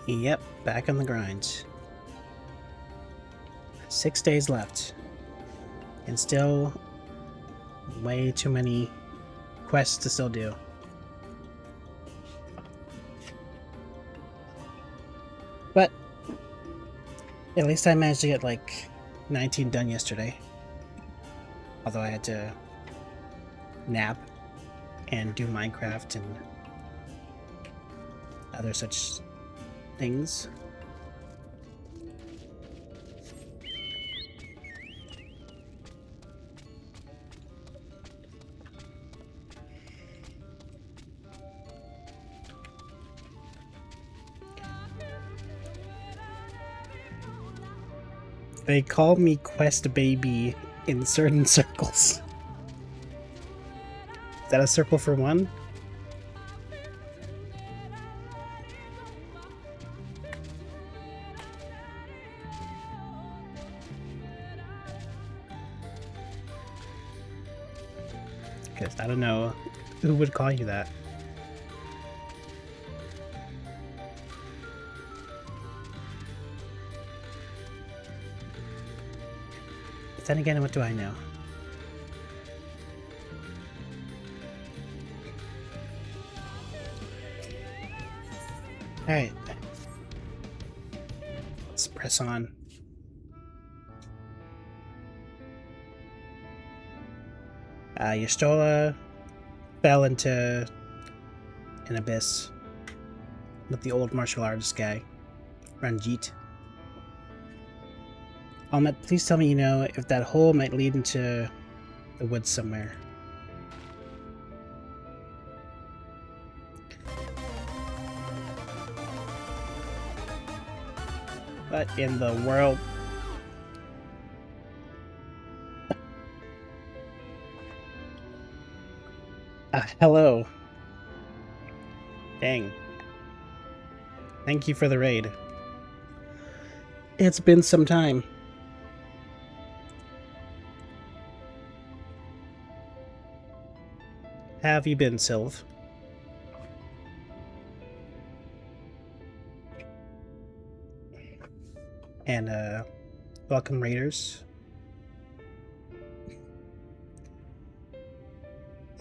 Yep, back on the grind. 6 days left. And still way too many quests to still do. But at least I managed to get like 19 done yesterday. Although I had to nap and do Minecraft and other such things. They call me Quest Baby in certain circles. Is that a circle for one? Because I don't know who would call you that. Then again, what do I know? Alright. Let's press on. Yestola fell into an abyss with the old martial artist guy, Ranjit. Almet, please tell me you know if that hole might lead into the woods somewhere. What in the world? Hello. Dang. Thank you for the raid. It's been some time. How have you been, Sylv? And, welcome, Raiders.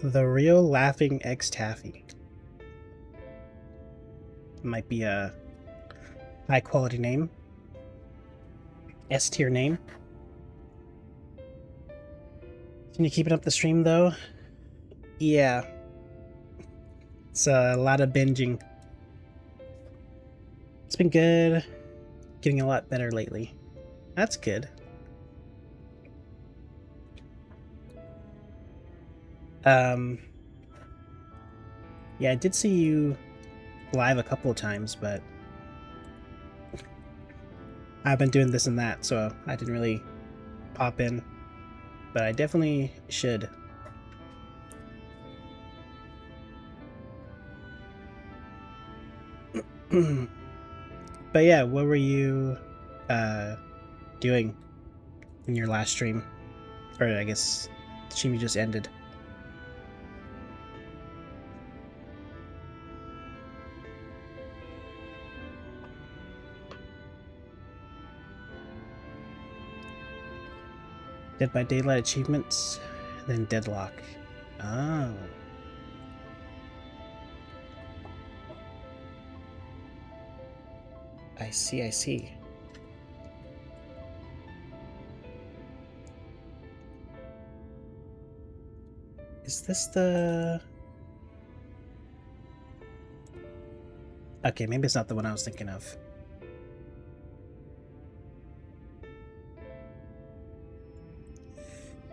The Real Laughing X-Taffy. Might be a high-quality name. S-tier name. Can you keep it up the stream, though? Yeah. It's a lot of binging. It's been good. Getting a lot better lately. That's good. Yeah, I did see you live a couple of times, but I've been doing this and that, so I didn't really pop in. But I definitely should. But yeah, what were you doing in your last stream? Or I guess the stream you just ended. Dead by Daylight achievements, then Deadlock. Oh. I see, I see. Is this the... Okay, maybe it's not the one I was thinking of.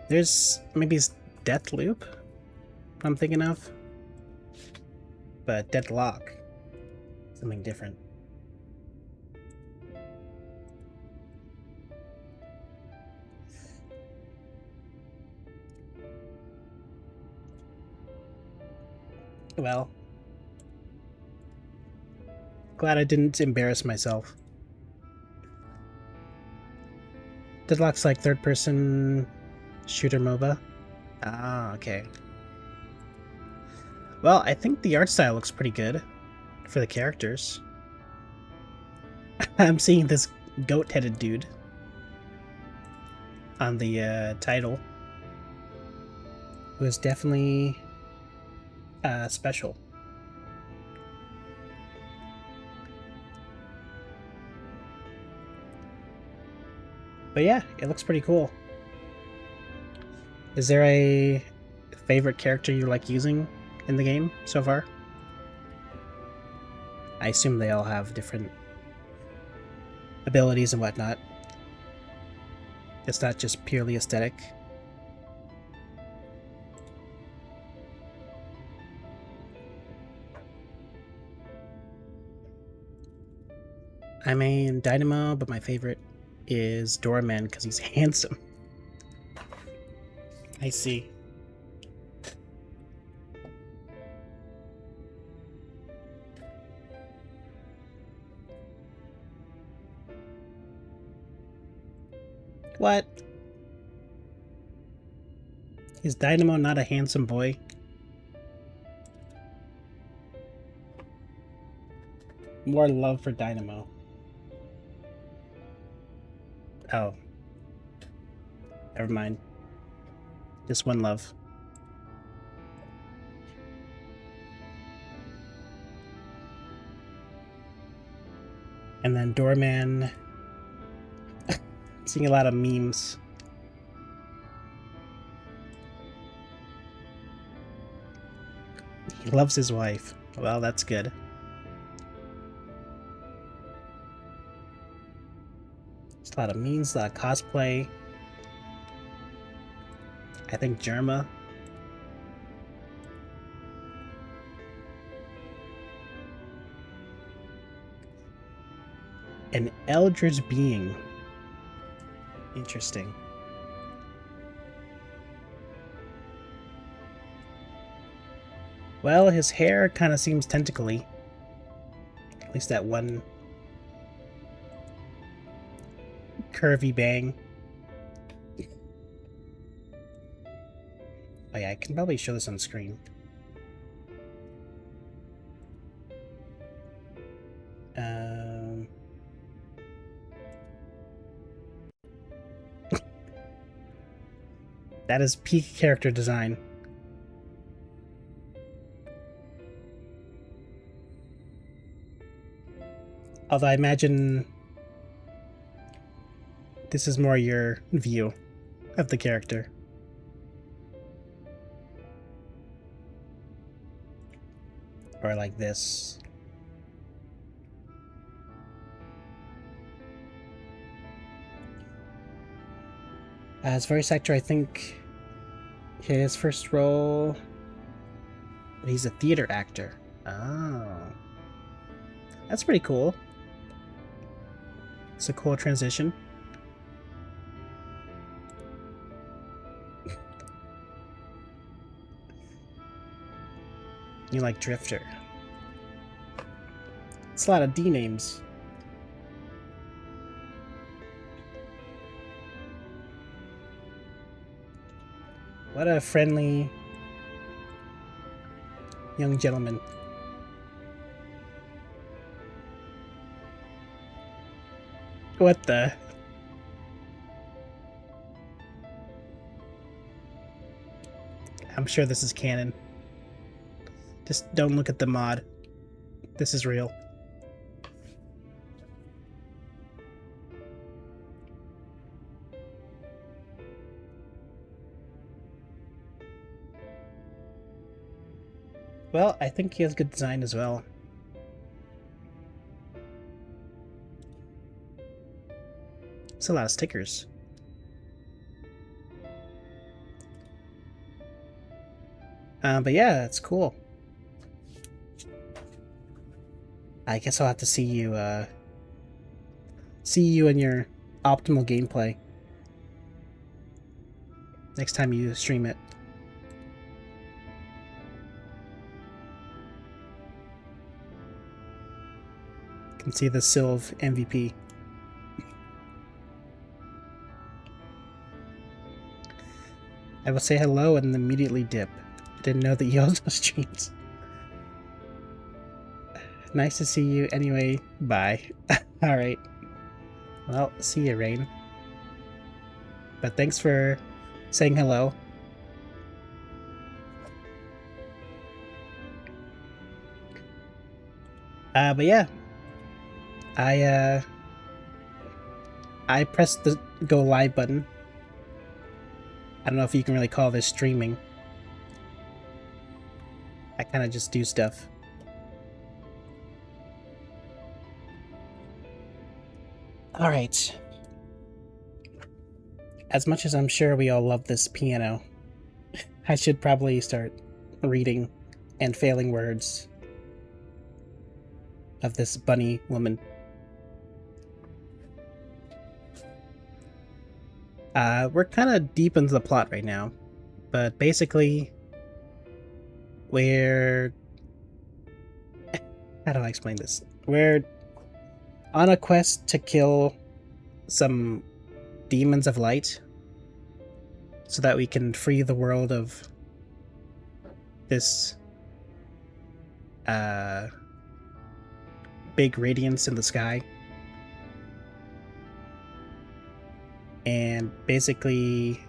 There's... maybe it's Deathloop I'm thinking of. But Deadlock. Something different. Well, glad I didn't embarrass myself. Deadlock's like third-person shooter MOBA. Ah, okay. Well, I think the art style looks pretty good for the characters. I'm seeing this goat-headed dude on the title, who is definitely special. But yeah, it looks pretty cool. Is there a favorite character you like using in the game so far? I assume they all have different abilities and whatnot. It's not just purely aesthetic. I mean Dynamo, but my favorite is Doorman because he's handsome. I see. What? Is Dynamo not a handsome boy? More love for Dynamo. Oh. Never mind. Just one love. And then Doorman. Seeing a lot of memes. He loves his wife. Well, that's good. There's a lot of memes, a lot of cosplay. I think Germa. An Eldritch being. Interesting. Well, his hair kind of seems tentacly. At least that one curvy bang. Oh yeah, I can probably show this on screen. That is peak character design. Although I imagine this is more your view of the character. Or like this. As voice actor, I think his first role, he's a theater actor. Oh. That's pretty cool. It's a cool transition. You like Drifter. It's a lot of D names. What a friendly young gentleman. What the? I'm sure this is canon. Just don't look at the mod. This is real. Well, I think he has good design as well. It's a lot of stickers. But yeah, it's cool. I guess I'll have to see you in your optimal gameplay next time you stream it. You can see the Sylve MVP. I will say hello and immediately dip. I didn't know that you also streams. Nice to see you. Anyway, bye. Alright. Well, see you, Rain. But thanks for saying hello. But yeah. I pressed the go live button. I don't know if you can really call this streaming. I kind of just do stuff. Alright. As much as I'm sure we all love this piano, I should probably start reading and failing words of this bunny woman. We're kind of deep into the plot right now, but basically, we're... How do I explain this? We're on a quest to kill some demons of light so that we can free the world of this big radiance in the sky. And basically,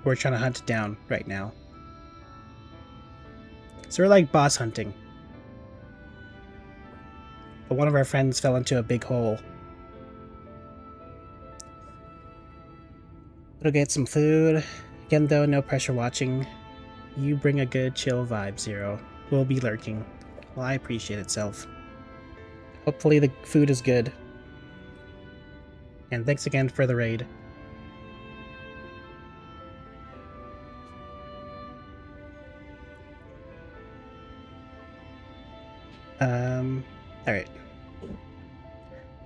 we're trying to hunt it down right now. So we're like boss hunting. But one of our friends fell into a big hole. We'll get some food. Again though, no pressure watching. You bring a good chill vibe, Zero. We'll be lurking. Well, I appreciate it, Self. Hopefully the food is good. And thanks again for the raid. Alright.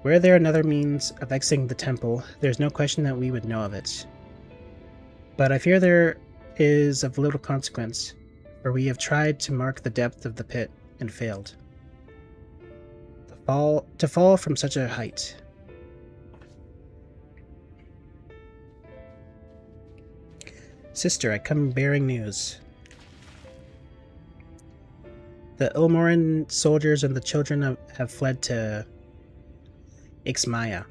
Were there another means of exiting the temple, there's no question that we would know of it. But I fear there is of little consequence, for we have tried to mark the depth of the pit and failed. To fall from such a height. Sister, I come bearing news. The Ilmoran soldiers and the children have fled to Ixmaya.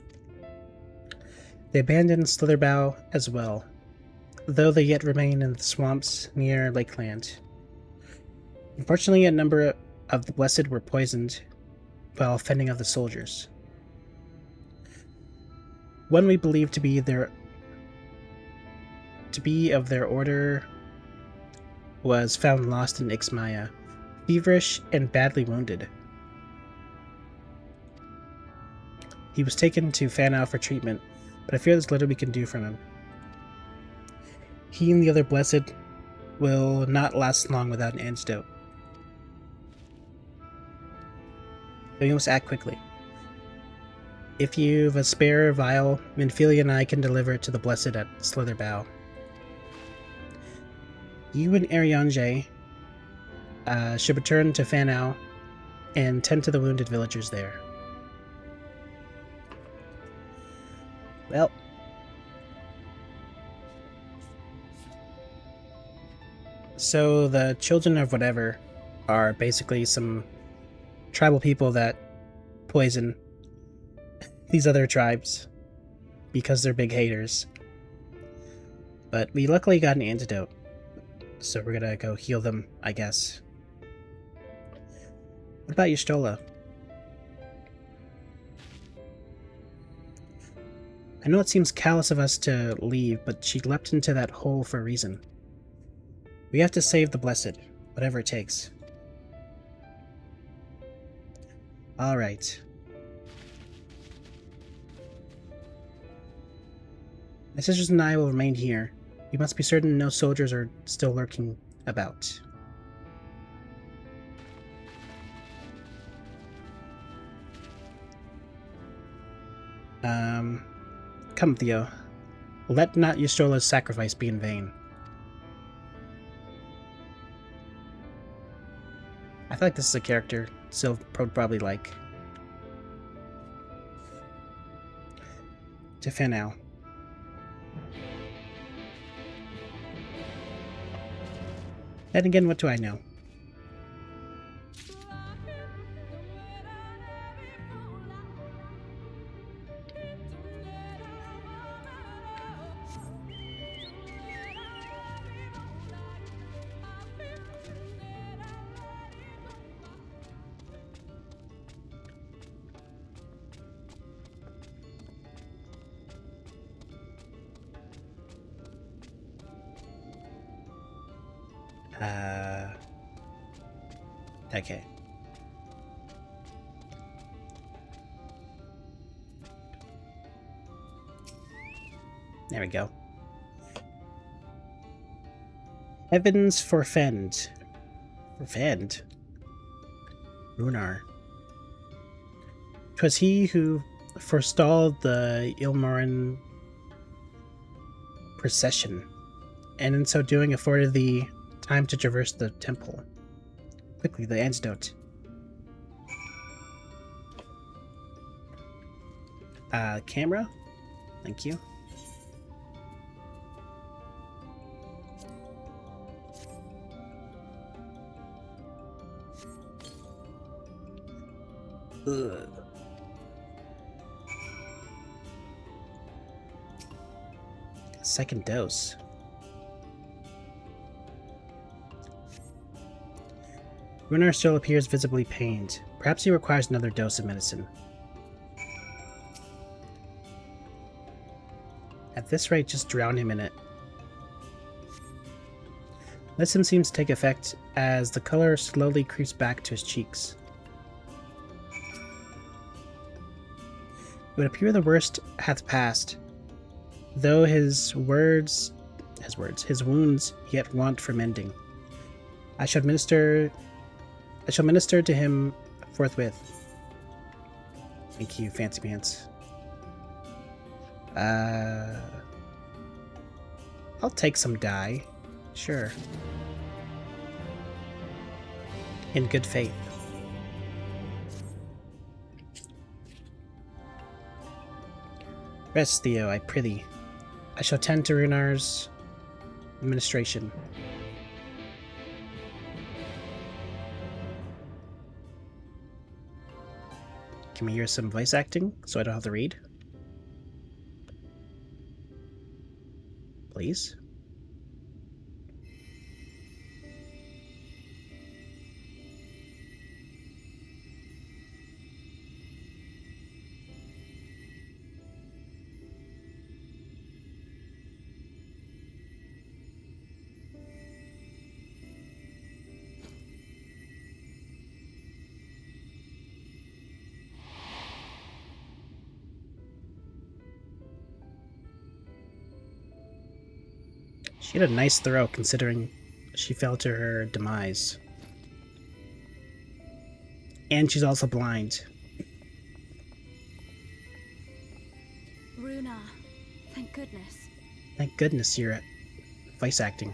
They abandoned Slitherbow as well, though they yet remain in the swamps near Lakeland. Unfortunately, a number of the Blessed were poisoned while fending off the soldiers. One we believe to be of their order was found lost in Ixmaya, feverish and badly wounded. He was taken to Fanau for treatment, but I fear there's little we can do from him. He and the other Blessed will not last long without an antidote. We must act quickly. If you've a spare vial, Minfilia and I can deliver it to the Blessed at Slitherbow. You and Ariange should return to Fanau and tend to the wounded villagers there. Well, so the children of whatever are basically some tribal people that poison these other tribes because they're big haters. But we luckily got an antidote, so we're gonna go heal them, I guess. What about Y'shtola? I know it seems callous of us to leave, but she leapt into that hole for a reason. We have to save the Blessed, whatever it takes. Alright. My sisters and I will remain here. We must be certain no soldiers are still lurking about. Come, Theo. Let not Y'shtola's sacrifice be in vain. I feel like this is a character Sylv would probably like. To Fanau. Then again, what do I know? Okay. There we go. Heavens forfend. Forfend? Runar. 'Twas he who forestalled the Ilmarin procession, and in so doing afforded the time to traverse the temple. Quickly, the antidote. Camera? Thank you. Ugh. Second dose. Runar still appears visibly pained. Perhaps he requires another dose of medicine. At this rate, just drown him in it. Medicine seems to take effect as the color slowly creeps back to his cheeks. It would appear the worst hath passed, though his wounds yet want for mending. I shall minister to him forthwith. Thank you, Fancy Pants. I'll take some dye. Sure. In good faith. Rest, Theo, I prithee. I shall tend to Runar's administration. Can we hear some voice acting so I don't have to read? Please? She had a nice throw considering she fell to her demise. And she's also blind. Runar, thank goodness. Thank goodness you're at voice acting.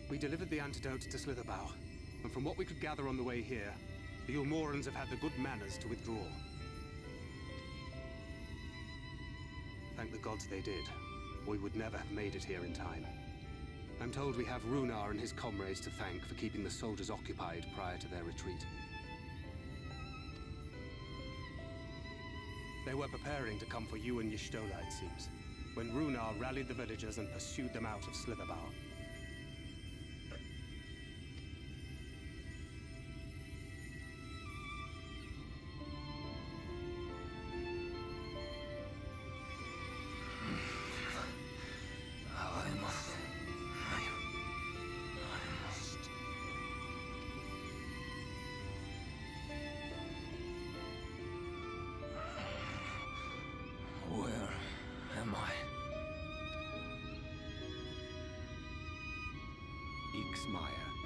We delivered the antidote to Slitherbough, and from what we could gather on the way here, the Ulmorans have had the good manners to withdraw. Thank the gods they did. We would never have made it here in time. I'm told we have Runar and his comrades to thank for keeping the soldiers occupied prior to their retreat. They were preparing to come for you and Y'shtola, it seems, when Runar rallied the villagers and pursued them out of Slitherbough.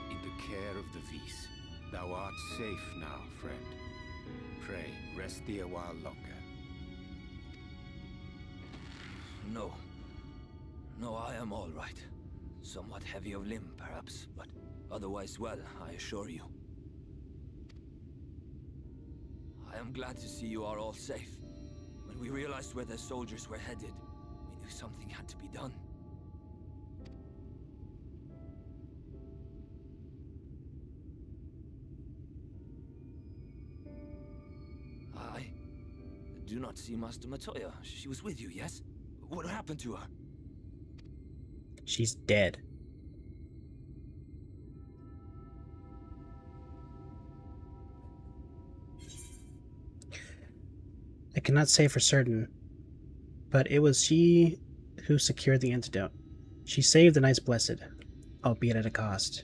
In the care of the Vis. Thou art safe now, friend. Pray, rest thee a while longer. No. No, I am all right. Somewhat heavy of limb, perhaps, but otherwise well, I assure you. I am glad to see you are all safe. When we realized where the soldiers were headed, we knew something had to be done. I do not see Master Matoya. She was with you, yes? What happened to her? She's dead. I cannot say for certain, but it was she who secured the antidote. She saved the Knights Blessed. albeit at a cost.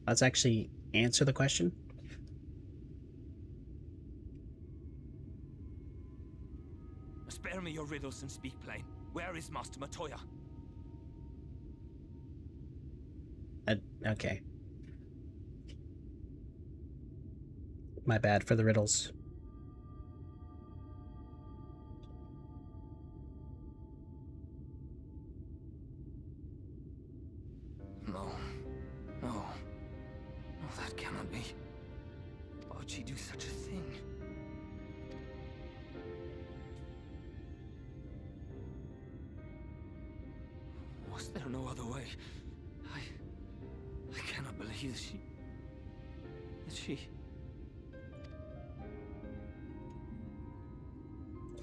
Let's actually answer the question. Spare me your riddles and speak plain. Where is Master Matoya? Okay. My bad for the riddles. No. No. No, that cannot be. Why would she do such a thing? Was there no other way? I cannot believe that she...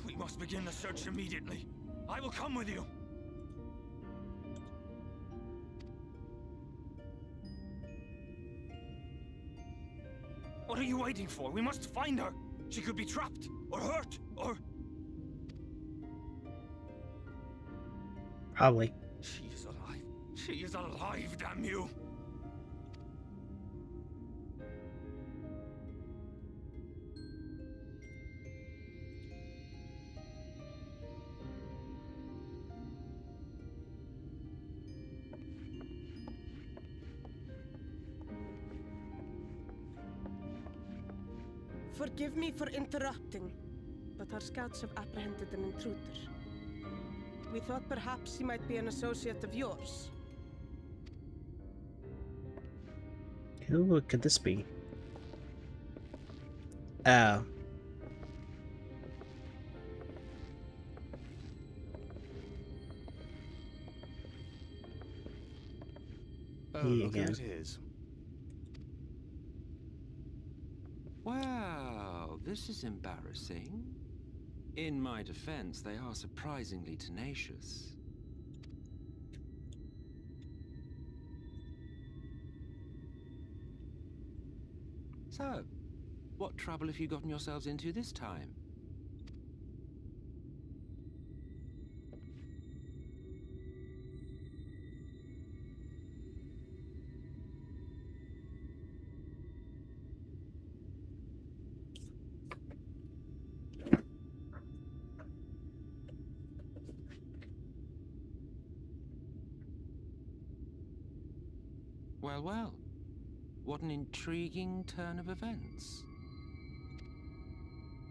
We must begin the search immediately. I will come with you. What are you waiting for? We must find her. She could be trapped, or hurt, or... Probably. She is alive. She is alive, damn you! Forgive me for interrupting, but our scouts have apprehended an intruder. We thought perhaps he might be an associate of yours. Who could this be? Oh. Oh, He there again. it is. Well, this is embarrassing. In my defense, they are surprisingly tenacious. So, what trouble have you gotten yourselves into this time? Well, well. What an intriguing turn of events.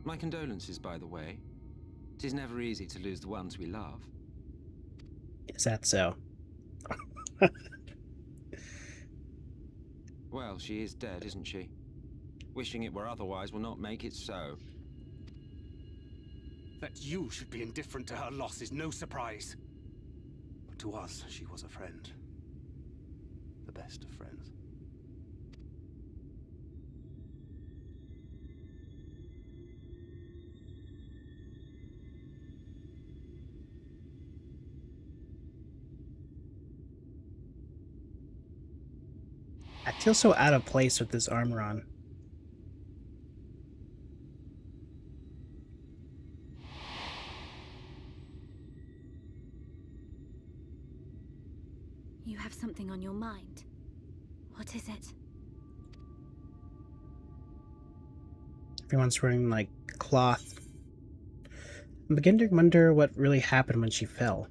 My condolences, by the way. It is never easy to lose the ones we love. Is that so? Well, she is dead, isn't she? Wishing it were otherwise will not make it so. That you should be indifferent to her loss is no surprise. But to us, she was a friend. The best of friends. I feel so out of place with this armor on. You have something on your mind. What is it? Everyone's wearing, like, cloth. I'm beginning to wonder what really happened when she fell.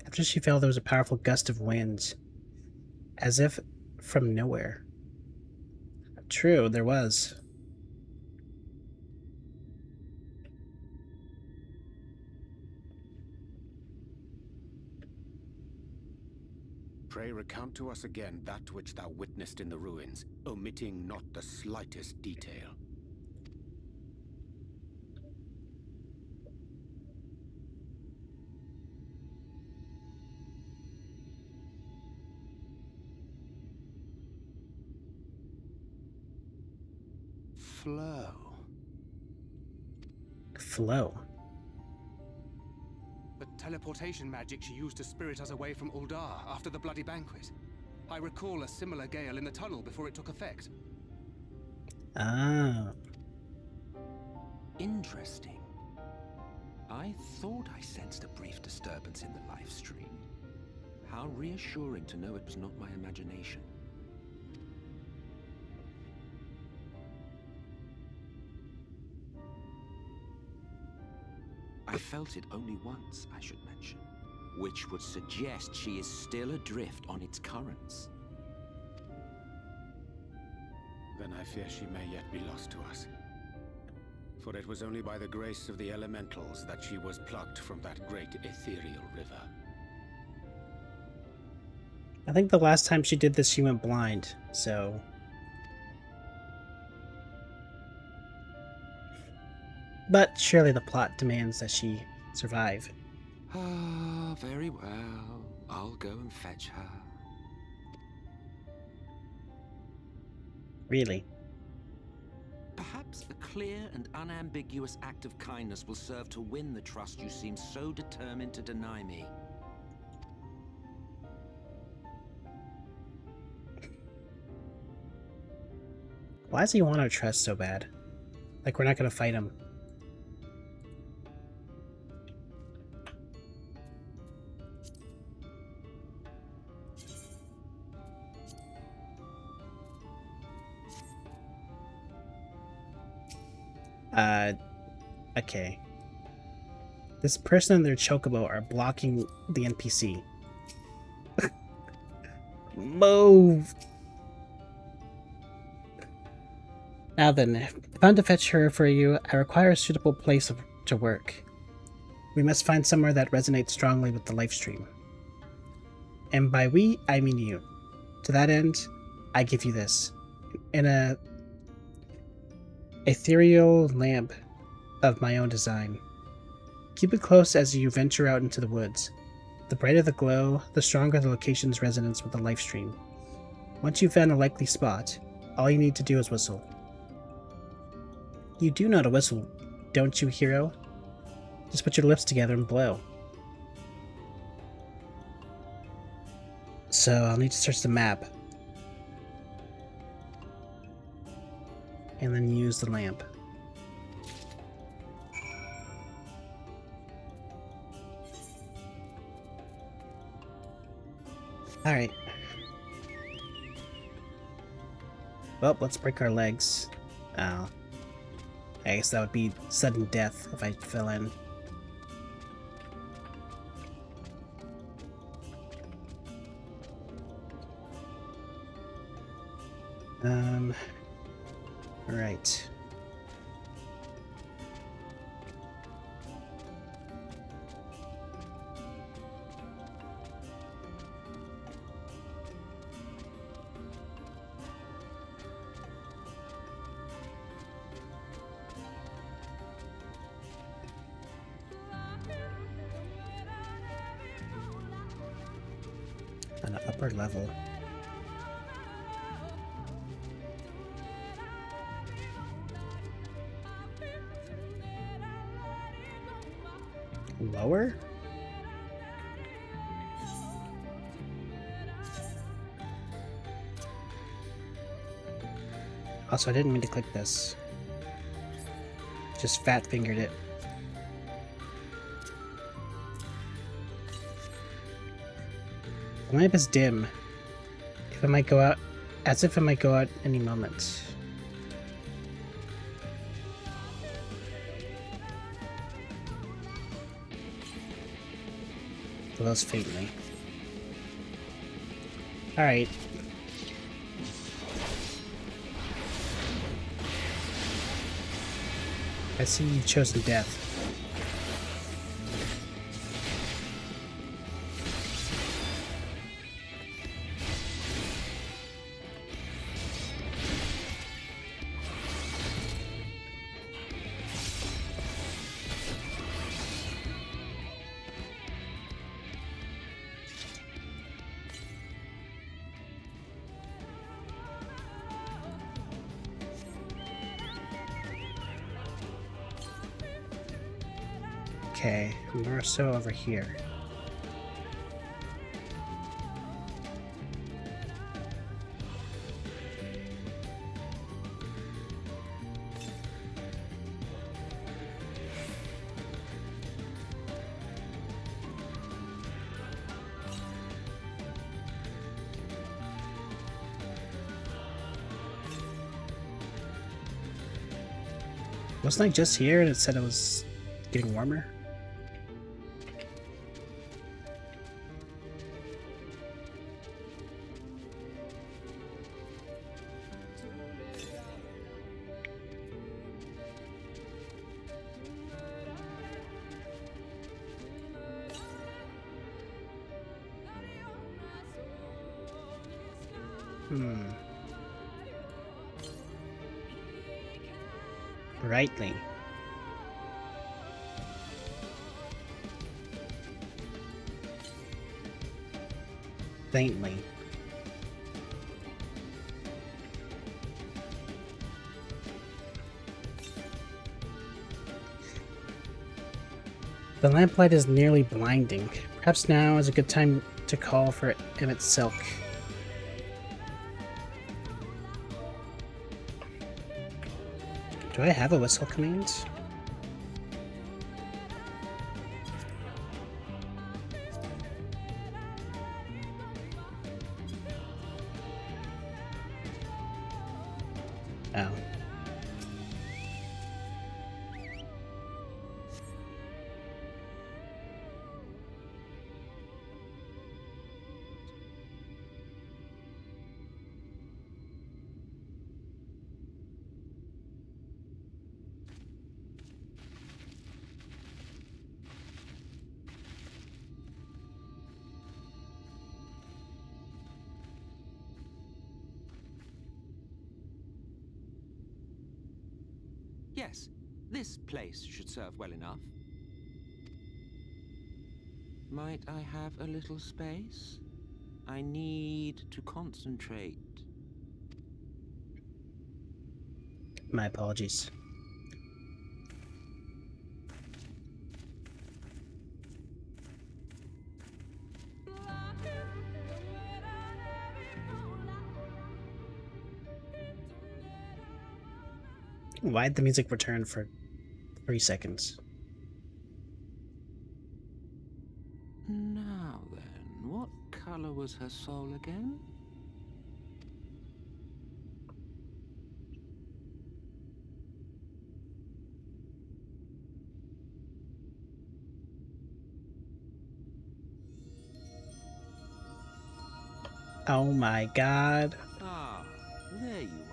After she fell, there was a powerful gust of wind, as if from nowhere. True, there was. Pray recount to us again that which thou witnessed in the ruins, omitting not the slightest detail. Flow. Flow. The teleportation magic she used to spirit us away from Uldar after the bloody banquet. I recall a similar gale in the tunnel before it took effect. Ah. Interesting. I thought I sensed a brief disturbance in the live stream. How reassuring to know it was not my imagination. I felt it only once, I should mention, which would suggest she is still adrift on its currents. Then I fear she may yet be lost to us. For it was only by the grace of the elementals that she was plucked from that great ethereal river. I think the last time she did this, she went blind, so... But surely the plot demands that she survive. Ah, very well. I'll go and fetch her. Really? Perhaps a clear and unambiguous act of kindness will serve to win the trust you seem so determined to deny me. Why does he want our trust so bad? Like we're not gonna fight him. Okay. This person and their chocobo are blocking the NPC. Move! Now then, if I'm to fetch her for you, I require a suitable place to work. We must find somewhere that resonates strongly with the life stream. And by we, I mean you. To that end, I give you this. In a ethereal lamp of my own design. Keep it close as you venture out into the woods. The brighter the glow, the stronger the location's resonance with the life stream. Once you've found a likely spot, all you need to do is whistle. You do know how to whistle, don't you, hero? Just put your lips together and blow. So I'll need to search the map. And then use the lamp. Alright. Well, let's break our legs. I guess that would be sudden death if I fell in. Right. On an upper level. Lower? Also, I didn't mean to click this. Just fat fingered it. The lamp is dim. If it might go out, as if it might go out any moment. Glows faintly. Alright. I see you've chosen death. Okay, more so over here. Wasn't I just here and it said it was getting warmer? Brightly. Faintly. The lamplight is nearly blinding. Perhaps now is a good time to call for Emmett Silk. Do I have a whistle command? Oh. Yes, this place should serve well enough. Might I have a little space? I need to concentrate. My apologies. Why'd the music return for 3 seconds? Now then, what color was her soul again? Oh my god. Ah, there you are.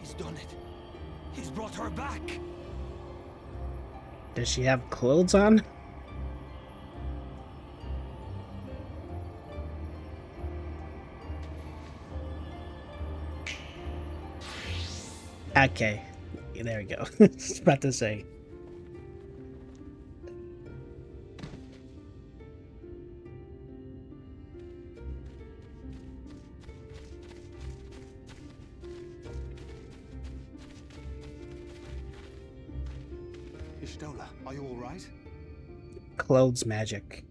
He's done it. He's brought her back. Does she have clothes on? Okay. There we go. I was about to say. Ishtola, are you all right? Clothes magic.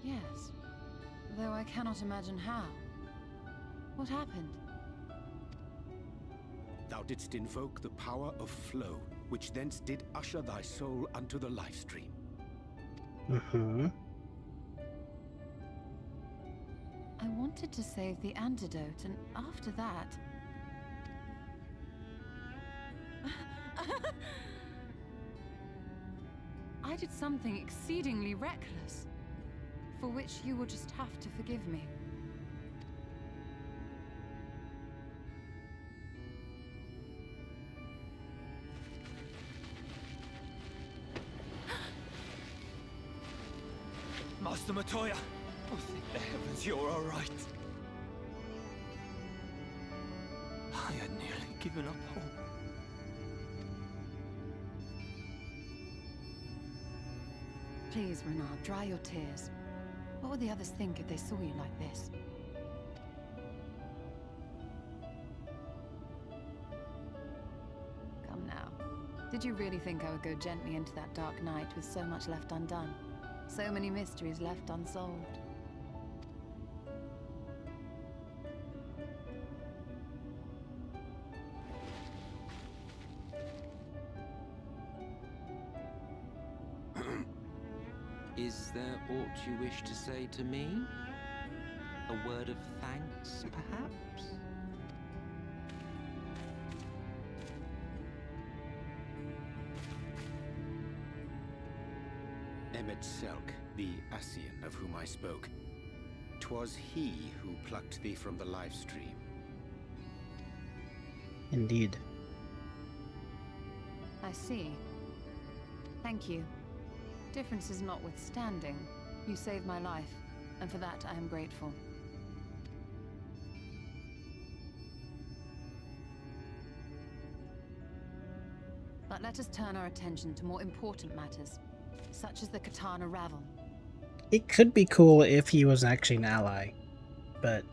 Yes, though I cannot imagine how. What happened? Thou didst invoke the power of flow, which thence did usher thy soul unto the life stream. Mm-hmm. I wanted to save the antidote, and after that... I did something exceedingly reckless, for which you will just have to forgive me. Master Matoya! Oh, thank the heavens you're all right. I had nearly given up hope. Please, Renard, dry your tears. What would the others think if they saw you like this? Come now. Did you really think I would go gently into that dark night with so much left undone? So many mysteries left unsolved. Is there aught you wish to say to me? A word of thanks, perhaps? Emmet Selk, the Ascian of whom I spoke. 'Twas he who plucked thee from the live stream. Indeed. I see. Thank you. Differences notwithstanding, you saved my life, and for that I am grateful. But let us turn our attention to more important matters, such as the Katana Ravel. It could be cool if he was actually an ally, but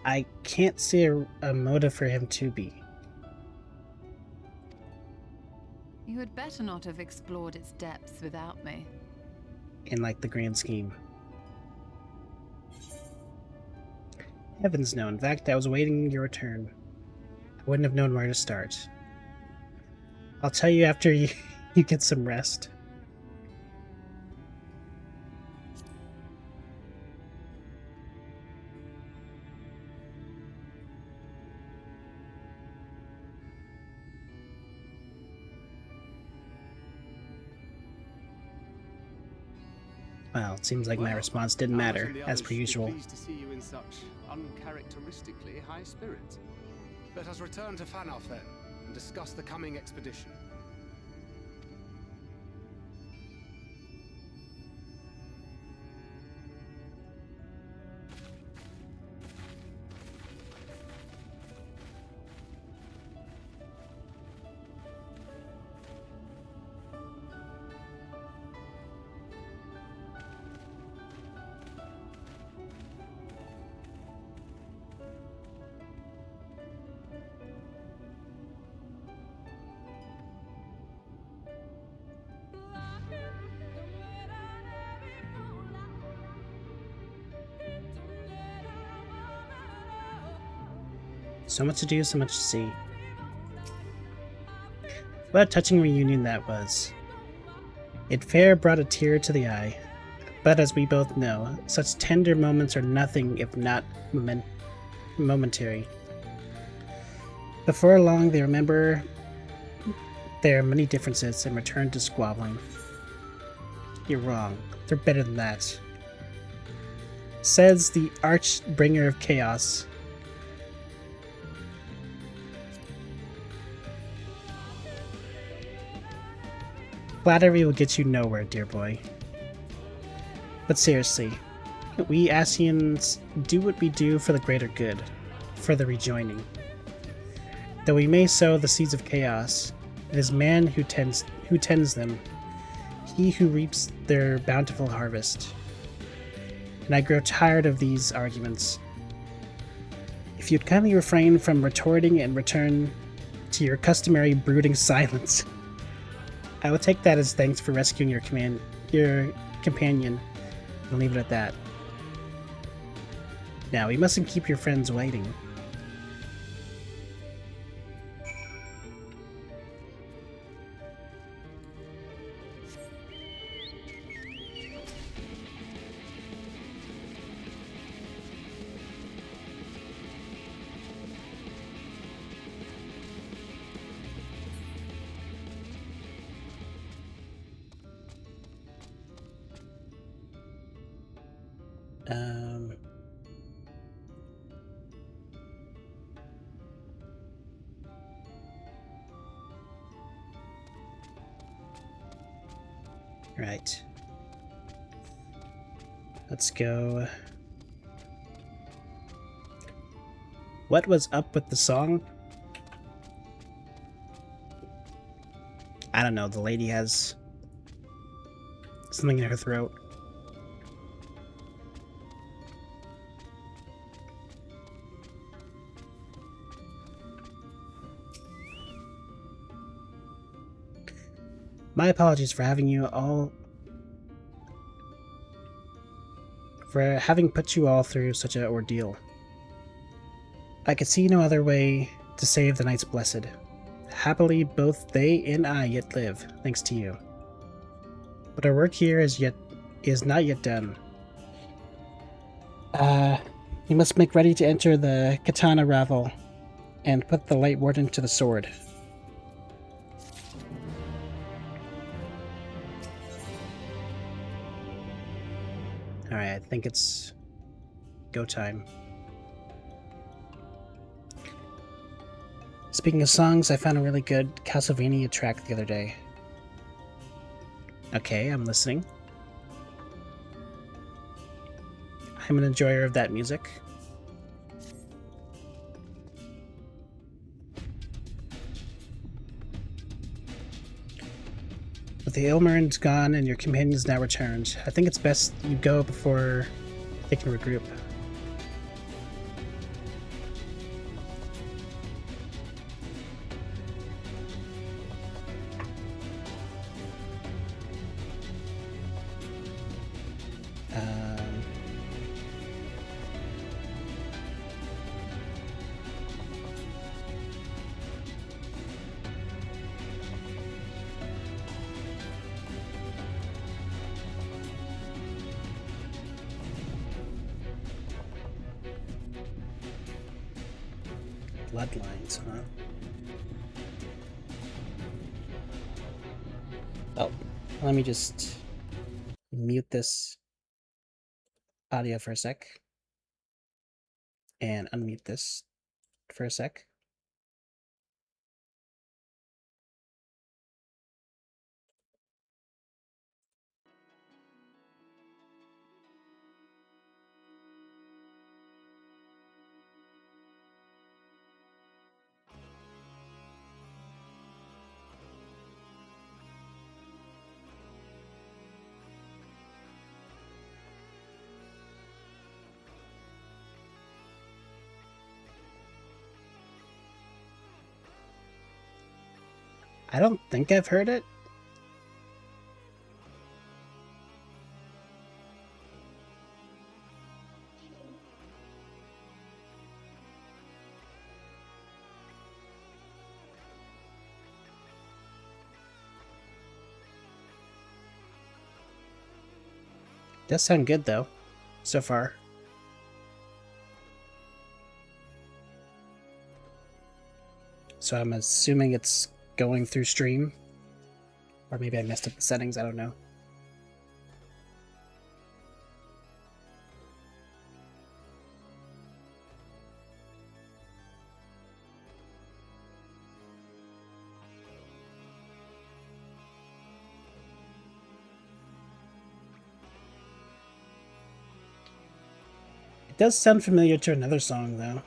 I can't see a motive for him to be. You had better not have explored its depths without me. In like the grand scheme. Heavens no, in fact I was awaiting your return. I wouldn't have known where to start. I'll tell you after you get some rest. Well, it seems like my response didn't matter, as per usual. Pleased to see you in such uncharacteristically high spirits. Let us return to Fanoff then, and discuss the coming expedition. So much to do, so much to see. What a touching reunion that was. It fair brought a tear to the eye. But as we both know, such tender moments are nothing if not momentary. Before long, they remember their many differences and return to squabbling. You're wrong. They're better than that. Says the Archbringer of Chaos. Flattery will get you nowhere, dear boy. But seriously, we Ascians do what we do for the greater good, for the rejoining. Though we may sow the seeds of chaos, it is man who tends them, he who reaps their bountiful harvest. And I grow tired of these arguments. If you'd kindly refrain from retorting and return to your customary brooding silence, I will take that as thanks for rescuing your companion, and leave it at that. Now, we mustn't keep your friends waiting. Right. Let's go. What was up with the song? I don't know. The lady has something in her throat. My apologies for having put you all through such an ordeal. I could see no other way to save the Knights Blessed. Happily, both they and I yet live, thanks to you. But our work here is not yet done. You must make ready to enter the Katana Ravel and put the Light Warden to the sword. Alright, I think it's go time. Speaking of songs, I found a really good Castlevania track the other day. Okay, I'm listening. I'm an enjoyer of that music. With the Ilmarins gone and your companions now returned, I think it's best you go before they can regroup. Bloodlines, huh? Oh, let me just mute this audio for a sec and unmute this for a sec. I don't think I've heard it. Does sound good though, so far. So I'm assuming it's going through stream. Or maybe I messed up the settings, I don't know. It does sound familiar to another song though.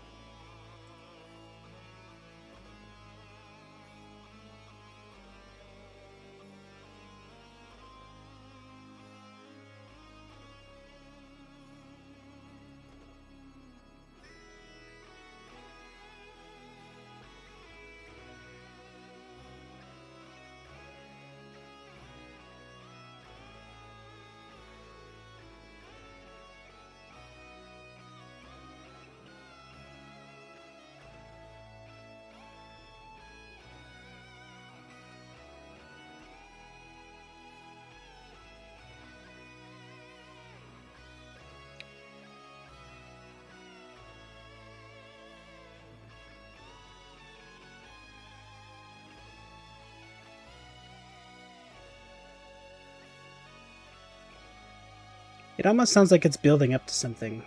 It almost sounds like it's building up to something.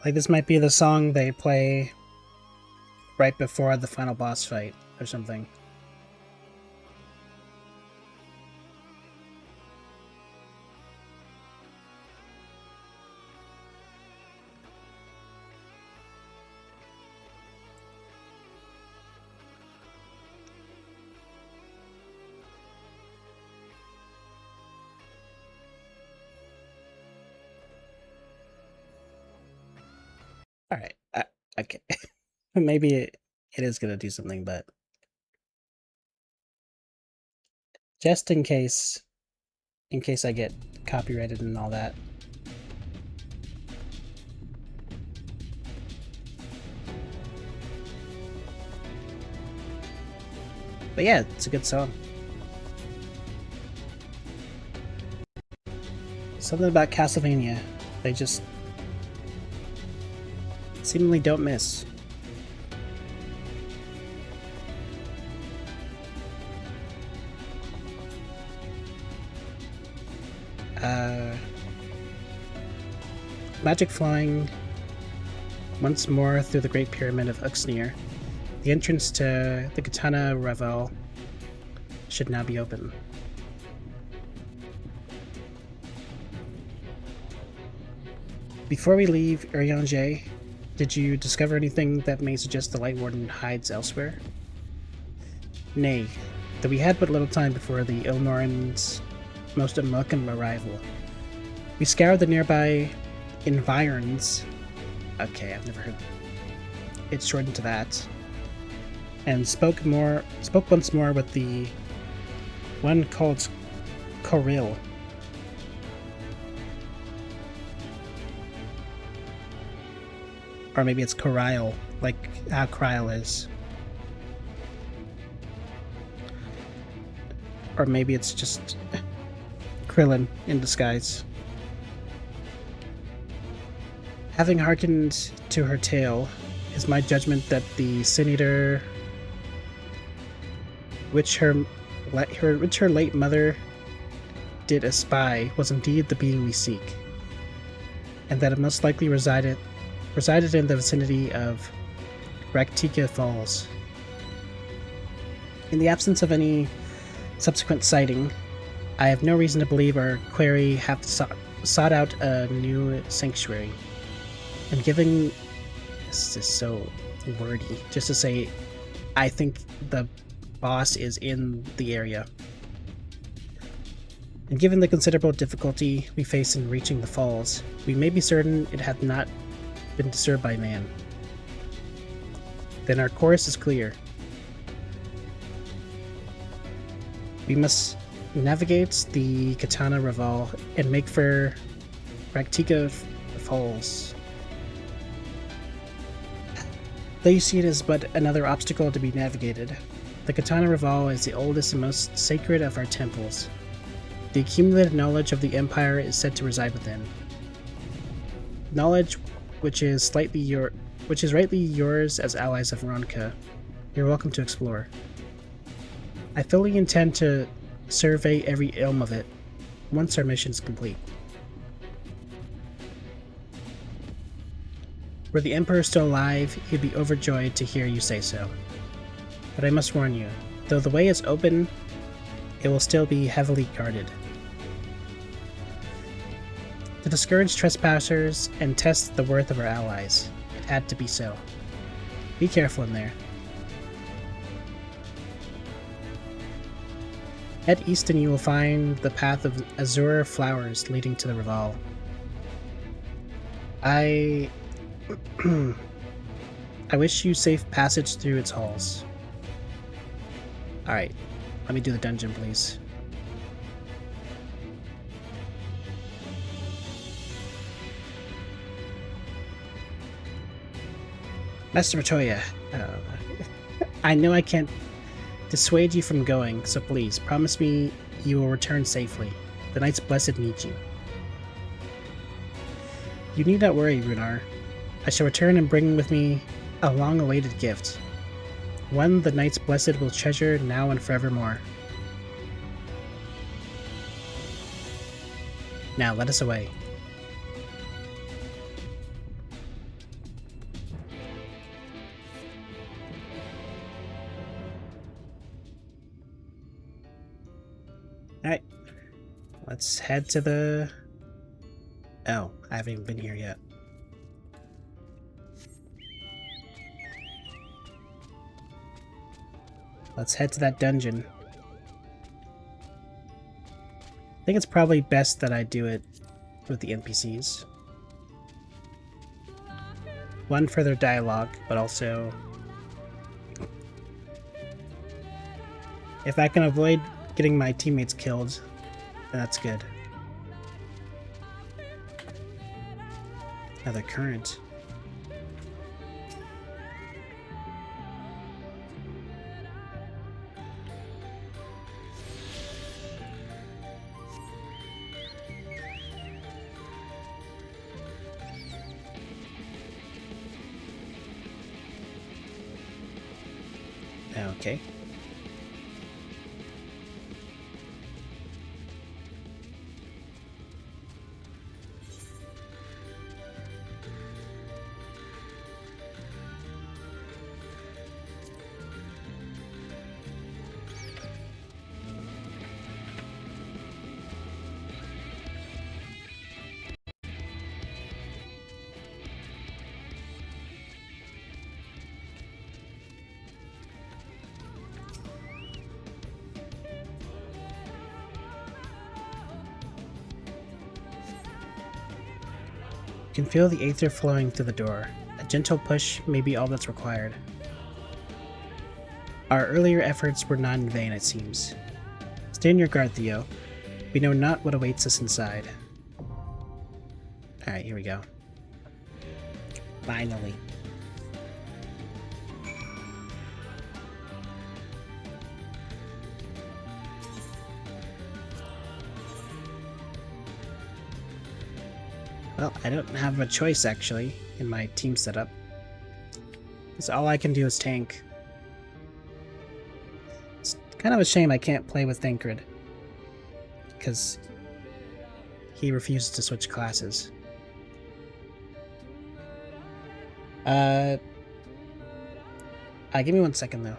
Like, this might be the song they play right before the final boss fight or something. Alright, okay. Maybe it is gonna do something, but just in case I get copyrighted and all that. But yeah, it's a good song. Something about Castlevania, they just seemingly don't miss. Magic flowing once more through the Great Pyramid of Uxnir. The entrance to the Katana Revel should now be open. Before we leave Urianger, did you discover anything that may suggest the Light Warden hides elsewhere? Nay, though we had but little time before the Ilnoran's most unwelcome arrival. We scoured the nearby environs. Okay, I've never heard it shortened to that. And spoke once more with the one called Koril. Or maybe it's Koril, like how Kryl is. Or maybe it's just Krillin in disguise. Having hearkened to her tale, is my judgment that the Sin Eater, which her late mother did espy, was indeed the being we seek, and that it most likely resided in the vicinity of Raktika Falls. In the absence of any subsequent sighting, I have no reason to believe our quarry have sought out a new sanctuary. And given this is so wordy, just to say, I think the boss is in the area. And given the considerable difficulty we face in reaching the falls, we may be certain it hath not been disturbed by man. Then our course is clear. We must navigate the Katana Revel and make for Raktika Falls. Though you see it as but another obstacle to be navigated, the Katana Revel is the oldest and most sacred of our temples. The accumulated knowledge of the Empire is said to reside within. Knowledge which is rightly yours as allies of Veronica. You're welcome to explore. I fully intend to survey every elm of it once our mission is complete. Were the Emperor still alive, he'd be overjoyed to hear you say so. But I must warn you, though the way is open, it will still be heavily guarded. To discourage trespassers and test the worth of our allies, it had to be so. Be careful in there. Head east and you will find the path of azure flowers leading to the Revel. I wish you safe passage through its halls. Alright, let me do the dungeon, please. Master Matoya, I know I can't dissuade you from going, so please, promise me you will return safely. The Knights Blessed need you. You need not worry, Runar. I shall return and bring with me a long-awaited gift. One the Knights Blessed will treasure now and forevermore. Now let us away. Alright. Let's head to the... Oh, I haven't even been here yet. Let's head to that dungeon. I think it's probably best that I do it with the NPCs. One, for their dialogue, but also... if I can avoid getting my teammates killed, then that's good. Another current. Okay. You can feel the aether flowing through the door. A gentle push may be all that's required. Our earlier efforts were not in vain, it seems. Stay on your guard, Theo. We know not what awaits us inside. Alright, here we go. Finally. Well, I don't have a choice, actually, in my team setup. Because all I can do is tank. It's kind of a shame I can't play with Thancred. Because he refuses to switch classes. Give me 1 second, though.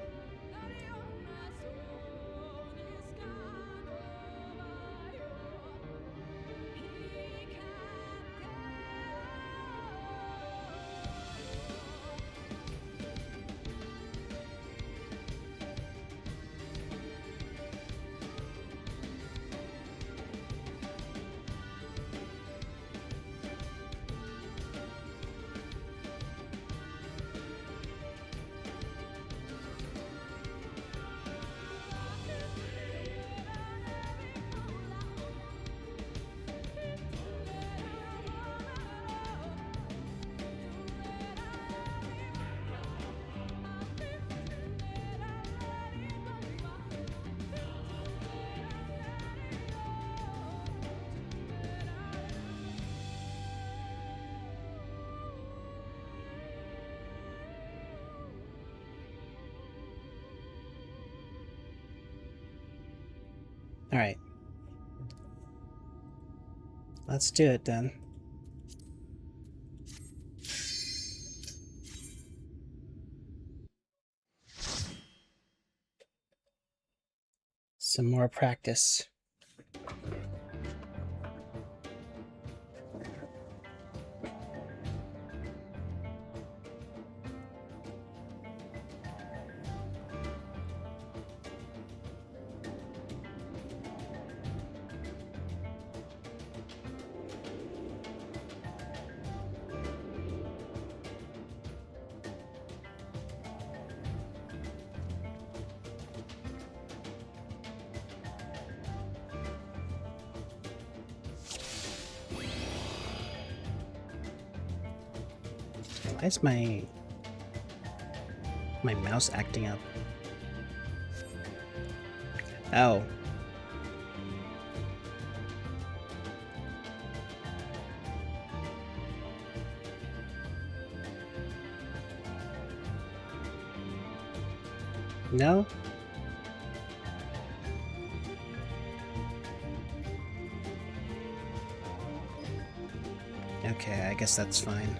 Alright. Let's do it then. Some more practice. Why is my mouse acting up? Oh. No? Okay, I guess that's fine.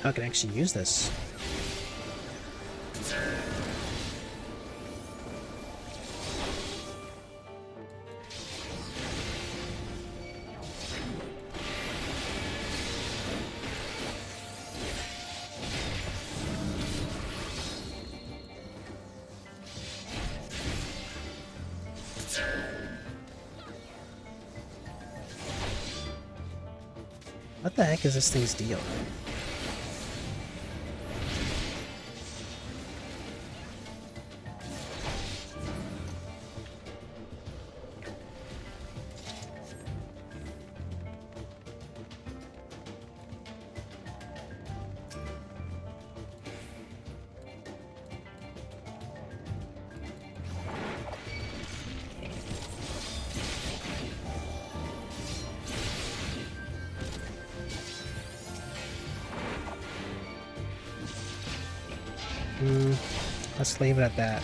I can actually use this. What the heck is this thing's deal? Let's leave it at that.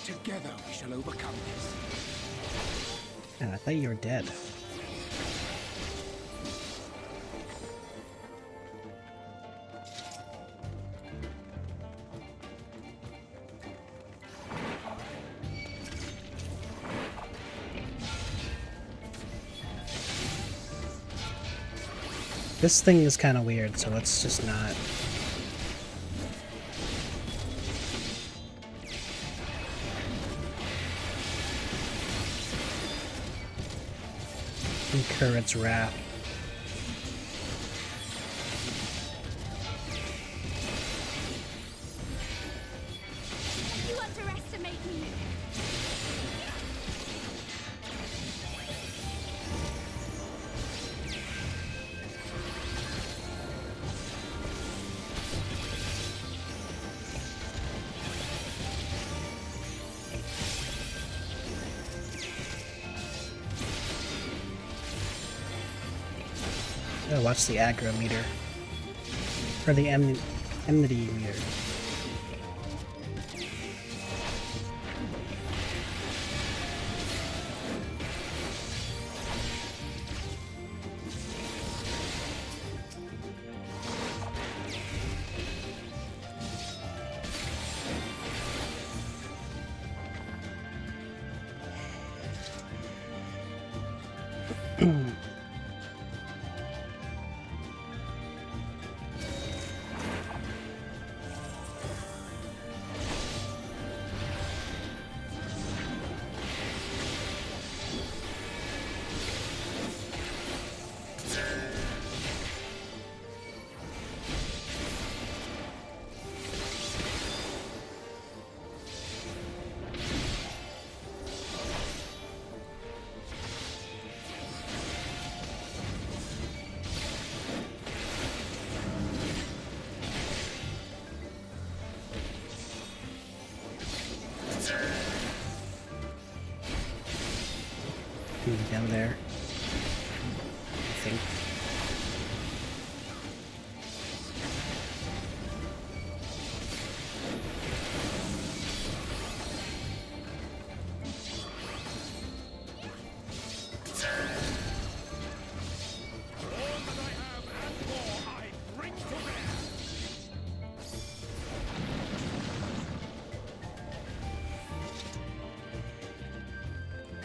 Together we shall overcome this. And I thought you were dead. This thing is kind of weird, so let's just not. Incur its wrath. You underestimate me. Gotta watch the aggro meter. Or the enmity meter. Down there, I think.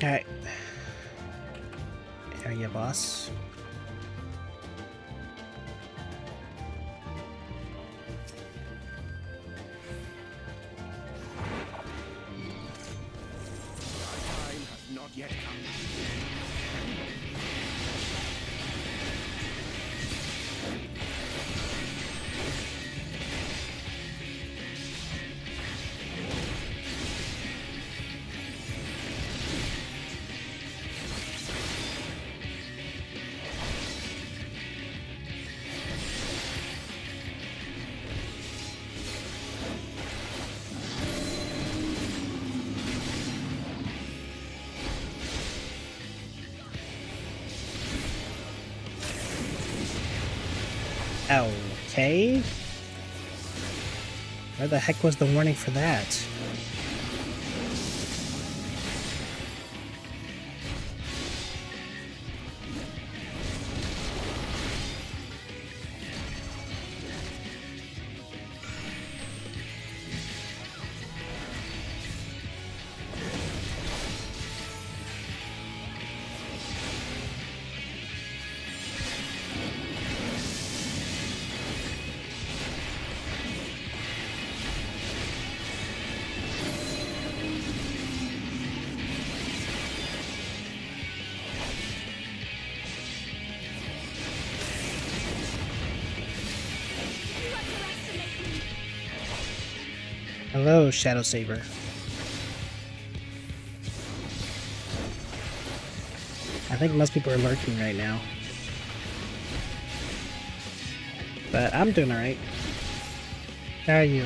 All right. Area boss. Okay. Where the heck was the warning for that? Hello, Shadow Saber. I think most people are lurking right now. But I'm doing alright. How are you?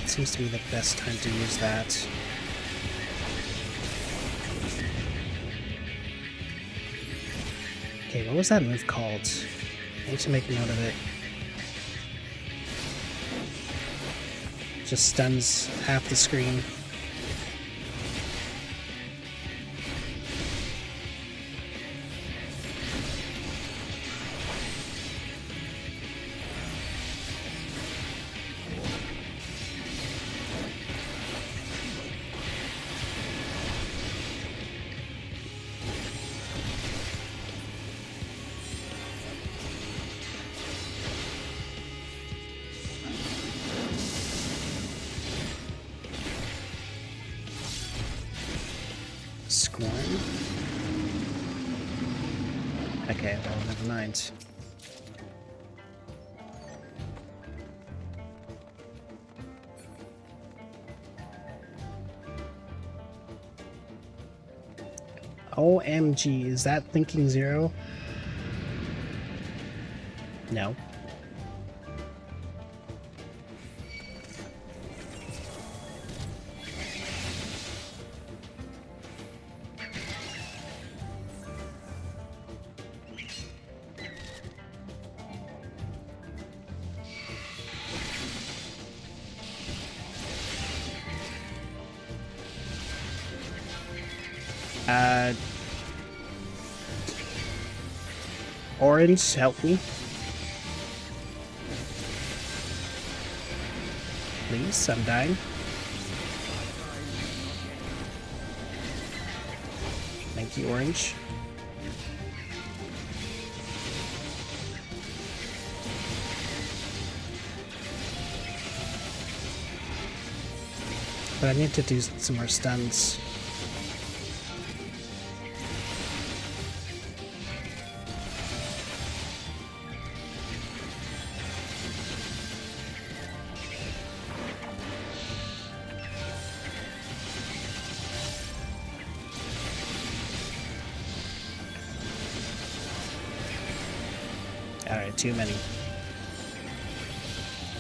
Seems to be the best time to use that. Okay, what was that move called? I need to make a note of it. Just stuns half the screen. Scorn? Okay, well, never mind. OMG, is that Thinking Zero? No. Orange, help me. Please, I'm dying. Thank you, Orange. But I need to do some more stuns. Alright, too many.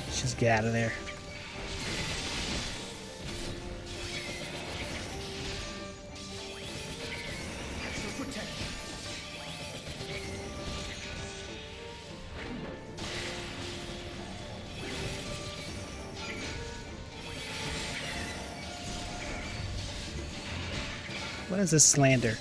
Let's just get out of there. What is this slander?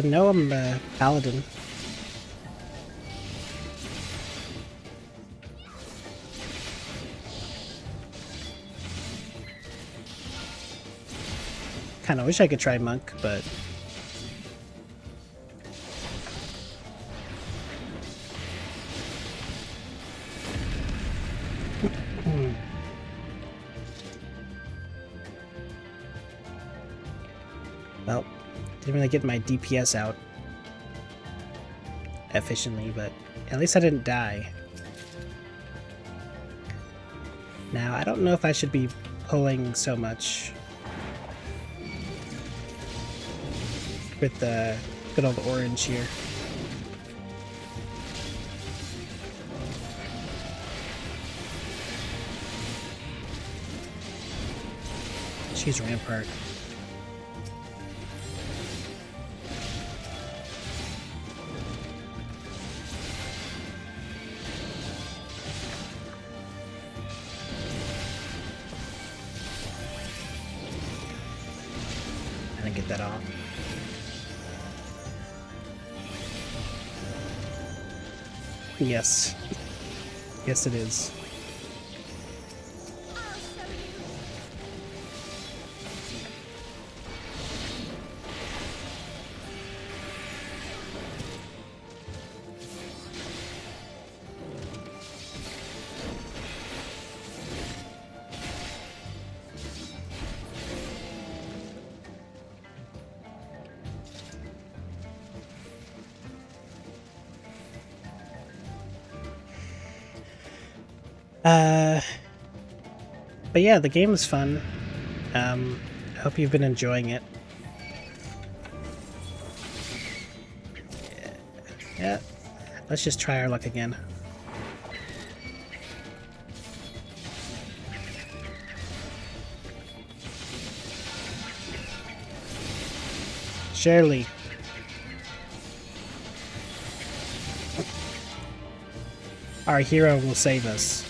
No, I'm a paladin. Kinda wish I could try monk, but... Well, didn't really get my DPS out efficiently, but at least I didn't die. Now, I don't know if I should be pulling so much with the good old orange here. She's Rampart. I didn't get that off. Yes. Yes, it is. But yeah, the game is fun. I hope you've been enjoying it. Yeah, let's just try our luck again. Surely. Our hero will save us.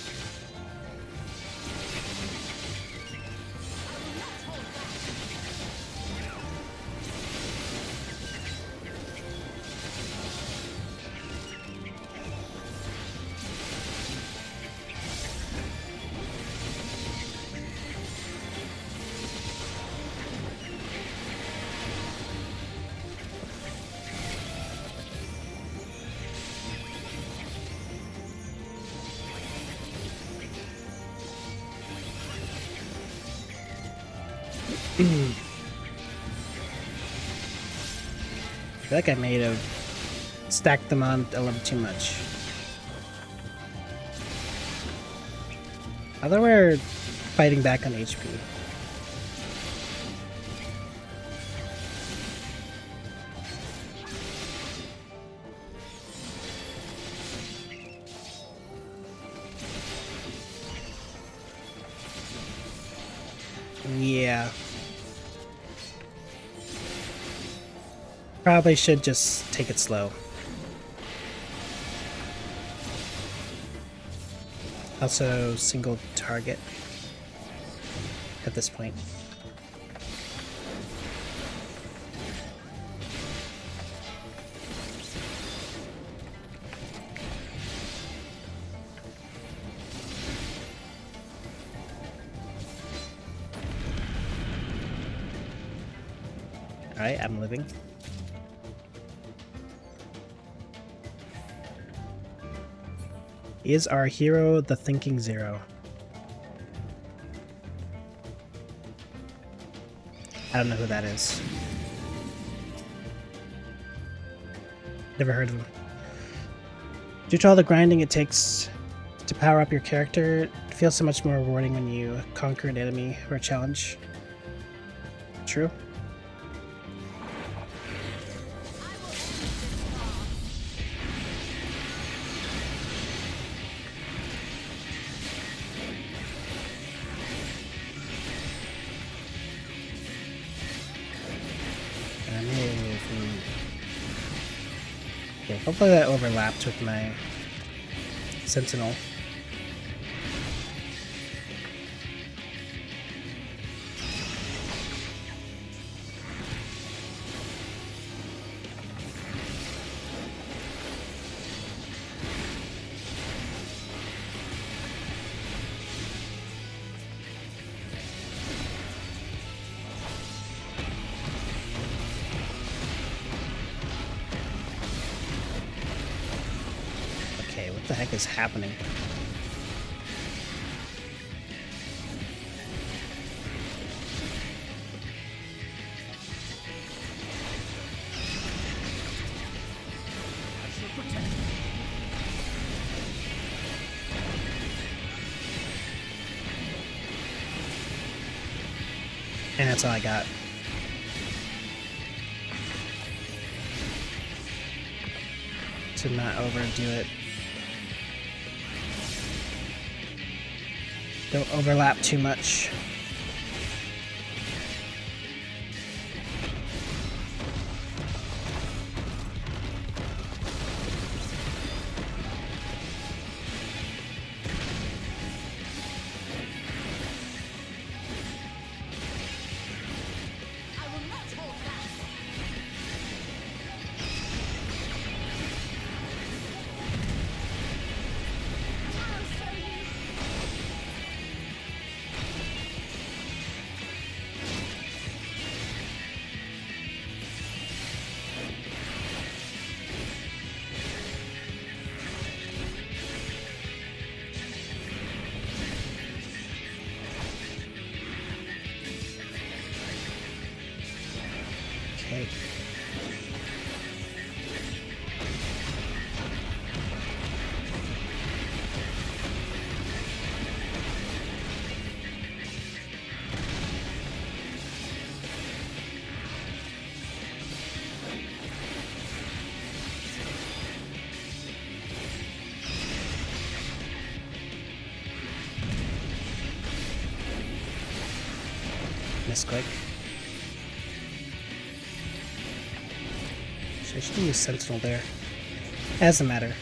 I feel like I may have stacked them on a little too much. I thought we were fighting back on HP. Yeah. Probably should just take it slow. Also, single target at this point. Alright, I'm living. Is our hero the thinking Zero? I don't know who that is. Never heard of him. Due to all the grinding it takes to power up your character, it feels so much more rewarding when you conquer an enemy or a challenge. True? Okay, hopefully that overlapped with my sentinel. What the heck is happening? And that's all I got. To not overdo it. Don't overlap too much. Okay. Misclick. I should use Sentinel there. As a matter.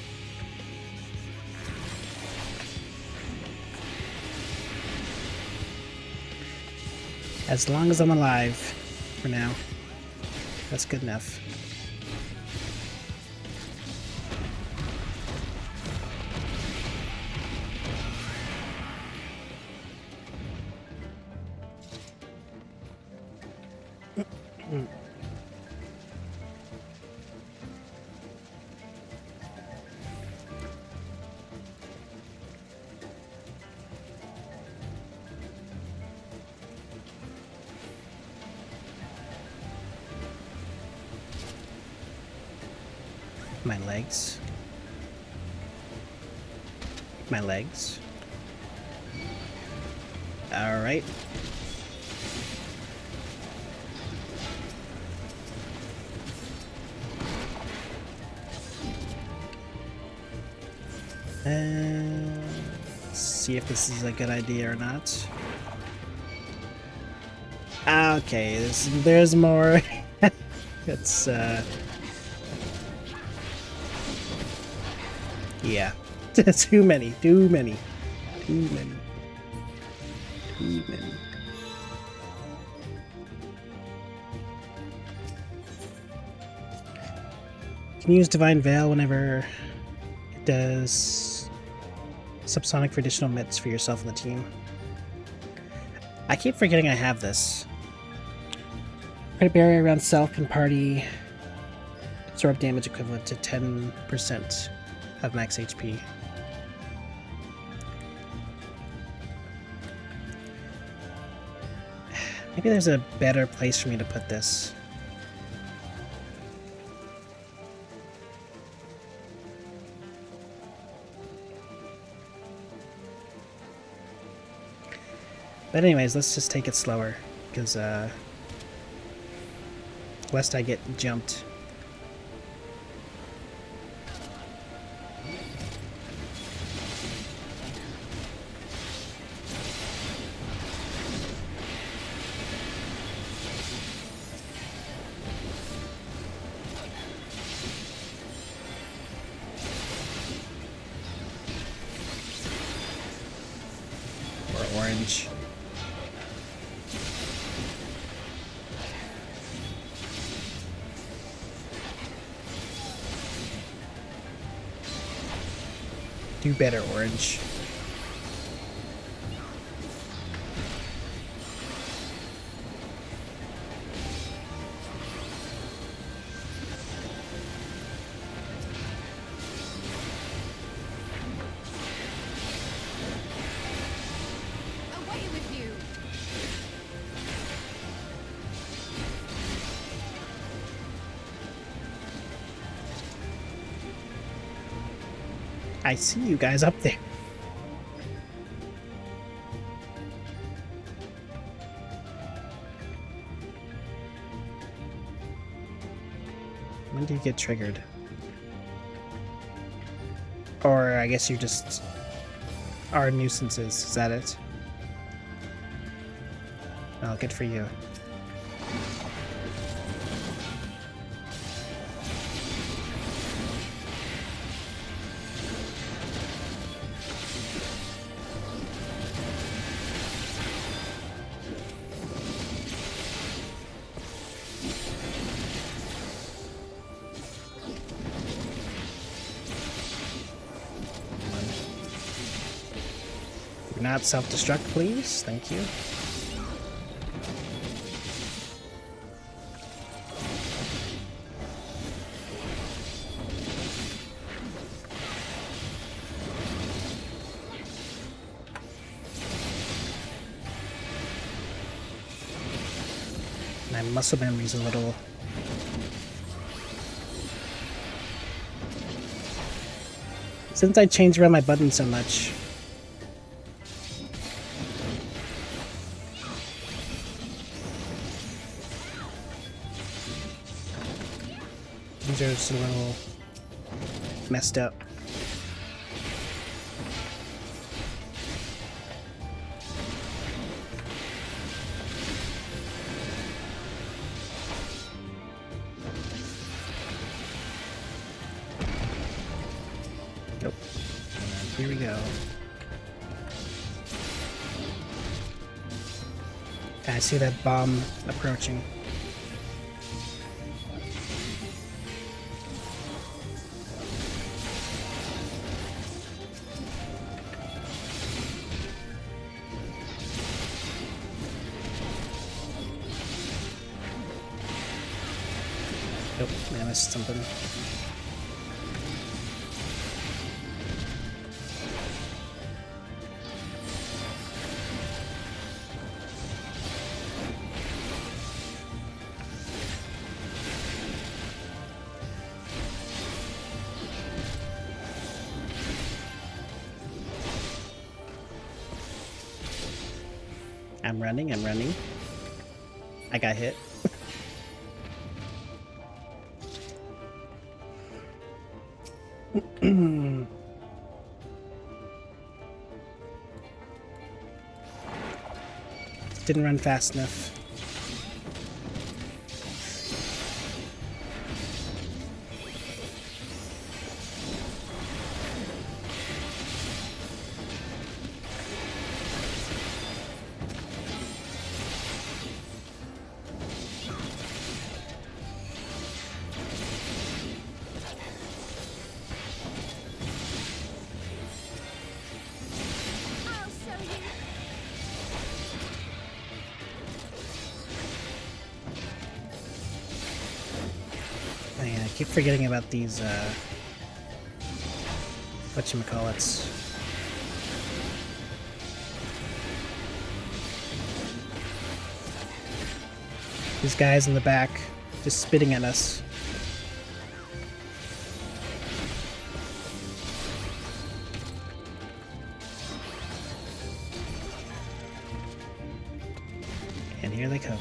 As long as I'm alive, for now, that's good enough. My legs. My legs. All right. Let's see if this is a good idea or not. Okay, there's more. It's yeah. Too many. You can use Divine Veil whenever it does subsonic for additional mits for yourself and the team. I keep forgetting I have this. Credit barrier around self can party absorb damage equivalent to 10% of max HP. Maybe there's a better place for me to put this. But anyways, let's just take it slower, because lest I get jumped. Or orange. Do better, orange. Away with you! I see you guys up there. When do you get triggered? Or I guess you just are nuisances. Is that it? Oh, good for you. Do not self-destruct, please. Thank you. My muscle memory's a little... Since I changed around my buttons so much... Things are just a little messed up. Yep. And here we go. I see that bomb approaching. Nope, I missed something. I'm running, I'm running. I got hit. Didn't run fast enough. Man, I keep forgetting about these, whatchamacallits. These guys in the back, just spitting at us. And here they come.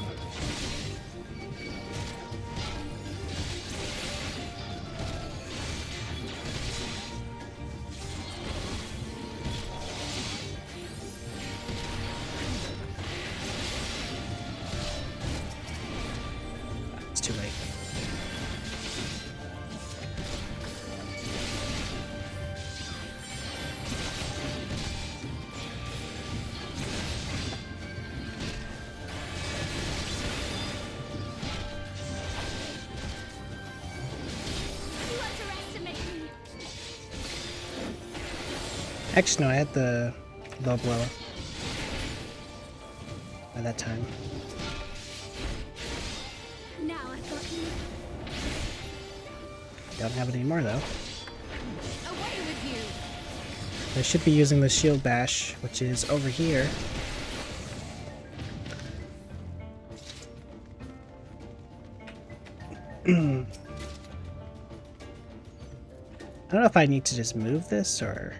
It's too late. Actually, no, I had the low blow by that time. Now I've got you. Don't have it anymore, though. Away with you. I should be using the shield bash, which is over here. I don't know if I need to just move this or...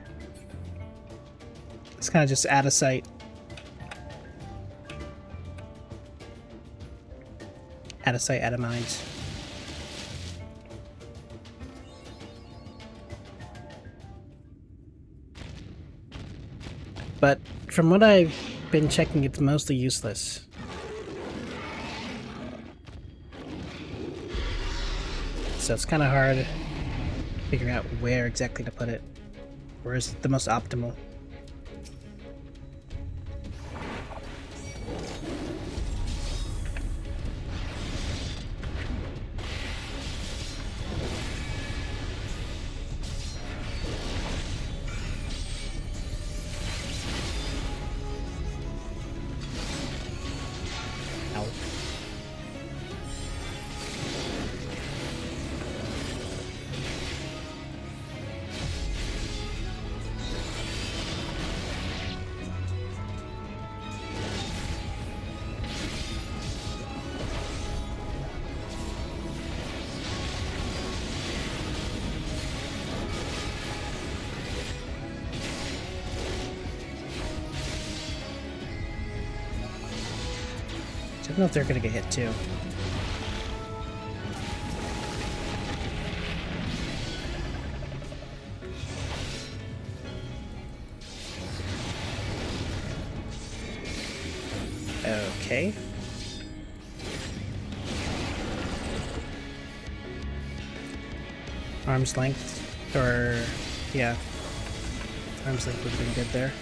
It's kind of just out of sight. Out of sight, out of mind. But from what I've been checking, it's mostly useless. So it's kind of hard figuring out where exactly to put it. Where is the most optimal? Ow. I don't know if they're gonna get hit too. Okay. Arm's length, or yeah, arm's length would have been good there.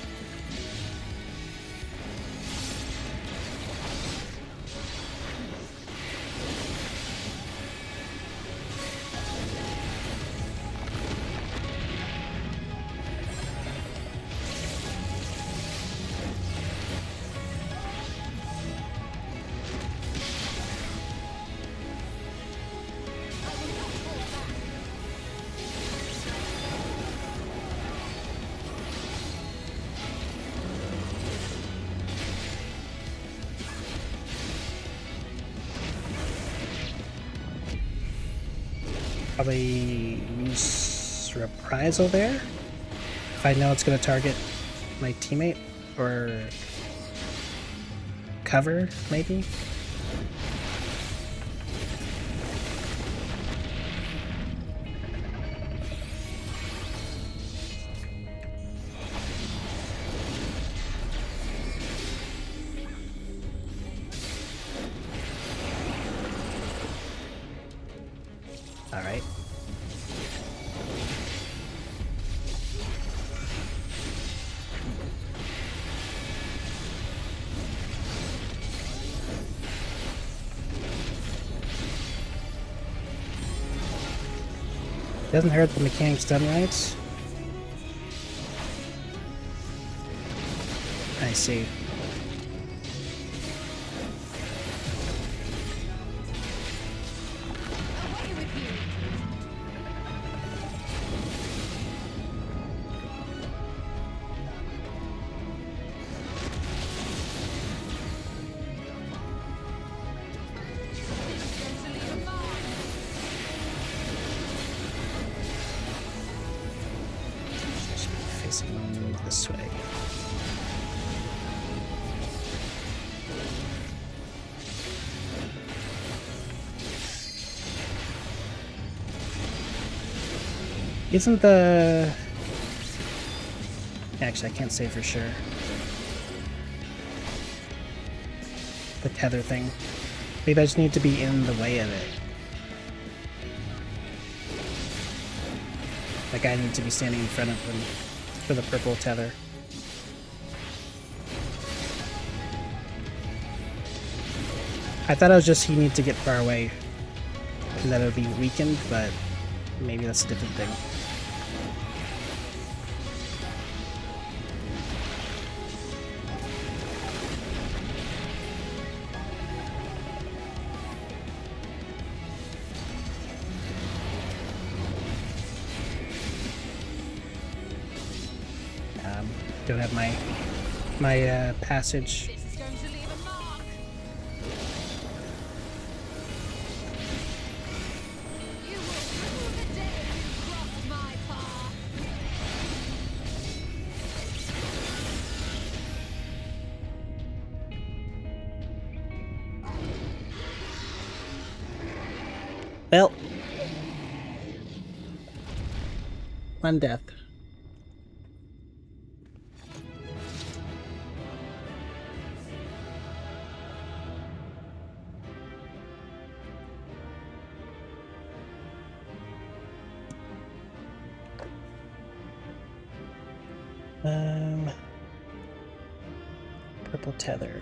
Probably use reprisal there if I know it's going to target my teammate, or cover maybe. All right. Doesn't hurt the mechanic stun rights. I see. Facing this way. Isn't the... Actually, I can't say for sure. The tether thing. Maybe I just need to be in the way of it. Like I need to be standing in front of him for the purple tether. I thought it was just he needed to get far away and that it would be weakened, but maybe that's a different thing. Don't have my passage. This is going to leave a mark. You will rue the day you crossed my path. Well, one death. purple tether.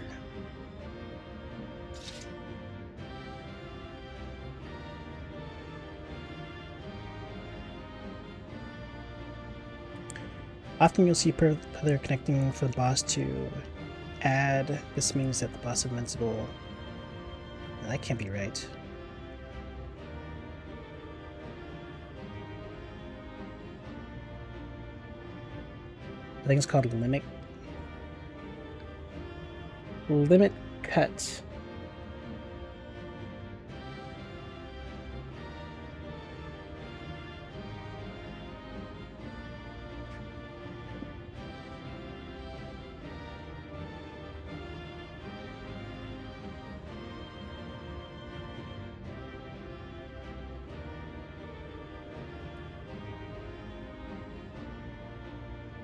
Often you'll see purple tether connecting for the boss to add. This means that the boss is invincible. That can't be right. I think it's called limit cut.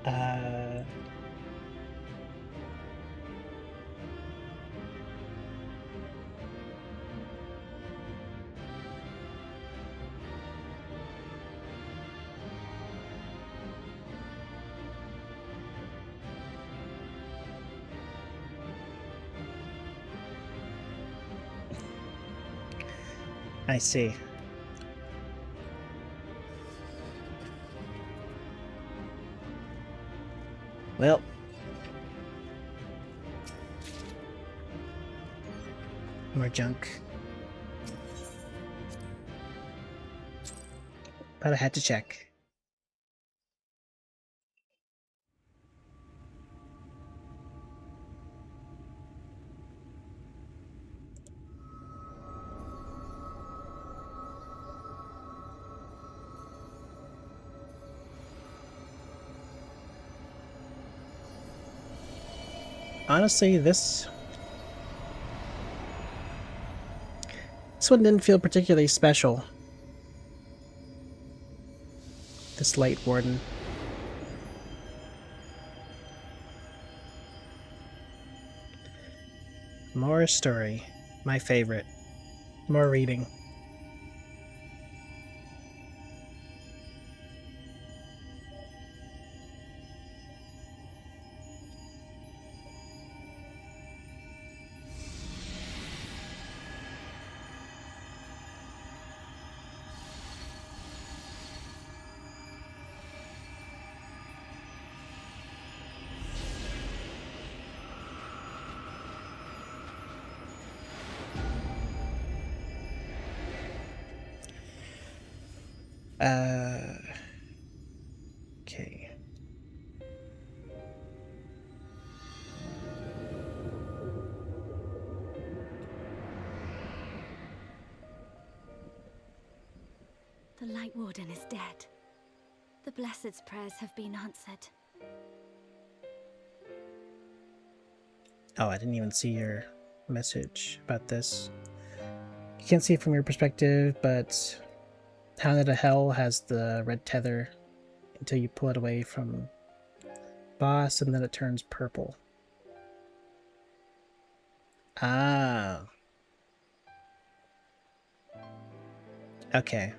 Uh, I see. Well, more junk. But I had to check. Honestly, this one didn't feel particularly special. This Light Warden. More story. My favorite. More reading. Okay. The Light Warden is dead. The Blessed's prayers have been answered. Oh, I didn't even see your message about this. You can't see it from your perspective, but Hounded of Hell has the red tether until you pull it away from boss, and then it turns purple. Ah. Okay.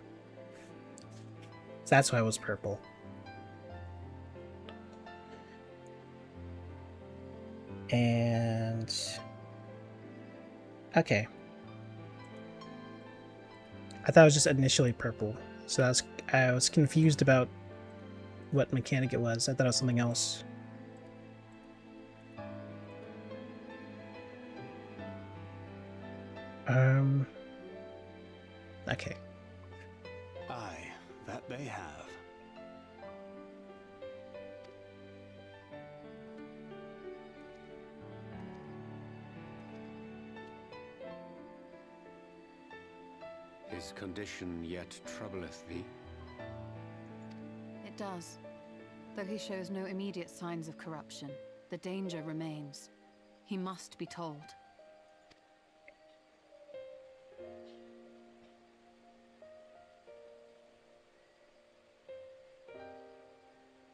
So that's why it was purple. And... okay. I thought it was just initially purple. So I was confused about what mechanic it was. I thought it was something else. Okay. Aye, that they have. His condition yet troubleth thee? It does. Though he shows no immediate signs of corruption, the danger remains. He must be told.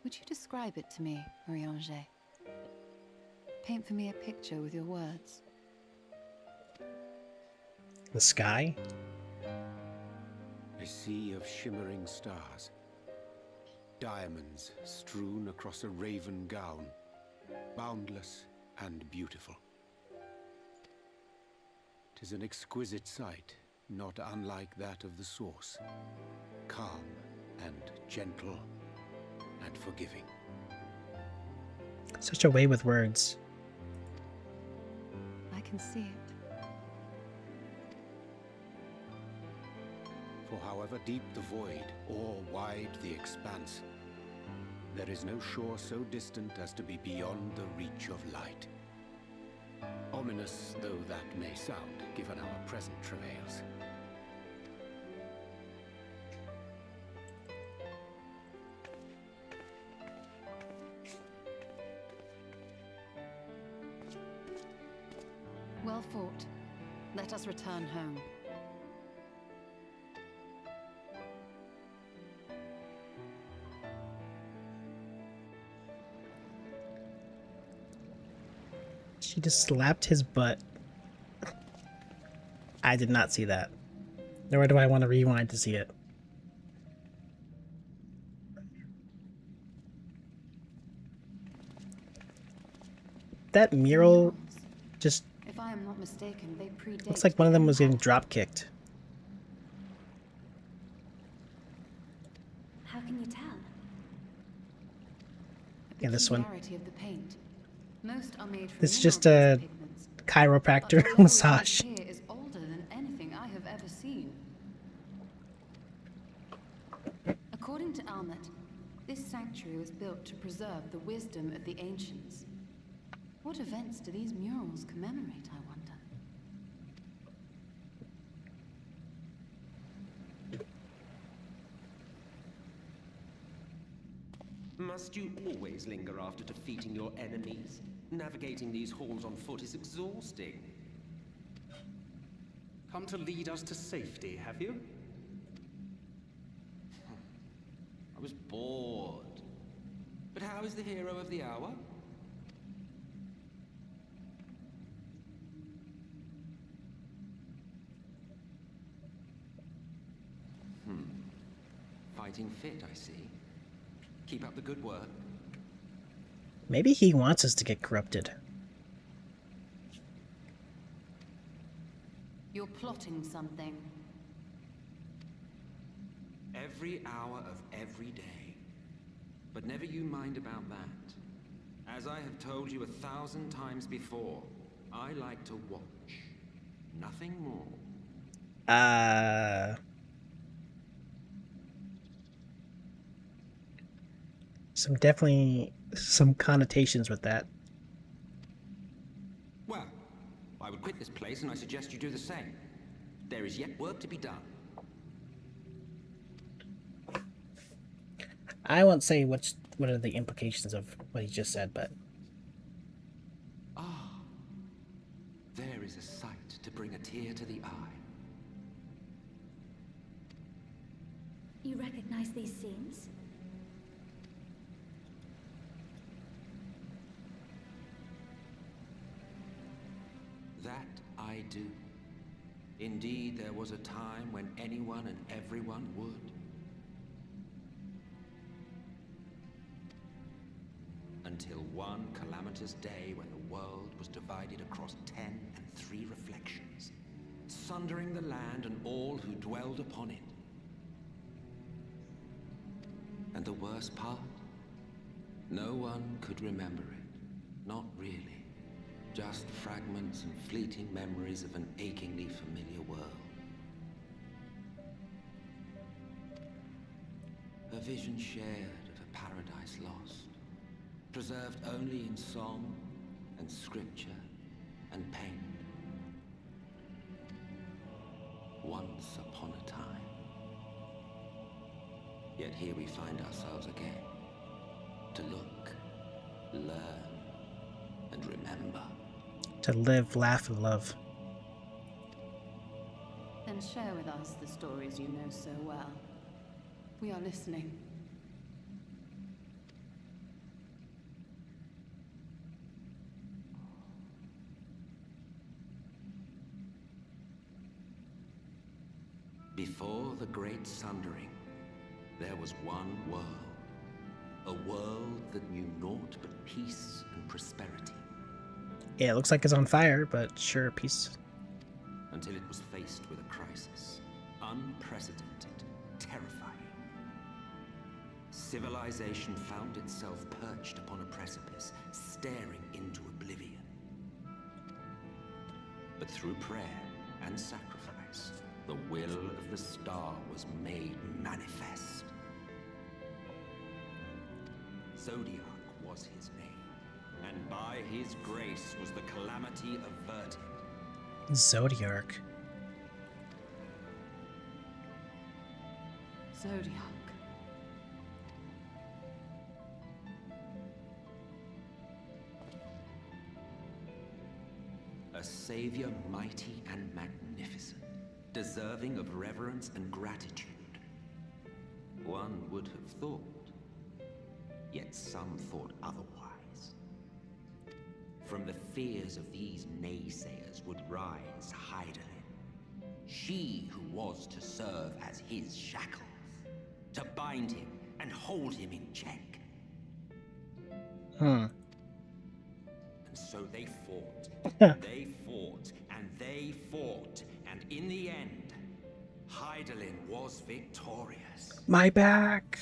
Would you describe it to me, Marie-Ange? Paint for me a picture with your words. The sky? A sea of shimmering stars. Diamonds strewn across a raven gown. Boundless, and beautiful. 'Tis an exquisite sight, not unlike that of the source. Calm and gentle and forgiving. Such a way with words. I can see it. For however deep the void or wide the expanse, there is no shore so distant as to be beyond the reach of light. Ominous though that may sound, given our present travails. Well fought. Let us return home. She just slapped his butt. I did not see that. Nor do I want to rewind to see it. That mural just If I am not mistaken, they predate. looks like one of them was getting drop kicked. How can you tell? Yeah, this one. Of the paint. Most are made from It's just mineral-based a pigments. chiropractor But the level massage. here is older than anything I have ever seen. According to Almet, this sanctuary was built to preserve the wisdom of the ancients. What events do these murals commemorate, I wonder? Must you always linger after defeating your enemies? Navigating these halls on foot is exhausting. Come to lead us to safety, have you? I was bored. But how is the hero of the hour? Fighting fit, I see. Keep up the good work. Maybe he wants us to get corrupted. You're plotting something. Every hour of every day. But never you mind about that. As I have told you 1,000 times before, I like to watch. Nothing more. Definitely some connotations with that. Well, I would quit this place and I suggest you do the same. There is yet work to be done. I won't say what are the implications of what he just said, but There is a sight to bring a tear to the eye. You recognize these scenes? That I do. Indeed, there was a time when anyone and everyone would. Until one calamitous day when the world was divided across 10 and 3 reflections, sundering the land and all who dwelled upon it. And the worst part? No one could remember it. Not really. Just fragments and fleeting memories of an achingly familiar world. A vision shared of a paradise lost, preserved only in song and scripture and paint. Once upon a time. Yet here we find ourselves again, to look, learn, and remember. to live, laugh, and love. Then share with us the stories you know so well. We are listening. Before the Great Sundering, there was one world. A world that knew naught but peace and prosperity. Yeah, it looks like it's on fire, but sure, peace. Until it was faced with a crisis. Unprecedented, terrifying. Civilization found itself perched upon a precipice, staring into oblivion. But through prayer and sacrifice, the will of the star was made manifest. Zodiac was his name, and by his grace was the calamity averted. Zodiac. Zodiac. A savior mighty and magnificent, deserving of reverence and gratitude. One would have thought, yet some thought otherwise. From the fears of these naysayers would rise Hydaelyn, she who was to serve as his shackles, to bind him and hold him in check. Hmm. And so they fought, and they fought, and they fought, and in the end, Hydaelyn was victorious. My back.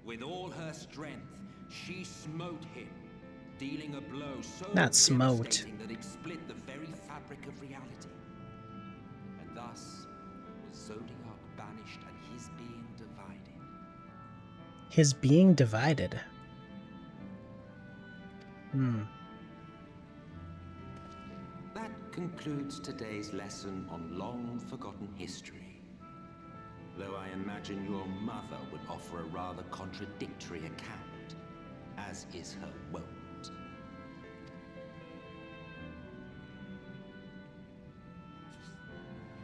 With all her strength, she smote him, dealing a blow so Not smote. devastating that it split the very fabric of reality. And thus was Zodiac banished and his being divided. His being divided. Hmm. That concludes today's lesson on long-forgotten history. Though I imagine your mother would offer a rather contradictory account, as is her wont.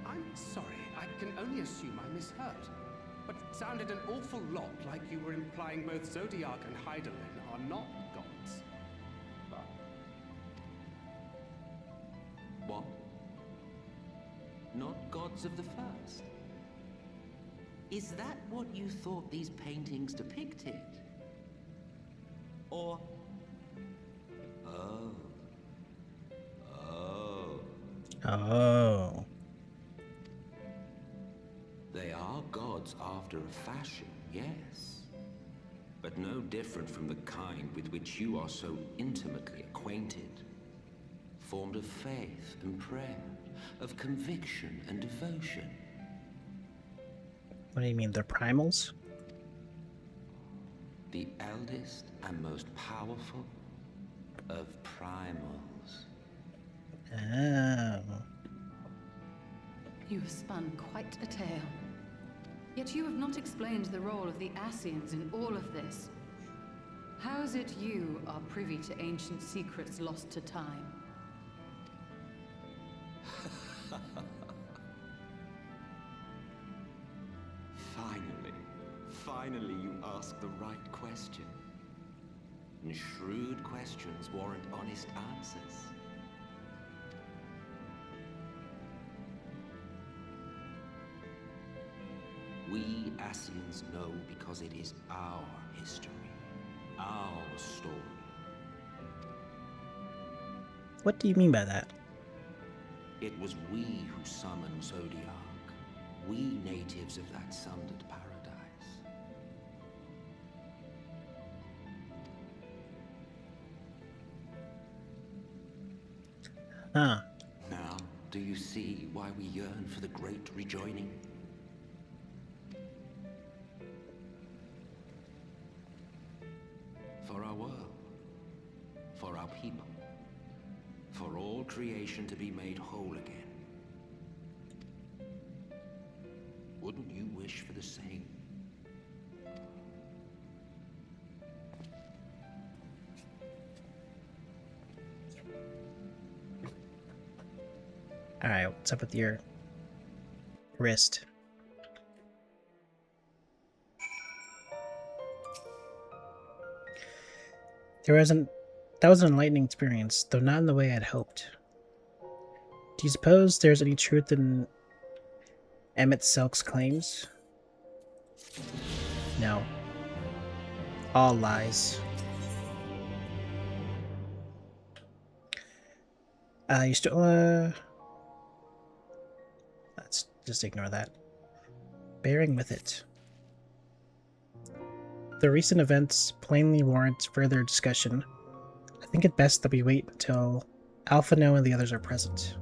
I'm sorry, I can only assume I misheard. But it sounded an awful lot like you were implying both Zodiac and Hydaelyn are not gods. But What? Not gods of the first? Is that what you thought these paintings depicted? Or... Oh. Oh. Oh. They are gods after a fashion, yes. But no different from the kind with which you are so intimately acquainted. Formed of faith and prayer, of conviction and devotion. What do you mean, they're primals? The eldest and most powerful of primals. Oh. You have spun quite a tale. Yet you have not explained the role of the Ascians in all of this. How is it you are privy to ancient secrets lost to time? Finally you ask the right question. And shrewd questions warrant honest answers. We Ascians know because it is our history, our story. What do you mean by that? It was we who summoned Zodiac. We natives of that sundered paradise. Huh. Now, do you see why we yearn for the great rejoining? For our world, for our people, for all creation to be made whole again. Wouldn't you wish for the same? Alright, what's up with your wrist? That was an enlightening experience, though not in the way I'd hoped. Do you suppose there's any truth in Emmett Selk's claims? No. All lies. You still, let's just ignore that. Bearing with it. The recent events plainly warrant further discussion. I think it best that we wait until Alphano and the others are present.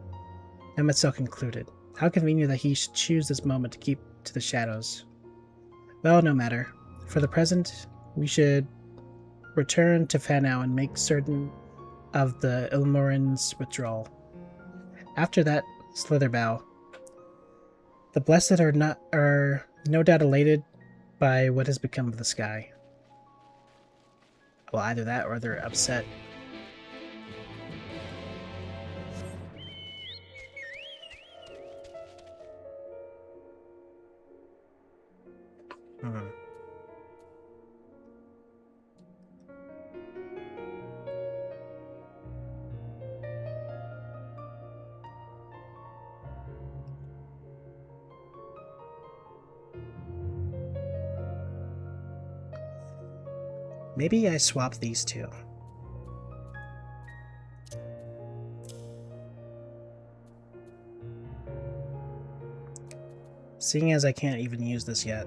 Emetzel concluded. How convenient that he should choose this moment to keep to the shadows. Well, no matter. For the present, we should return to Fanau and make certain of the Ilmorin's withdrawal. After that, Slitherbow. The blessed are no doubt elated by what has become of the sky. Well, either that or they're upset. Maybe I swap these two. Seeing as I can't even use this yet,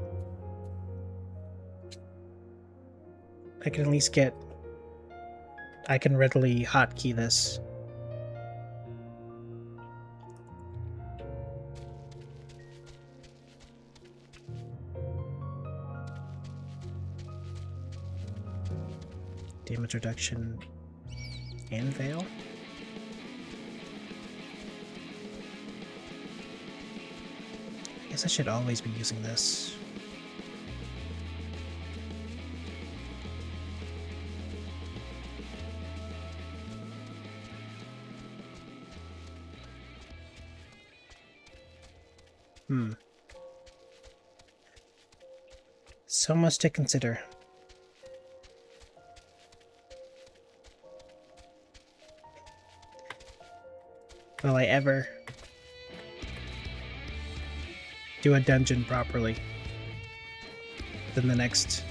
I can at least get... I can readily hotkey this. Damage reduction and Veil. I guess I should always be using this. So much to consider. Will I ever do a dungeon properly within the next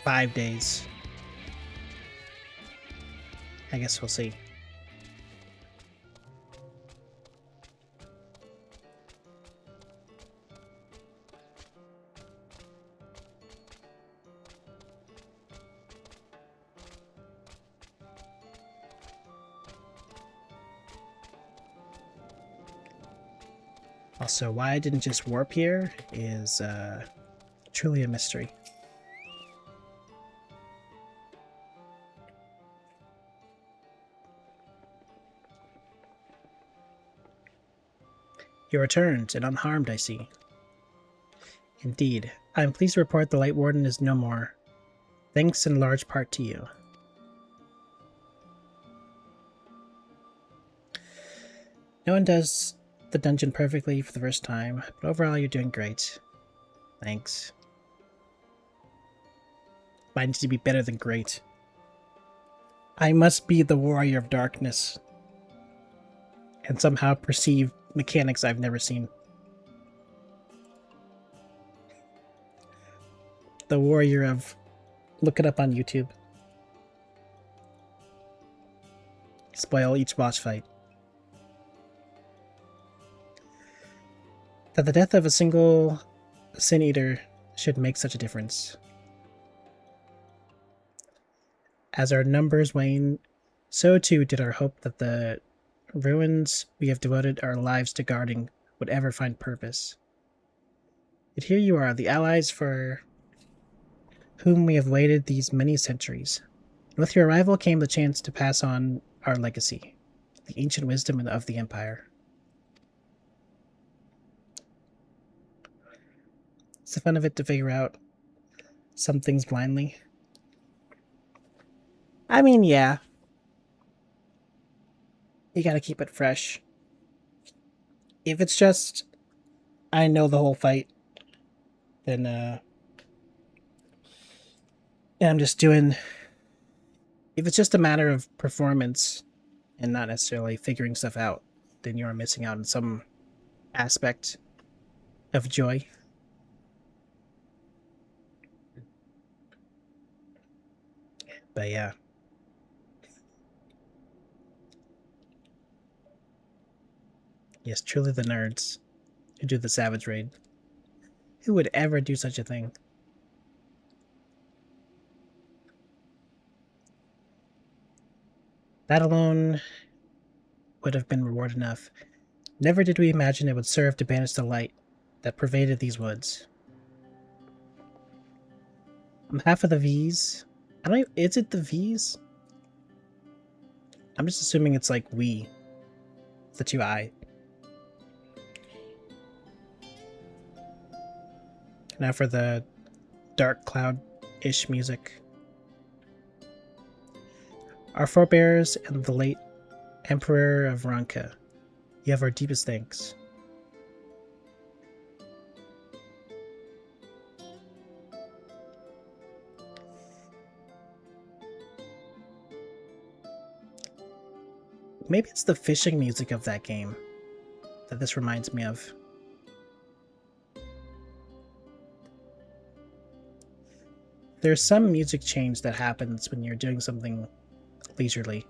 5 days? I guess we'll see. Also, why I didn't just warp here is truly a mystery. You returned, and unharmed, I see. Indeed. I am pleased to report the Light Warden is no more. Thanks in large part to you. No one does the dungeon perfectly for the first time, but overall you're doing great. Thanks. Mine needs to be better than great. I must be the warrior of darkness, and somehow perceive mechanics I've never seen. The warrior of... Look it up on YouTube. Spoil each boss fight. That the death of a single Sin Eater should make such a difference. As our numbers wane, so too did our hope that the ruins we have devoted our lives to guarding would ever find purpose. Yet here you are, the allies for whom we have waited these many centuries. And with your arrival came the chance to pass on our legacy, the ancient wisdom of the Empire. It's the fun of it to figure out some things blindly. I mean, yeah. You gotta keep it fresh. If it's just, I know the whole fight, then, and I'm just doing, if it's just a matter of performance and not necessarily figuring stuff out, then you're missing out on some aspect of joy. But yeah. Yes, truly the nerds who do the Savage Raid. Who would ever do such a thing? That alone would have been reward enough. Never did we imagine it would serve to banish the light that pervaded these woods. On behalf of the V's, I don't. Is it the V's? I'm just assuming it's like we, the two I. Now for the dark cloud-ish music. Our forebears and the late Emperor of Ranka, you have our deepest thanks. Maybe it's the fishing music of that game that this reminds me of. There's some music change that happens when you're doing something leisurely.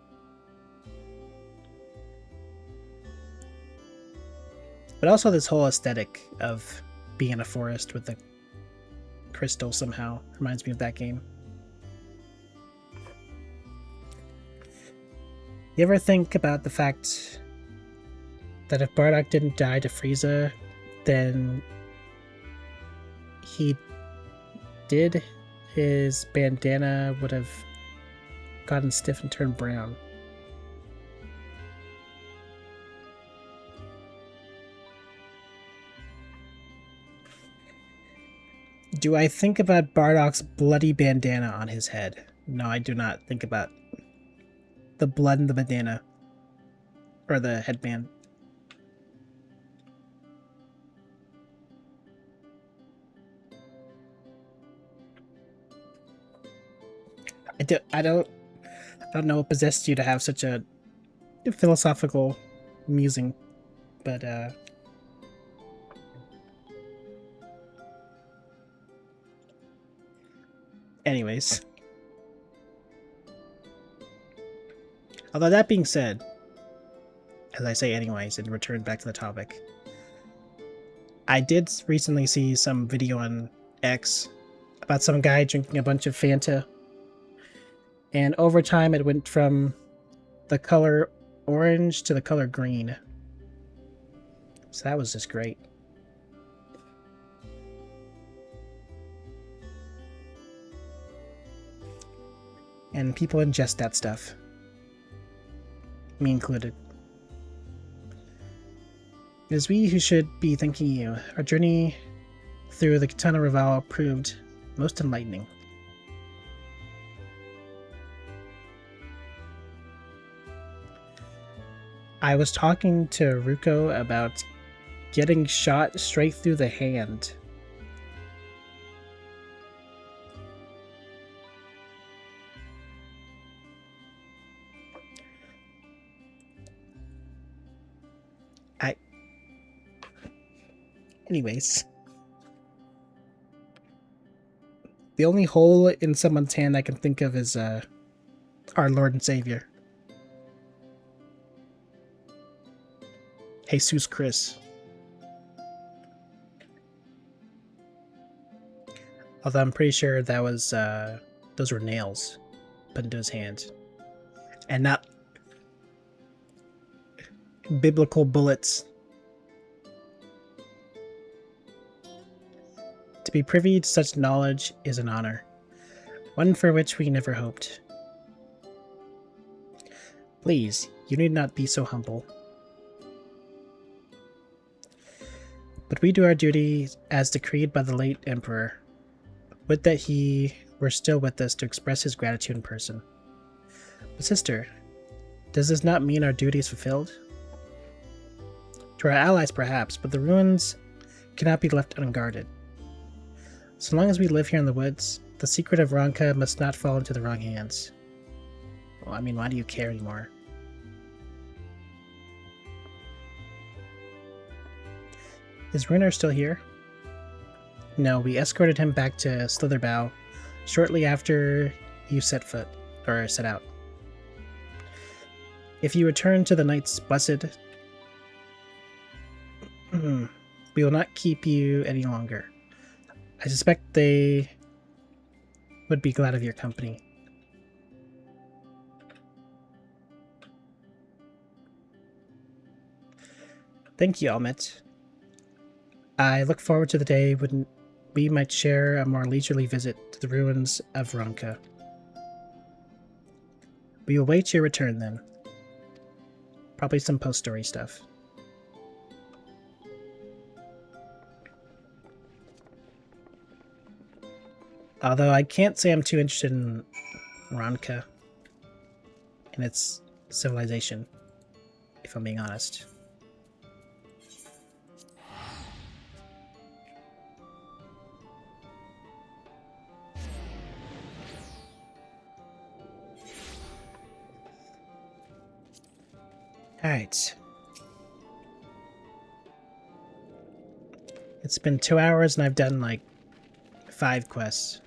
But also this whole aesthetic of being in a forest with the crystal somehow reminds me of that game. You ever think about the fact that if Bardock didn't die to Frieza, then his bandana would have gotten stiff and turned brown? Do I think about Bardock's bloody bandana on his head? No, I do not think about the blood in the bandana. Or the headband. I don't know what possessed you to have such a philosophical musing, but anyways. Although that being said, as I say anyways, and return back to the topic, I did recently see some video on X about some guy drinking a bunch of Fanta, and over time it went from the color orange to the color green. So that was just great. And people ingest that stuff. Me included. It is we who should be thanking you. Our journey through the Katana Rival proved most enlightening. I was talking to Ruko about getting shot straight through the hand. Anyways. The only hole in someone's hand I can think of is our Lord and Savior. Jesus Chris. Although I'm pretty sure that was those were nails put into his hand. And not biblical bullets. To be privy to such knowledge is an honor, one for which we never hoped. Please, you need not be so humble. But we do our duty as decreed by the late Emperor. Would that he were still with us to express his gratitude in person. But sister, does this not mean our duty is fulfilled? To our allies perhaps, but the ruins cannot be left unguarded. So long as we live here in the woods, the secret of Ranka must not fall into the wrong hands. Well, I mean, why do you care anymore? Is Runar still here? No, we escorted him back to Slitherbow shortly after you set out. If you return to the Knight's Blessed, We will not keep you any longer. I suspect they would be glad of your company. Thank you, Almet. I look forward to the day when we might share a more leisurely visit to the ruins of Ronka. We will wait your return then. Probably some post-story stuff. Although I can't say I'm too interested in Ronka and its civilization, if I'm being honest. Alright. It's been 2 hours and I've done like 5 quests.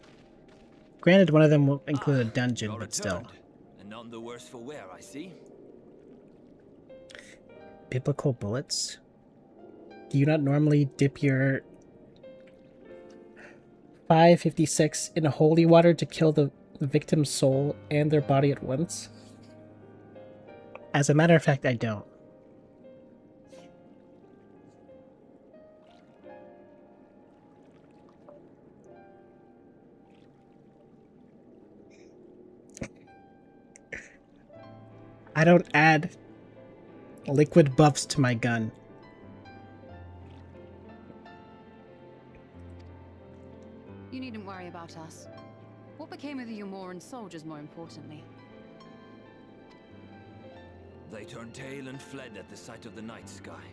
Granted, one of them will include a dungeon, but still. And none the worse for wear, I see. Biblical bullets? Do you not normally dip your 556 in holy water to kill the victim's soul and their body at once? As a matter of fact, I don't. I don't add liquid buffs to my gun. You needn't worry about us. What became of the Umoran soldiers, more importantly? They turned tail and fled at the sight of the night sky.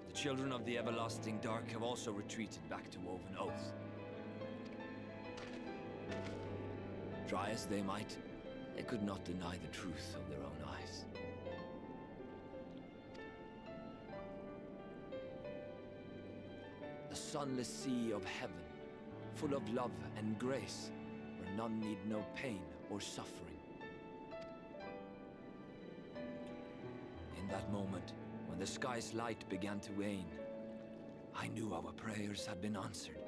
The children of the everlasting dark have also retreated back to Woven Oath. Try as they might, they could not deny the truth of their own eyes. The sunless sea of heaven, full of love and grace, where none need know pain or suffering. In that moment, when the sky's light began to wane, I knew our prayers had been answered.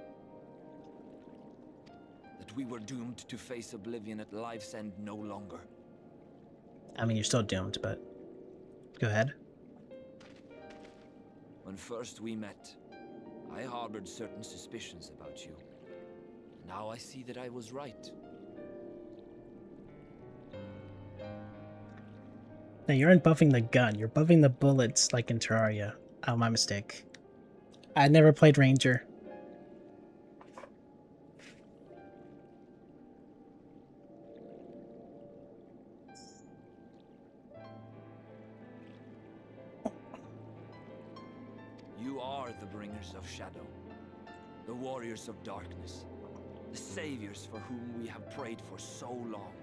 That we were doomed to face oblivion at life's end no longer. I mean, you're still doomed, but go ahead. When first we met, I harbored certain suspicions about you. Now I see that I was right. No, you aren't buffing the gun. You're buffing the bullets like in Terraria. Oh, my mistake. I never played Ranger. You are the bringers of shadow, the warriors of darkness, the saviors for whom we have prayed for so long.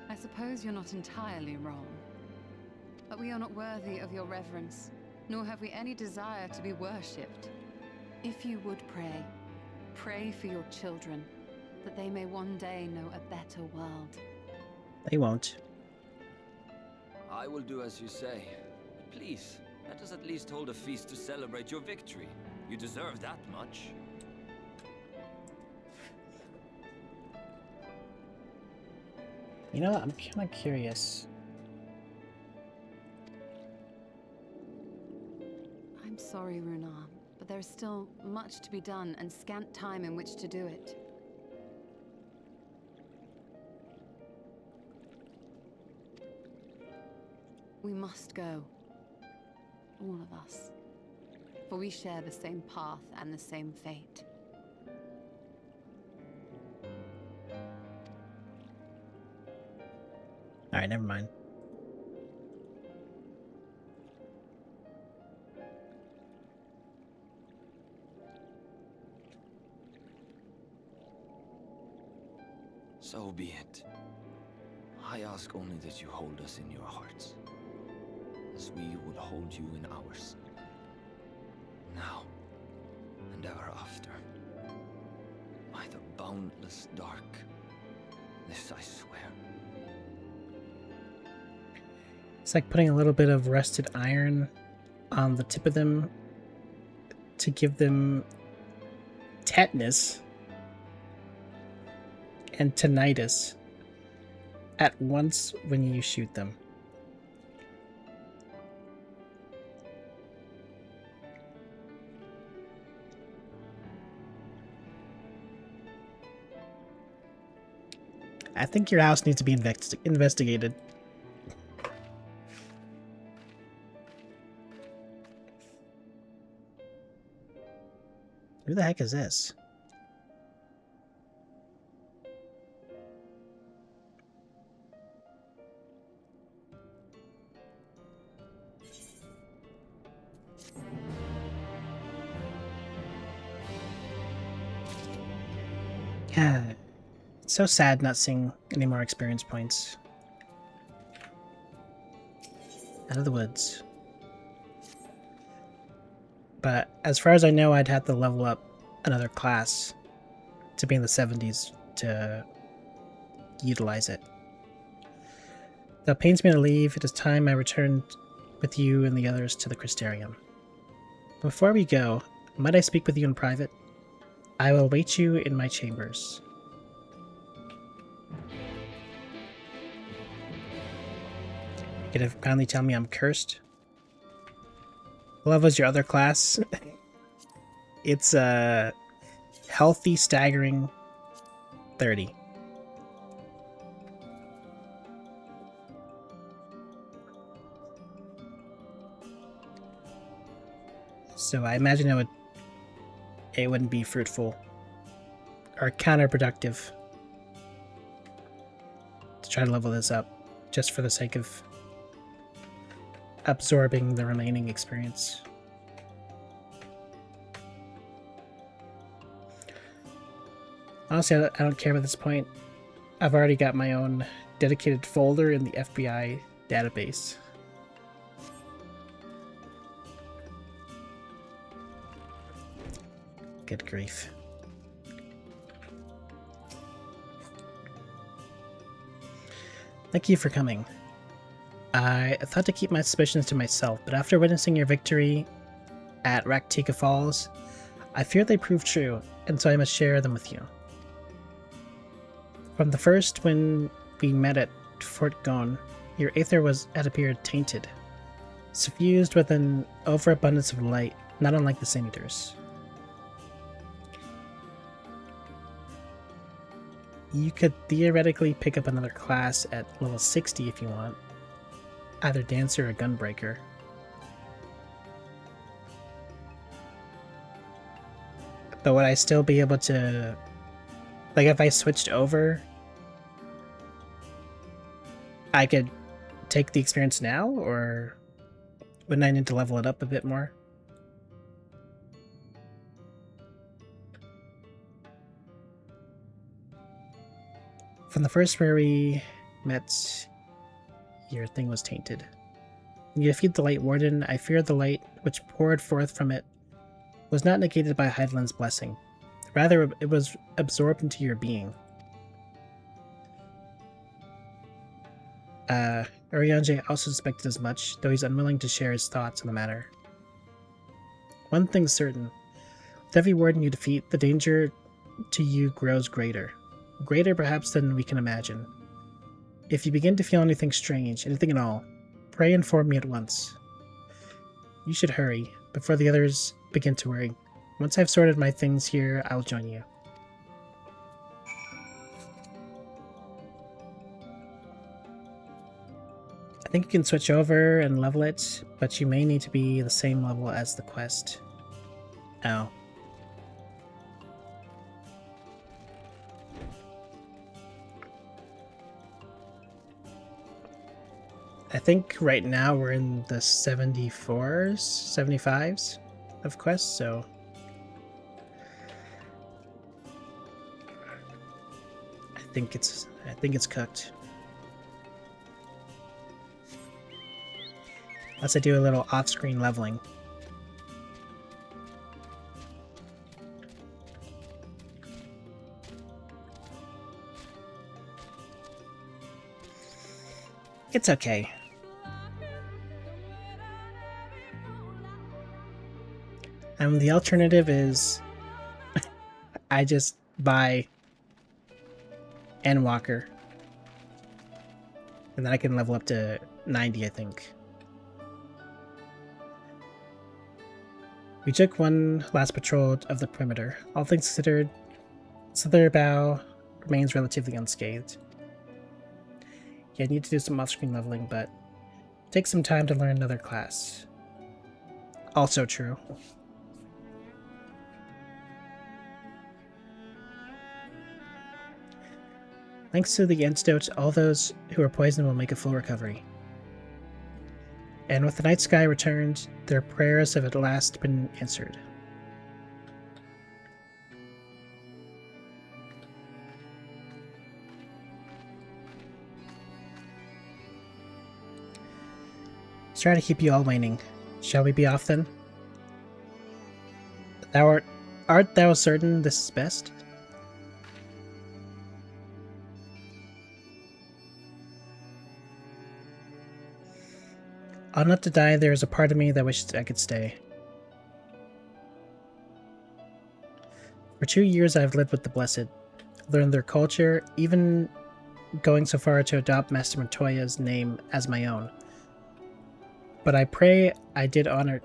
I suppose you're not entirely wrong. But we are not worthy of your reverence, nor have we any desire to be worshipped. If you would pray, pray for your children, that they may one day know a better world. They won't. I will do as you say. Please, let us at least hold a feast to celebrate your victory. You deserve that much. You know what? I'm kind of curious. I'm sorry, Runar, but there is still much to be done and scant time in which to do it. We must go. All of us. For we share the same path and the same fate. Alright, never mind. So be it. I ask only that you hold us in your hearts, as we would hold you in ours. Now, and ever after. By the boundless dark, this I swear. It's like putting a little bit of rusted iron on the tip of them to give them tetanus and tinnitus at once when you shoot them. I think your house needs to be investigated. Who the heck is this? Yeah, it's so sad not seeing any more experience points. Out of the woods. But as far as I know, I'd have to level up another class to be in the 70s to utilize it. Though it pains me to leave, it is time I returned with you and the others to the Crystarium. Before we go, might I speak with you in private? I will await you in my chambers. You can kindly tell me I'm cursed? What level is your other class? It's a healthy, staggering 30. So I imagine it wouldn't be fruitful or counterproductive to try to level this up just for the sake of absorbing the remaining experience. Honestly, I don't care at this point. I've already got my own dedicated folder in the FBI database. Good grief. Thank you for coming. I thought to keep my suspicions to myself, but after witnessing your victory at Raktika Falls, I fear they proved true, and so I must share them with you. From the first, when we met at Fort Gon, your aether had appeared tainted, suffused with an overabundance of light, not unlike the Sin Eaters. You could theoretically pick up another class at level 60 if you want. Either Dancer or Gunbreaker. But would I still be able to... Like, if I switched over, I could take the experience now, or wouldn't I need to level it up a bit more? From the first where we met, your thing was tainted. You defeat the Light Warden. I fear the light which poured forth from it was not negated by Hydaelyn's blessing. Rather, it was absorbed into your being. Urianger also suspected as much, though he's unwilling to share his thoughts on the matter. One thing's certain. With every warden you defeat, the danger to you grows greater. Greater perhaps than we can imagine. If you begin to feel anything strange, anything at all, pray inform me at once. You should hurry, before the others begin to worry. Once I've sorted my things here, I'll join you. I think you can switch over and level it, but you may need to be the same level as the quest. Oh. I think right now we're in the 74s, 75s of quests, so... I think it's cooked. Unless I do a little off-screen leveling. It's okay. The alternative is I just buy Endwalker. And then I can level up to 90, I think. We took one last patrol of the perimeter. All things considered, southern bow remains relatively unscathed. Yeah, I need to do some off-screen leveling, but take some time to learn another class. Also true. Thanks to the antidote, all those who are poisoned will make a full recovery. And with the night sky returned, their prayers have at last been answered. Sorry to keep you all waiting. Shall we be off then? Art thou certain this is best? On not to die, there is a part of me that wishes I could stay. For 2 years I have lived with the Blessed, learned their culture, even going so far to adopt Master Montoya's name as my own. But I pray I did honor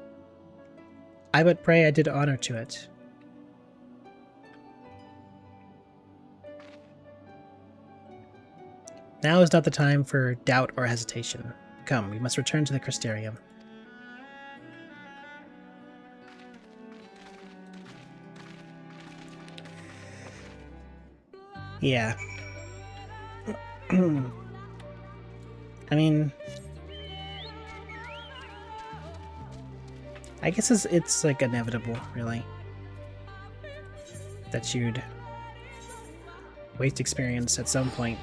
to it. Now is not the time for doubt or hesitation. Come, we must return to the Crystarium. Yeah. I mean, I guess it's like inevitable, really, that you'd waste experience at some point.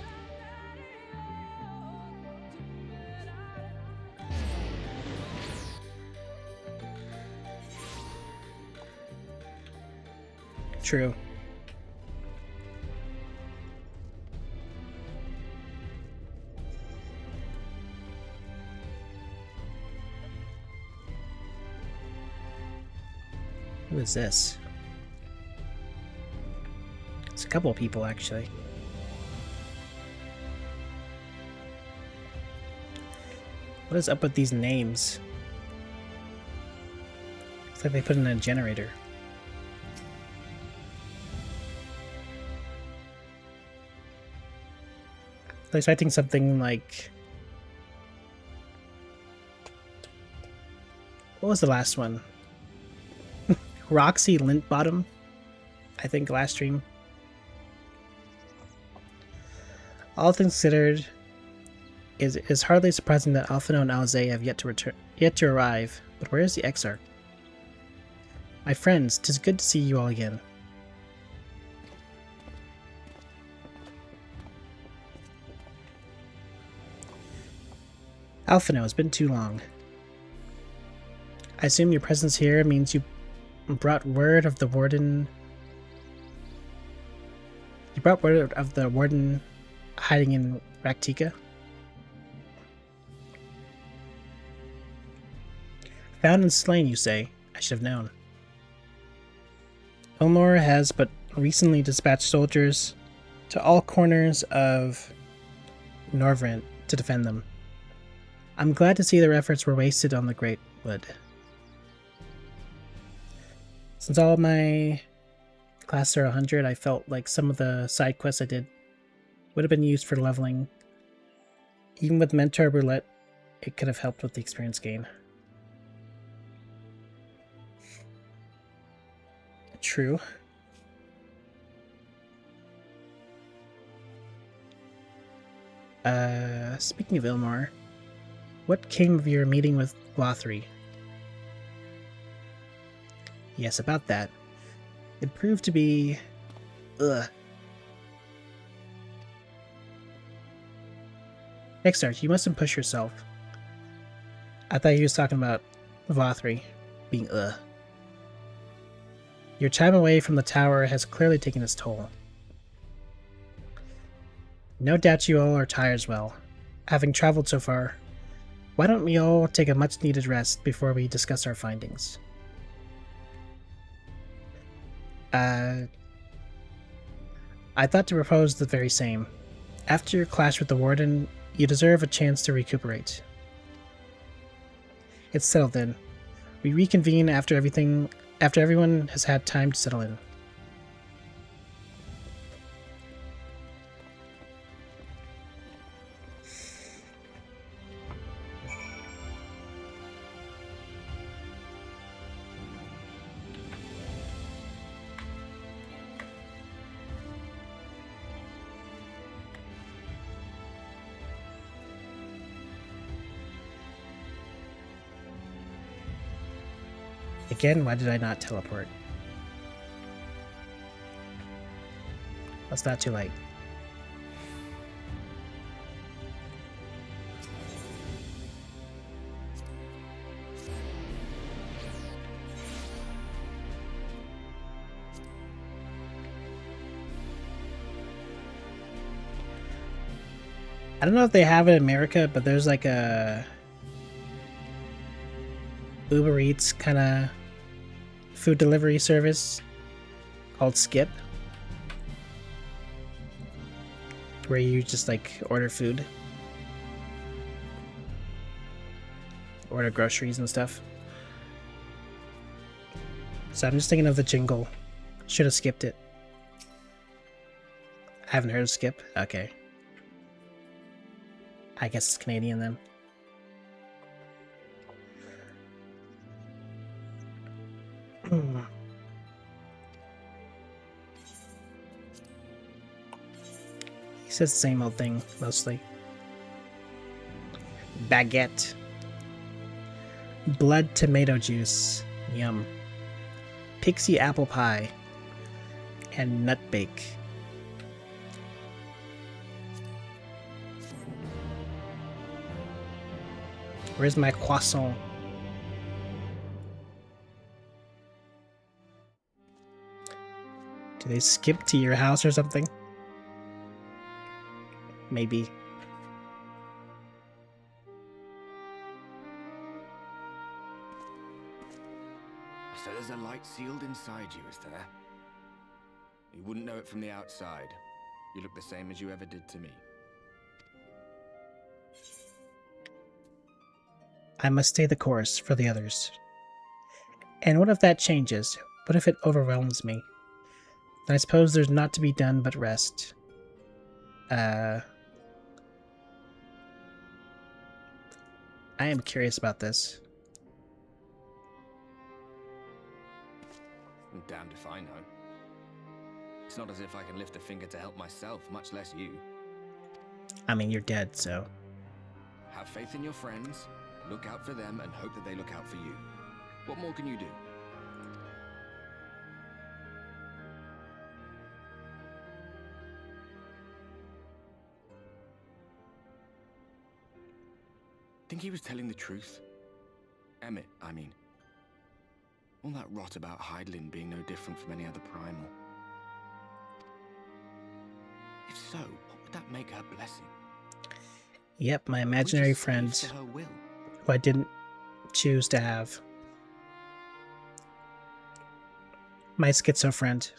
True. Who is this? It's a couple of people, actually. What is up with these names? It's like they put in a generator. I was expecting something like... What was the last one? Roxy Lintbottom, I think, last stream. All things considered, it is hardly surprising that Alphino and Alzay have yet to arrive. But where is the Exarch? My friends, 'tis good to see you all again. Alphino, it's been too long. I assume your presence here means you brought word of the warden. You brought word of the warden hiding in Raktika? Found and slain, you say? I should have known. Ilmor has but recently dispatched soldiers to all corners of Norvrent to defend them. I'm glad to see their efforts were wasted on the Great Wood. Since all of my classes are 100, I felt like some of the side quests I did would have been used for leveling. Even with Mentor Roulette, it could have helped with the experience gain. True. Speaking of Ilmor, what came of your meeting with Lothri? Yes, about that. It proved to be... Exarch, you mustn't push yourself. I thought he was talking about Lothri being Your time away from the tower has clearly taken its toll. No doubt you all are tired as well. Having traveled so far, why don't we all take a much-needed rest before we discuss our findings? I thought to propose the very same. After your clash with the warden, you deserve a chance to recuperate. It's settled then. We reconvene after everyone has had time to settle in. Again, why did I not teleport? That's not too late. I don't know if they have it in America, but there's like a Uber Eats kind of food delivery service called Skip, where you just like order food, order groceries and stuff. So I'm just thinking of the jingle. Should have skipped it. I haven't heard of Skip. Okay. I guess it's Canadian then. He says the same old thing, mostly. Baguette. Blood tomato juice. Yum. Pixie apple pie. And nut bake. Where's my croissant? Do they skip to your house or something? Maybe. So there's a light sealed inside you, is there? You wouldn't know it from the outside. You look the same as you ever did to me. I must stay the course for the others. And what if that changes? What if it overwhelms me? Then I suppose there's not to be done but rest. I am curious about this. I'm damned if I know. It's not as if I can lift a finger to help myself, much less you. I mean, you're dead, so... Have faith in your friends, look out for them, and hope that they look out for you. What more can you do? Think he was telling the truth? Emmett, I mean. All that rot about Hydaelyn being no different from any other primal. If so, what would that make her blessing? Yep, my imaginary friend, who I didn't choose to have. My schizo friend.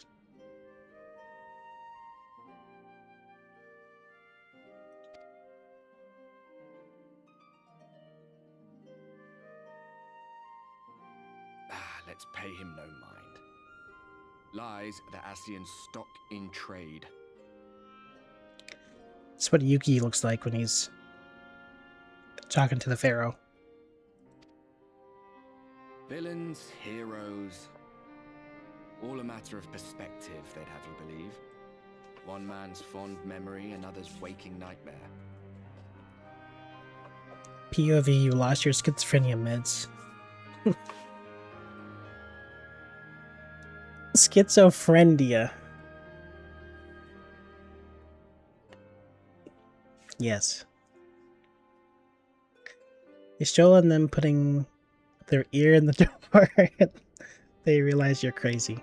Let's pay him no mind. Lies the Ascian stock in trade. That's what Yuki looks like when he's talking to the Pharaoh. Villains, heroes, all a matter of perspective, they'd have you believe. One man's fond memory, another's waking nightmare. POV, you lost your schizophrenia meds. Schizophrenia. Yes. Ishola and them putting their ear in the door. They realize you're crazy.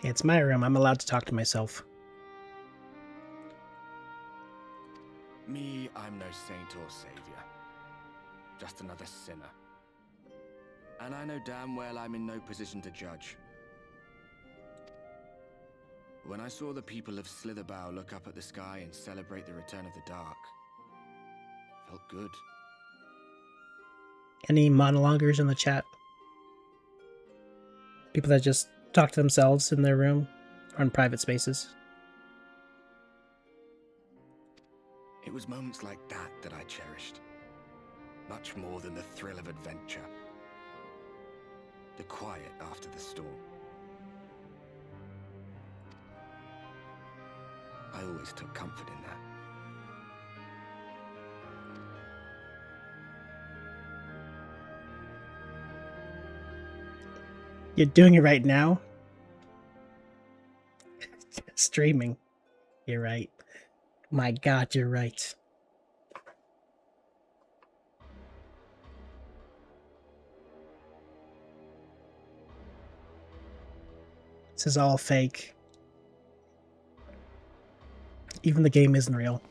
It's my room. I'm allowed to talk to myself. Me, I'm no saint or savior. Just another sinner. And I know damn well I'm in no position to judge. When I saw the people of Slitherbow look up at the sky and celebrate the return of the dark, felt good. Any monologuers in the chat? People that just talk to themselves in their room or in private spaces? It was moments like that that I cherished. Much more than the thrill of adventure. The quiet after the storm. I always took comfort in that. You're doing it right now? Streaming. You're right. My God, you're right. This is all fake. Even the game isn't real.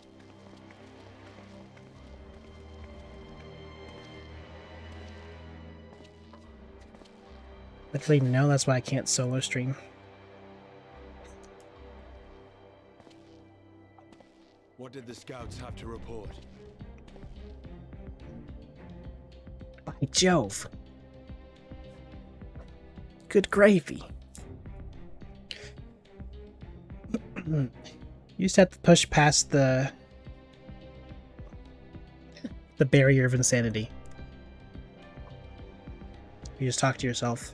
Literally, no, that's why I can't solo stream. What did the scouts have to report? By Jove. Good gravy. You just have to push past the barrier of insanity. You just talk to yourself.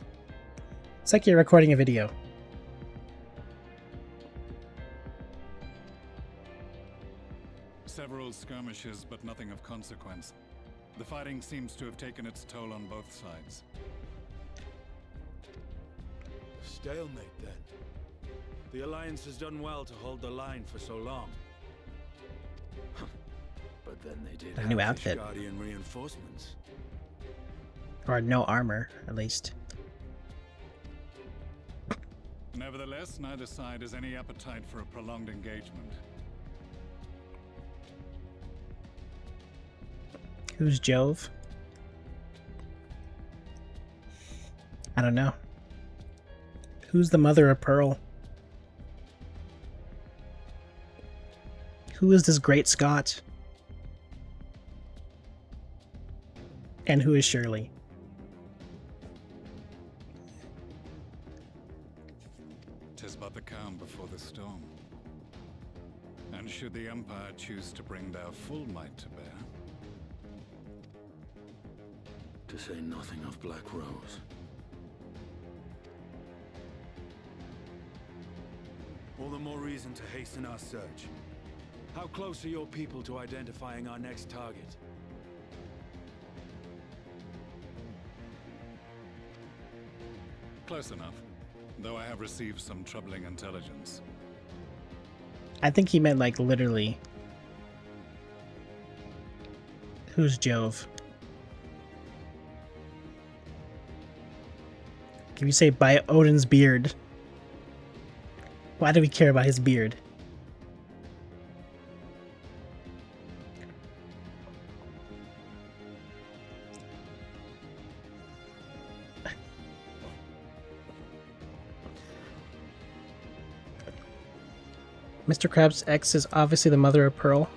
It's like you're recording a video. Several skirmishes, but nothing of consequence. The fighting seems to have taken its toll on both sides. Stalemate, then. The Alliance has done well to hold the line for so long. But then they did A new have outfit. Guardian reinforcements. Or no armor, at least. Nevertheless, neither side has any appetite for a prolonged engagement. Who's Jove? I don't know. Who's the mother of Pearl? Who is this great Scot? And who is Shirley? Tis but the calm before the storm. And should the Empire choose to bring their full might to bear, To say nothing of Black Rose. All the more reason to hasten our search. How close are your people to identifying our next target? close enough, though I have received some troubling intelligence. I think he meant like literally. Who's Jove? Can you say by Odin's beard? Why do we care about his beard? Mr. Krabs' ex is obviously the mother of Pearl.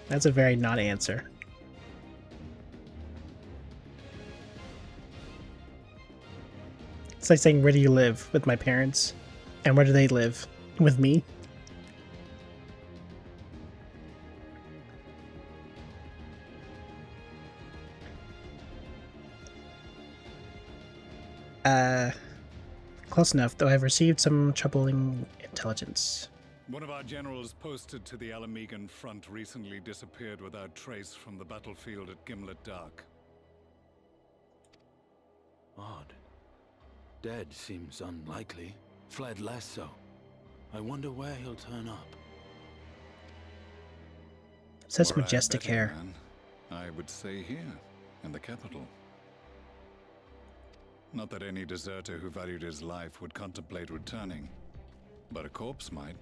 That's a very not answer. It's like saying, where do you live? With my parents. And where do they live? With me? Close enough, though I've received some troubling intelligence. One of our generals posted to the Alamegan front recently disappeared without trace from the battlefield at Gimlet Dark. Odd. Dead seems unlikely. Fled less so. I wonder where he'll turn up. Such Were I a majestic betting hair. man, I would say here, in the capital. Not that any deserter who valued his life would contemplate returning, but a corpse might.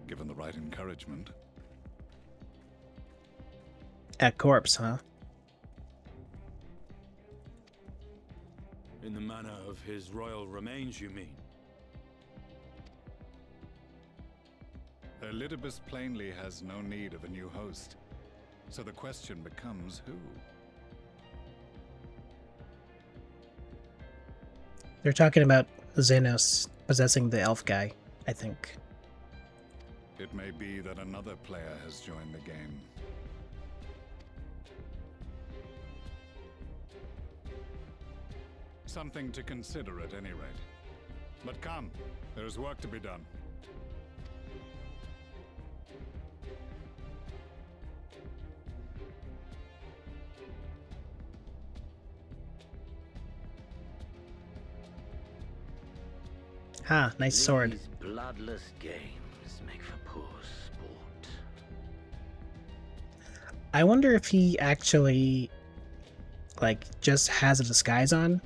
given the right encouragement. A corpse, huh? In the manner of his royal remains, you mean? Elidibus plainly has no need of a new host. So the question becomes who? They're talking about Xenos possessing the elf guy, I think. It may be that another player has joined the game. Something to consider at any rate. But come, there's work to be done. Ah, nice sword. These bloodless games make for poor sport. I wonder if he actually, like, just has a disguise on,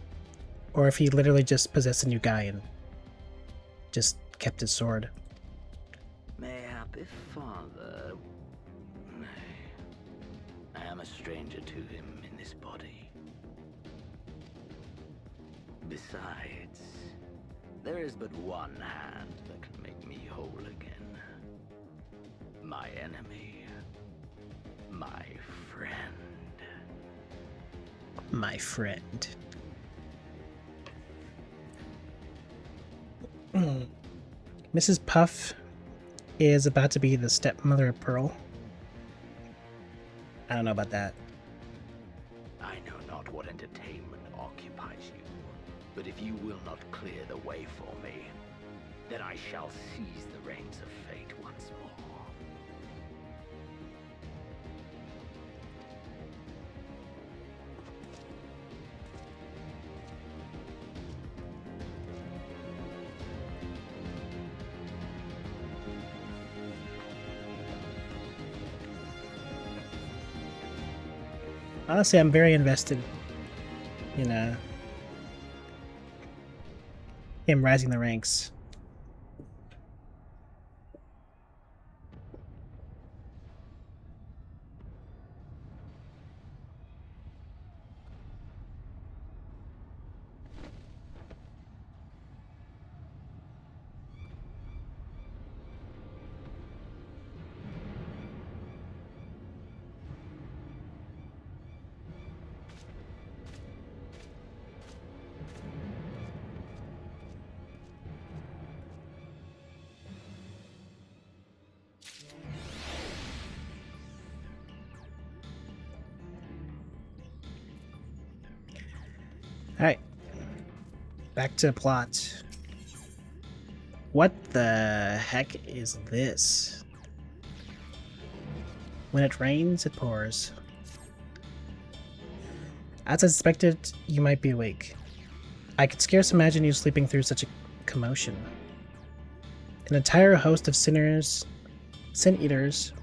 or if he literally just possessed a new guy and just kept his sword. Mayhap if father... Nay, I am a stranger to him in this body. Besides, there is but one hand that can make me whole again. My enemy. My friend. My friend. Mrs. Puff is about to be the stepmother of Pearl. I don't know about that. I know not what entertainment occupies you, but if you will not clear the way for me, then I shall seize the reins of fate once more. Honestly, I'm very invested in him rising the ranks. Alright. Back to plot. What the heck is this? When it rains, it pours. As I suspected, you might be awake. I could scarce imagine you sleeping through such a commotion. An entire host of sin eaters,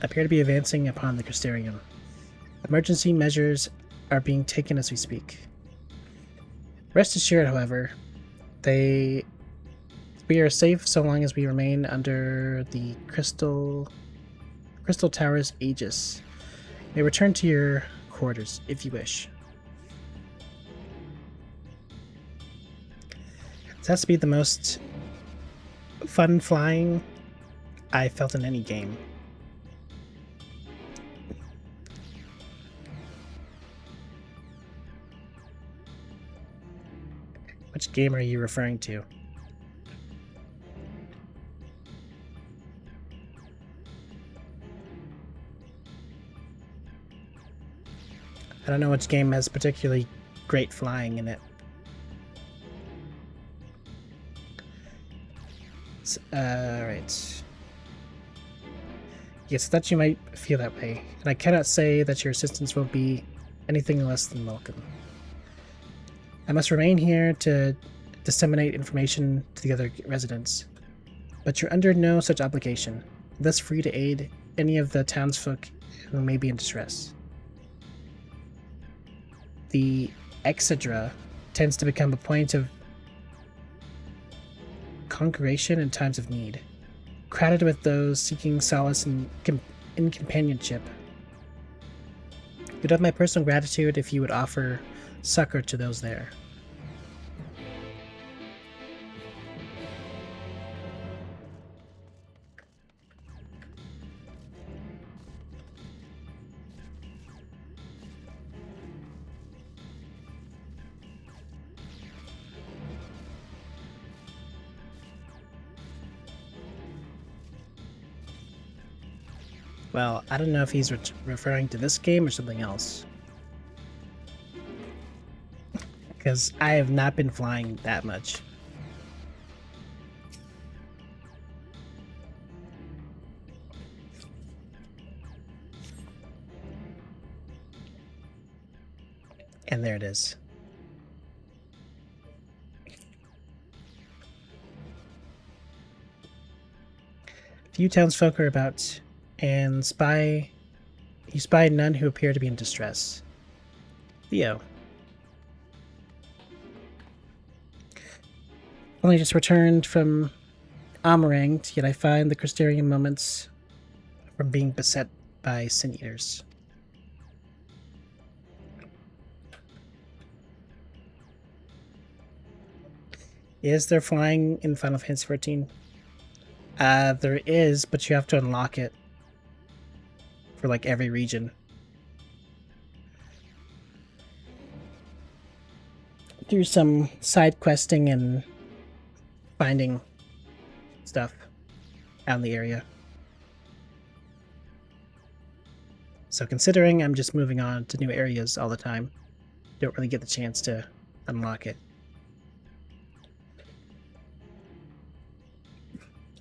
appear to be advancing upon the Crystarium. Emergency measures are being taken as we speak. Rest assured, however, we are safe so long as we remain under the Crystal Tower's aegis. You may return to your quarters if you wish. This has to be the most fun flying I felt in any game. Which game are you referring to? I don't know which game has particularly great flying in it. Right. Yes, I thought you might feel that way, and I cannot say that your assistance will be anything less than welcome. I must remain here to disseminate information to the other residents, but you're under no such obligation, thus free to aid any of the townsfolk who may be in distress. The Exedra tends to become a point of congregation in times of need. crowded with those seeking solace in companionship. You'd have my personal gratitude if you would offer succor to those there. Well, I don't know if he's referring to this game or something else. Because I have not been flying that much. And there it is. Few townsfolk are about, and you spy none who appear to be in distress. Theo. Only just returned from Amarang, yet I find the Crystarian moments from being beset by sin eaters. Is there flying in Final Fantasy XIV? There is, but you have to unlock it for like every region. Do some side questing and finding stuff out in the area. So considering I'm just moving on to new areas all the time, don't really get the chance to unlock it.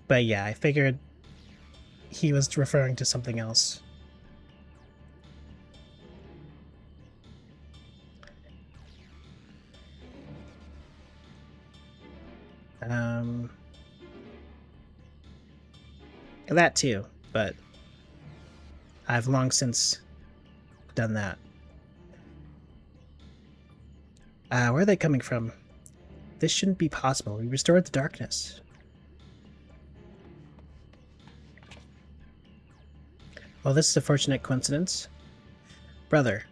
But yeah, I figured he was referring to something else. That too, but I've long since done that. Where are they coming from? This shouldn't be possible. We restored the darkness. Well, this is a fortunate coincidence. Brother,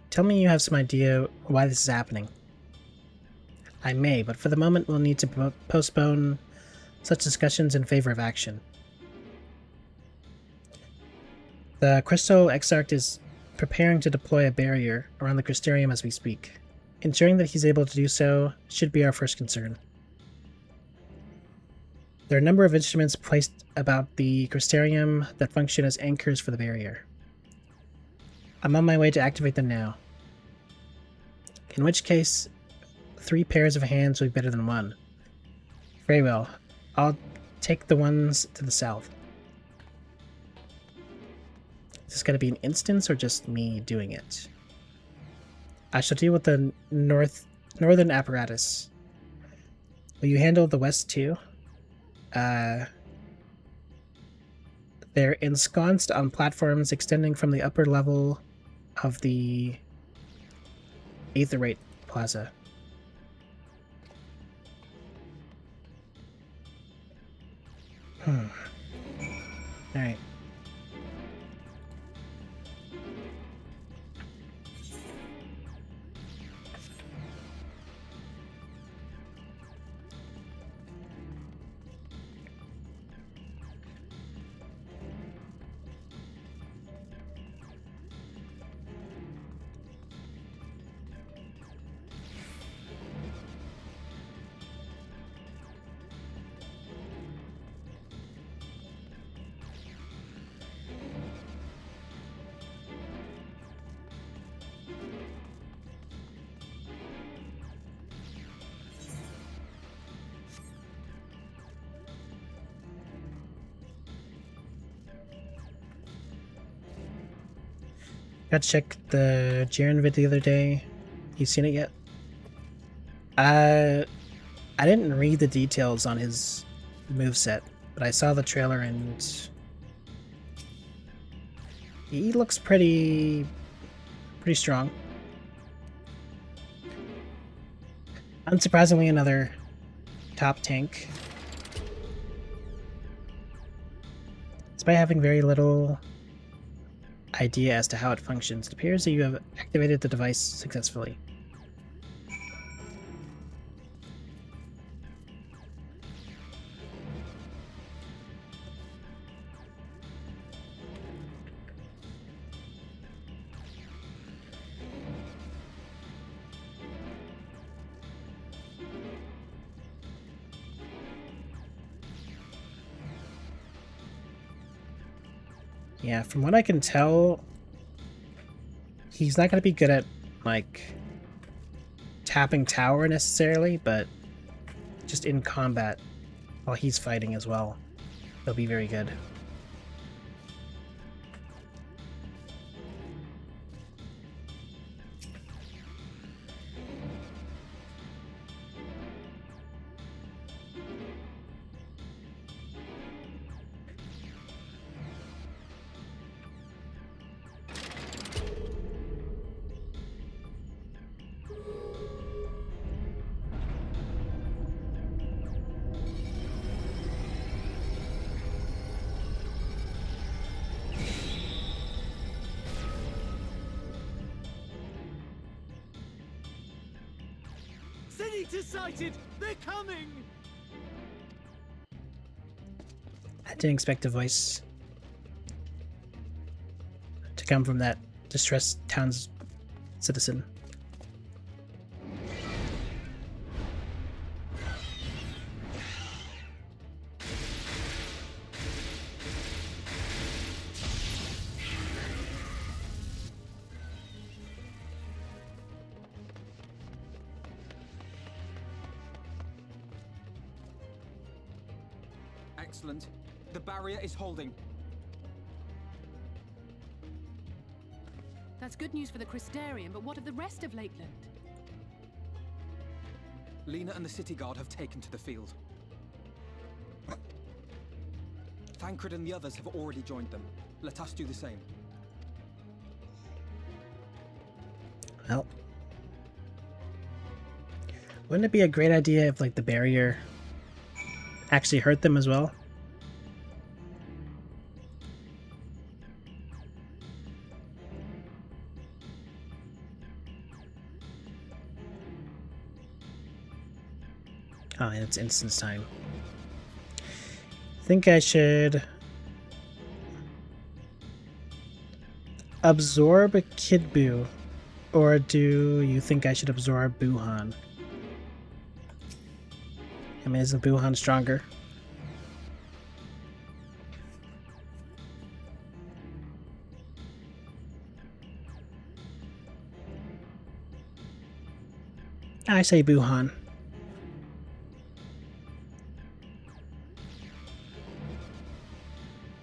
tell me you have some idea why this is happening. I may, but for the moment we'll need to postpone such discussions in favor of action. The Crystal Exarch is preparing to deploy a barrier around the Crystarium as we speak. Ensuring that he's able to do so should be our first concern. There are a number of instruments placed about the Crystarium that function as anchors for the barrier. I'm on my way to activate them now. In which case, 3 pairs of hands will be better than 1. Very well. I'll take the ones to the south. Is this going to be an instance or just me doing it? I shall deal with the northern apparatus. Will you handle the west too? They're ensconced on platforms extending from the upper level of the Aetherite Plaza. Alright. Got to check the Jiren vid the other day. You seen it yet? I didn't read the details on his moveset, but I saw the trailer and he looks pretty strong. Unsurprisingly, another top tank. Despite having very little idea as to how it functions, it appears that you have activated the device successfully. Yeah, from what I can tell, he's not going to be good at, like, tapping tower necessarily, but just in combat while he's fighting as well, he'll be very good. Senator sighted! They're coming! I didn't expect a voice to come from that distressed town's citizen. Excellent. The barrier is holding. That's good news for the Crystarian, but what of the rest of Lakeland? Lena and the city guard have taken to the field. Thancred and the others have already joined them. Let us do the same. Well, wouldn't it be a great idea if, like, the barrier actually hurt them as well? Oh, and it's instance time. I think I should absorb Kid Buu, or do you think I should absorb Buhan? I mean, isn't Buhan stronger? I say Buhan.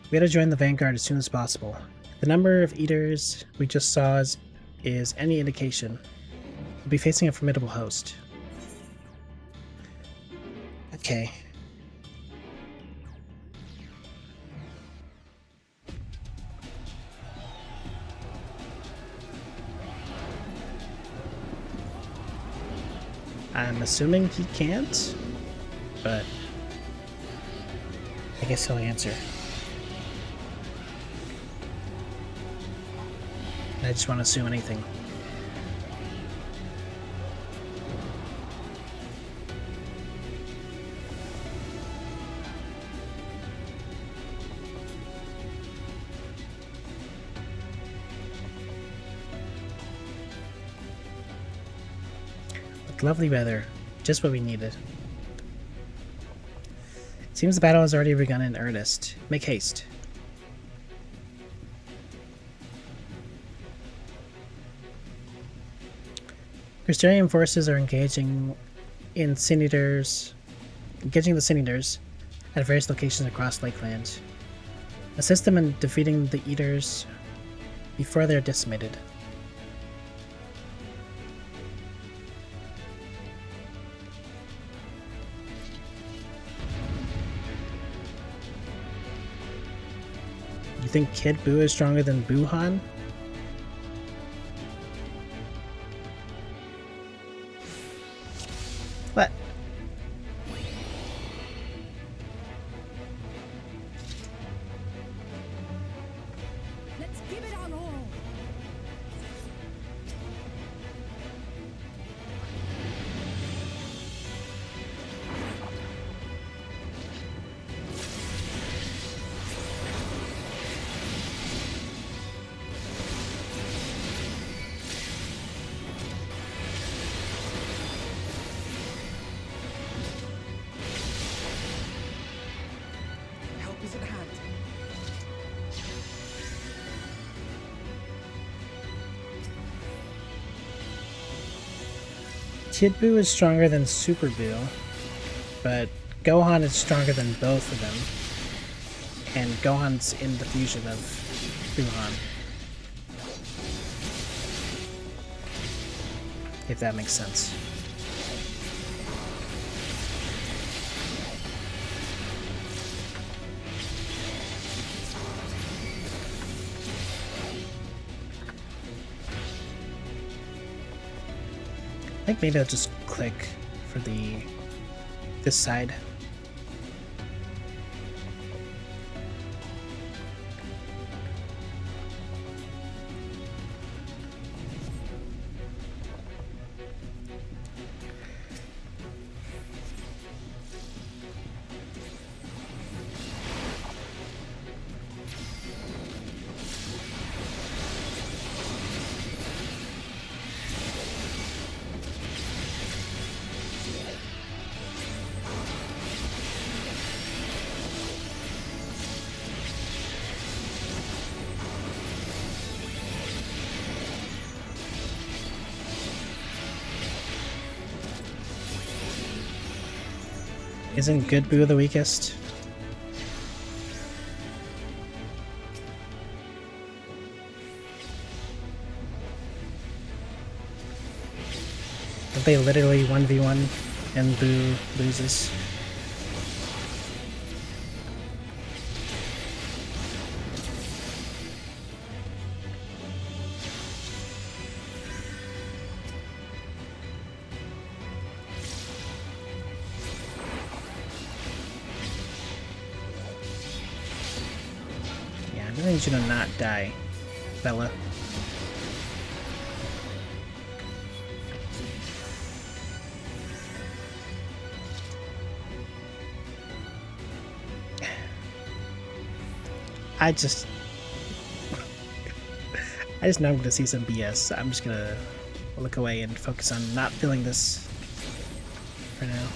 We gotta join the Vanguard as soon as possible. The number of eaters we just saw is any indication. We'll be facing a formidable host. Okay. I'm assuming he can't, but I guess he'll answer. I just want to assume anything. With lovely weather, just what we needed. Seems the battle has already begun in earnest. Make haste. Crystarian forces are engaging the Senators at various locations across Lakeland. Assist them in defeating the Eaters before they are decimated. You think Kid Buu is stronger than Buhan? What? Kid Buu is stronger than Super Buu, but Gohan is stronger than both of them. And Gohan's in the fusion of Buuhan. If that makes sense. I think maybe I'll just click for this side. Isn't Good Buu the weakest? Don't they literally 1v1 and Buu loses? I need you to not die, Bella. I just know I'm gonna see some BS. I'm just gonna look away and focus on not feeling this for now.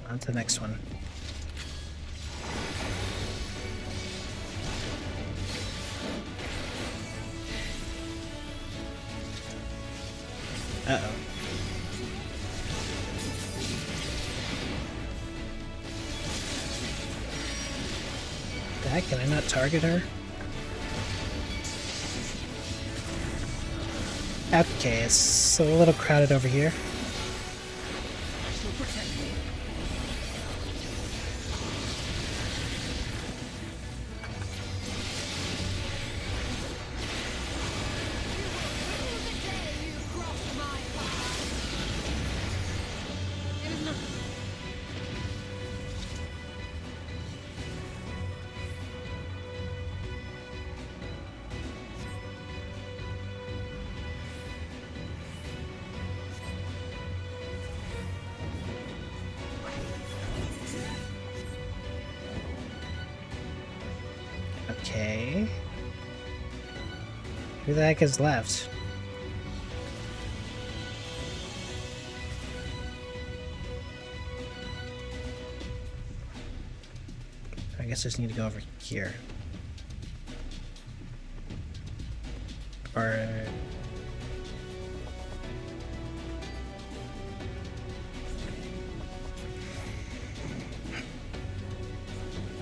On to the next one. Uh-oh. The heck, can I not target her? Okay, it's a little crowded over here. Okay. Who the heck is left? I guess I just need to go over here. Or...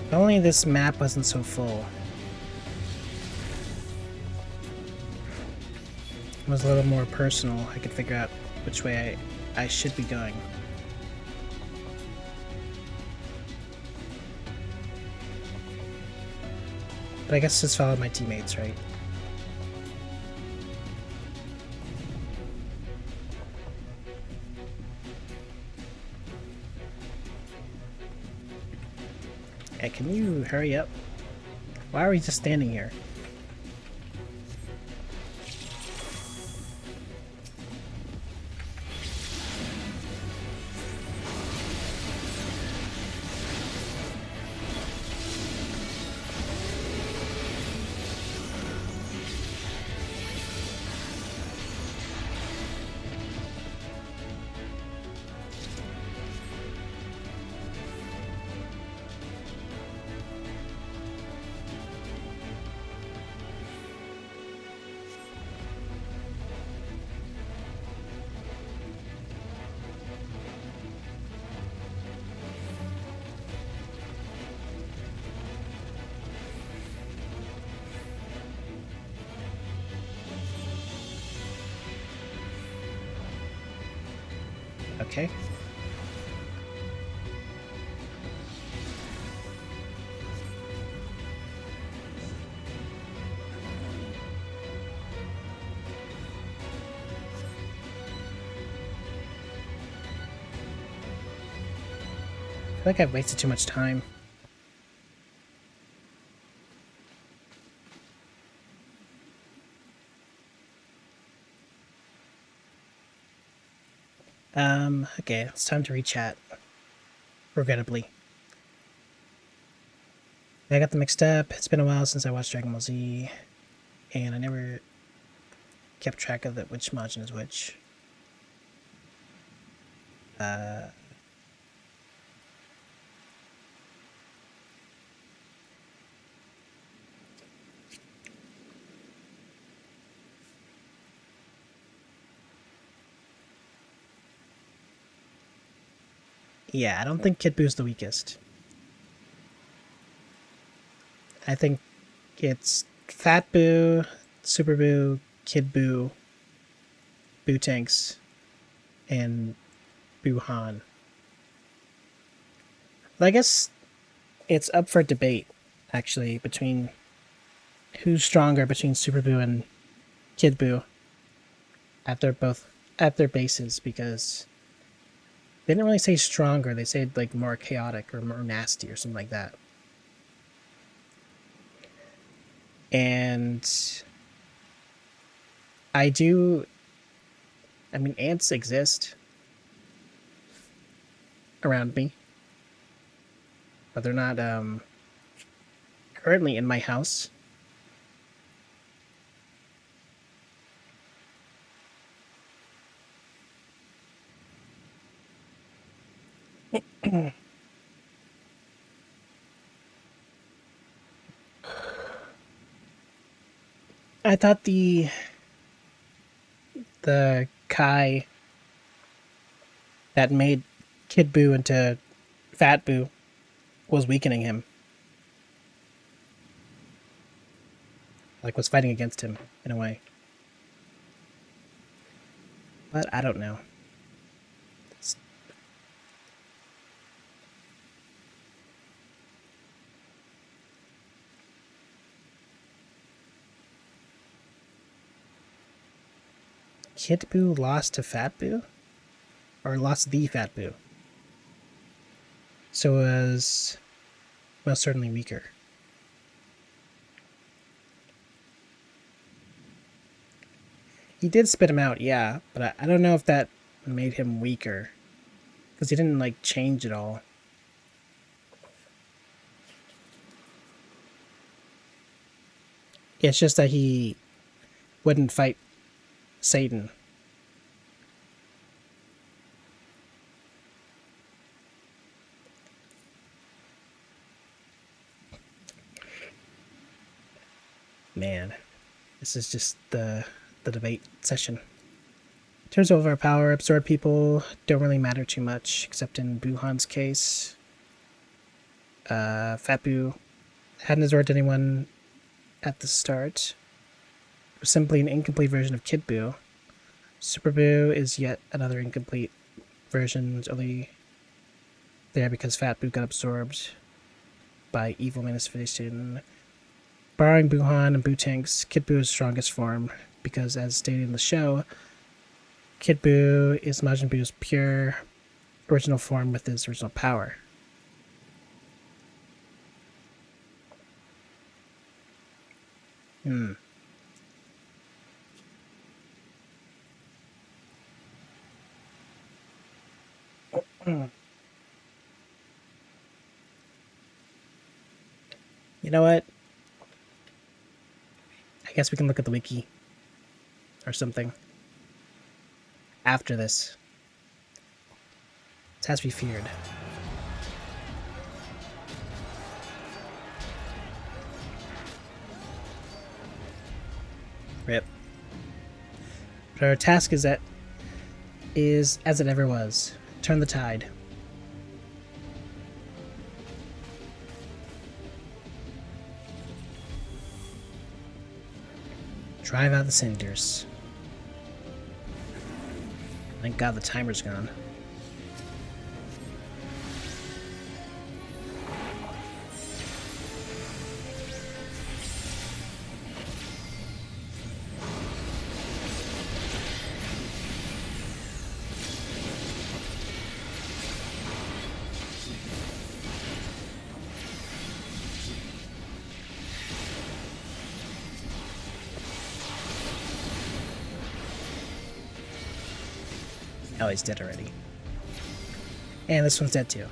if only this map wasn't so full. It was a little more personal. I could figure out which way I should be going. But I guess just follow my teammates, right? Hey, can you hurry up? Why are we just standing here? Okay. I feel like I've wasted too much time. Okay, it's time to rechat. Regrettably. I got them mixed up. It's been a while since I watched Dragon Ball Z, and I never kept track of which Majin is which. Yeah, I don't think Kid Boo's the weakest. I think it's Fat Boo, Super Boo, Kid Boo, Boo Tanks, and Boo Han. But I guess it's up for debate, actually, between who's stronger between Super Boo and Kid Boo at their bases, because they didn't really say stronger, they said like more chaotic or more nasty or something like that. And I mean, ants exist around me, but they're not currently in my house. I thought the Kai that made Kid Boo into Fat Boo was weakening him. Like, was fighting against him, in a way. But I don't know. Kid Boo lost to Fat Boo? Or lost the Fat Boo? So it was most certainly weaker. He did spit him out, yeah, but I don't know if that made him weaker. Because he didn't, like, change at all. It's just that he wouldn't fight Satan. Man, this is just the debate session. In terms of overpower, absorb people don't really matter too much, except in Buhan's case. Fat Boo hadn't absorbed anyone at the start. It was simply an incomplete version of Kid Boo. Super Boo is yet another incomplete version. It's only there because Fat Boo got absorbed by evil manifestation. Barring Buhan and Boo Tanks, Kid Boo is strongest form, because as stated in the show, Kid Boo is Majin Boo's pure original form with his original power. Hmm. You know what? I guess we can look at the wiki or something after this. It has to be feared. Rip. But our task is as it ever was. Turn the tide. Drive out the cinders. Thank God the timer's gone. Oh, he's dead already. And this one's dead too.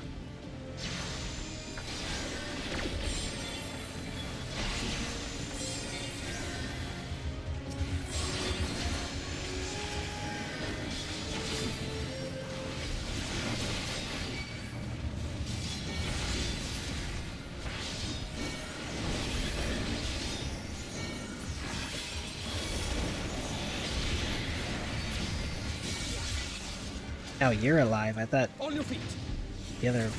Oh, you're alive. I thought On your feet. the other...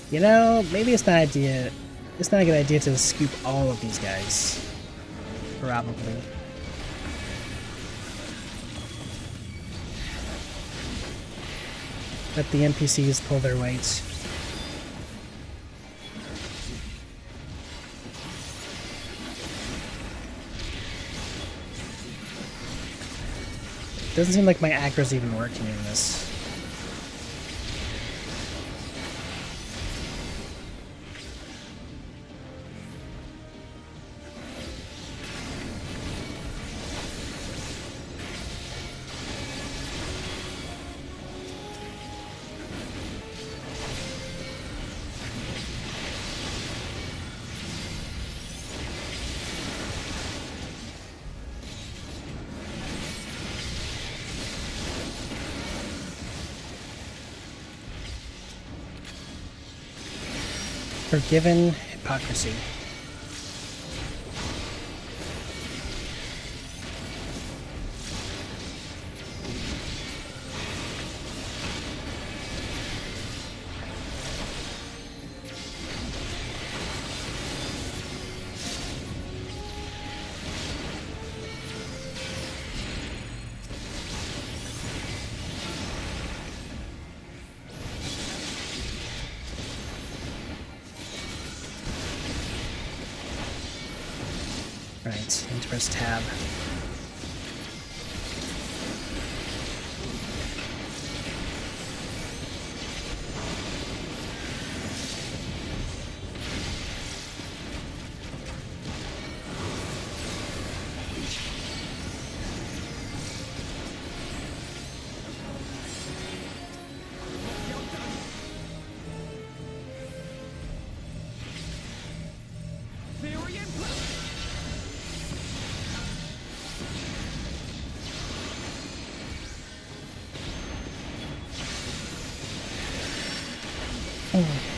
You know, maybe it's not a good idea to scoop all of these guys. Probably. Let the NPCs pull their weight. Doesn't seem like my acro's even working in this. Forgiven hypocrisy. Right, and press tab. Ah.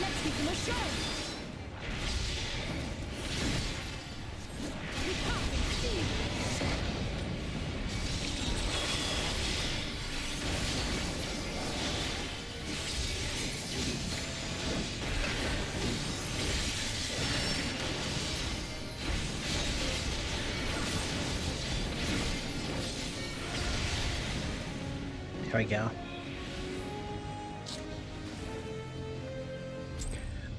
Let's give them a show! We can't see! There we go.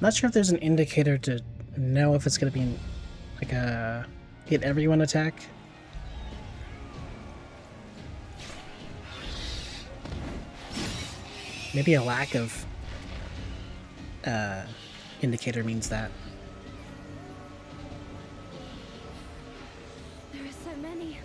Not sure if there's an indicator to know if it's going to be like a hit everyone attack. Maybe a lack of indicator means that. There are so many.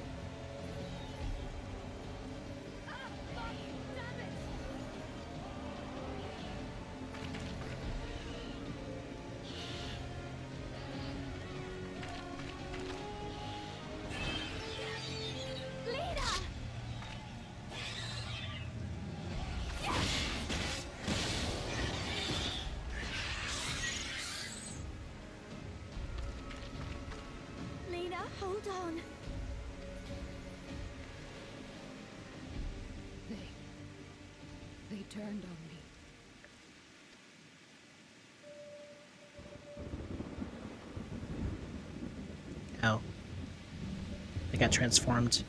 Hold on. They turned on me. Oh. They got transformed.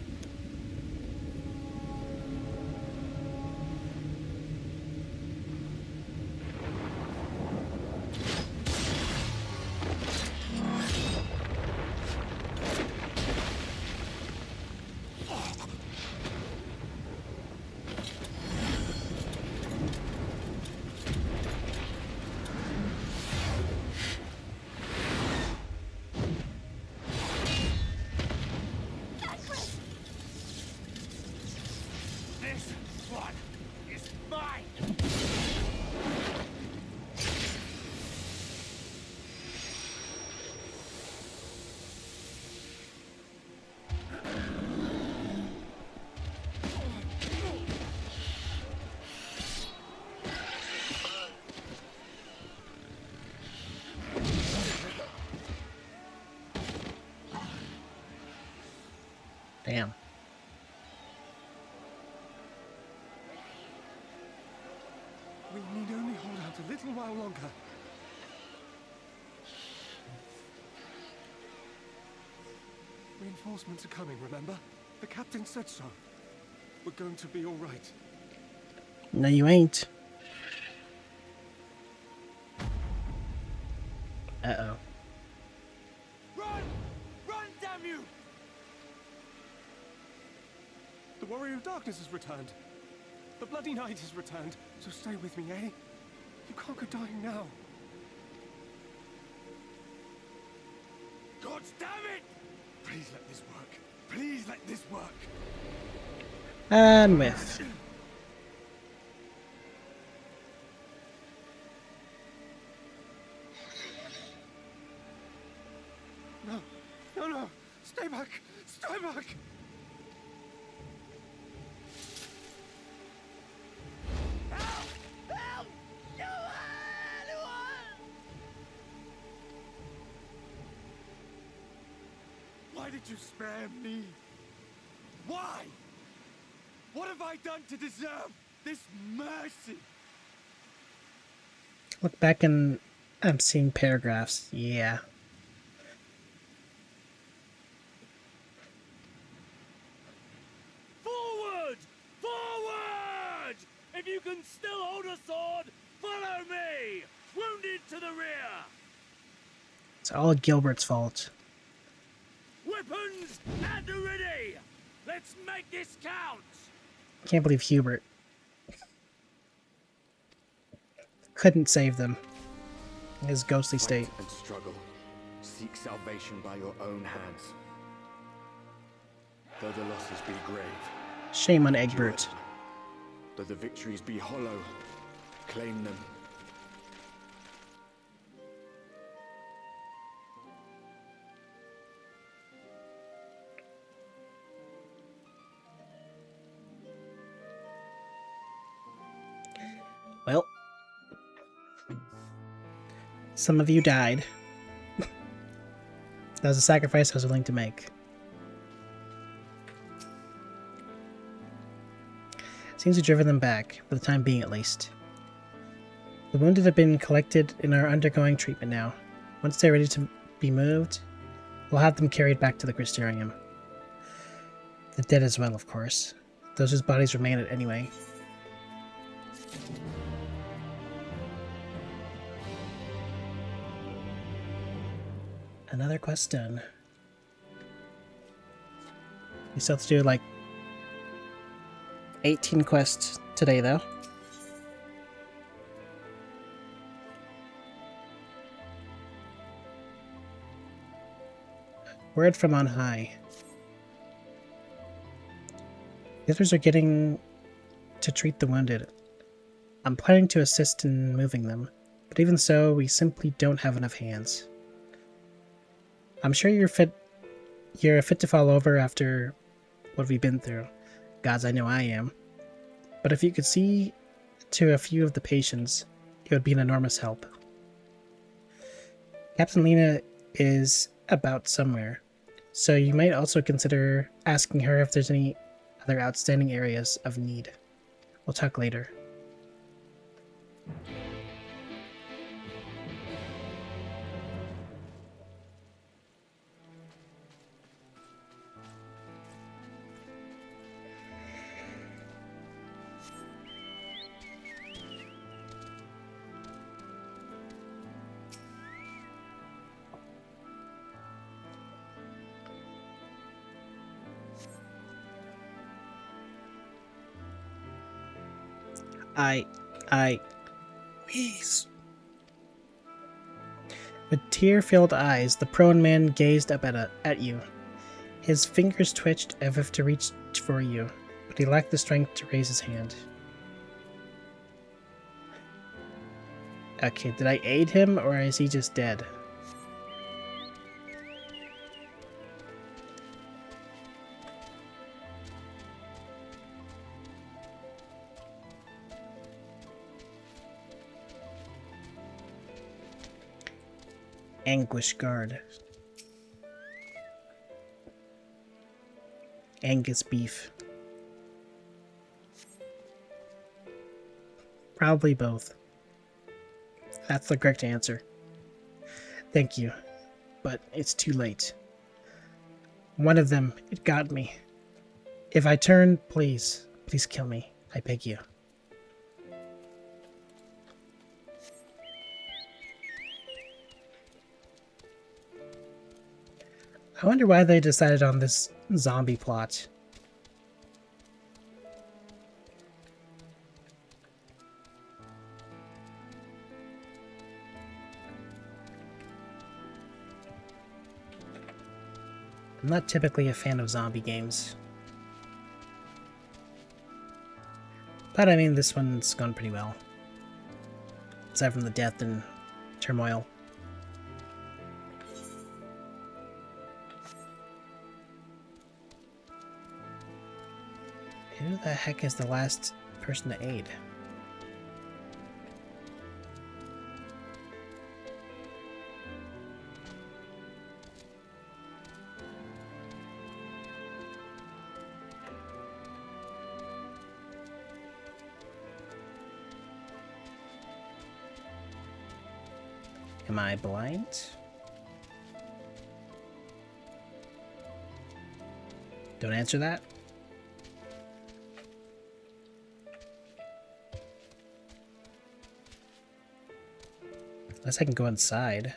Damn. We need only hold out a little while longer. Reinforcements are coming, remember? The captain said so. We're going to be all right. No, you ain't. Uh-oh. Run! Run, damn you! The Warrior of Darkness has returned. The Bloody Knight has returned. So stay with me, eh? You can't go dying now. God damn it! Please let this work. Please let this work. And whiff. No, no, no. Stay back. Stay back. Help! Help! Why did you spare me? Why? What have I done to deserve this mercy? Look back and I'm seeing paragraphs. Yeah. Forward! Forward! If you can still hold a sword, follow me! Wounded to the rear! It's all Gilbert's fault. Weapons at the ready! Let's make this count! Can't believe Hubert couldn't save them in his ghostly state. Fight and struggle. Seek salvation by your own hands. Though the losses be grave. Shame on Egbert. Though the victories be hollow. Claim them. Well, some of you died. That was a sacrifice I was willing to make. Seems to have driven them back, for the time being at least. The wounded have been collected and are undergoing treatment now. Once they're ready to be moved, we'll have them carried back to the Crystarium. The dead as well, of course. Those whose bodies remain it anyway. Another quest done. We still have to do like 18 quests today, though. Word from on high. The others are getting to treat the wounded. I'm planning to assist in moving them, but even so, we simply don't have enough hands. I'm sure you're fit to fall over after what we've been through. Gods, I know I am. But if you could see to a few of the patients, it would be an enormous help. Captain Lena is about somewhere, so you might also consider asking her if there's any other outstanding areas of need. We'll talk later. Please. With tear-filled eyes, the prone man gazed up at you. His fingers twitched as if to reach for you, but he lacked the strength to raise his hand. Okay, did I aid him, or is he just dead? Anguish Guard. Angus beef. Probably both. That's the correct answer. Thank you, but it's too late. One of them, it got me. If I turn, please kill me. I beg you. I wonder why they decided on this zombie plot. I'm not typically a fan of zombie games. But I mean, this one's gone pretty well. Aside from the death and turmoil. Who the heck is the last person to aid? Am I blind? Don't answer that. Unless I can go inside.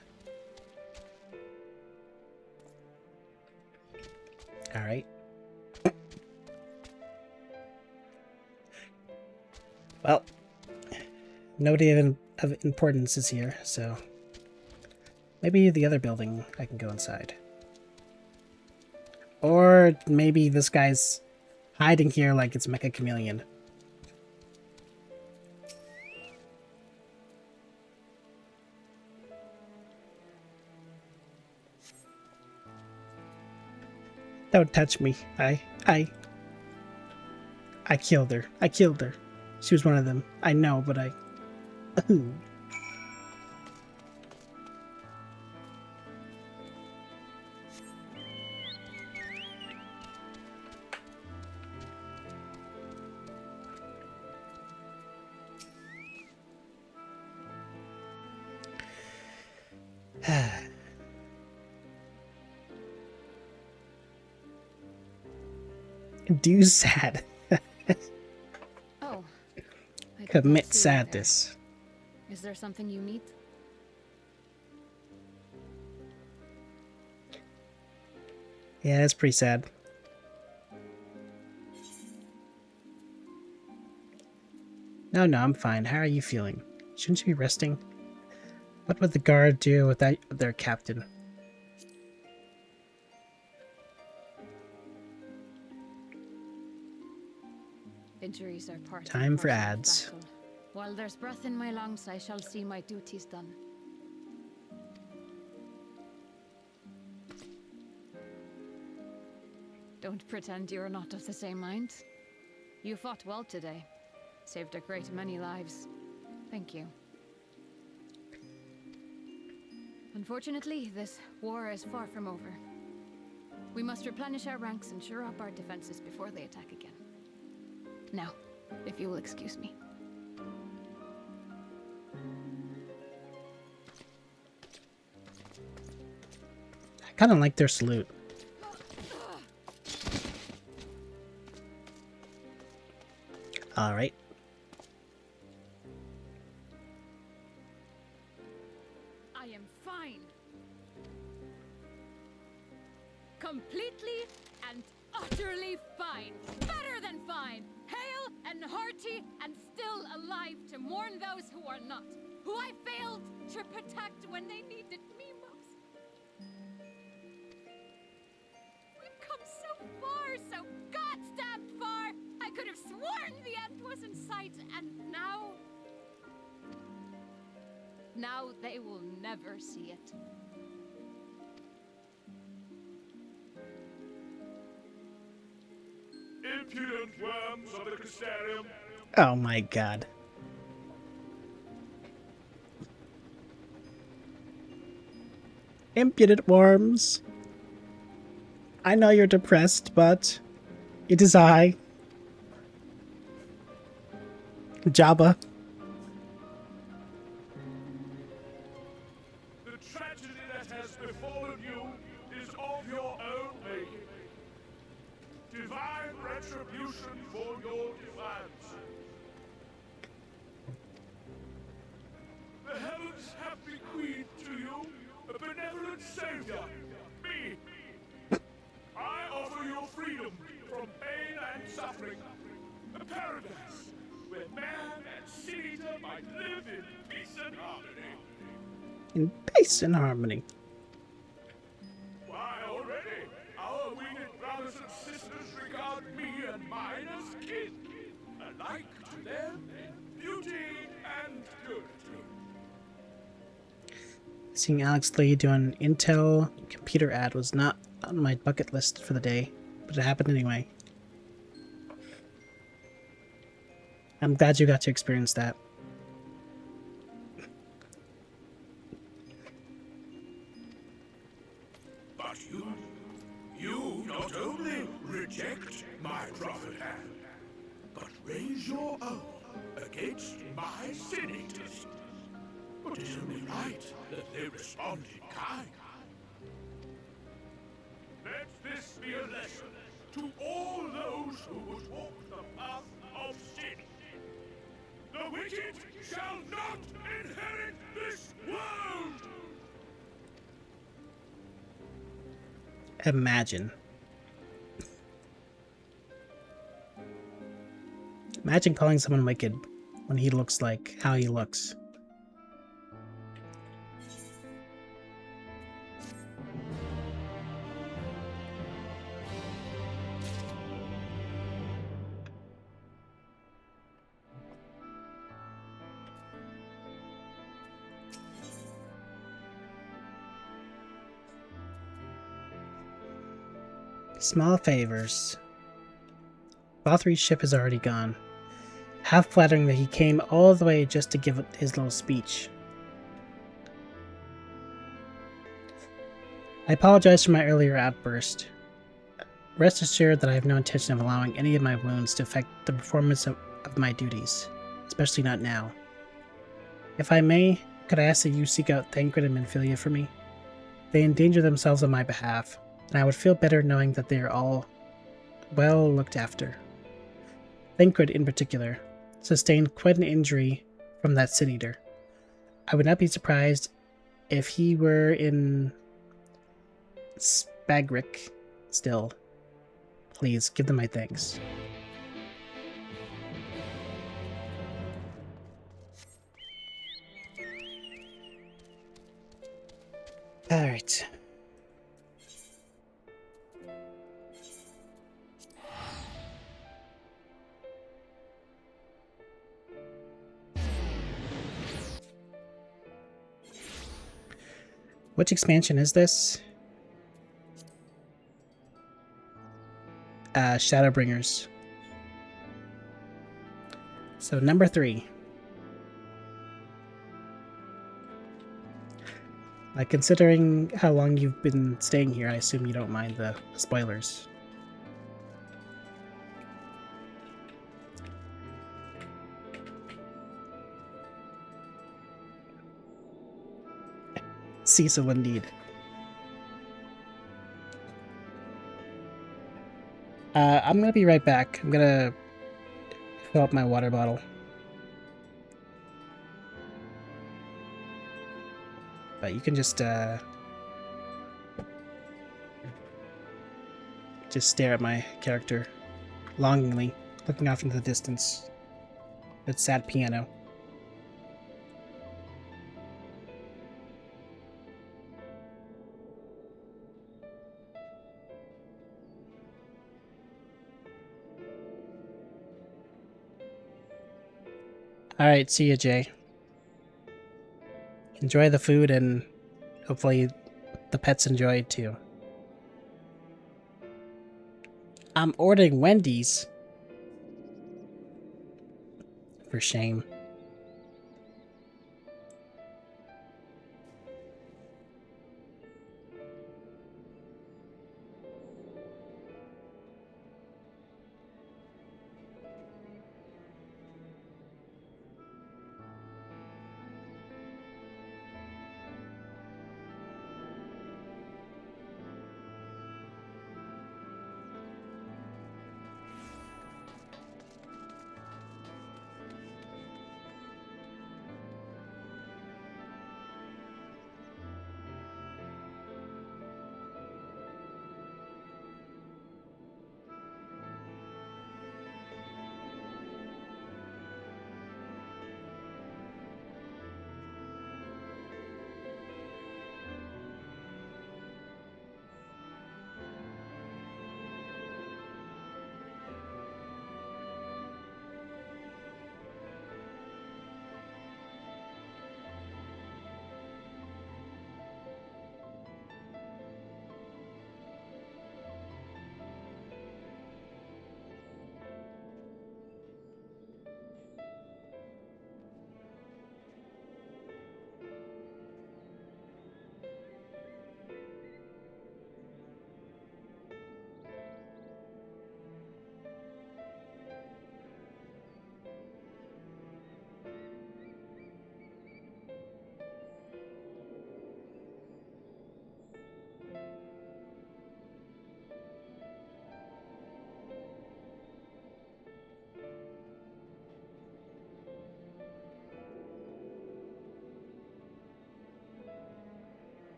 Alright. Well, nobody of importance is here, so maybe the other building I can go inside. Or maybe this guy's hiding here like it's Mecha Chameleon. Don't touch me. I killed her. I killed her. She was one of them. I know, but I Ooh. Do sad. Oh. I did not Commit see you there. sadness. Is there something you need? Yeah, that's pretty sad. No, I'm fine. How are you feeling? Shouldn't you be resting? What would the guard do without their captain? Injuries are part Time and for parcel of ads. battle. While there's breath in my lungs, I shall see my duties done. Don't pretend you're not of the same mind. You fought well today. Saved a great many lives. Thank you. Unfortunately, this war is far from over. We must replenish our ranks and shore up our defenses before they attack again. Now, if you will excuse me. I kind of like their salute. All right. I am fine. Completely and utterly fine. Better than fine. Hale and hearty and still alive to mourn those who are not. Who I failed to protect when they needed me most. We've come so far, so goddamn far. I could have sworn the end was in sight, and now... Now they will never see it. Impudent worms of the Crystarium. Oh my god. Impudent worms. I know you're depressed, but it is I, Jabba. The tragedy that has befallen you is of your own making. Divine retribution for your defiance. The heavens have bequeathed to you a benevolent savior, me. I offer you freedom from pain and suffering. A paradise where man and sin-eater might live in peace and harmony. In peace and harmony. Why, already, our winged brothers and sisters regard me and mine as kin, alike to them in beauty and purity. Seeing Alex Lee do an Intel computer ad was not on my bucket list for the day, but it happened anyway. I'm glad you got to experience that. But you not only reject my prophet hand, but raise your own against my sin-eaters. But it's only right that they respond in kind. Let this be a lesson to all those who would walk the path of sin. The wicked shall not inherit this world! Imagine. Imagine calling someone wicked when he looks like how he looks. Small favors. Valthyri's ship is already gone. half flattering that he came all the way just to give his little speech. I apologize for my earlier outburst. Rest assured that I have no intention of allowing any of my wounds to affect the performance of my duties, especially not now. If I may, could I ask that you seek out Thancred and Minfilia for me? They endanger themselves on my behalf, and I would feel better knowing that they are all well looked after. Thancred, in particular, sustained quite an injury from that Sin-Eater. I would not be surprised if he were in Spagric still. Please, give them my thanks. Alright. Which expansion is this? Shadowbringers. So number 3. Considering how long you've been staying here, I assume you don't mind the spoilers. Cecil, indeed. I'm gonna be right back. I'm gonna fill up my water bottle. But you can just stare at my character longingly, looking off into the distance. That sad piano. Alright, see ya, Jay. Enjoy the food, and hopefully the pets enjoy it too. I'm ordering Wendy's. For shame.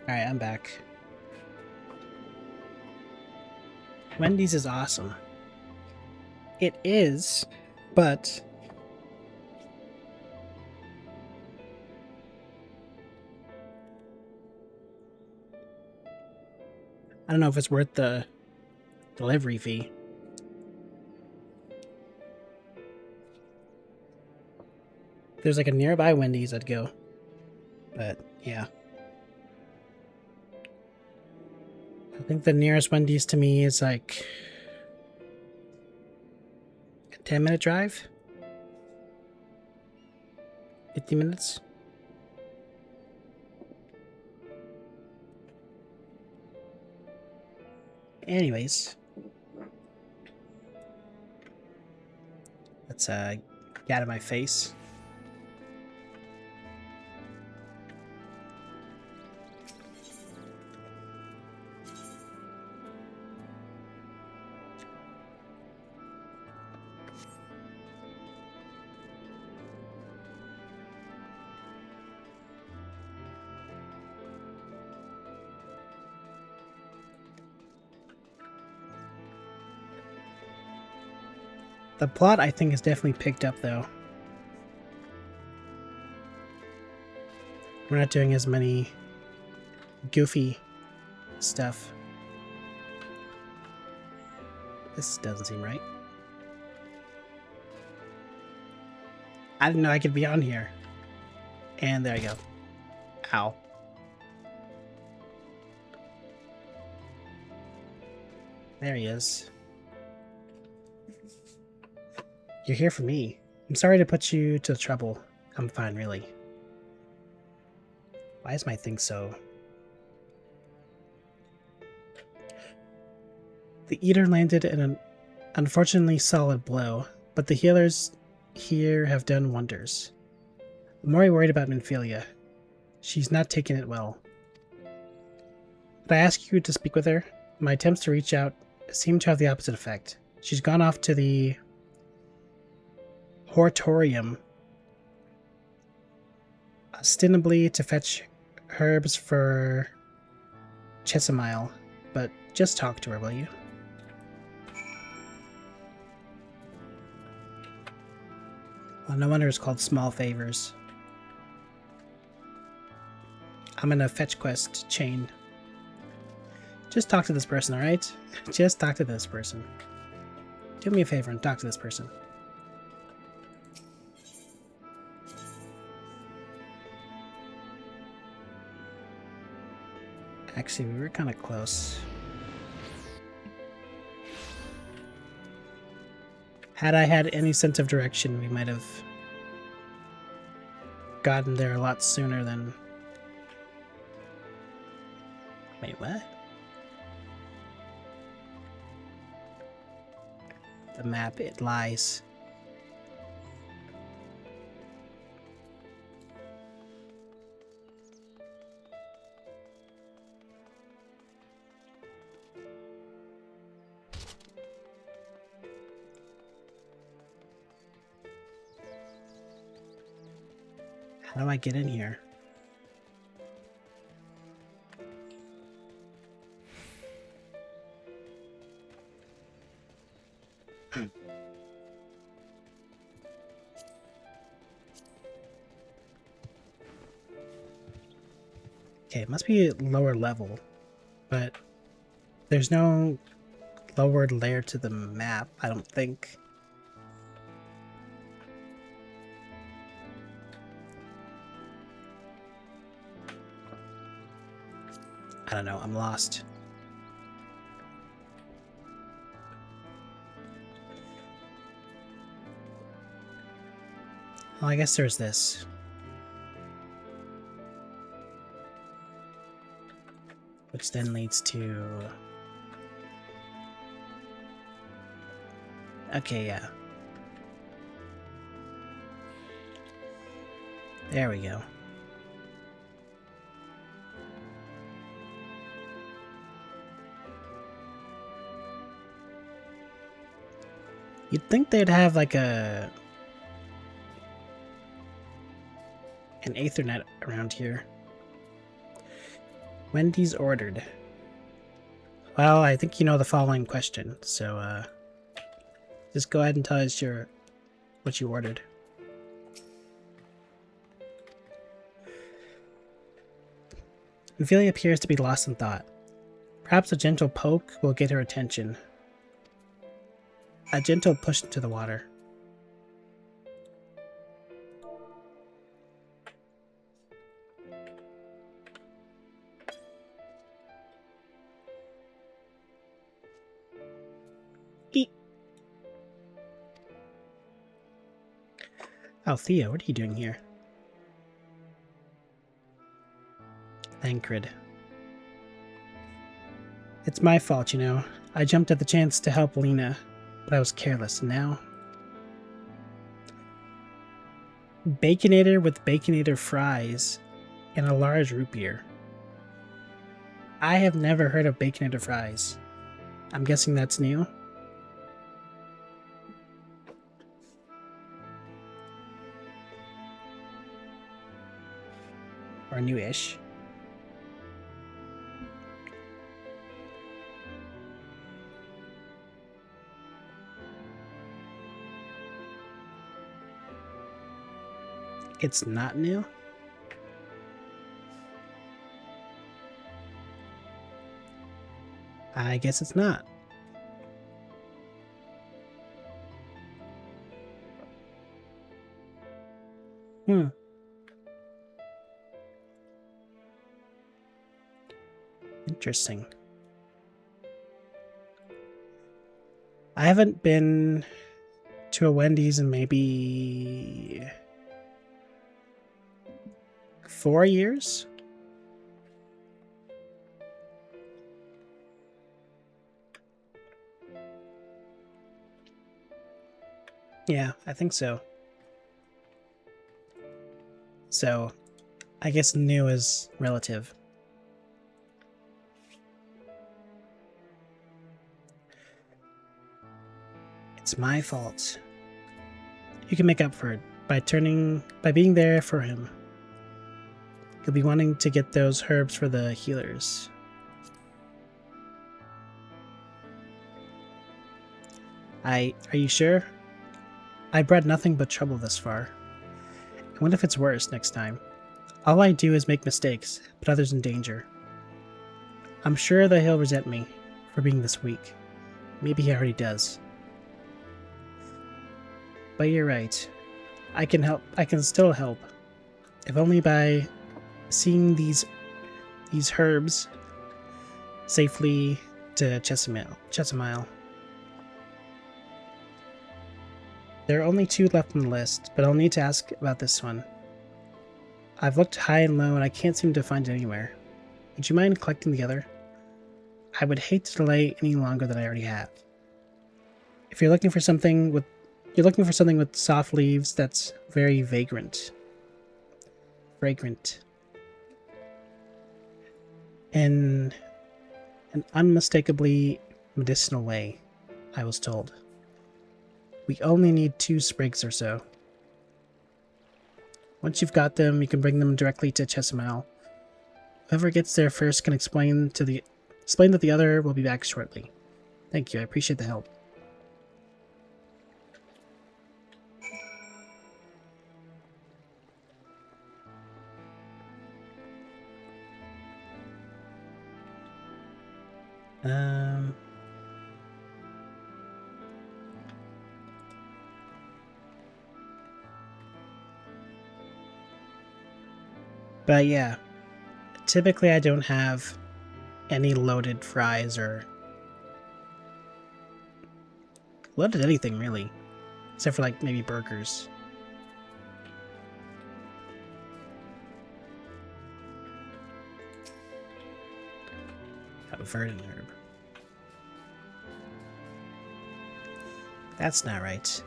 Alright, I'm back. Wendy's is awesome. It is, but I don't know if it's worth the delivery fee. If there's like a nearby Wendy's, I'd go. But yeah. I think the nearest Wendy's to me is like a 10-minute drive. 50 minutes. Anyways. Let's get out of my face. The plot, I think, is definitely picked up, though. We're not doing as many goofy stuff. This doesn't seem right. I didn't know I could be on here. And there I go. Ow. There he is. You're here for me. I'm sorry to put you to trouble. I'm fine, really. Why is my thing so... The Eater landed in an unfortunately solid blow, but the healers here have done wonders. I'm more worried about Minfilia. She's not taking it well. Did I ask you to speak with her? My attempts to reach out seem to have the opposite effect. She's gone off to the Hortorium, ostensibly to fetch herbs for Chesamile, but just talk to her, will you? Well, no wonder it's called Small Favors. I'm in a fetch quest chain. Just talk to this person, alright? Just talk to this person. Do me a favor and talk to this person. Actually, we were kind of close. Had I had any sense of direction, we might have gotten there a lot sooner than... Wait, what? The map, it lies. How do I get in here? Okay, it must be a lower level, but there's no lowered layer to the map, I don't think. I don't know, I'm lost. Well, I guess there's this. Which then leads to... Okay, yeah. There we go. You'd think they'd have like an Aethernet around here. Wendy's ordered. Well, I think you know the following question, so just go ahead and tell us what you ordered. Ophelia appears to be lost in thought. Perhaps a gentle poke will get her attention. A gentle push into the water. Eat. Althea, what are you doing here? Thancred. It's my fault, you know. I jumped at the chance to help Lena, but I was careless, and now... Baconator with Baconator fries and a large root beer. I have never heard of Baconator fries. I'm guessing that's new? Or newish. It's not new? I guess it's not. Interesting. I haven't been to a Wendy's in maybe 4 years? Yeah, I think so. So, I guess new is relative. It's my fault. You can make up for it by being there for him. He'll be wanting to get those herbs for the healers. Are you sure? I brought nothing but trouble this far. And what if it's worse next time? All I do is make mistakes, put others in danger. I'm sure that he'll resent me for being this weak. Maybe he already does. But you're right. I can help. I can still help. If only by seeing these herbs safely to Chesimile. There are only 2 left on the list, but I'll need to ask about this one. I've looked high and low and I can't seem to find it anywhere. Would you mind collecting the other? I would hate to delay any longer than I already have. If you're looking for something with soft leaves that's very vagrant. In an unmistakably medicinal way, I was told. We only need 2 sprigs or so. Once you've got them, you can bring them directly to Chesimile. Whoever gets there first can explain that the other will be back shortly. Thank you, I appreciate the help. But yeah, typically I don't have any loaded fries or loaded anything really, except for like maybe burgers. A verdant herb. That's not right.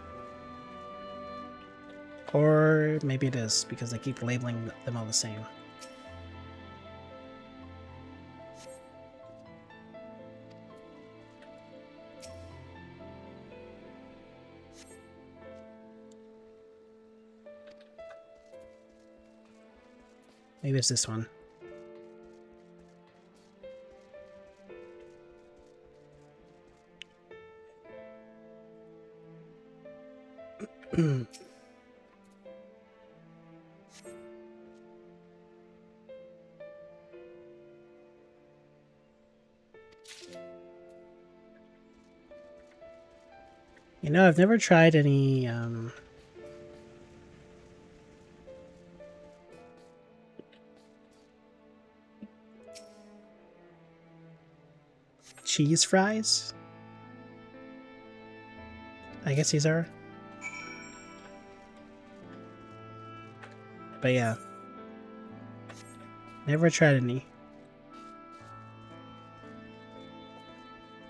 Or maybe it is, because they keep labeling them all the same. Maybe it's this one. You know, I've never tried any, cheese fries? I guess these are. But yeah. Never tried any.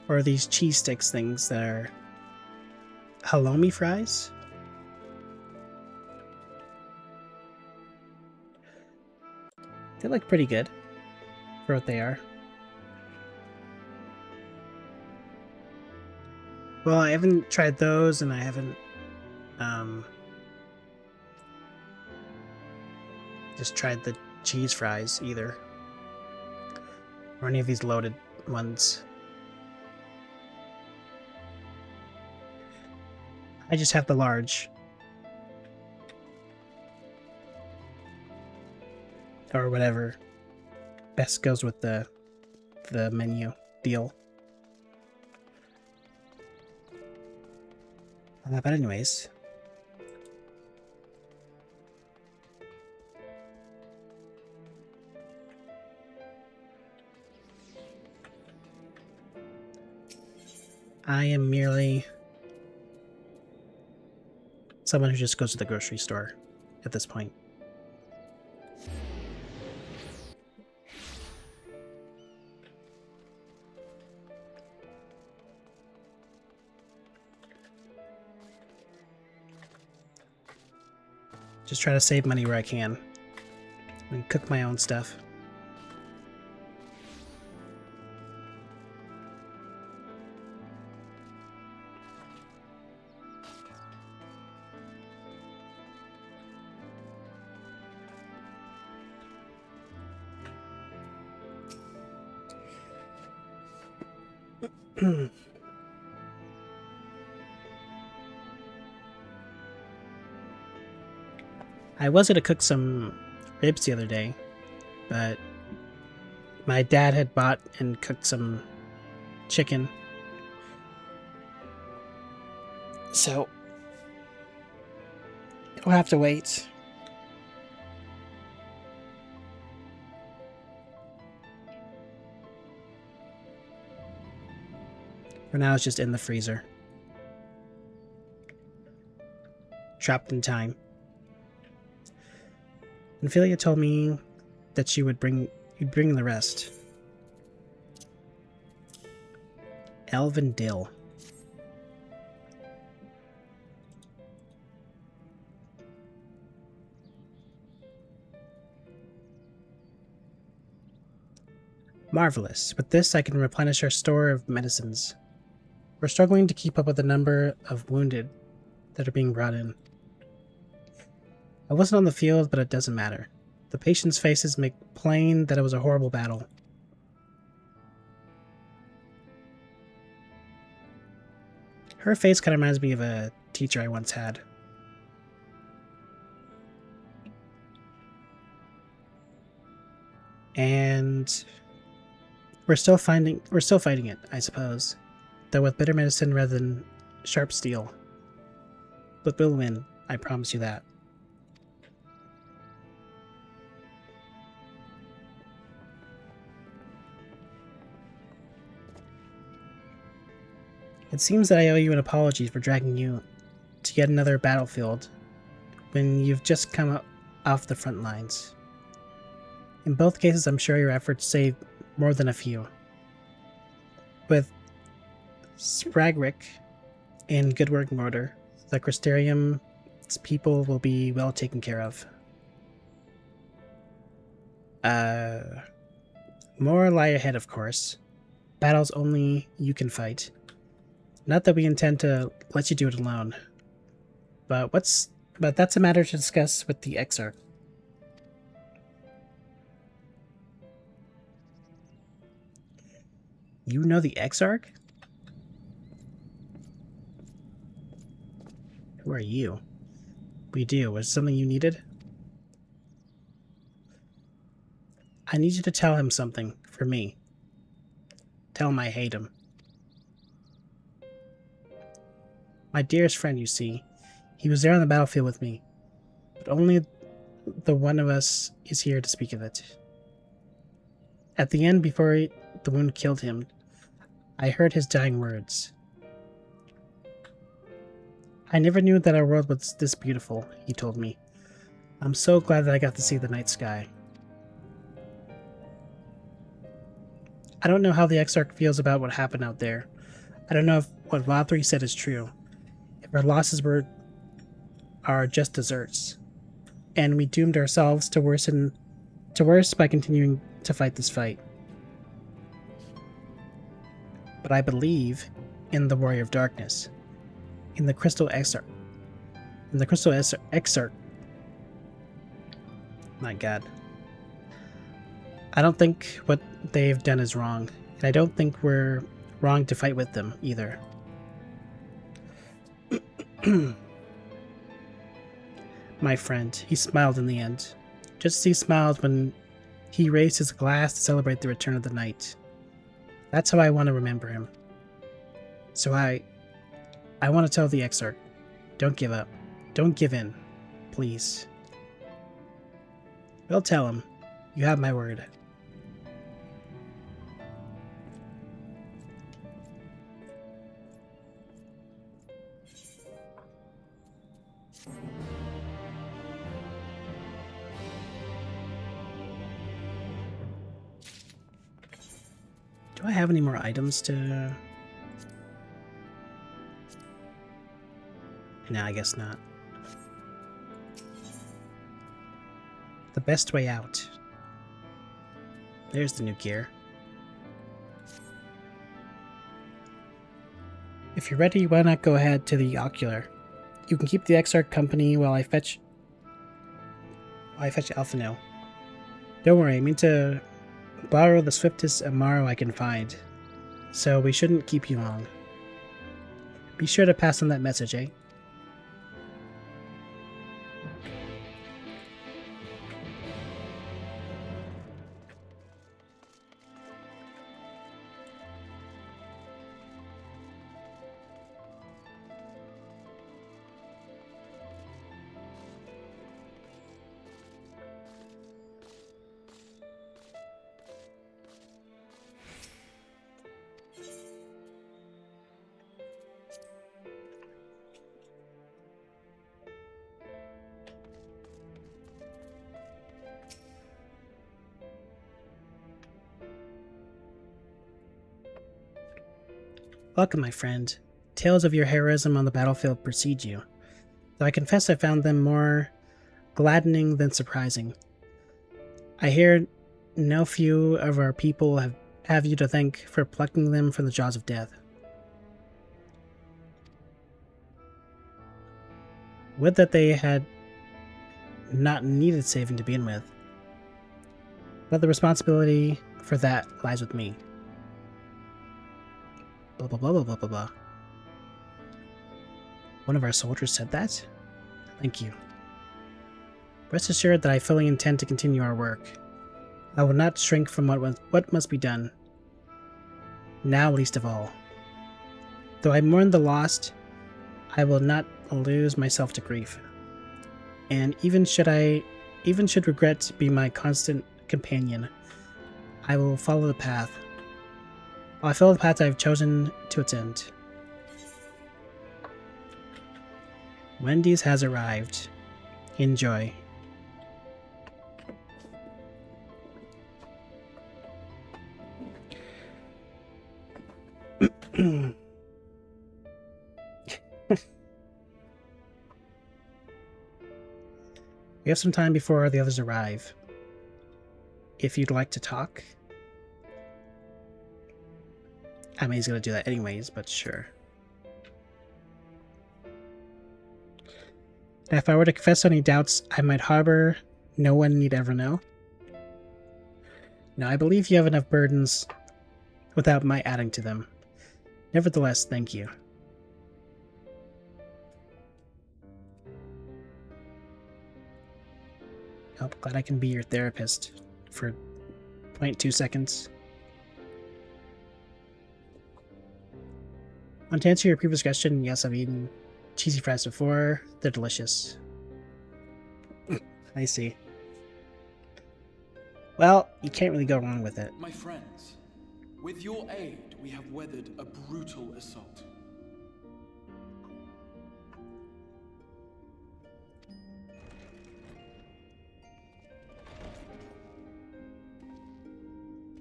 Or these cheese sticks things that are halloumi fries? They look pretty good for what they are. Well, I haven't tried those, and I haven't just tried the cheese fries either. Or any of these loaded ones. I just have the large. Or whatever best goes with the menu deal. But anyways. I am merely someone who just goes to the grocery store at this point. Just try to save money where I can and cook my own stuff. I was going to cook some ribs the other day, but my dad had bought and cooked some chicken. So it'll have to wait. For now, it's just in the freezer. Trapped in time. And Ophelia told me that you'd bring the rest. Elven dill. Marvelous. With this, I can replenish our store of medicines. We're struggling to keep up with the number of wounded that are being brought in. I wasn't on the field, but it doesn't matter. The patients' faces make plain that it was a horrible battle. Her face kind of reminds me of a teacher I once had. And we're still fighting it, I suppose. Though with bitter medicine rather than sharp steel. But we'll win, I promise you that. It seems that I owe you an apology for dragging you to yet another battlefield when you've just come up off the front lines. In both cases, I'm sure your efforts saved more than a few. With Spragrick in good working order, the Crystarium's people will be well taken care of. More lie ahead, of course. Battles only you can fight. Not that we intend to let you do it alone. But that's a matter to discuss with the Exarch. You know the Exarch? Who are you? We do. Was it something you needed? I need you to tell him something for me. Tell him I hate him. My dearest friend, you see. He was there on the battlefield with me. But only the one of us is here to speak of it. At the end, before the wound killed him, I heard his dying words. I never knew that our world was this beautiful, he told me. I'm so glad that I got to see the night sky. I don't know how the Exarch feels about what happened out there. I don't know if what Lothri said is true. If our losses are just deserts, and we doomed ourselves to worse by continuing to fight this fight. But I believe in the Warrior of Darkness, in the Crystal Exarch. My God. I don't think what they've done is wrong, and I don't think we're wrong to fight with them either. My friend, he smiled in the end, just as he smiled when he raised his glass to celebrate the return of the night. That's how I want to remember him. So I want to tell the Exarch, don't give up. Don't give in. Please. I'll tell him. You have my word. Do I have any more items to... No, I guess not. The best way out. There's the new gear. If you're ready, why not go ahead to the Ocular? You can keep the Exarch company while I fetch Alphino. Don't worry, I mean to borrow the swiftest Amaro I can find, so we shouldn't keep you long. Be sure to pass on that message, eh? Welcome, my friend. Tales of your heroism on the battlefield precede you, though I confess I found them more gladdening than surprising. I hear no few of our people have you to thank for plucking them from the jaws of death. Would that they had not needed saving to begin with, but the responsibility for that lies with me. Blah, blah, blah, blah, blah, blah, blah. One of our soldiers said that? Thank you. Rest assured that I fully intend to continue our work. I will not shrink from what must be done. Now least of all. Though I mourn the lost, I will not lose myself to grief. And even should regret be my constant companion, I will follow the path. I follow the path I have chosen to its end. Wendy's has arrived. Enjoy. We have some time before the others arrive. If you'd like to talk. I mean, he's gonna do that anyways, but sure. And if I were to confess any doubts I might harbor, no one need ever know. Now, I believe you have enough burdens without my adding to them. Nevertheless, thank you. Oh, glad I can be your therapist for 0.2 seconds. To answer your previous question, yes, I've eaten cheesy fries before. They're delicious. I see. Well, you can't really go wrong with it. My friends, with your aid, we have weathered a brutal assault.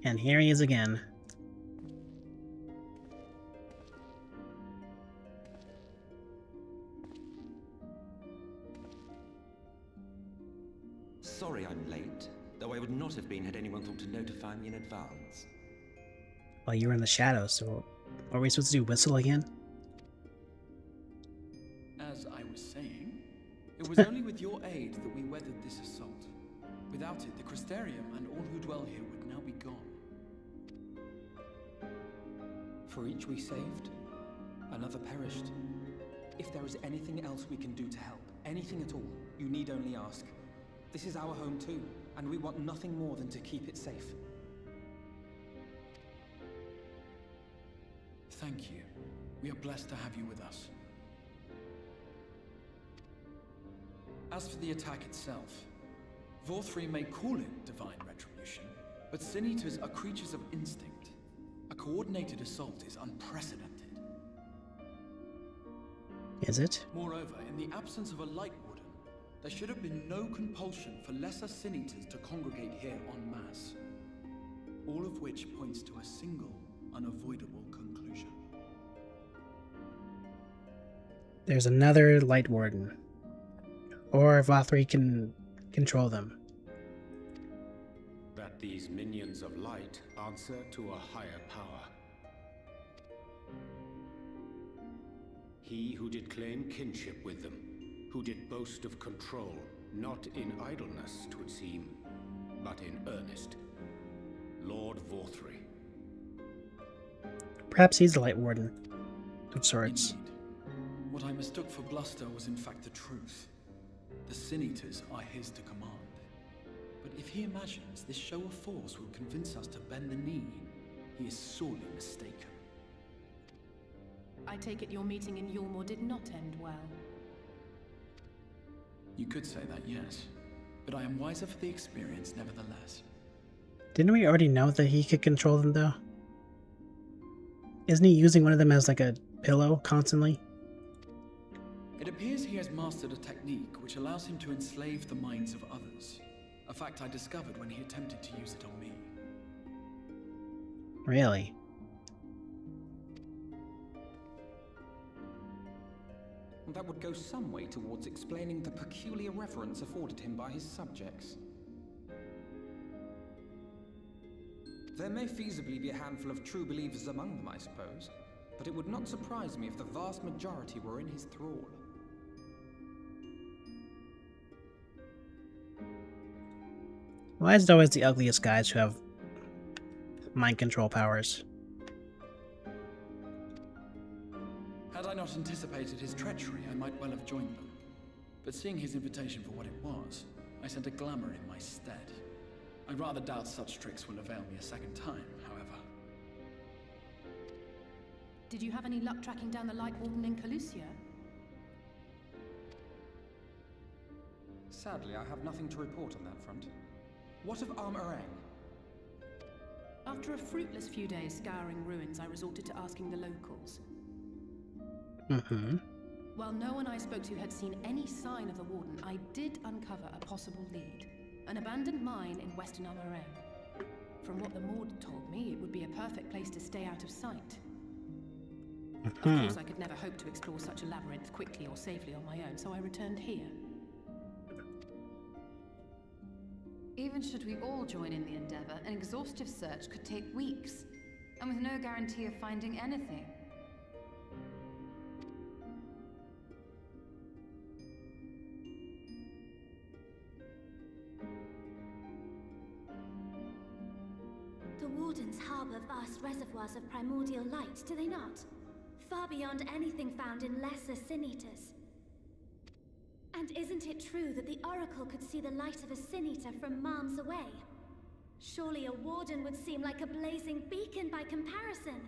And here he is again. Sorry I'm late, though I would not have been had anyone thought to notify me in advance. Well, you were in the shadows, so are we supposed to do whistle again? As I was saying, it was only with your aid that we weathered this assault. Without it, the Crystarium and all who dwell here would now be gone. For each we saved, another perished. If there is anything else we can do to help, anything at all, you need only ask. This is our home too, and we want nothing more than to keep it safe. Thank you. We are blessed to have you with us. As for the attack itself, Vorthri may call it divine retribution, but Sin Eaters are creatures of instinct. A coordinated assault is unprecedented. Is it? Moreover, in the absence of a Light Warden, there should have been no compulsion for lesser Sin Eaters to congregate here en masse. All of which points to a single, unavoidable conclusion. There's another Light Warden. Or Vorthri can control them. That these minions of light answer to a higher power. He who did claim kinship with them, who did boast of control, not in idleness, 'twould seem, but in earnest. Lord Vorthri. Perhaps he's the Light Warden of sorts. Indeed. What I mistook for bluster was in fact the truth. The Sin Eaters are his to command. But if he imagines this show of force will convince us to bend the knee, he is sorely mistaken. I take it your meeting in Yulmore did not end well. You could say that, yes. But I am wiser for the experience nevertheless. Didn't we already know that he could control them, though? Isn't he using one of them as like a pillow constantly? It appears he has mastered a technique which allows him to enslave the minds of others. A fact I discovered when he attempted to use it on me. Really? That would go some way towards explaining the peculiar reverence afforded him by his subjects. There may feasibly be a handful of true believers among them, I suppose, but it would not surprise me if the vast majority were in his thrall. Why is it always the ugliest guys who have mind control powers? Had I not anticipated his treachery, I might well have joined them. But seeing his invitation for what it was, I sent a glamour in my stead. I rather doubt such tricks will avail me a second time, however. Did you have any luck tracking down the Light Warden in Calusia? Sadly, I have nothing to report on that front. What of Armorang? After a fruitless few days scouring ruins, I resorted to asking the locals. Mm-hmm. While no one I spoke to had seen any sign of the Warden, I did uncover a possible lead. An abandoned mine in western Armorang. From what the Maud told me, it would be a perfect place to stay out of sight. Of course, I could never hope to explore such a labyrinth quickly or safely on my own, so I returned here. Even should we all join in the endeavor, an exhaustive search could take weeks, and with no guarantee of finding anything. The Wardens harbour vast reservoirs of primordial light, do they not? Far beyond anything found in lesser Sin Eaters. And And isn't it true that the Oracle could see the light of a Sin Eater from miles away? Surely a warden would seem like a blazing beacon by comparison.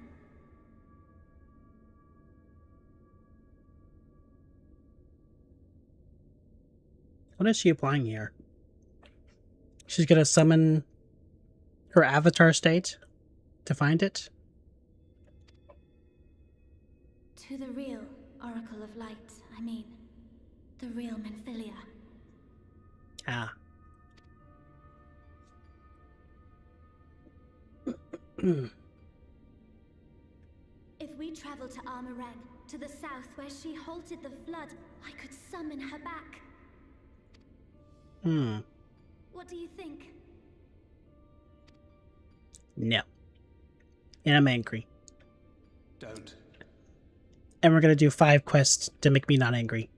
What is she applying here? She's gonna summon her avatar state to find it? To the real Oracle of Light, I mean. The real Menphilia. Ah. If we travel to Armoreg, to the south where she halted the flood, I could summon her back. What do you think? No. And I'm angry. Don't. And we're gonna do 5 quests to make me not angry.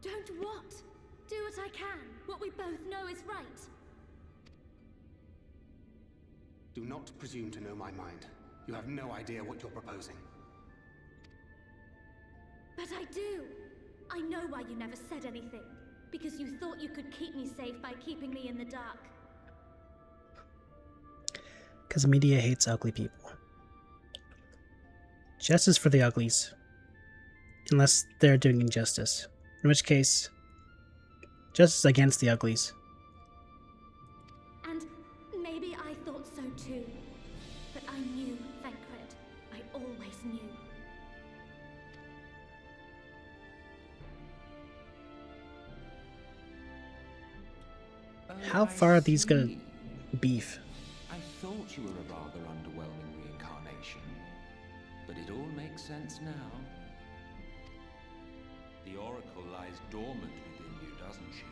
Don't what? Do what I can. What we both know is right. Do not presume to know my mind. You have no idea what you're proposing. But I do. I know why you never said anything. Because you thought you could keep me safe by keeping me in the dark. Because media hates ugly people. Justice for the uglies. Unless they're doing injustice. In which case, justice against the uglies. And maybe I thought so too. But I knew, Thancred. I always knew. How far are these gonna beef? I thought you were a rather underwhelming reincarnation, but it all makes sense now. The Oracle lies dormant within you, doesn't she?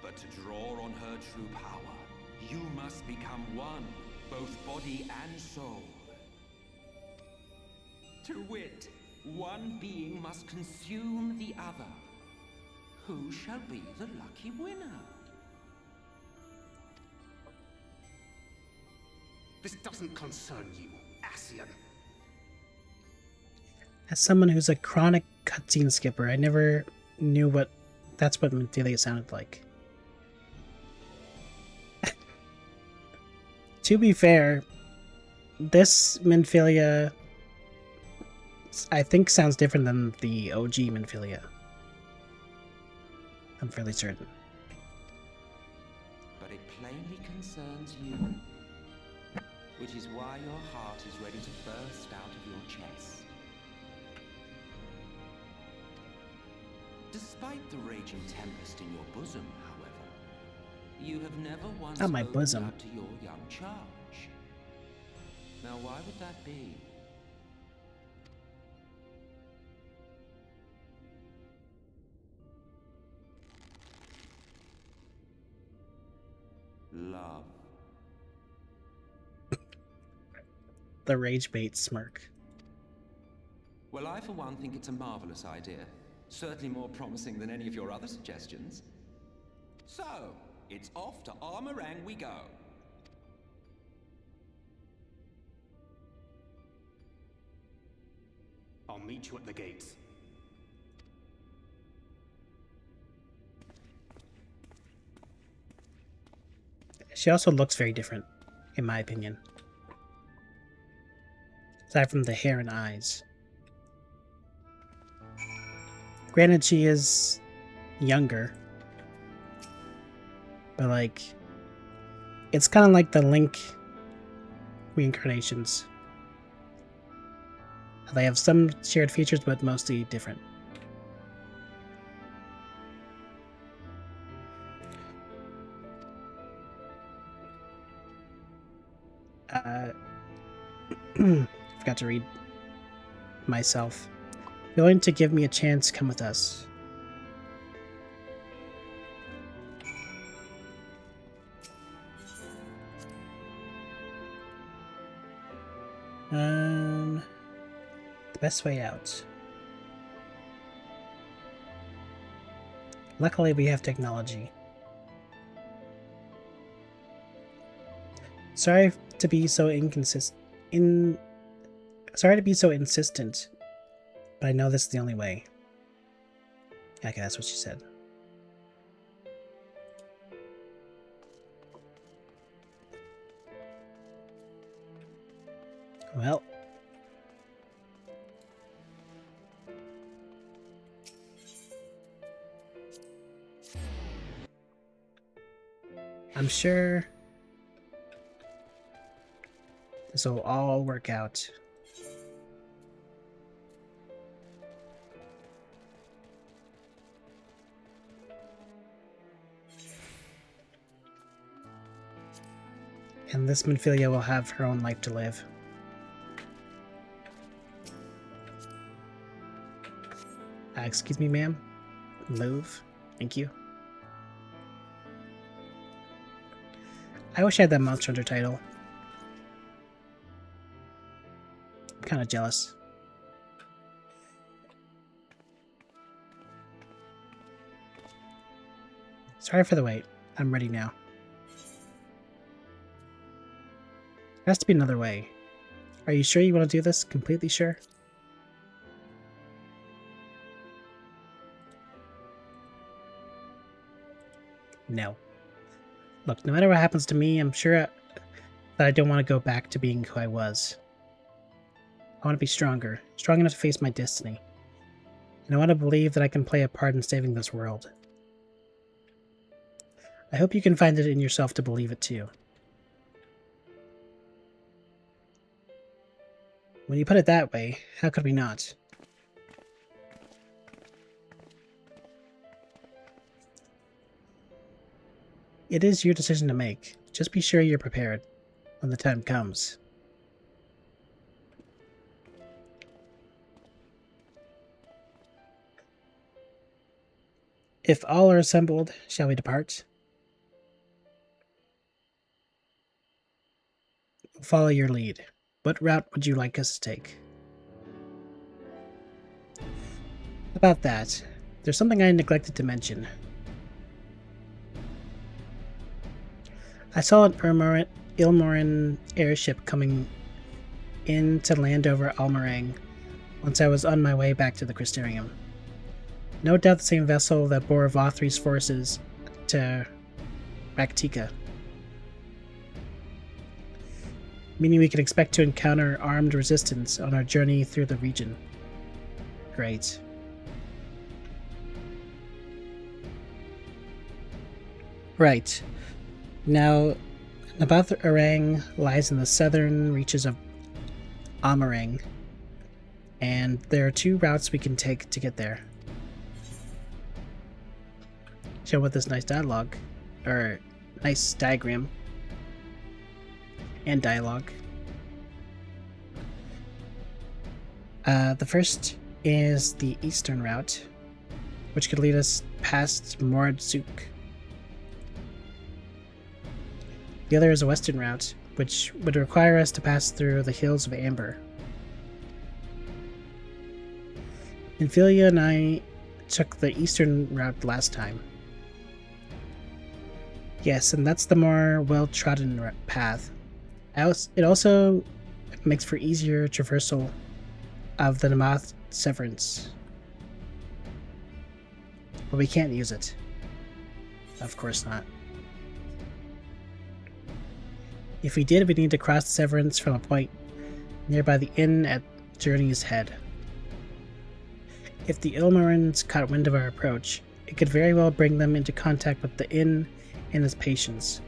But to draw on her true power, you must become one, both body and soul. To wit, one being must consume the other. Who shall be the lucky winner? This doesn't concern you, Ascian. As someone who's a chronic cutscene skipper, I never knew that's what Menphilia sounded like. To be fair, this Menphilia, I think, sounds different than the OG Menphilia. I'm fairly certain. But it plainly concerns you. Which is why your heart is ready to burst out of your chest. Despite the raging tempest in your bosom, however, you have never once Not my opened bosom. up to your young charge. Now why would that be? Love. The rage bait smirk. Well, I for one think it's a marvelous idea. Certainly more promising than any of your other suggestions. So, it's off to Armorang we go. I'll meet you at the gates. She also looks very different, in my opinion. Aside from the hair and eyes. Granted, she is younger. But, like, it's kind of like the Link reincarnations. They have some shared features, but mostly different. Forgot to read myself. Willing to give me a chance, come with us. The best way out. Luckily, we have technology. Sorry to be so Sorry to be so insistent, but I know this is the only way. Okay, that's what she said. Well. I'm sure this will all work out. And this Minfilia will have her own life to live. Excuse me, ma'am? Move. Thank you. I wish I had that Monster Hunter title. I'm kind of jealous. Sorry for the wait. I'm ready now. There has to be another way. Are you sure you want to do this? Completely sure? No. Look, no matter what happens to me, I'm sure that I don't want to go back to being who I was. I want to be stronger. Strong enough to face my destiny. And I want to believe that I can play a part in saving this world. I hope you can find it in yourself to believe it too. When you put it that way, how could we not? It is your decision to make. Just be sure you're prepared when the time comes. If all are assembled, shall we depart? Follow your lead. What route would you like us to take? About that, there's something I neglected to mention. I saw an Ilmoran airship coming in to land over Almarang once I was on my way back to the Crystarium. No doubt the same vessel that bore Vothri's forces to Raktika. Meaning we can expect to encounter armed resistance on our journey through the region. Great. Right. Now, Nabath-Arang lies in the southern reaches of Amarang, and there are two routes we can take to get there. Shown with this nice dialogue, or nice diagram, and dialogue. The first is the eastern route, which could lead us past Moradzuk. The other is a western route, which would require us to pass through the Hills of Amber. Minfilia and I took the eastern route last time. Yes, and that's the more well-trodden path. It also makes for easier traversal of the Namath Severance. But we can't use it. Of course not. If we did, we'd need to cross the Severance from a point nearby the inn at Journey's Head. If the Ilmarans caught wind of our approach, it could very well bring them into contact with the inn and its patients,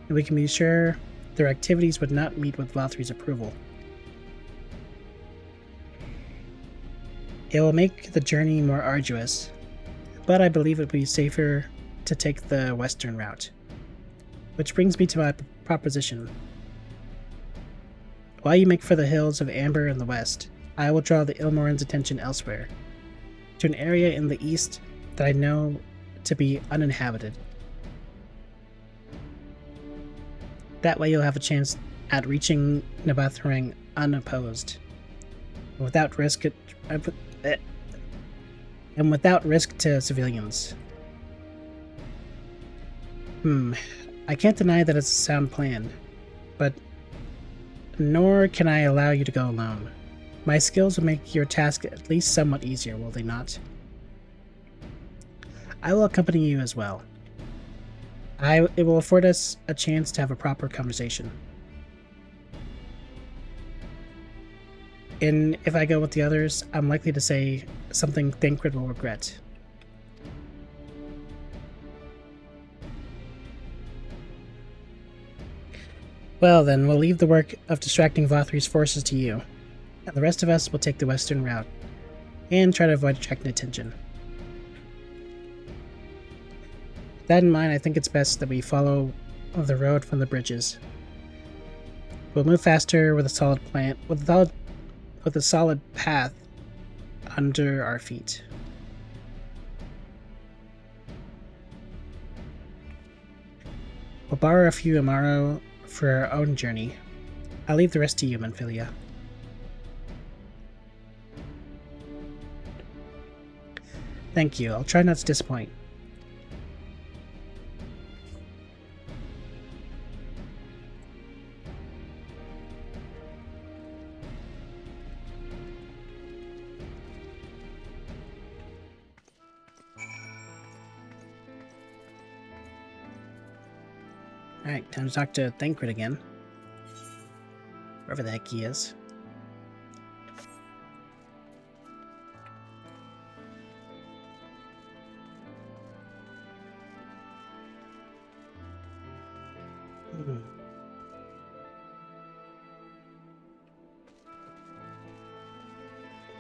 and we can be sure their activities would not meet with Vothri's approval. It will make the journey more arduous, but I believe it would be safer to take the western route. Which brings me to my proposition. While you make for the Hills of Amber in the west, I will draw the Ilmoran's attention elsewhere, to an area in the east that I know to be uninhabited. That way you'll have a chance at reaching Nabath-Arang unopposed, without risk to civilians. I can't deny that it's a sound plan, but nor can I allow you to go alone. My skills will make your task at least somewhat easier, will they not? I will accompany you as well. It will afford us a chance to have a proper conversation. And if I go with the others, I'm likely to say something Thancred will regret. Well then, we'll leave the work of distracting Vothri's forces to you, and the rest of us will take the western route, and try to avoid attracting attention. With that in mind, I think it's best that we follow the road from the bridges. We'll move faster with a solid plan, with a solid path under our feet. We'll borrow a few Amaro for our own journey. I'll leave the rest to you, Manphilia. Thank you. I'll try not to disappoint. Alright, time to talk to Thancred again. Wherever the heck he is.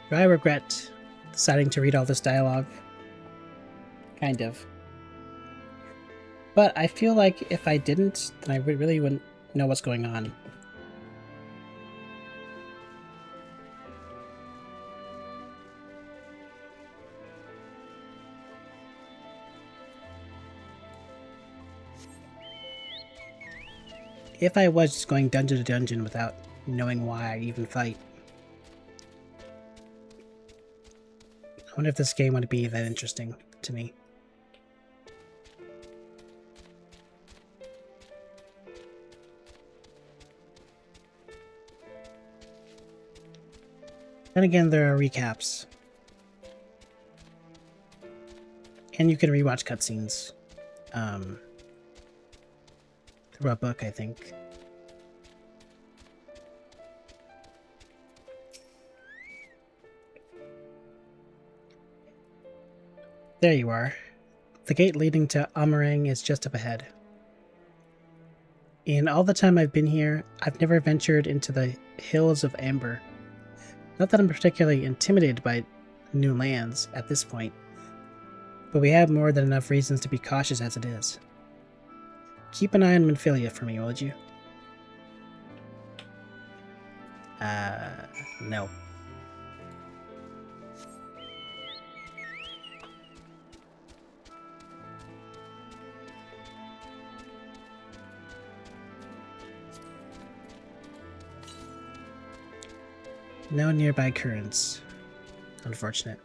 Do I regret deciding to read all this dialogue? Kind of. But I feel like if I didn't, then I really wouldn't know what's going on. If I was just going dungeon to dungeon without knowing why I even fight. I wonder if this game would be that interesting to me. Then again, there are recaps. And you can rewatch cutscenes. Through a book, I think. There you are. The gate leading to Amarang is just up ahead. In all the time I've been here, I've never ventured into the Hills of Amber. Not that I'm particularly intimidated by new lands at this point, but we have more than enough reasons to be cautious as it is. Keep an eye on Manphilia for me, would you? No. No nearby currents. Unfortunate.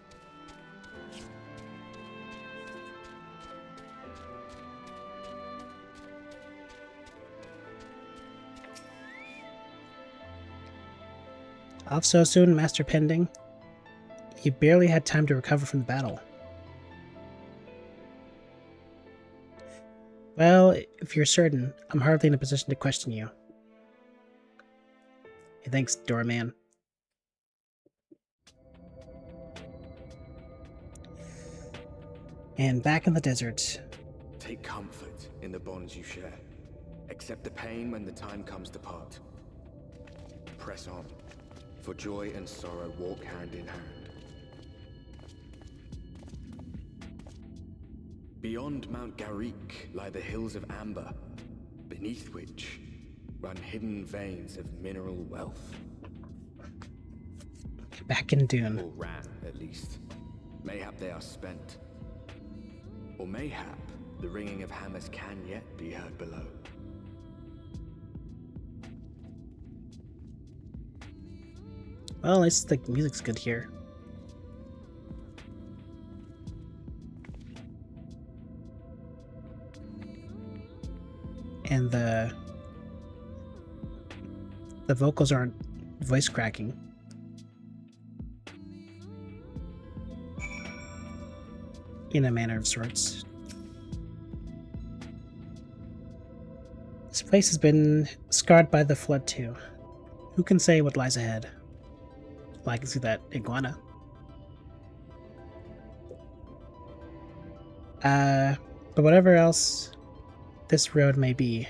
Off so soon, Master Pending? You barely had time to recover from the battle. Well, if you're certain, I'm hardly in a position to question you. Hey, thanks, Doorman. And back in the desert. Take comfort in the bonds you share. Accept the pain when the time comes to part. Press on, for joy and sorrow walk hand in hand. Beyond Mount Garik lie the Hills of Amber, beneath which run hidden veins of mineral wealth. Back in Dune. Or ran, at least. Mayhap they are spent. Or mayhap the ringing of hammers can yet be heard below. Well, at least the music's good here. And the vocals aren't voice cracking. in a manner of sorts. This place has been scarred by the flood too. Who can say what lies ahead? Well, I can see that iguana. But whatever else this road may be,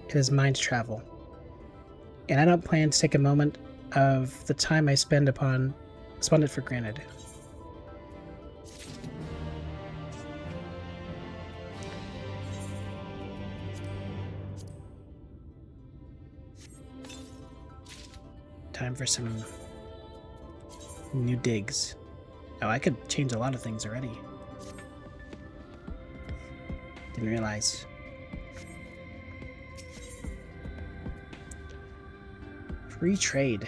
it is mine to travel. And I don't plan to take a moment of the time I spend it for granted. Time for some new digs. Oh, I could change a lot of things already. Didn't realize. Free trade.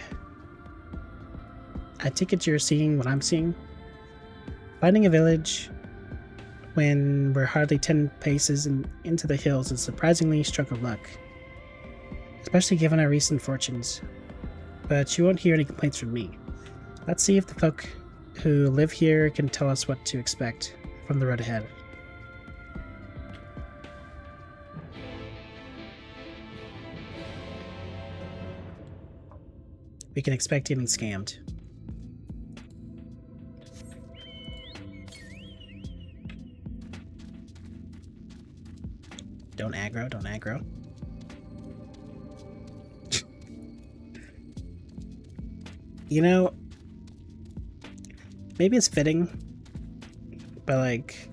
I take it you're seeing what I'm seeing. Finding a village when we're hardly 10 paces into the hills is surprisingly stroke of luck. Especially given our recent fortunes. But you won't hear any complaints from me. Let's see if the folk who live here can tell us what to expect from the road ahead. We can expect getting scammed. Don't aggro, don't aggro. You know, maybe it's fitting, but like,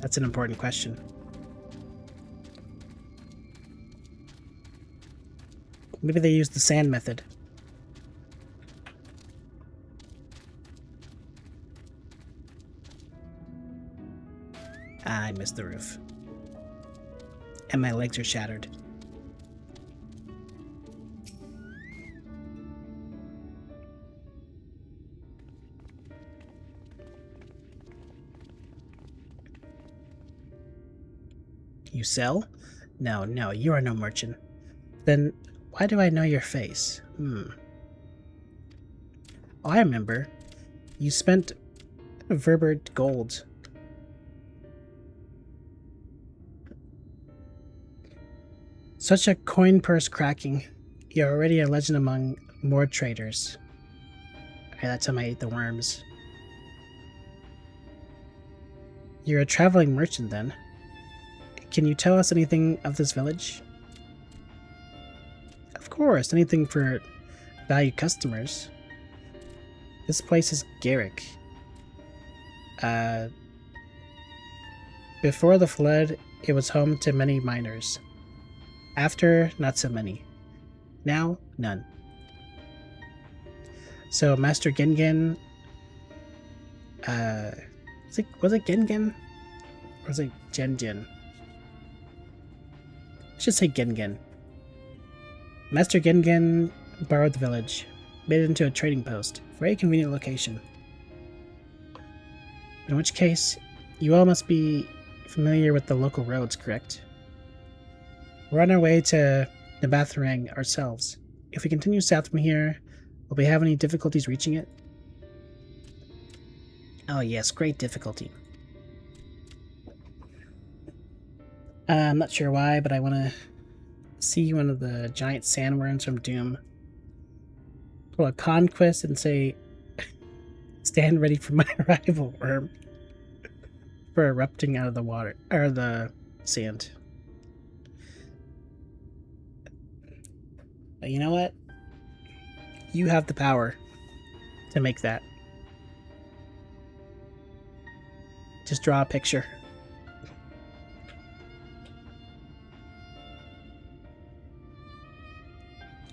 that's an important question. Maybe they use the sand method. I missed the roof. And my legs are shattered. You sell? No, you are no merchant. Then why do I know your face? Oh, I remember. You spent Verbert gold. Such a coin purse cracking. You're already a legend among more traders. Alright, that time I ate the worms. You're a traveling merchant then. Can you tell us anything of this village? Of course, anything for valued customers. This place is Garrick. Before the flood, it was home to many miners. After, not so many. Now, none. So, Master Gengen... was it Gengen? Or was it Gengen? I should say Gengen. Master Gengen borrowed the village, made it into a trading post. Very convenient location. In which case, you all must be familiar with the local roads, correct? We're on our way to Nebatharang ourselves. If we continue south from here, will we have any difficulties reaching it? Oh yes, great difficulty. I'm not sure why, but I want to see one of the giant sandworms from Doom. Pull a conquest and say, stand ready for my arrival, worm. For erupting out of the water, or the sand. But you know what? You have the power to make that. Just draw a picture.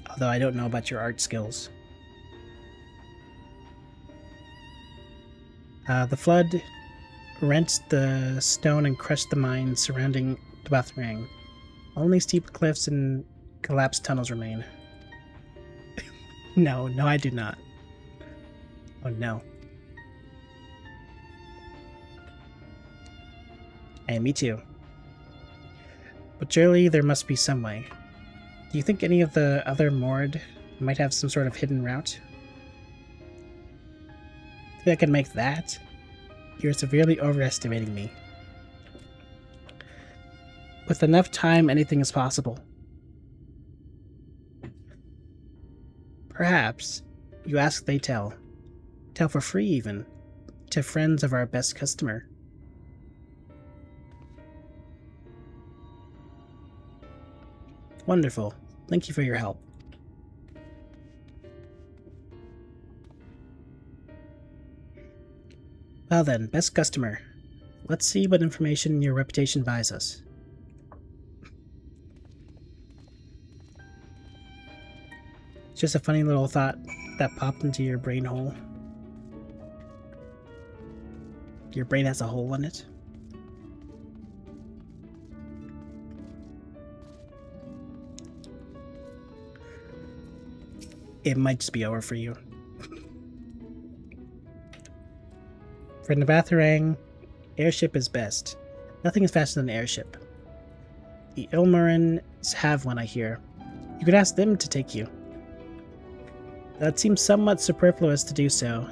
Although I don't know about your art skills. The flood rent the stone and crushed the mines surrounding Nebatharang. Only steep cliffs and collapsed tunnels remain. No, I do not. Oh no. Hey, me too. But surely there must be some way. Do you think any of the other moored You might have some sort of hidden route. Think I can make that? You're severely overestimating me. With enough time, anything is possible. Perhaps. You ask, they tell. Tell for free, even. To friends of our best customer. Wonderful. Thank you for your help. Well then, best customer. Let's see what information your reputation buys us. It's just a funny little thought that popped into your brain hole. Your brain has a hole in it. It might just be over for you. For Navatharang, airship is best. Nothing is faster than an airship. The Ilmarins have one, I hear. You could ask them to take you. That seems somewhat superfluous to do so.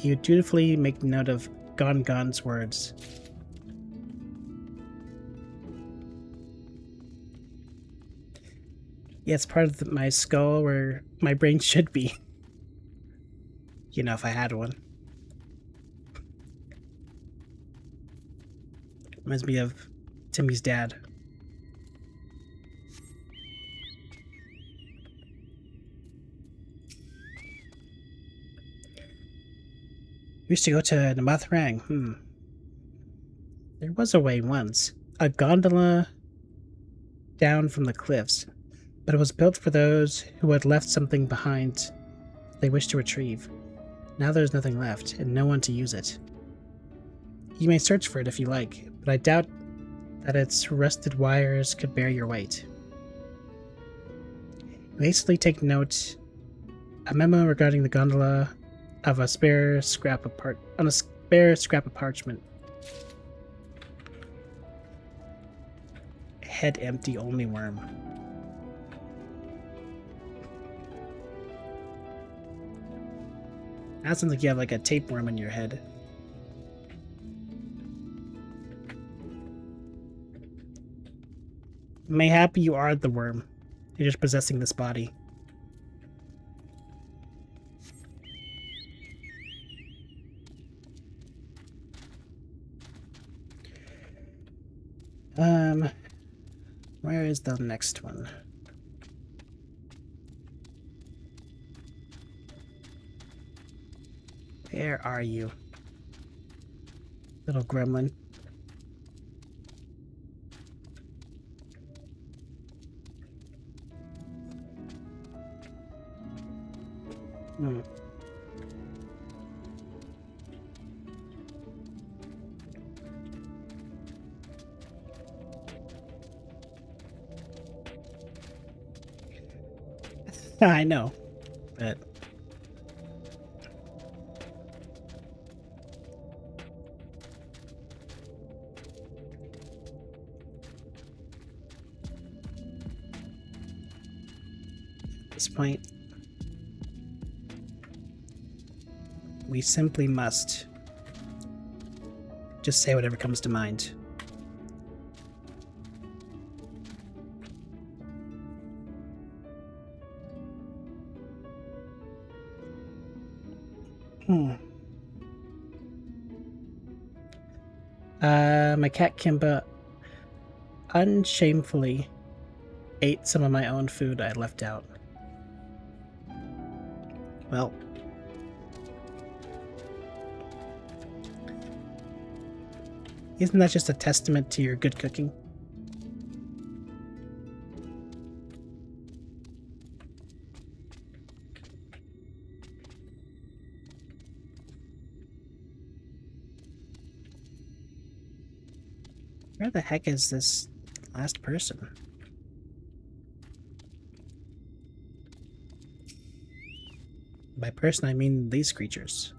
You dutifully make note of Gongon's words. Yeah, it's part of my skull where my brain should be. You know, if I had one. Reminds me of Timmy's dad. We used to go to Navatharang. There was a way once. A gondola down from the cliffs. But it was built for those who had left something behind they wished to retrieve. Now there's nothing left, and no one to use it. You may search for it if you like, but I doubt that its rusted wires could bear your weight. You hastily take note. A memo regarding the gondola of a spare scrap of parchment. Head empty, only worm. That sounds like you have like a tapeworm in your head. Mayhap you are the worm. You're just possessing this body. Where is the next one? Where are you? Little gremlin. I know, but at this point, we simply must just say whatever comes to mind. My cat Kimba unshamefully ate some of my own food I left out. Well, isn't that just a testament to your good cooking? Where the heck is this last person? By person, I mean these creatures.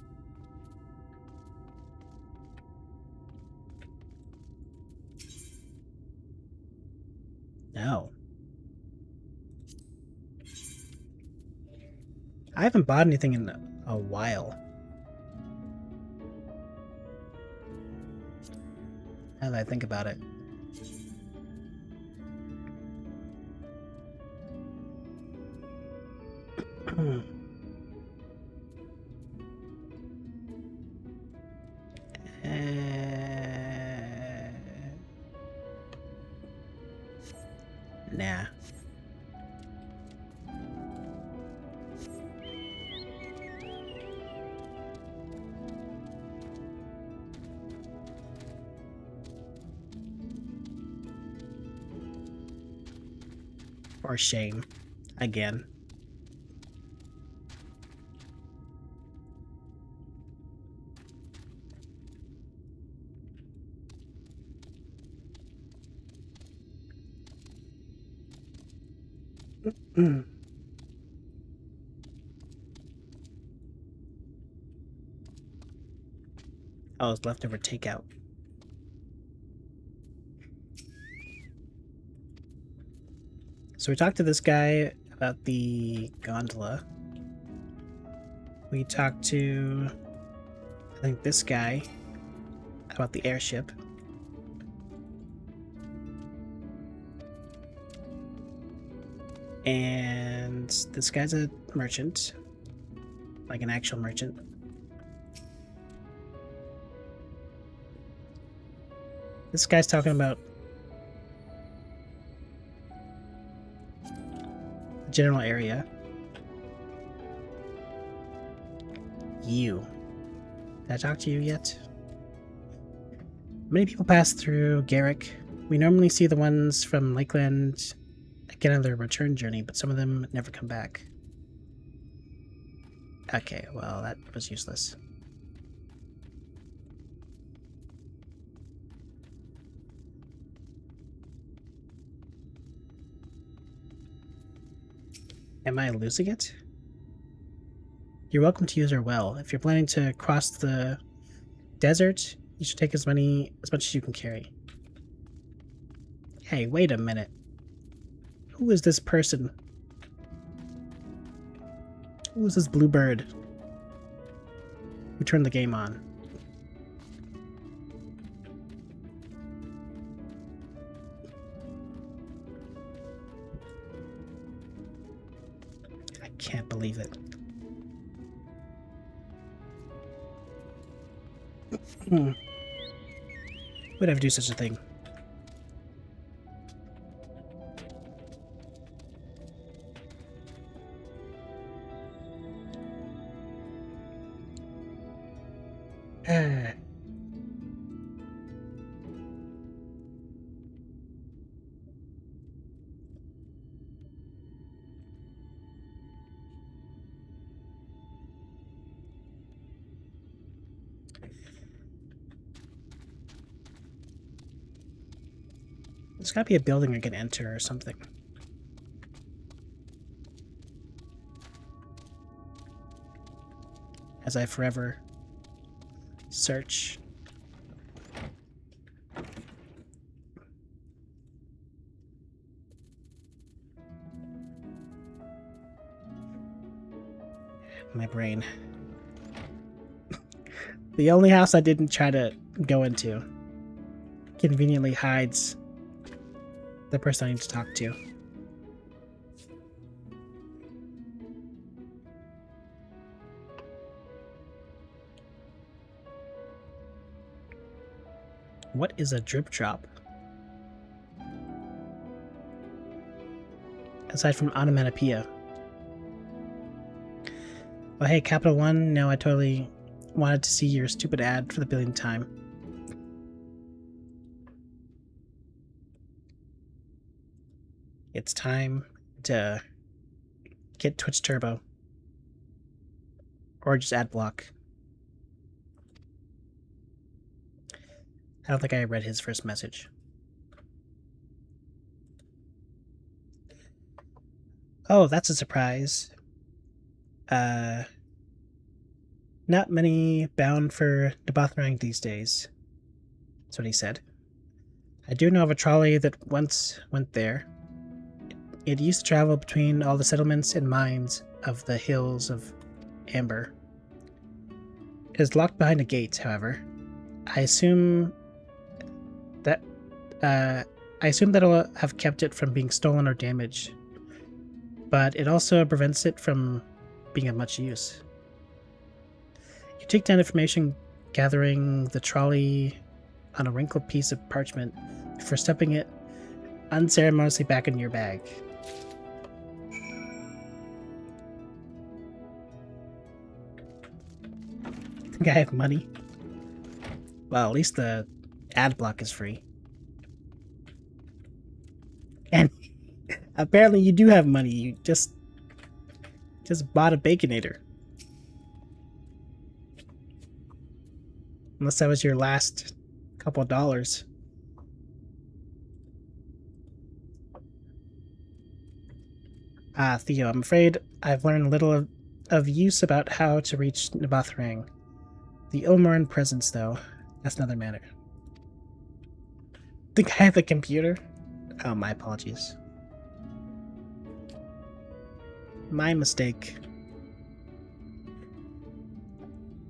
No. I haven't bought anything in a while. Now that I think about it. Nah. For shame. Again. Oh, it's leftover takeout. So we talked to this guy about the gondola. We talked to, I think, this guy about the airship. And this guy's a merchant. Like an actual merchant. This guy's talking about the general area. You. Did I talk to you yet? Many people pass through Garrick. We normally see the ones from Lakeland get on their return journey, but some of them never come back. Okay, well, that was useless. Am I losing it? You're welcome to use our well. If you're planning to cross the desert, you should take as much as you can carry. Hey, wait a minute. Who is this person? Who is this blue bird who turned the game on? I can't believe it. Would ever do such a thing? There's gotta be a building I can enter or something. As I forever search. My brain. The only house I didn't try to go into conveniently hides the person I need to talk to. What is a drip drop? Aside from onomatopoeia. Oh hey, Capital One, no, I totally wanted to see your stupid ad for the billionth time. It's time to get Twitch Turbo. Or just ad block. I don't think I read his first message. Oh, that's a surprise. Not many bound for Nabothrang these days. That's what he said. I do know of a trolley that once went there. It used to travel between all the settlements and mines of the Hills of Amber. It is locked behind a gate, however. I assume that'll have kept it from being stolen or damaged, but it also prevents it from being of much use. You take down information gathering the trolley on a wrinkled piece of parchment before stepping it unceremoniously back in your bag. Think I have money? Well, at least the ad block is free. And apparently you do have money. You just bought a Baconator. Unless that was your last couple of dollars. Theo, I'm afraid I've learned little of use about how to reach Nabathrang. The Ilmarin presence, though, that's another matter. Think I have a computer? Oh, my apologies. My mistake.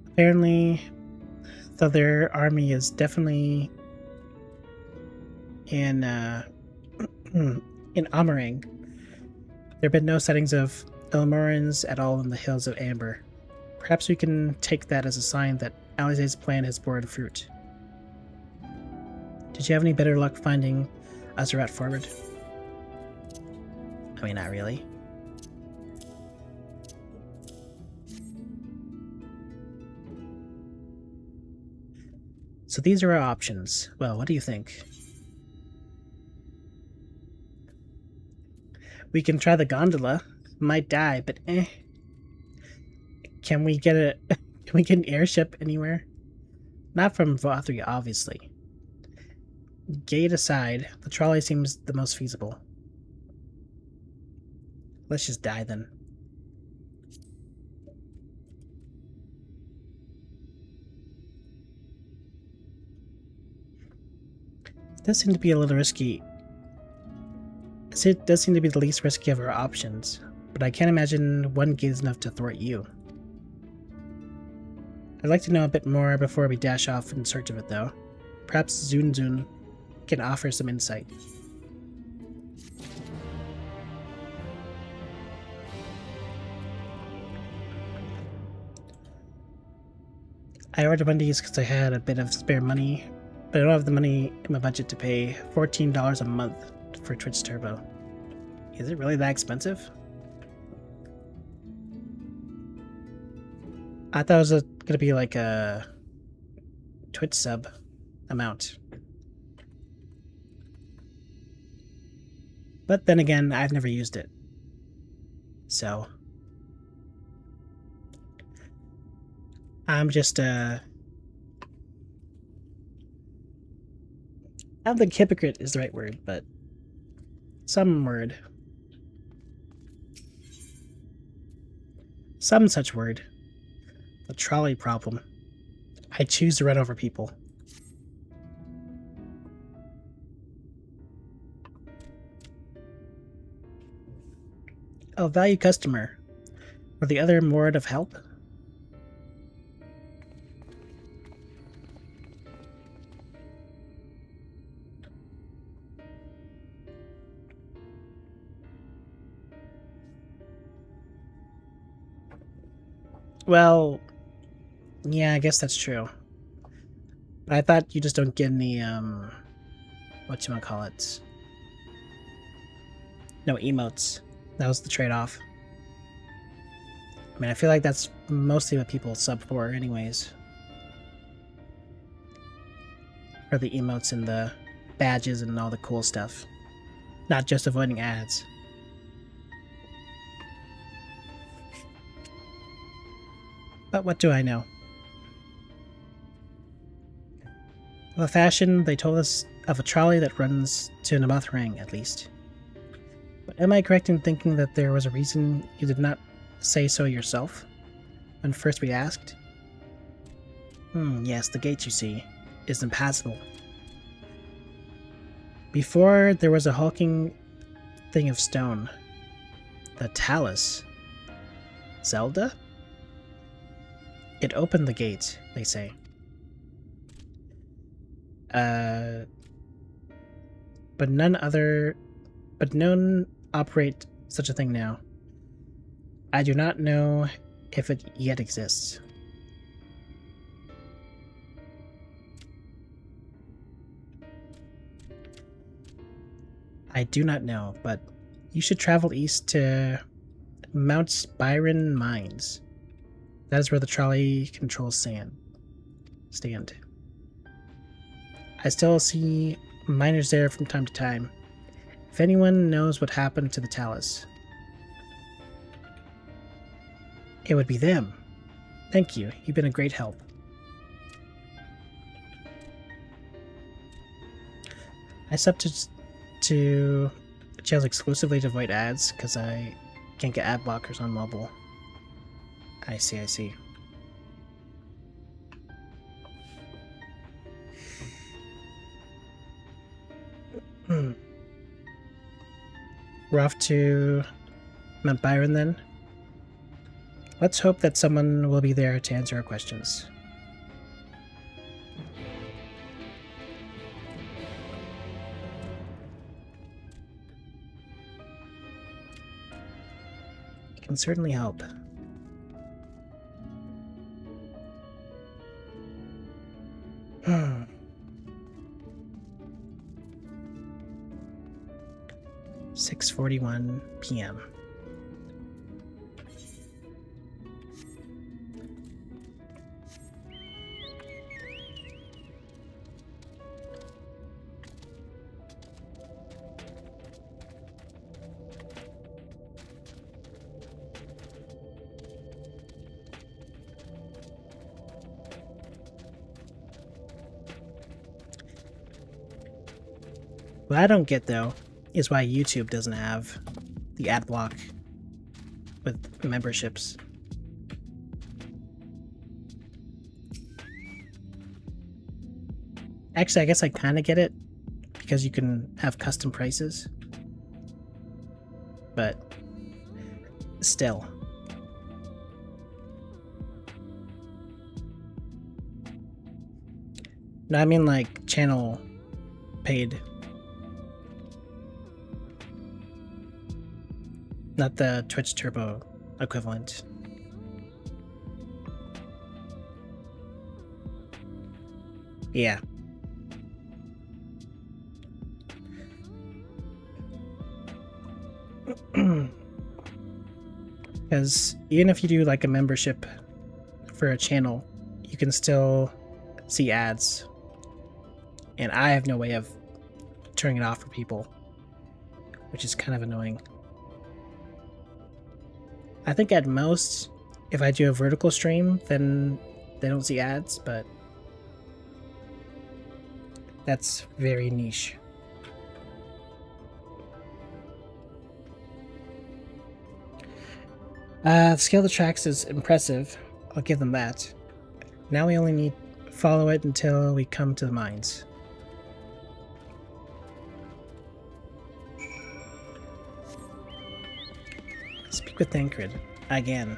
Apparently, though their army is definitely in Amarang, there have been no sightings of Ilmarins at all in the Hills of Amber. Perhaps we can take that as a sign that Alize's plan has borne fruit. Did you have any better luck finding Azerat forward? I mean, not really. So these are our options. Well, what do you think? We can try the gondola. Might die, but eh. Can we get an airship anywhere? Not from Vothri, obviously. Gate aside, the trolley seems the most feasible. Let's just die then. It does seem to be a little risky. It does seem to be the least risky of our options, but I can't imagine one gate is enough to thwart you. I'd like to know a bit more before we dash off in search of it, though. Perhaps Zunzun can offer some insight. I ordered one of these because I had a bit of spare money, but I don't have the money in my budget to pay $14 a month for Twitch Turbo. Is it really that expensive? I thought it was gonna be like a Twitch sub amount. But then again, I've never used it. So I'm just I don't think hypocrite is the right word, but some word. Some such word. The trolley problem. I choose to run over people. Oh, value customer. Were the other more of help? Well, yeah, I guess that's true. But I thought you just don't get any, whatchamacallit? No emotes. That was the trade-off. I mean, I feel like that's mostly what people sub for anyways. For the emotes and the badges and all the cool stuff. Not just avoiding ads. But what do I know? Well, fashion, they told us of a trolley that runs to Nabathrang, at least. But am I correct in thinking that there was a reason you did not say so yourself when first we asked? Yes, the gate, you see, is impassable. Before, there was a hulking thing of stone. The talus. Zelda? It opened the gate, they say. But none operate such a thing now. I do not know if it yet exists. I do not know, but you should travel east to Mount Byron Mines. That is where the trolley controls stand. I still see miners there from time to time. If anyone knows what happened to the Talus, it would be them. Thank you. You've been a great help. I subbed to channels exclusively to avoid ads because I can't get ad blockers on mobile. I see. We're off to Mount Byron then. Let's hope that someone will be there to answer our questions. It can certainly help. Hmm. 6:41 p.m. What I don't get, though, is why YouTube doesn't have the ad block with memberships. Actually, I guess I kind of get it, because you can have custom prices. But still. No, I mean like channel paid. Not the Twitch Turbo equivalent. Yeah. Because even if you do like a membership for a channel, you can still see ads. And I have no way of turning it off for people, which is kind of annoying. I think at most, if I do a vertical stream, then they don't see ads, but that's very niche. The scale of the tracks is impressive. I'll give them that. Now we only need to follow it until we come to the mines. Speak with Thancred again.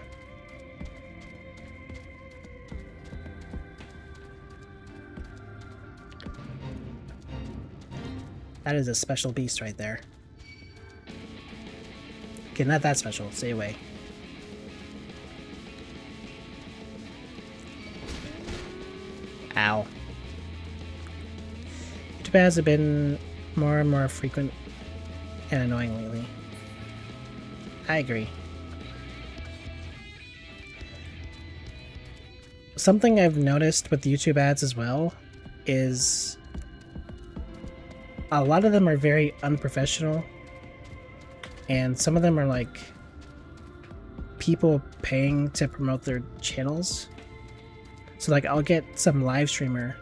That is a special beast right there. Okay, not that special. Stay away. Ow. YouTube ads have been more and more frequent and annoying lately. I agree. Something I've noticed with YouTube ads as well is a lot of them are very unprofessional, and some of them are like people paying to promote their channels. So like I'll get some live streamer,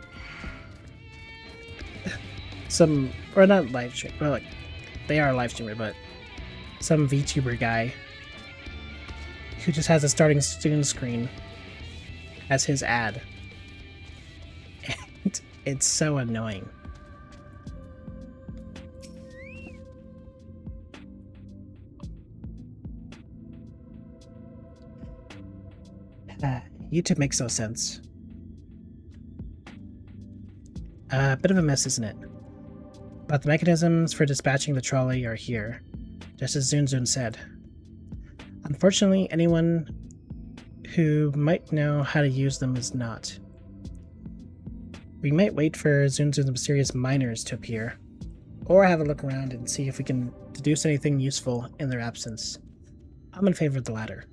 or not live stream, but like they are a live streamer, but some VTuber guy who just has a starting student screen as his ad. And it's so annoying. YouTube makes no sense. Bit of a mess, isn't it? But the mechanisms for dispatching the trolley are here, just as Zun said. Unfortunately, anyone who might know how to use them is not. We might wait for Zun's mysterious miners to appear, or have a look around and see if we can deduce anything useful in their absence. I'm in favor of the latter.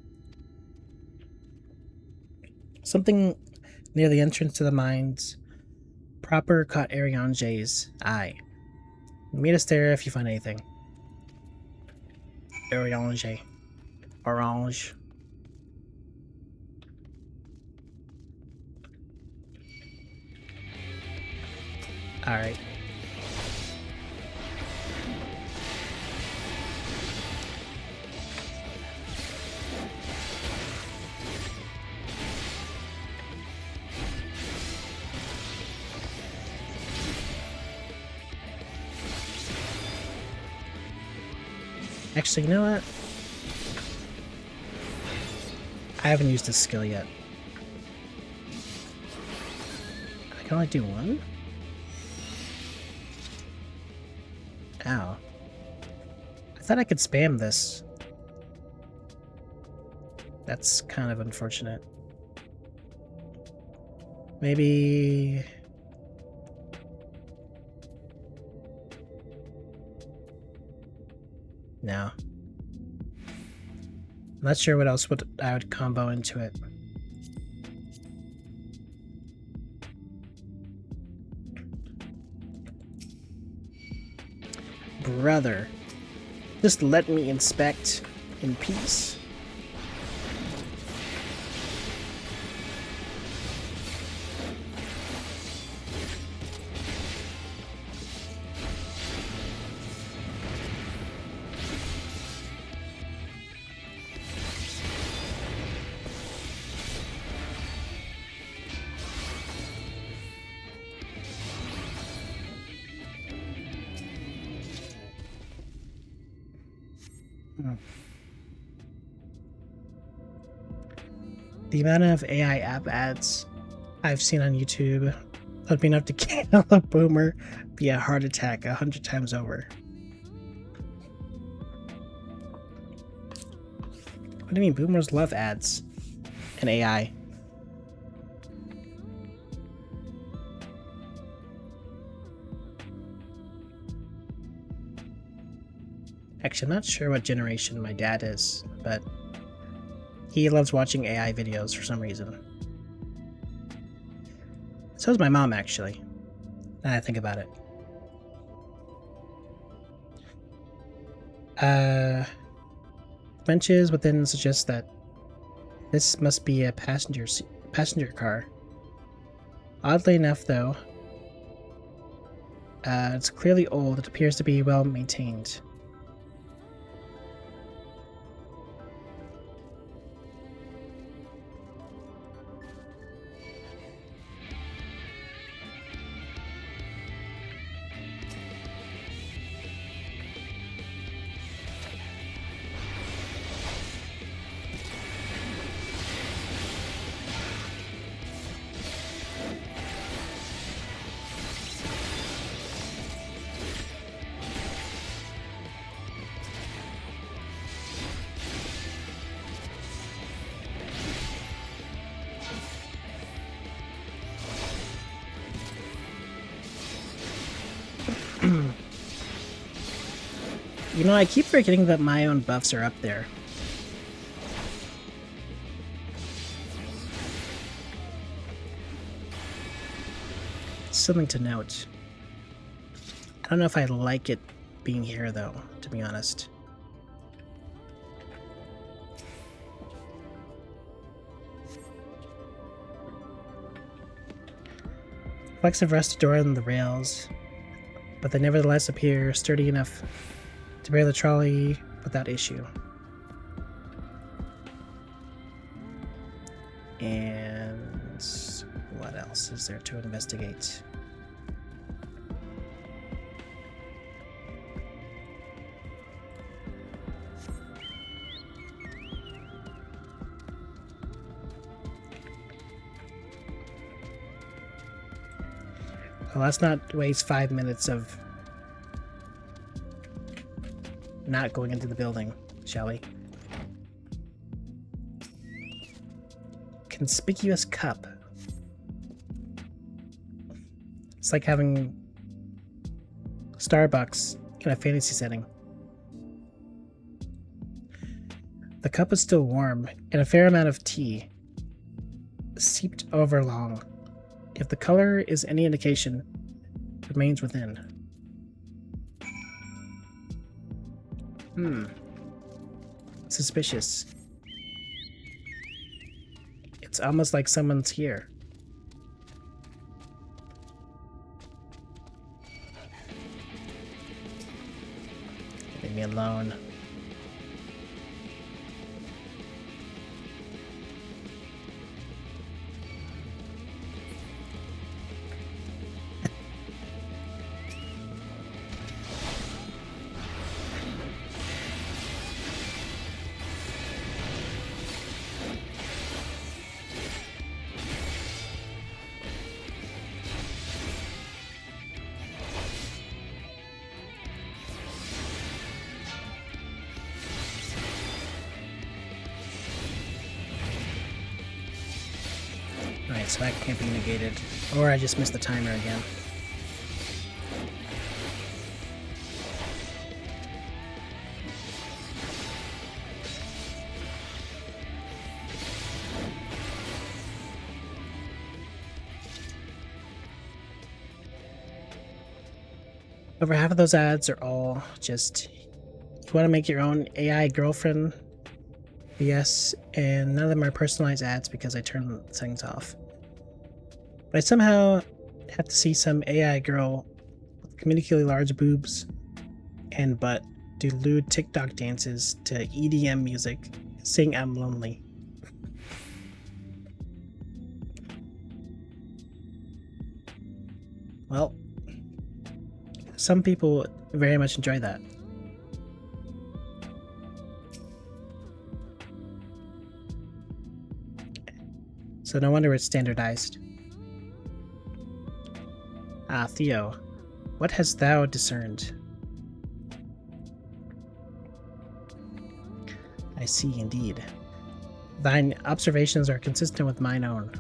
Something near the entrance to the mines proper caught Ariange's eye. Meet us there if you find anything. Ariange. Orange. Alright. Actually, you know what? I haven't used this skill yet. I can only do one? Ow. I thought I could spam this. That's kind of unfortunate. Maybe... No. I'm not sure what else I would combo into it. Brother, just let me inspect in peace. The amount of AI app ads I've seen on YouTube would be enough to kill a boomer via heart attack 100 times over. What do you mean? Boomers love ads and AI. Actually, I'm not sure what generation my dad is, but he loves watching AI videos for some reason. So does my mom, actually, now that I think about it. Benches within suggest that this must be a passenger car. Oddly enough, though, it's clearly old. It appears to be well maintained. You know, I keep forgetting that my own buffs are up there. Something to note. I don't know if I like it being here, though, to be honest. Flecks have rusted door on the rails, but they nevertheless appear sturdy enough to bear the trolley without issue. And what else is there to investigate? Well, let's not waste 5 minutes of not going into the building, shall we? Conspicuous cup. It's like having Starbucks in a fantasy setting. The cup is still warm, and a fair amount of tea seeped over long. If the color is any indication, it remains within. Suspicious. It's almost like someone's here. Leave me alone. Alright, so that can't be negated. Or I just missed the timer again. Over half of those ads are all just, you want to make your own AI girlfriend? Yes, and none of them are personalized ads because I turn settings off. But I somehow have to see some AI girl with comedically large boobs and butt do lewd TikTok dances to EDM music, sing I'm Lonely. Well, some people very much enjoy that. So no wonder it's standardized. Ah, Theo, what hast thou discerned? I see indeed. Thine observations are consistent with mine own.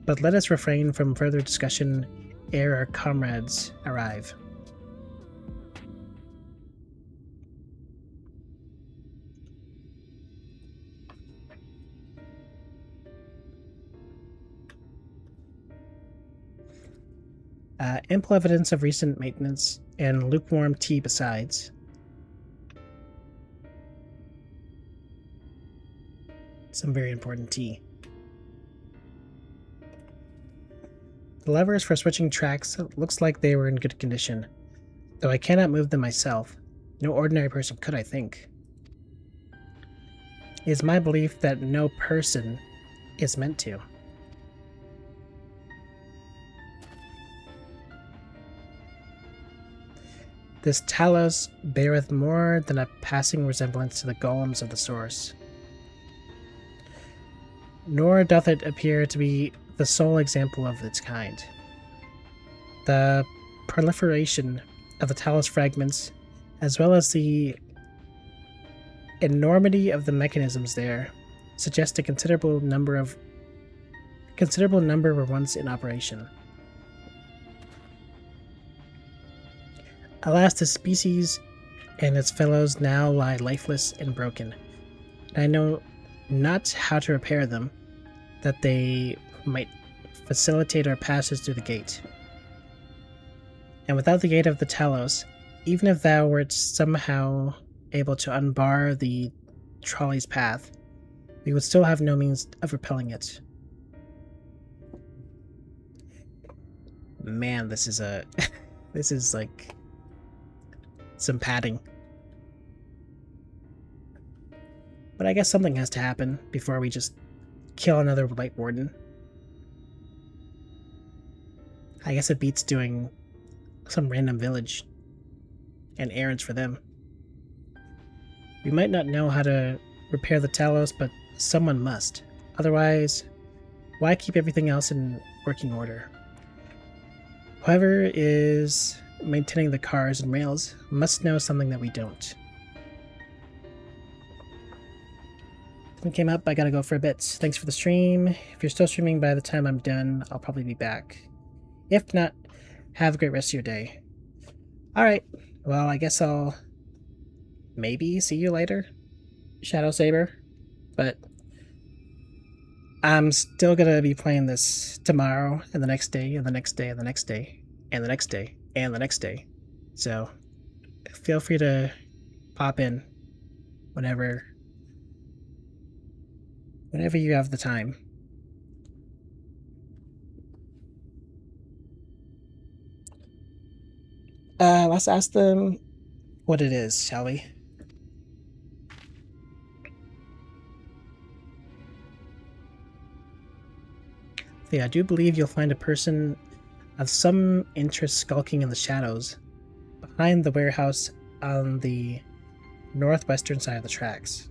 But let us refrain from further discussion ere our comrades arrive. Ample evidence of recent maintenance and lukewarm tea besides. Some very important tea. The levers for switching tracks looks like they were in good condition, though I cannot move them myself. No ordinary person could, I think. It is my belief that no person is meant to. This Talos beareth more than a passing resemblance to the golems of the source. Nor doth it appear to be the sole example of its kind. The proliferation of the Talos fragments, as well as the enormity of the mechanisms there, suggest a considerable number were once in operation. Alas, the species and its fellows now lie lifeless and broken, and I know not how to repair them, that they might facilitate our passage through the gate. And without the gate of the Talos, even if thou wert somehow able to unbar the trolley's path, we would still have no means of repelling it. Man, this is a... this is like... some padding. But I guess something has to happen before we just kill another Light Warden. I guess it beats doing some random village and errands for them. We might not know how to repair the Talos, but someone must. Otherwise, why keep everything else in working order? Whoever is maintaining the cars and rails must know something that we don't. Something came up, I gotta go for a bit. Thanks for the stream. If you're still streaming by the time I'm done, I'll probably be back. If not, have a great rest of your day. Alright, well, I guess I'll maybe see you later, Shadow Saber. But I'm still gonna be playing this tomorrow, and the next day, and the next day, and the next day, and the next day, and the next day. So feel free to pop in whenever you have the time. Let's ask them what it is, shall we? Yeah, I do believe you'll find a person of some interest skulking in the shadows behind the warehouse on the northwestern side of the tracks.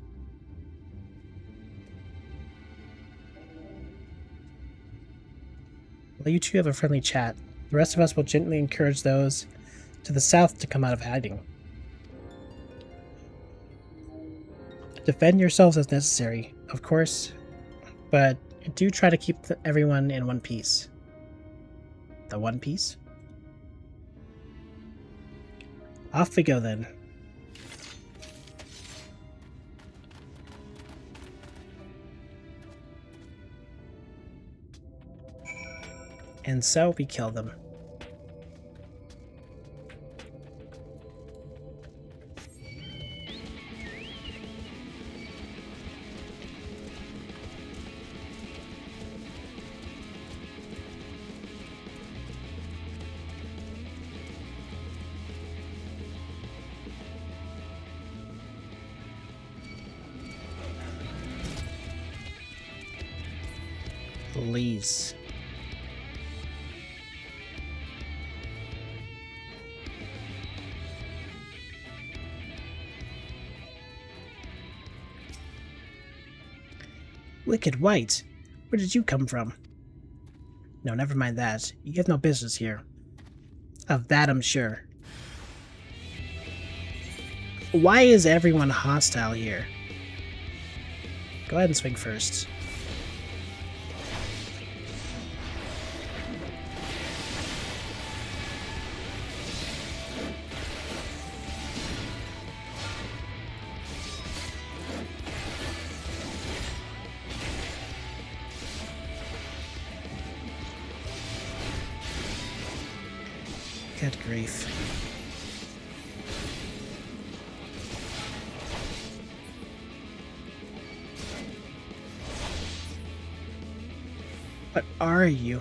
While you two have a friendly chat, the rest of us will gently encourage those to the south to come out of hiding. Defend yourselves as necessary, of course, but do try to keep everyone in one piece. The One Piece? Off we go then. And so we kill them. Please. Wicked White, where did you come from? No, never mind that. You have no business here. Of that I'm sure. Why is everyone hostile here? Go ahead and swing first. Good grief. What are you?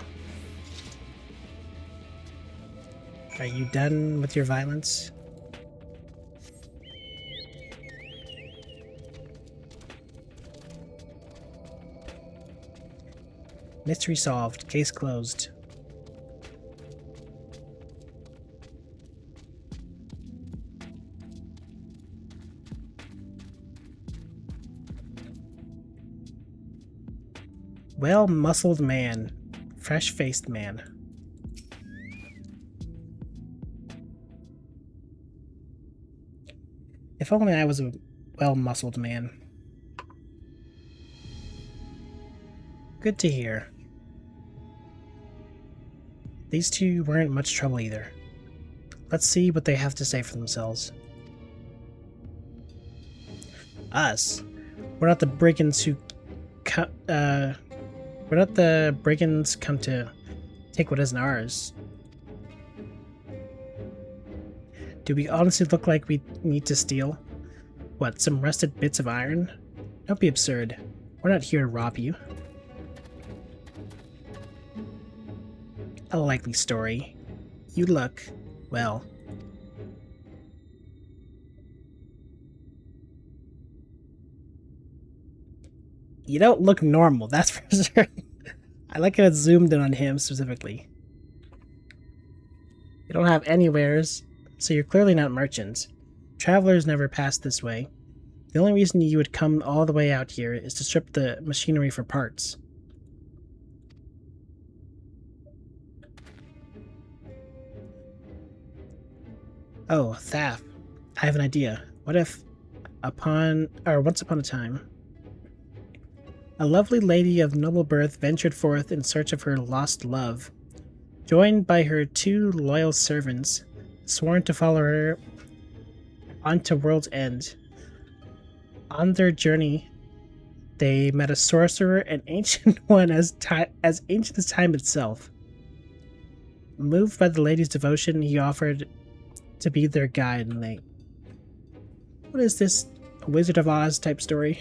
Are you done with your violence? Mystery solved. Case closed. Well-muscled man. Fresh-faced man. If only I was a well-muscled man. Good to hear. These two weren't much trouble either. Let's see what they have to say for themselves. Us? We're not the brigands who we're not the brigands come to take what isn't ours. Do we honestly look like we need to steal? What, some rusted bits of iron? Don't be absurd. We're not here to rob you. A likely story. You look, well... You don't look normal, that's for sure. I like how it zoomed in on him specifically. You don't have any wares, so you're clearly not merchants. Travelers never pass this way. The only reason you would come all the way out here is to strip the machinery for parts. Oh, Thaf. I have an idea. What if once upon a time, a lovely lady of noble birth ventured forth in search of her lost love, joined by her 2 loyal servants, sworn to follow her onto world's end. On their journey, they met a sorcerer, an ancient one as ancient as time itself. Moved by the lady's devotion, he offered to be their guide, and they... What is this? A Wizard of Oz type story?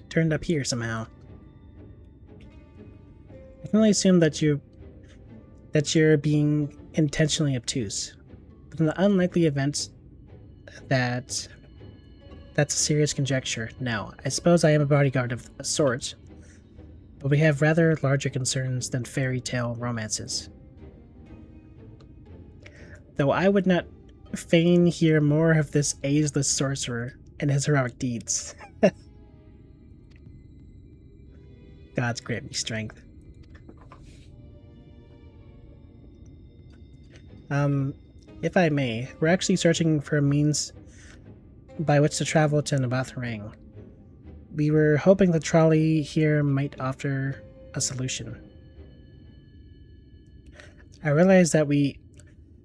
Turned up here somehow. I can only assume that you're being intentionally obtuse. But in the unlikely event that that's a serious conjecture, no. I suppose I am a bodyguard of a sort, but we have rather larger concerns than fairy tale romances. Though I would not fain hear more of this ageless sorcerer and his heroic deeds. Gods grant me strength. If I may, we're actually searching for a means by which to travel to Nabatharang. We were hoping the trolley here might offer a solution. I realize that we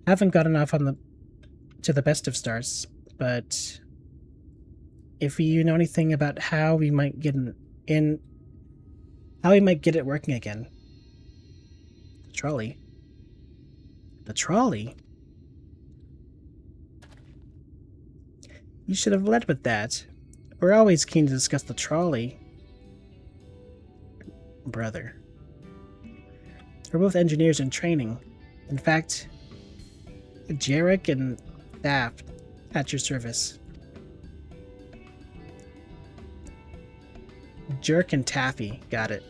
haven't gotten off to the best of starts, but if you know anything about how we might get it working again. The trolley. The trolley? You should have led with that. We're always keen to discuss the trolley. Brother. We're both engineers in training. In fact, Jarek and Thaf at your service. Jerk and Taffy, got it.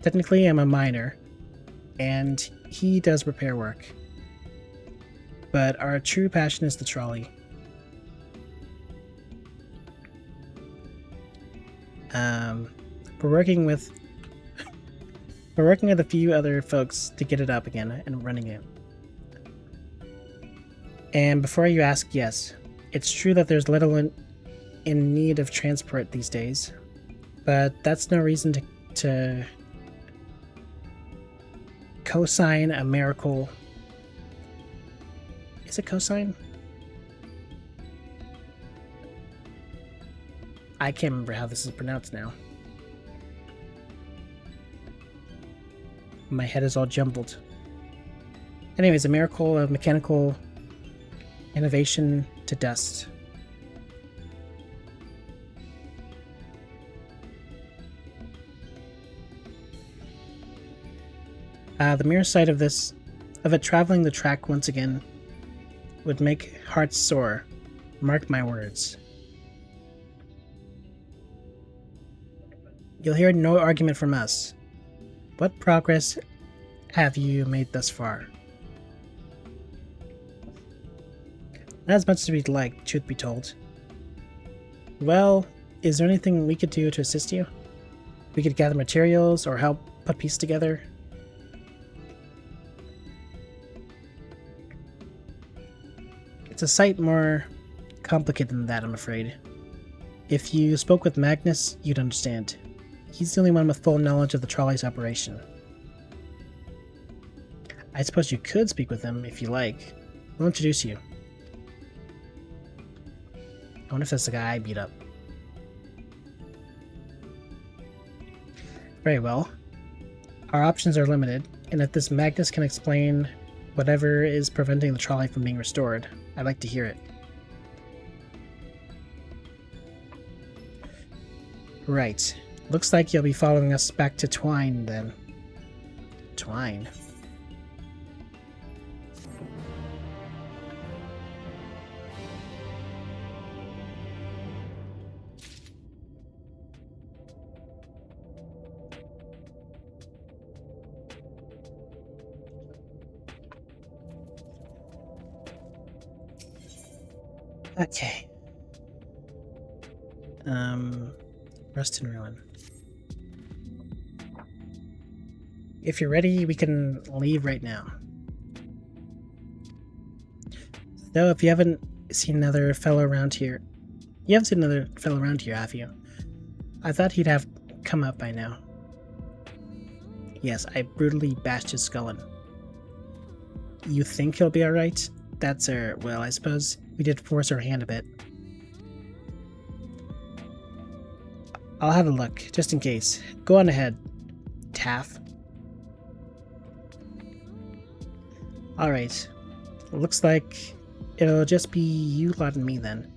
Technically, I'm a miner, and he does repair work. But our true passion is the trolley. We're working with a few other folks to get it up again and running it. And before you ask, yes, it's true that there's little in need of transport these days, but that's no reason to co-sign a miracle. Is it co-sign? I can't remember how this is pronounced now. My head is all jumbled. Anyways, a miracle of mechanical innovation to dust. The mere sight of it traveling the track once again, would make hearts sore. Mark my words. You'll hear no argument from us. What progress have you made thus far? Not as much as we'd like, truth be told. Well, is there anything we could do to assist you? We could gather materials or help put pieces together. It's a sight more complicated than that, I'm afraid. If you spoke with Magnus, you'd understand. He's the only one with full knowledge of the trolley's operation. I suppose you could speak with him if you like. I'll introduce you. I wonder if that's the guy I beat up. Very well. Our options are limited, and if this Magnus can explain whatever is preventing the trolley from being restored, I'd like to hear it. Right. Looks like you'll be following us back to Twine, then. Twine? Okay. Rust and Ruin. If you're ready, we can leave right now. Though, if you haven't seen another fellow around here... You haven't seen another fellow around here, have you? I thought he'd have come up by now. Yes, I brutally bashed his skull in. You think he'll be alright? That's well, I suppose we did force our hand a bit. I'll have a look, just in case. Go on ahead, Taff. Alright. Looks like it'll just be you lot and me then.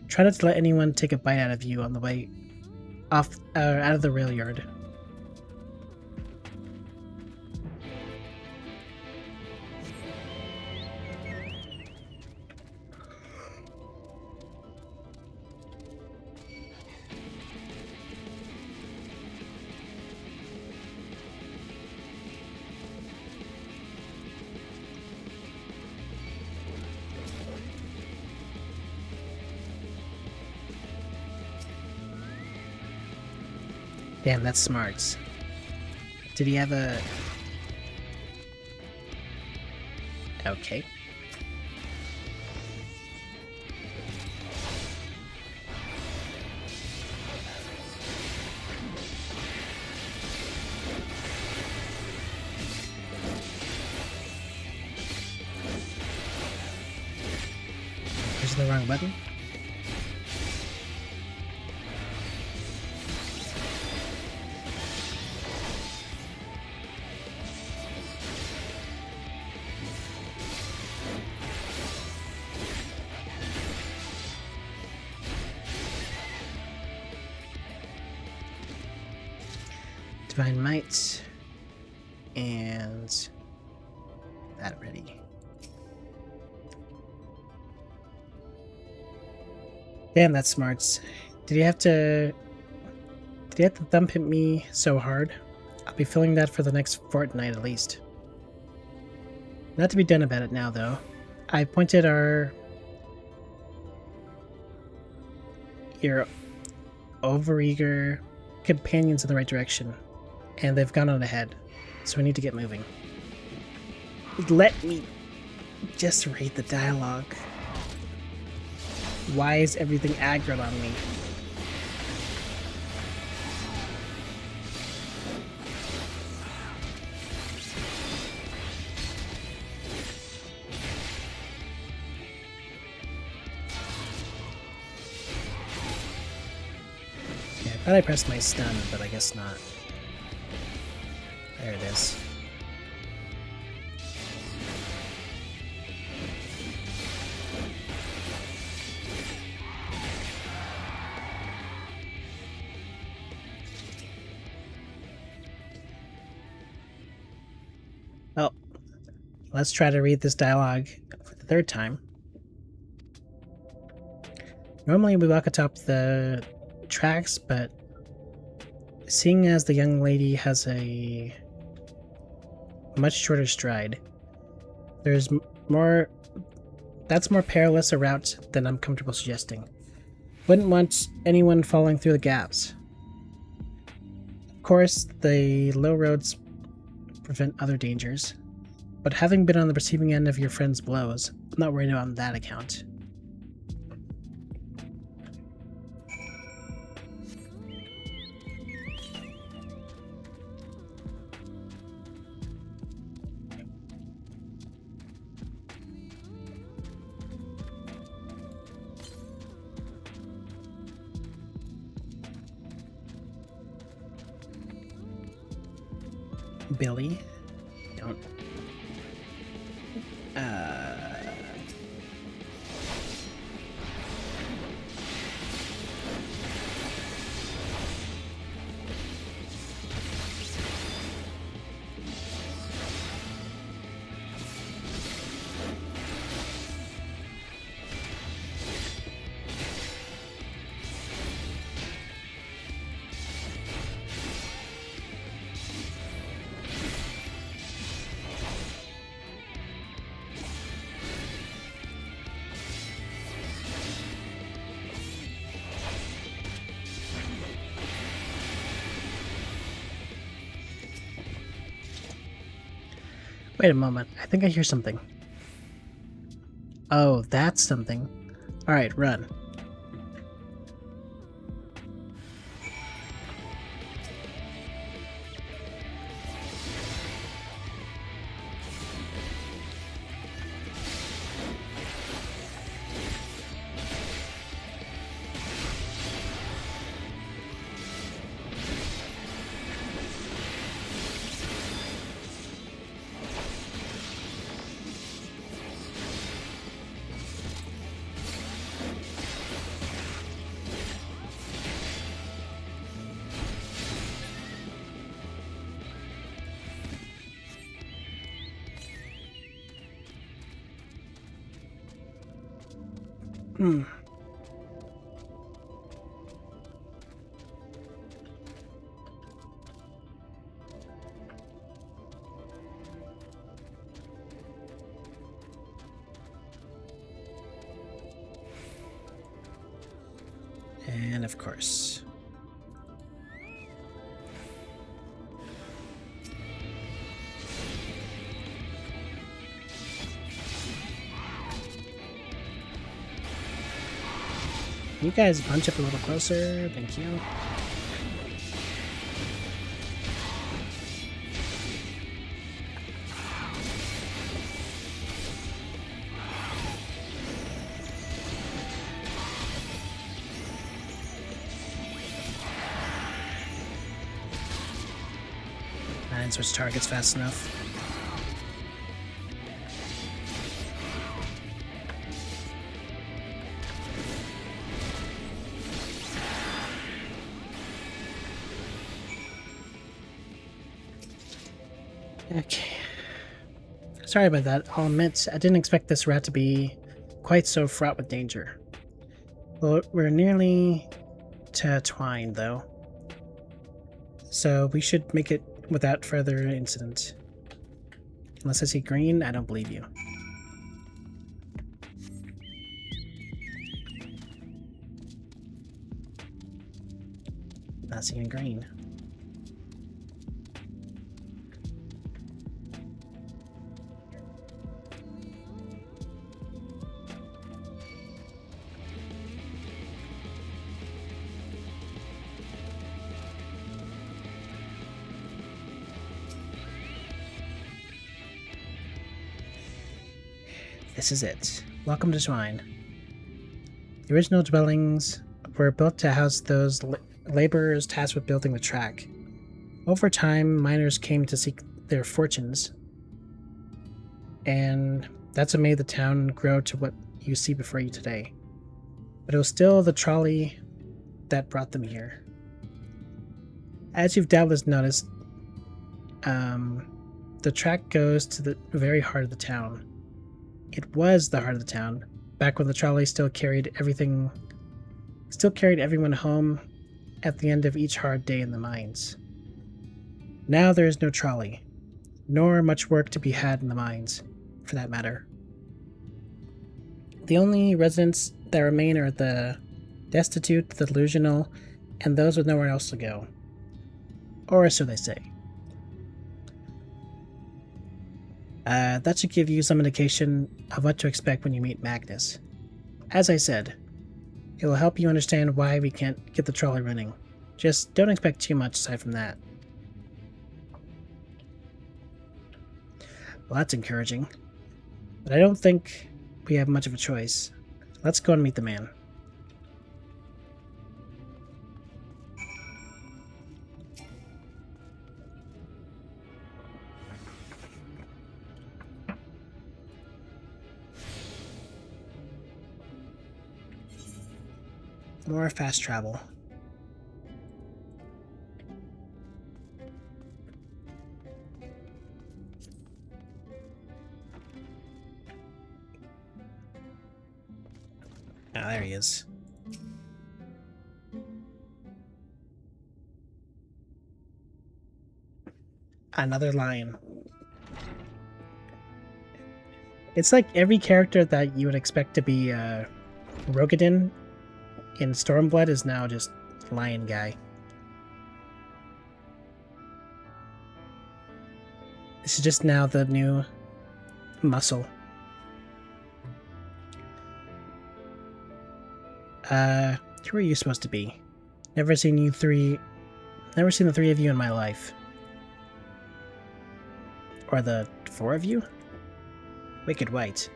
Try not to let anyone take a bite out of you on the way off out of the rail yard. Damn, that's smart. Did he have a... Okay. Pushing the wrong button? Divine Might, and that ready. Damn, that's smarts. Did he have to thump hit me so hard? I'll be feeling that for the next fortnight at least. Not to be done about it now, though. I pointed your overeager companions in the right direction. And they've gone on ahead, so we need to get moving. Let me just read the dialogue. Why is everything aggroed on me? Yeah, I thought I pressed my stun, but I guess not. There it is. Well, let's try to read this dialogue for the third time. Normally we walk atop the tracks, but seeing as the young lady has a much shorter stride, that's more perilous a route than I'm comfortable suggesting. Wouldn't want anyone falling through the gaps. Of course, the low roads prevent other dangers, but having been on the receiving end of your friend's blows, I'm not worried on that account. Billy, don't. Wait a moment. I think I hear something. Oh, that's something. Alright, run. Hmm. And of course. You guys bunch up a little closer, thank you. I didn't switch targets fast enough. Okay. Sorry about that. I'll admit, I didn't expect this rat to be quite so fraught with danger. Well, we're nearly to Twine, though. So we should make it without further incident. Unless I see green, I don't believe you. Not seeing green. This is it. Welcome to Twine. The original dwellings were built to house those laborers tasked with building the track. Over time, miners came to seek their fortunes, and that's what made the town grow to what you see before you today. But it was still the trolley that brought them here. As you've doubtless noticed, the track goes to the very heart of the town. It was the heart of the town, back when the trolley still carried everyone home at the end of each hard day in the mines. Now there is no trolley, nor much work to be had in the mines, for that matter. The only residents that remain are the destitute, the delusional, and those with nowhere else to go. Or so they say. That should give you some indication of what to expect when you meet Magnus. As I said, it will help you understand why we can't get the trolley running. Just don't expect too much aside from that. Well, that's encouraging. But I don't think we have much of a choice. Let's go and meet the man. More fast travel. Ah, there he is. Another lion. It's like every character that you would expect to be Rogadin in Stormblood is now just lion guy. This is just now the new muscle. Who are you supposed to be? Never seen the three of you in my life. Or the 4 of you? Wicked White.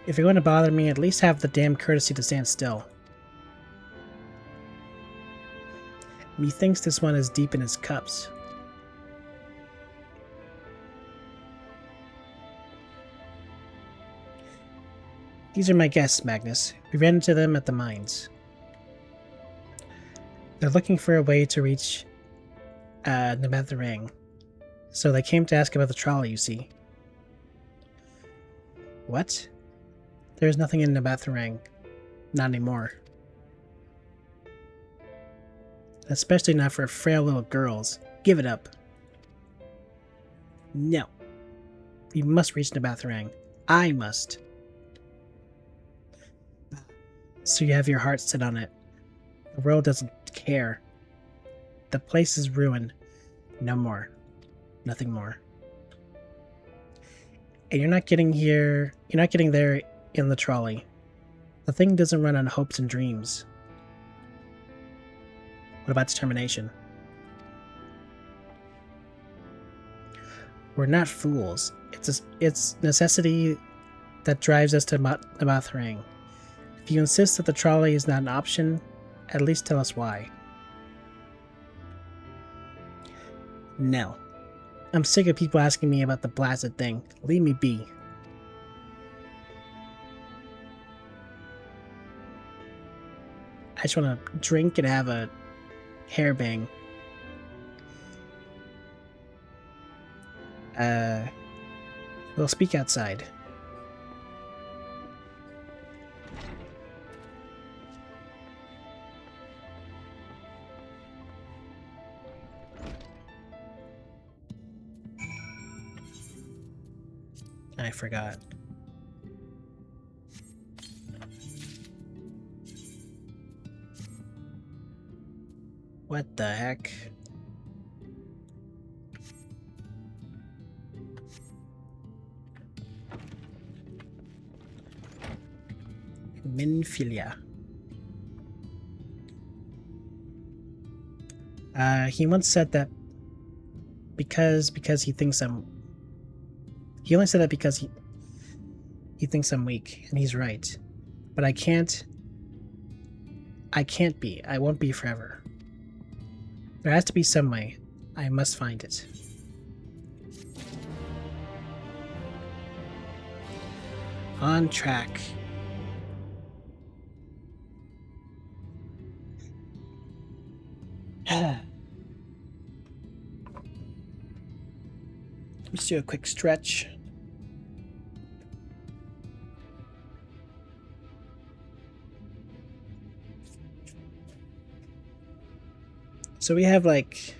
If you're going to bother me, at least have the damn courtesy to stand still. Methinks this one is deep in his cups. These are my guests, Magnus. We ran into them at the mines. They're looking for a way to reach Nebatharang. So they came to ask about the trolley, you see. What? There's nothing in Nebatharang. Not anymore. Especially not for frail little girls. Give it up. No. We must reach Nebatharang. I must. So you have your heart set on it. The world doesn't care. The place is ruined. No more. Nothing more. And you're not getting there in the trolley. The thing doesn't run on hopes and dreams. What about determination? We're not fools. It's necessity that drives us to Nebatharang. If you insist that the trolley is not an option, at least tell us why. No. I'm sick of people asking me about the blasted thing. Leave me be. I just want to drink and have a hairbang. We'll speak outside. I forgot. What the heck? Minfilia. He once said that because he thinks I'm... He only said that because he thinks I'm weak, and he's right. But I can't be. I won't be forever. There has to be some way. I must find it. On track. Let's do a quick stretch. So we have like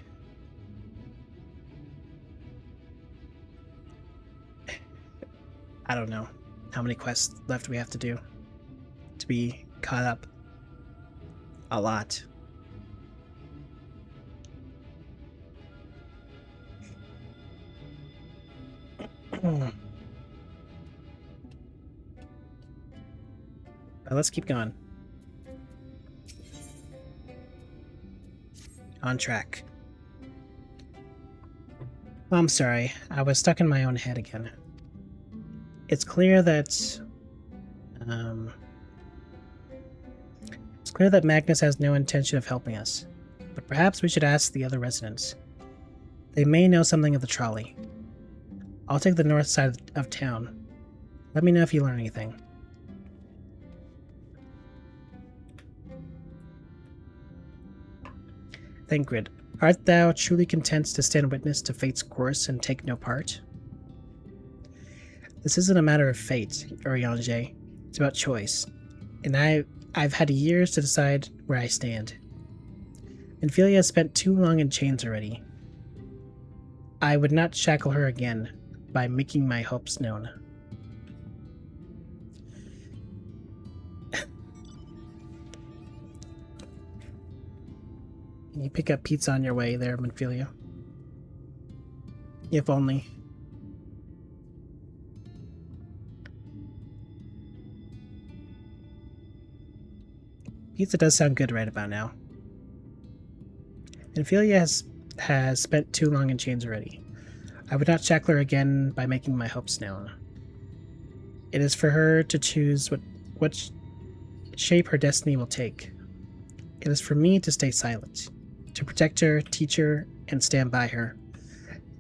I don't know how many quests left we have to do to be caught up. A lot. But let's keep going. On track. Oh, I'm sorry, I was stuck in my own head again. It's clear that Magnus has no intention of helping us, but perhaps we should ask the other residents. They may know something of the trolley. I'll take the north side of town. Let me know if you learn anything. Thancred, art thou truly content to stand witness to fate's course and take no part? This isn't a matter of fate, Urianger. It's about choice. And I've had years to decide where I stand. Ophelia has spent too long in chains already. I would not shackle her again by making my hopes known. Can you pick up pizza on your way there, Ophelia? If only. Pizza does sound good right about now. And Ophelia has spent too long in chains already. I would not shackle her again by making my hopes known. It is for her to choose what shape her destiny will take. It is for me to stay silent, to protect her, teach her, and stand by her.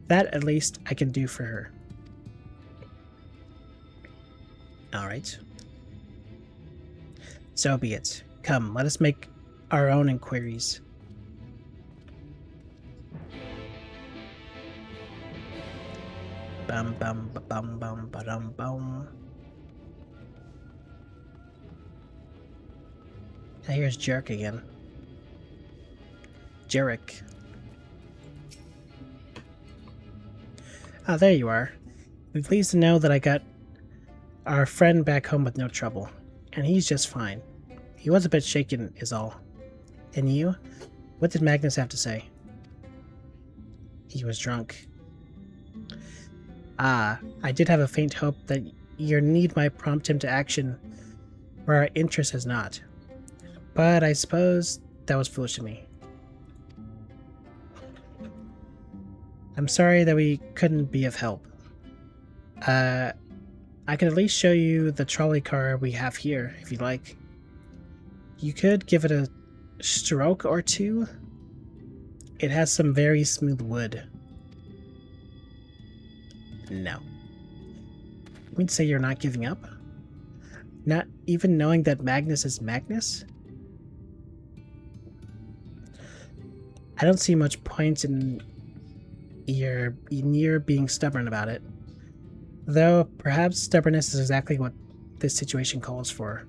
That, at least, I can do for her. Alright. So be it. Come, let us make our own inquiries. Bum bum ba bum bum ba dum bum. Now here's Jerk again. Jarek. Ah, there you are. I'm pleased to know that I got our friend back home with no trouble. And he's just fine. He was a bit shaken, is all. And you? What did Magnus have to say? He was drunk. Ah, I did have a faint hope that your need might prompt him to action where our interest has not. But I suppose that was foolish of me. I'm sorry that we couldn't be of help. I could at least show you the trolley car we have here, if you'd like. You could give it a stroke or two. It has some very smooth wood. No. You mean to say you're not giving up? Not even knowing that Magnus is Magnus? I don't see much point in your being stubborn about it. Though, perhaps stubbornness is exactly what this situation calls for.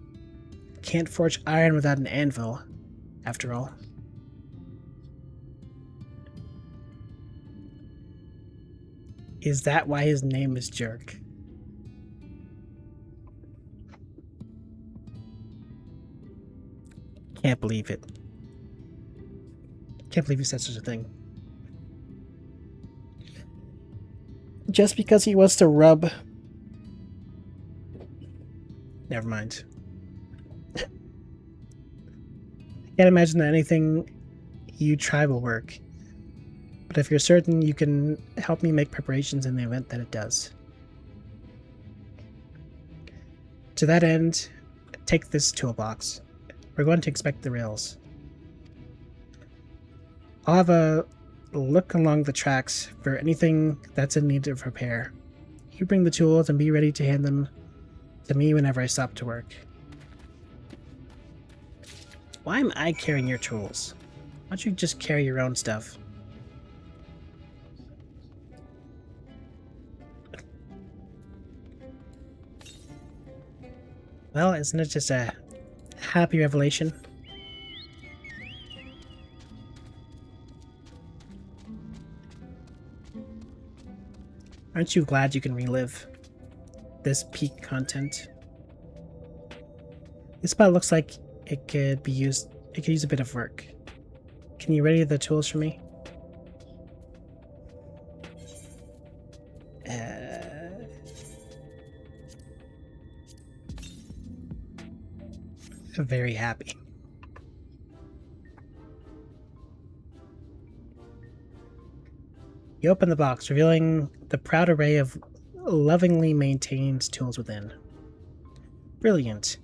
Can't forge iron without an anvil, after all. Is that why his name is Jerk? Can't believe it. Can't believe he said such a thing. Just because he wants to rub... Never mind. I can't imagine that anything you try will work. But if you're certain, you can help me make preparations in the event that it does. To that end, take this toolbox. We're going to inspect the rails. I'll have a look along the tracks for anything that's in need of repair. You bring the tools and be ready to hand them to me whenever I stop to work. Why am I carrying your tools? Why don't you just carry your own stuff? Well, isn't it just a happy revelation? Aren't you glad you can relive this peak content? This spot looks like it could use a bit of work. Can you ready the tools for me? Very happy. You open the box, revealing the proud array of lovingly maintained tools within. Brilliant.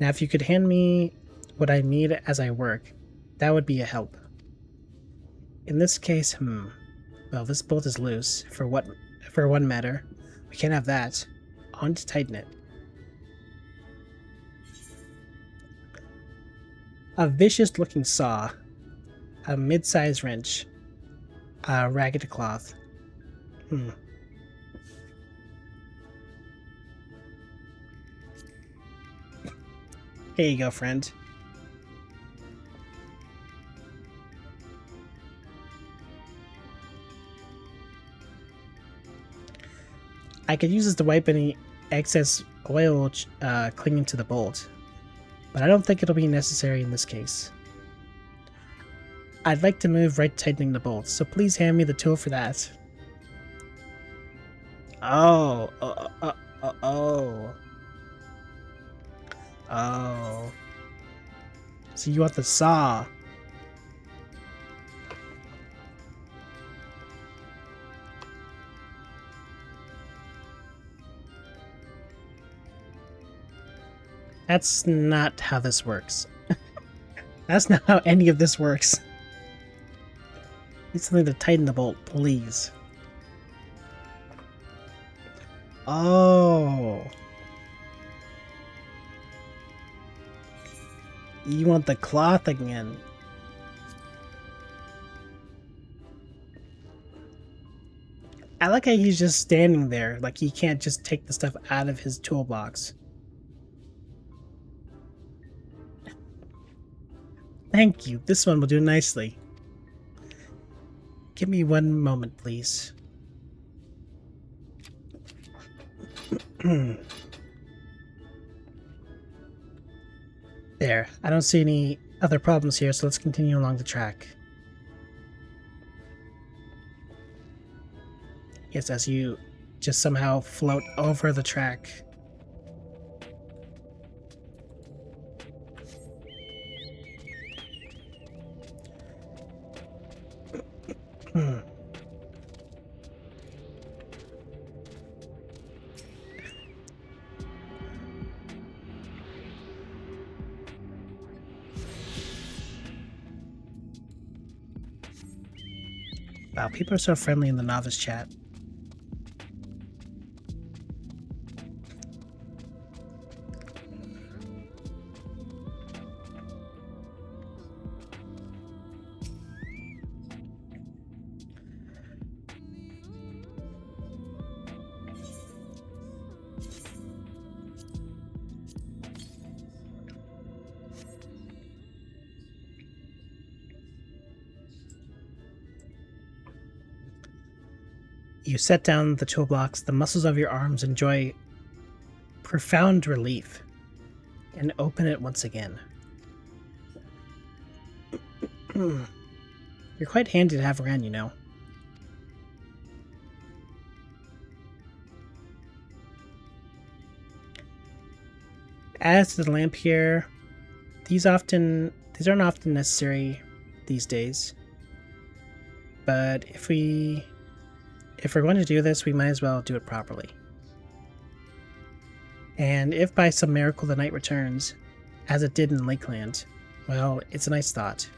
Now, if you could hand me what I need as I work, that would be a help. In this case, well, this bolt is loose, for one matter. We can't have that. On to tighten it. A vicious-looking saw, a mid-sized wrench, a ragged cloth. Here you go, friend. I could use this to wipe any excess oil clinging to the bolt, but I don't think it'll be necessary in this case. I'd like to move right to tightening the bolts, so please hand me the tool for that. Oh. So you want the saw. That's not how this works. That's not how any of this works. Need something to tighten the bolt, please. Oh. You want the cloth again. I like how he's just standing there, like he can't just take the stuff out of his toolbox. Thank you, this one will do nicely. Give me one moment, please. There, I don't see any other problems here, so let's continue along the track. Yes, as you just somehow float over the track. Wow, people are so friendly in the novice chat. You set down the toolbox, the muscles of your arms enjoy profound relief, and open it once again. You're quite handy to have around, you know. As to the lamp here, these aren't often necessary these days. But if we're going to do this, we might as well do it properly. And if by some miracle the night returns, as it did in Lakeland, well, it's a nice thought.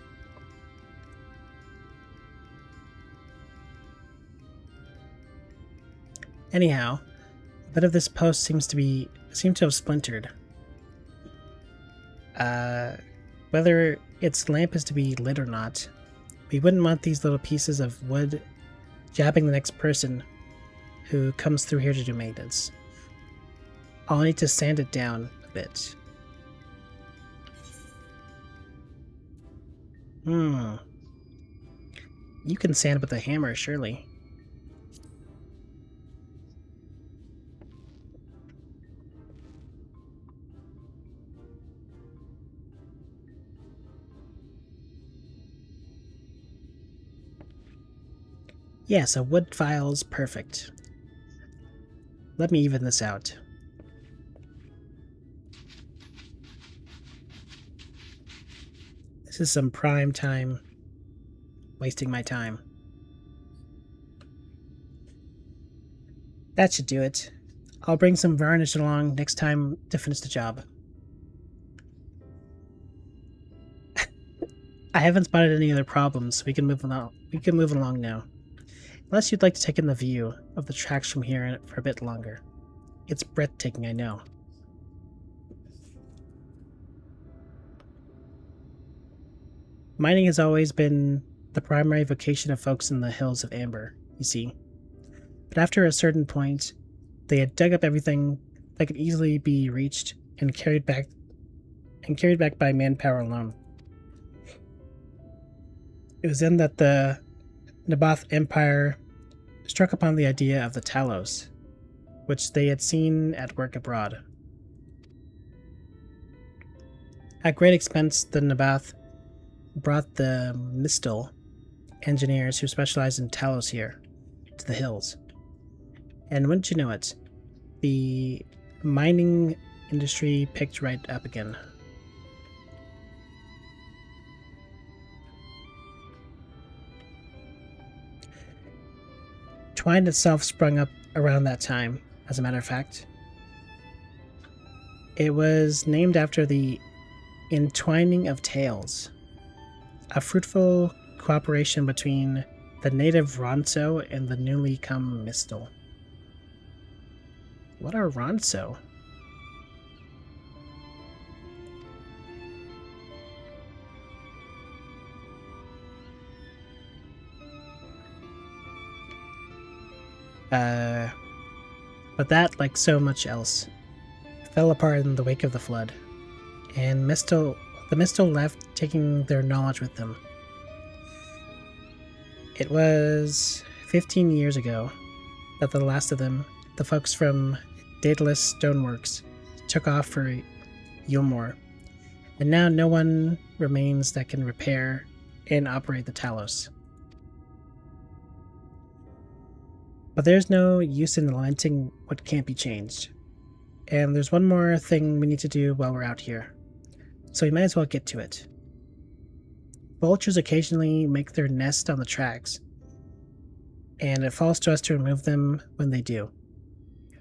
Anyhow, a bit of this post seems to have splintered. Whether its lamp is to be lit or not, we wouldn't want these little pieces of wood jabbing the next person who comes through here to do maintenance. I'll need to sand it down a bit. You can sand with a hammer, surely. Yes, a wood file's perfect. Let me even this out. This is some prime time. Wasting my time. That should do it. I'll bring some varnish along next time to finish the job. I haven't spotted any other problems. We can move along now. Unless you'd like to take in the view of the tracks from here for a bit longer. It's breathtaking, I know. Mining has always been the primary vocation of folks in the hills of Amber, you see. But after a certain point, they had dug up everything that could easily be reached and carried back by manpower alone. It was then that the Naboth Empire struck upon the idea of the Talos, which they had seen at work abroad. At great expense, the Naboth brought the Mistal engineers who specialized in Talos here to the hills. And wouldn't you know it, the mining industry picked right up again. Twine itself sprung up around that time, as a matter of fact. It was named after the entwining of tales, a fruitful cooperation between the native Ronso and the newly come Mistel. What are Ronso? But that, like so much else, fell apart in the wake of the flood, and the Mistel left, taking their knowledge with them. It was 15 years ago that the last of them, the folks from Daedalus Stoneworks, took off for Yulmore, and now no one remains that can repair and operate the Talos. But there's no use in lamenting what can't be changed. And there's one more thing we need to do while we're out here, so we might as well get to it. Vultures occasionally make their nest on the tracks, and it falls to us to remove them when they do.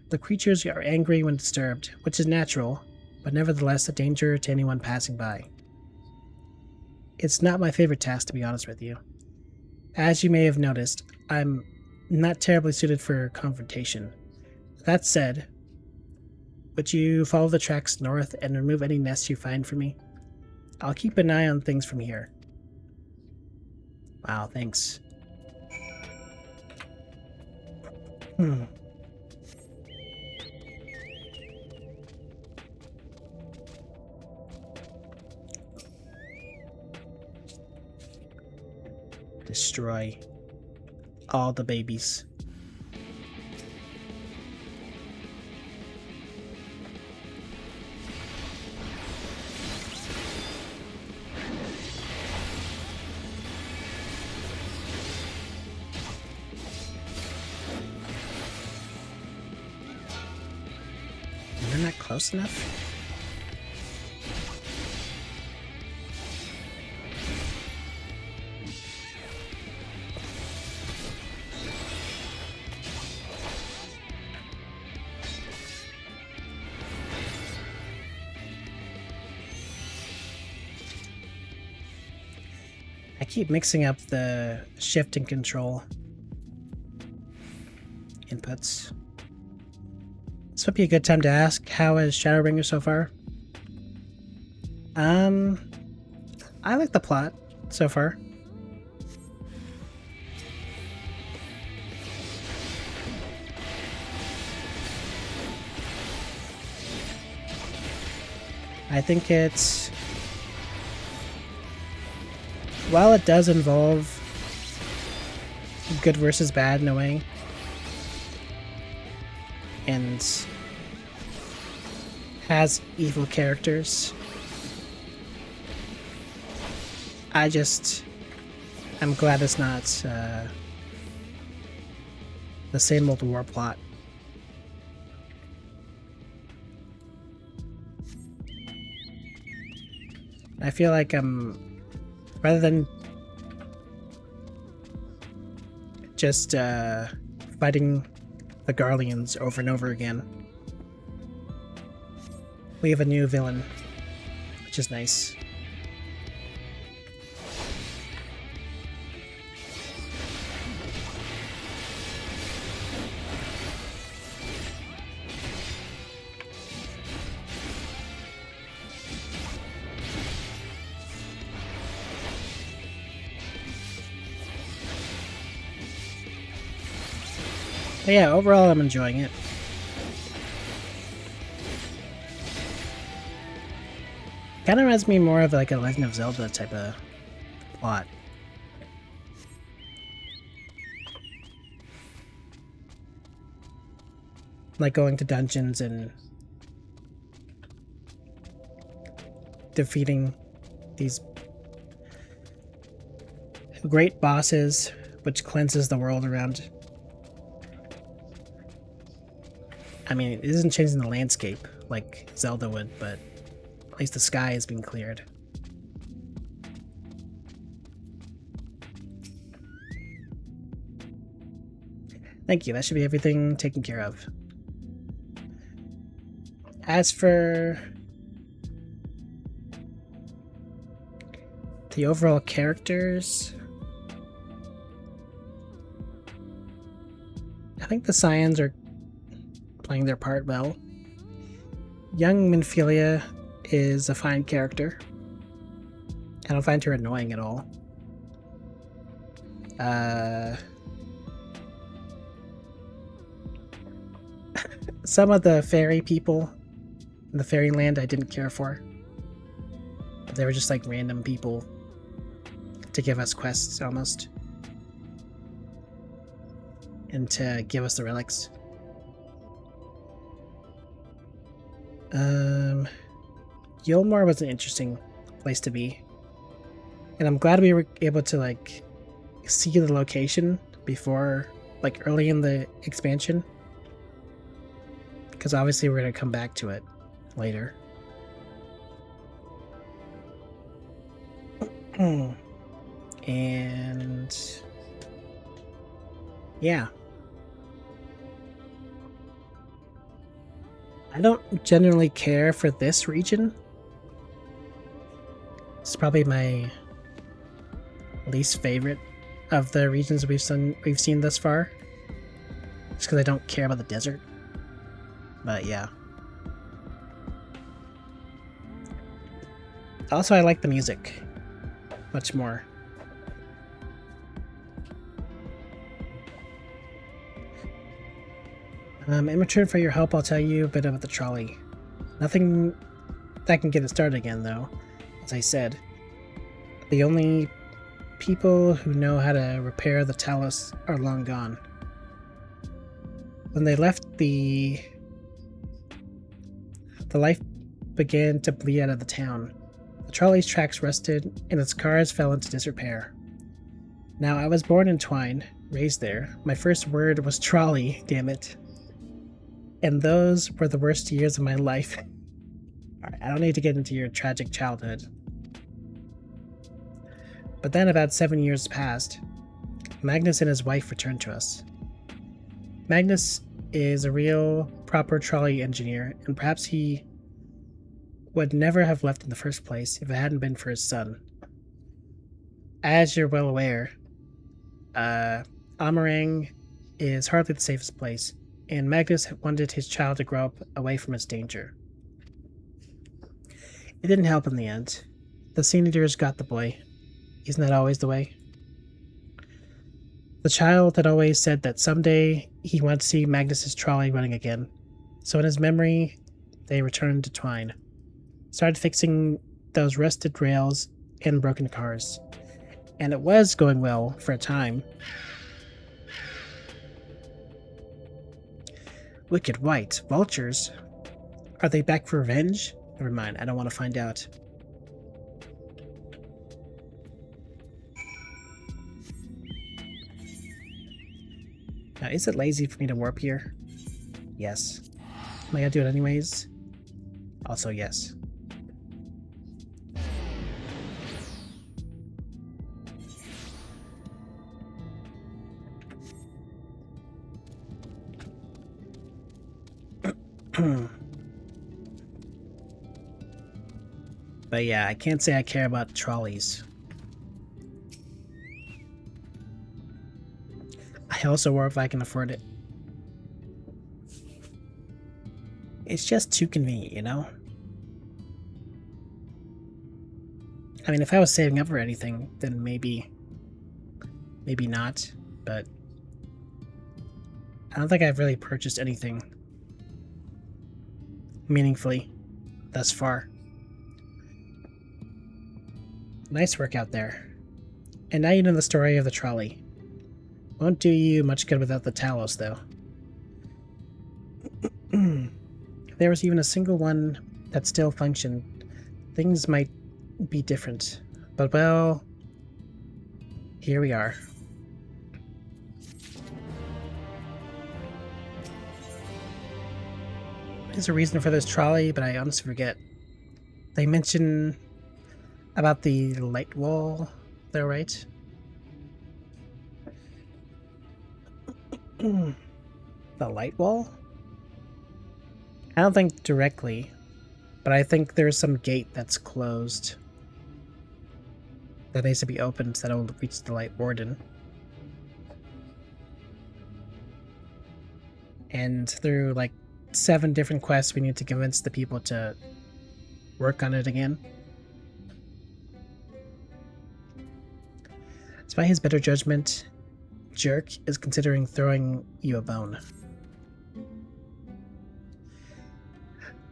The creatures are angry when disturbed, which is natural, but nevertheless a danger to anyone passing by. It's not my favorite task, to be honest with you. As you may have noticed, I'm not terribly suited for confrontation. That said, would you follow the tracks north and remove any nests you find for me? I'll keep an eye on things from here. Wow, thanks. Destroy all the babies. They're not close enough? I keep mixing up the shift and control inputs. This would be a good time to ask, how is Shadowbringer so far? I like the plot so far. I think it's... while it does involve good versus bad in a way, and has evil characters, I'm glad it's not the same old war plot. I feel like rather than just fighting the Garleans over and over again, we have a new villain, which is nice. But yeah, overall I'm enjoying it. Kind of reminds me more of like a Legend of Zelda type of plot. Like going to dungeons and defeating these great bosses, which cleanses the world around. I mean, it isn't changing the landscape like Zelda would, but at least the sky is being cleared. Thank you. That should be everything taken care of. As for the overall characters, I think the Scions are playing their part well. Young Minfilia is a fine character. I don't find her annoying at all. Some of the fairy people in the fairyland I didn't care for. They were just like random people to give us quests almost. And to give us the relics. Yulmore was an interesting place to be. And I'm glad we were able to like see the location before, like early in the expansion. Because obviously we're going to come back to it later. And yeah. I don't generally care for this region. It's probably my least favorite of the regions we've seen thus far. Just because I don't care about the desert. But yeah. Also, I like the music much more. In return for your help, I'll tell you a bit about the trolley. Nothing that can get it started again, though. As I said, the only people who know how to repair the Talus are long gone. When they left, the life began to bleed out of the town. The trolley's tracks rusted, and its cars fell into disrepair. Now, I was born in Twine, raised there. My first word was trolley, damn it. And those were the worst years of my life. Alright, I don't need to get into your tragic childhood. But then about 7 years passed. Magnus and his wife returned to us. Magnus is a real, proper trolley engineer, and perhaps he would never have left in the first place if it hadn't been for his son. As you're well aware, Amarang is hardly the safest place, and Magnus wanted his child to grow up away from its danger. It didn't help in the end. The Sea Eaters got the boy. Isn't that always the way? The child had always said that someday he wanted to see Magnus's trolley running again, so in his memory, they returned to Twine. Started fixing those rusted rails and broken cars. And it was going well for a time. Wicked White. Vultures? Are they back for revenge? Never mind, I don't want to find out. Now, is it lazy for me to warp here? Yes. Am I gonna do it anyways? Also, yes. But yeah, I can't say I care about trolleys. I also warp if I can afford it. It's just too convenient, you know? I mean, if I was saving up for anything, then maybe not, but I don't think I've really purchased anything meaningfully thus far. Nice work out there. And now you know the story of the trolley. Won't do you much good without the Talos, though. If there was even a single one that still functioned, things might be different. But well, here we are. There's a reason for this trolley, but I honestly forget. They mention about the light wall, though, right? the light wall? I don't think directly, but I think there's some gate that's closed that needs to be opened so that will reach the Light Warden. And through like 7 different quests, we need to convince the people to work on it again. Despite his better judgment, Jerk is considering throwing you a bone.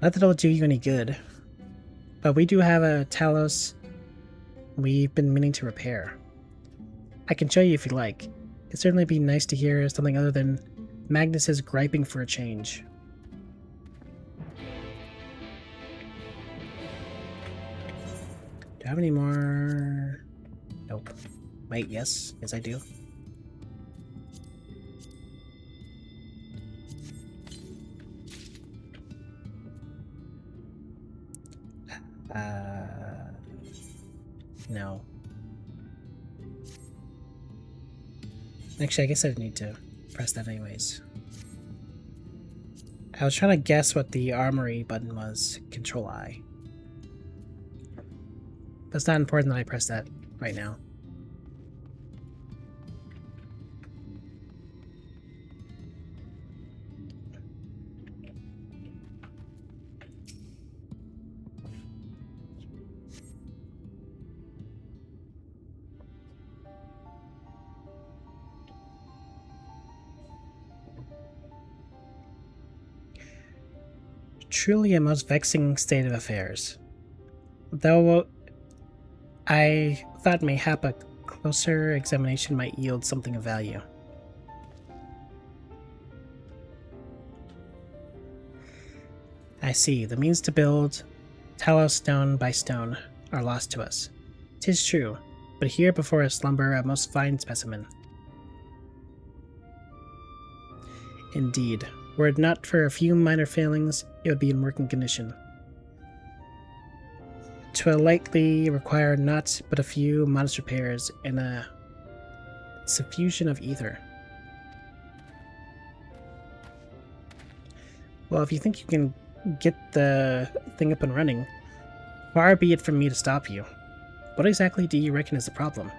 Not that it'll do you any good, but we do have a Talos we've been meaning to repair. I can show you if you like. It'd certainly be nice to hear something other than Magnus's griping for a change. Do I have any more? Nope. Wait, yes. Yes, I do. No. Actually, I guess I need to press that anyways. I was trying to guess what the armory button was. Control I. But it's not important that I press that right now. Truly a most vexing state of affairs. Though I thought mayhap a closer examination might yield something of value. I see. The means to build Talos stone by stone are lost to us. 'Tis true, but here before us slumber a most fine specimen. Indeed. Were it not for a few minor failings, it would be in working condition. 'Twill likely require not but a few modest repairs and a suffusion of ether. Well, if you think you can get the thing up and running, far be it from me to stop you. What exactly do you reckon is the problem?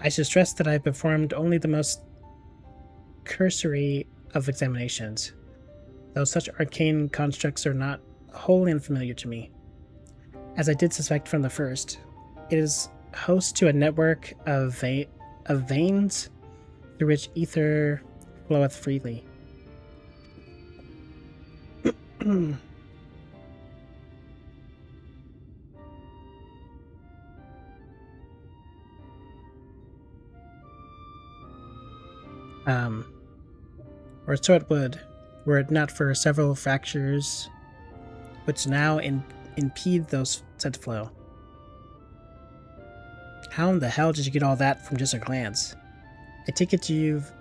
I should stress that I performed only the most cursory of examinations, though such arcane constructs are not wholly unfamiliar to me. As I did suspect from the first, it is host to a network of veins through which ether floweth freely. Or so it would, were it not for several fractures which now impede those said flow. How in the hell did you get all that from just a glance? I take it you've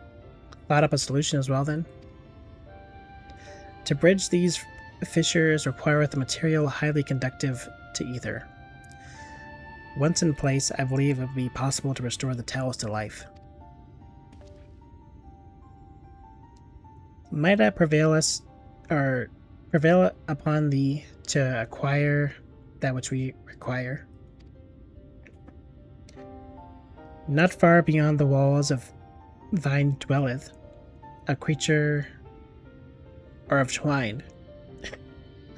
thought up a solution as well then? To bridge these fissures requireth a material highly conductive to ether. Once in place, I believe it would be possible to restore the Talos to life. Might I prevail upon thee to acquire that which we require? Not far beyond the walls of thine dwelleth a creature, or of twine,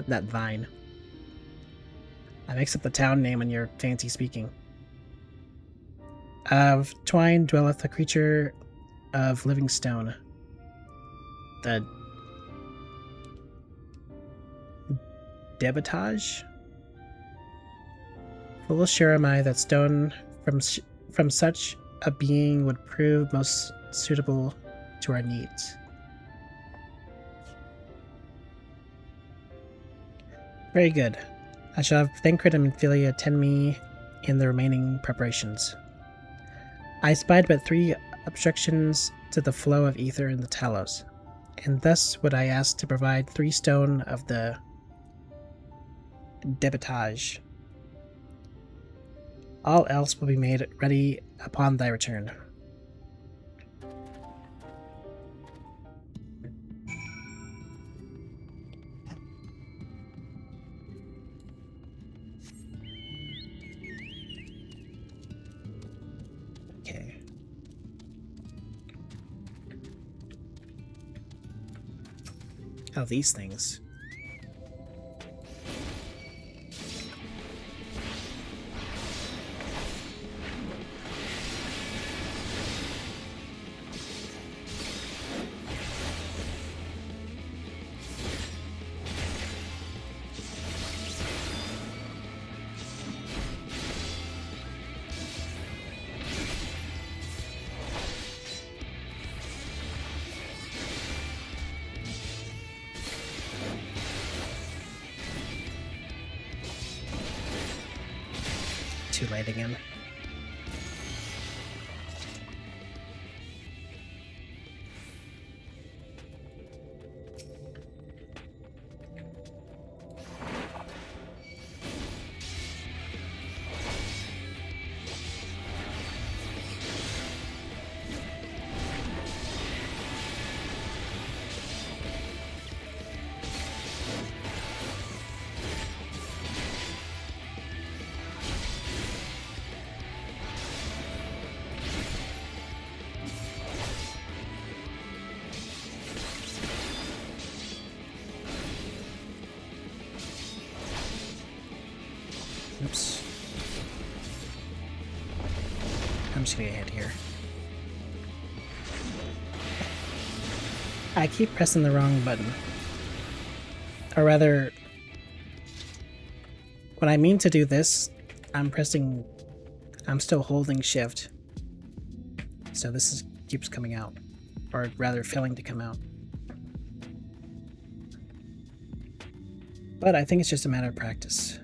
not thine. I mix up the town name and your fancy speaking. Of twine dwelleth a creature of living stone. The debitage? Full sure am I that stone from such a being would prove most suitable to our needs. Very good. I shall have Thancred and Ophelia attend me in the remaining preparations. I spied but 3 obstructions to the flow of ether in the Talos, and thus would I ask to provide 3 stone of the debitage. All else will be made ready upon thy return. Okay. Oh, these things. Too late again. Oops. I'm just gonna get hit here. I keep pressing the wrong button. Or rather, when I mean to do this, I'm still holding shift. So this keeps coming out. Or rather, failing to come out. But I think it's just a matter of practice.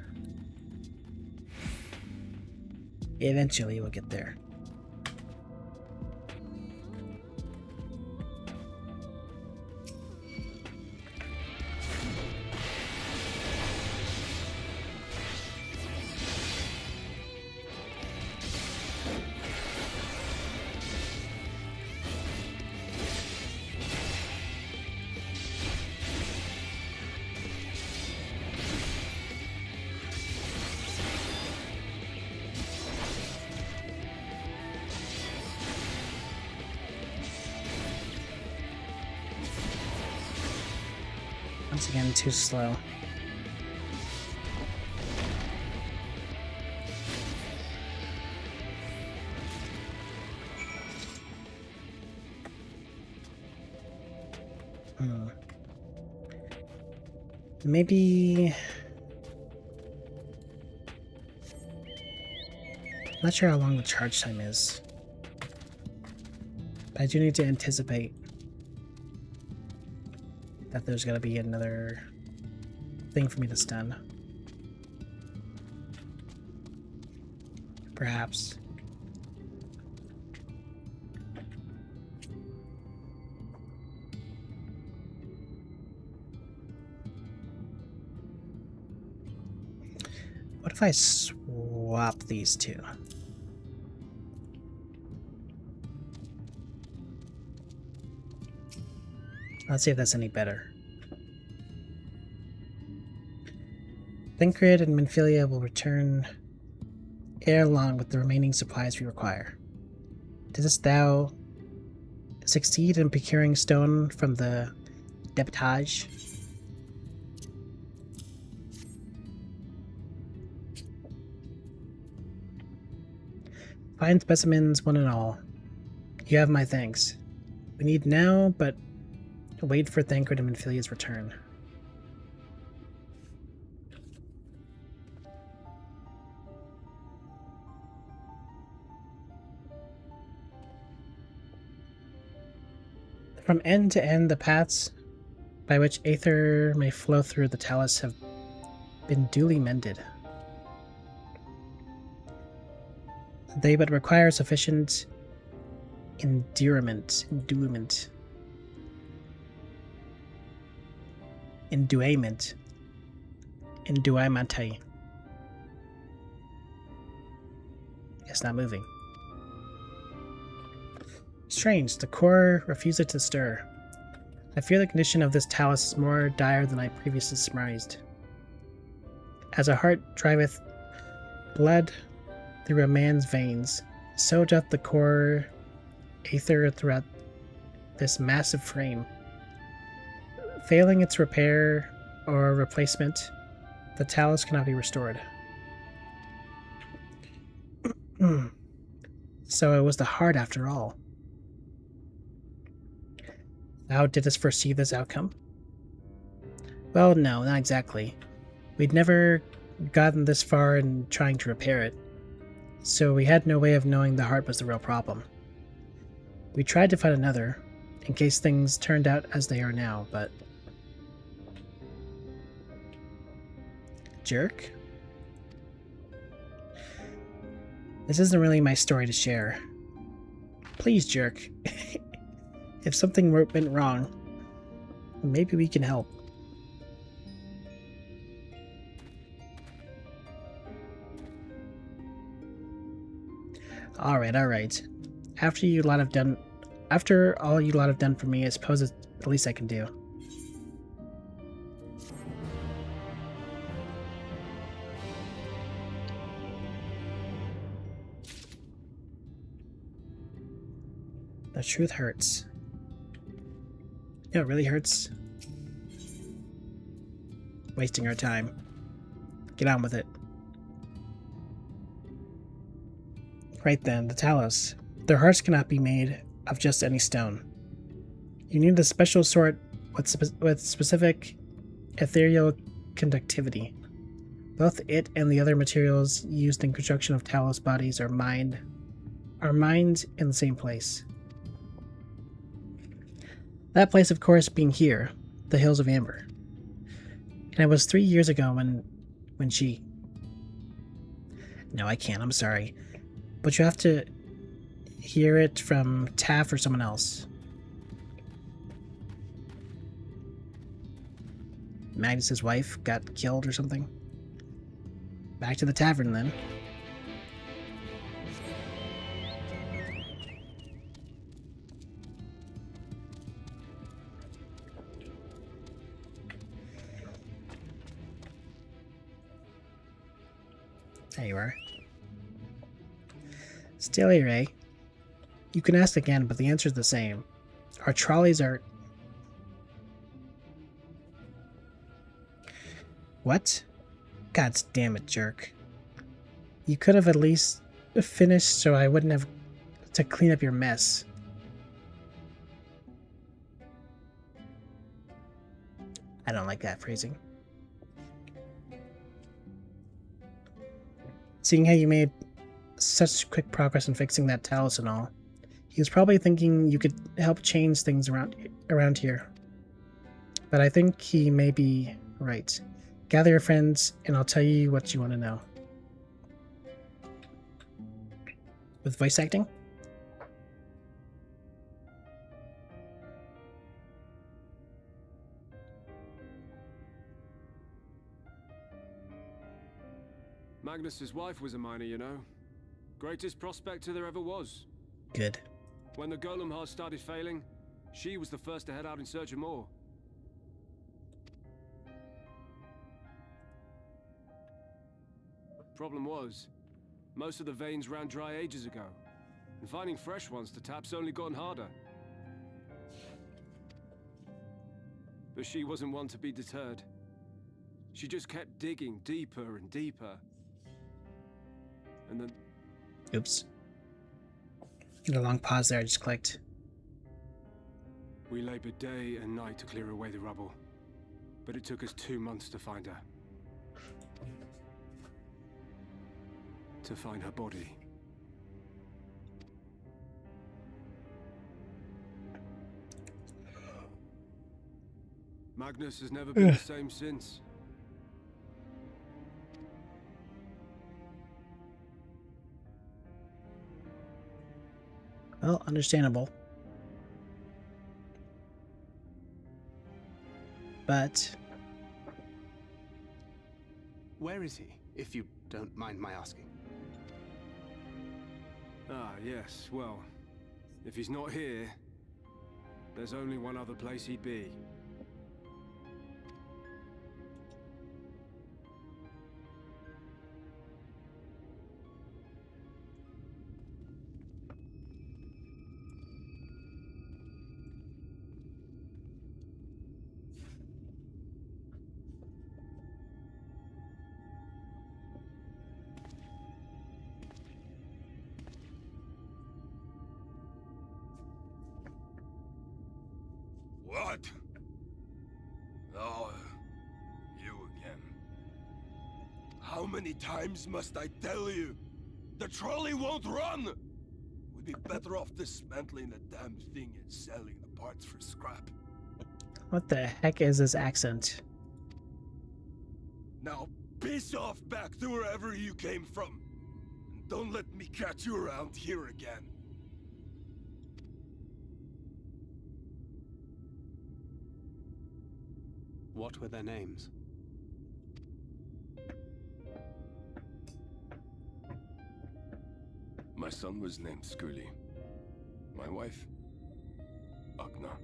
Eventually we'll get there. Once again, too slow. Maybe... Not sure how long the charge time is. But I do need to anticipate that there's gotta be another thing for me to stun. Perhaps. What if I swap these two? Let's see if that's any better. Thancred and Minfilia will return ere long with the remaining supplies we require. Didst thou succeed in procuring stone from the debitage? Fine specimens, one and all. You have my thanks. We need now, but wait for Thancred and Minfilia's return. From end to end, the paths by which aether may flow through the talus have been duly mended. They but require sufficient enduement. It's not moving. Strange, the core refuses to stir. I fear the condition of this talus is more dire than I previously surmised. As a heart driveth blood through a man's veins, so doth the core aether throughout this massive frame. Failing its repair or replacement, the talus cannot be restored. So it was the heart after all. Thou didst foresee this outcome? Well, no, not exactly. We'd never gotten this far in trying to repair it, so we had no way of knowing the heart was the real problem. We tried to find another, in case things turned out as they are now, but... Jerk? This isn't really my story to share. Please, Jerk. If something went wrong, maybe we can help. Alright. After all you lot have done for me, I suppose it's the least I can do. The truth hurts. You know, it really hurts. Wasting our time. Get on with it. Right then, the talus. Their hearts cannot be made of just any stone. You need a special sort with specific ethereal conductivity. Both it and the other materials used in construction of talus bodies are mined in the same place. That place, of course, being here, the Hills of Amber. And it was 3 years ago when she... No, I can't, I'm sorry. But you have to hear it from Taff or someone else. Magnus's wife got killed or something. Back to the tavern, then. There you are. Still here, eh? You can ask again, but the answer's the same. Our trolleys are... What? God damn it, Jerk. You could have at least finished so I wouldn't have to clean up your mess. I don't like that phrasing. Seeing how you made such quick progress in fixing that talus and all, he was probably thinking you could help change things around here. But I think he may be right. Gather your friends, and I'll tell you what you want to know. With voice acting? Magnus's wife was a miner, you know. Greatest prospector there ever was. Good. When the golem hearts started failing, she was the first to head out in search of more. Problem was, most of the veins ran dry ages ago, and finding fresh ones to tap's only gotten harder. But she wasn't one to be deterred. She just kept digging deeper and deeper. And then... Oops. Get a long pause there, I just clicked. We labored day and night to clear away the rubble, but it took us 2 months to find her. To find her body. Magnus has never been the same since. Well, understandable. But... Where is he, if you don't mind my asking? Ah, yes, well, if he's not here, there's only one other place he'd be. What? Oh, you again. How many times must I tell you? The trolley won't run! We'd be better off dismantling the damn thing and selling the parts for scrap. What the heck is this accent? Now piss off back to wherever you came from. And don't let me catch you around here again. What were their names? My son was named Skuli. My wife, Agna.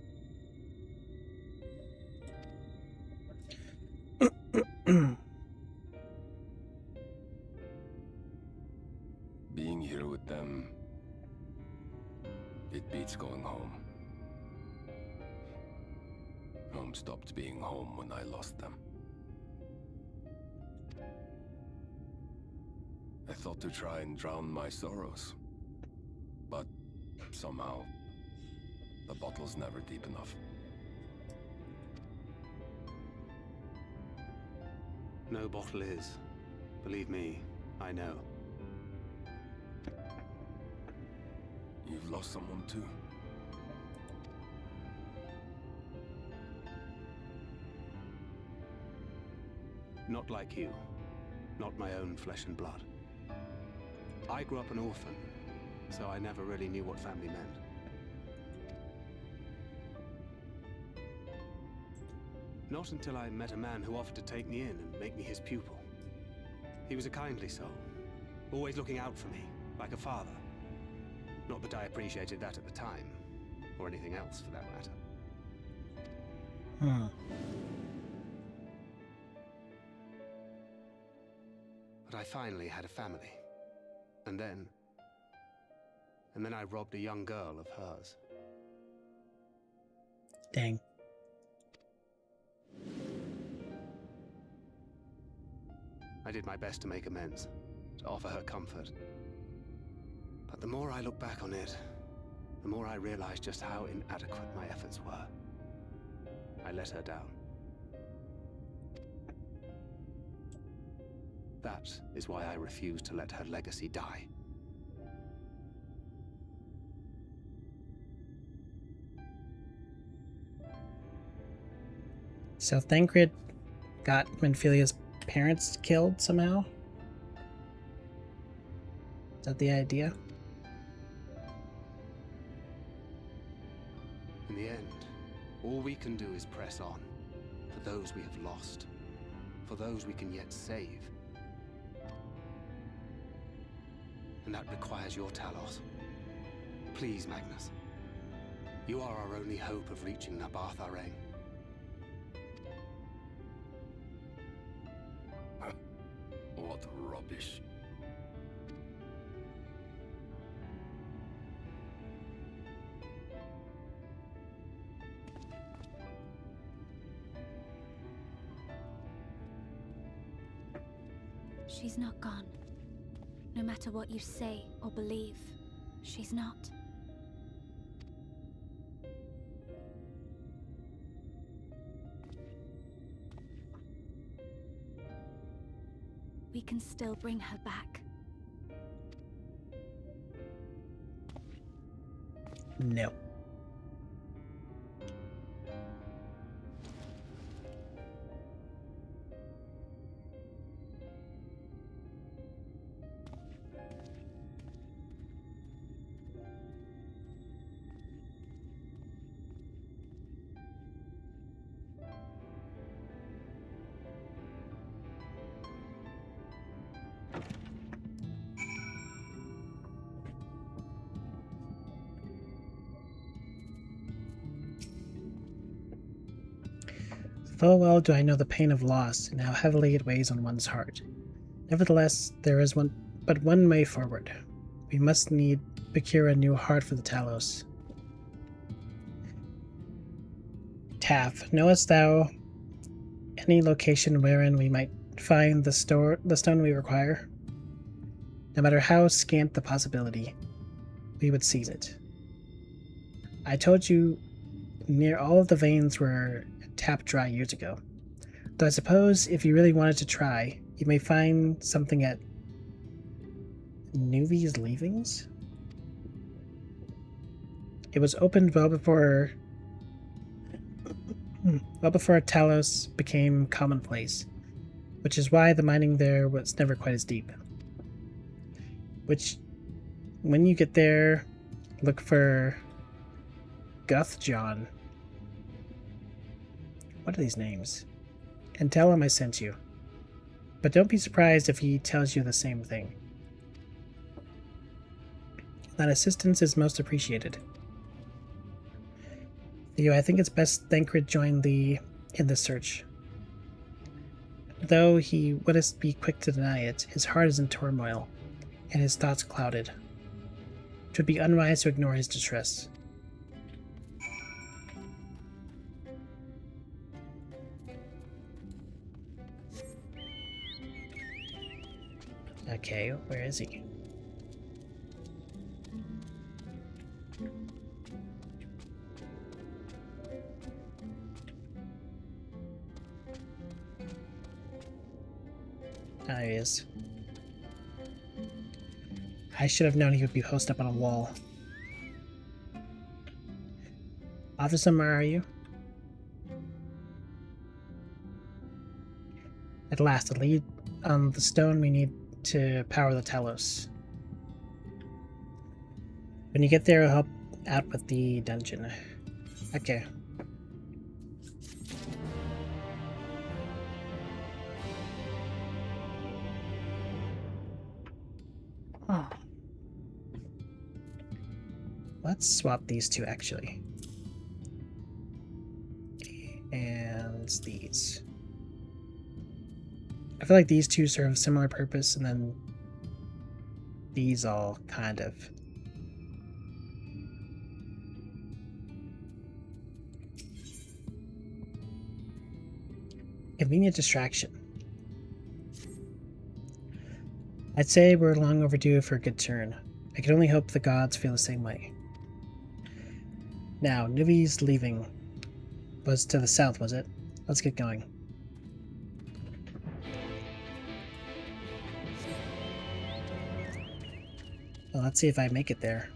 Being here with them, it beats going home. Home stopped being home when I lost them. I thought to try and drown my sorrows, but somehow the bottle's never deep enough. No bottle is. Believe me, I know. You've lost someone too. Not like you. Not my own flesh and blood. I grew up an orphan, so I never really knew what family meant. Not until I met a man who offered to take me in and make me his pupil. He was a kindly soul, always looking out for me, like a father. Not that I appreciated that at the time, or anything else for that matter. But I finally had a family. And then I robbed a young girl of hers. Dang. I did my best to make amends, to offer her comfort. But the more I look back on it, the more I realize just how inadequate my efforts were. I let her down. That is why I refuse to let her legacy die. So Thancred got Menphilia's parents killed somehow? Is that the idea? In the end, all we can do is press on. For those we have lost. For those we can yet save. And that requires your Talos. Please, Magnus. You are our only hope of reaching Nabarth Areng. What rubbish. She's not gone. No matter what you say or believe, she's not. We can still bring her back. No. Full well do I know the pain of loss and how heavily it weighs on one's heart. Nevertheless, there is but one way forward. We must procure a new heart for the Talos. Tav, knowest thou any location wherein we might find the stone we require? No matter how scant the possibility, we would seize it. I told you near all of the veins were tapped dry years ago. Though I suppose if you really wanted to try, you may find something at Nuvi's Leavings? It was opened well before Talos became commonplace, which is why the mining there was never quite as deep. Which, when you get there, look for Guthjon. What are these names? And tell him I sent you. But don't be surprised if he tells you the same thing. That assistance is most appreciated. Theo, I think it's best Thancred join thee in this search. Though he wouldst be quick to deny it, his heart is in turmoil, and his thoughts clouded. It would be unwise to ignore his distress. Okay, where is he? There he is. I should have known he would be posted up on a wall. Officer, where are you? At last, a lead on the stone we need to power the Talos. When you get there, I'll help out with the dungeon. Okay. Oh. Let's swap these two, actually. And these. I feel like these two serve a similar purpose, and then these all kind of. Convenient distraction. I'd say we're long overdue for a good turn. I can only hope the gods feel the same way. Now, Nuvi's Leaving was to the south, was it? Let's get going. Well, let's see if I make it there.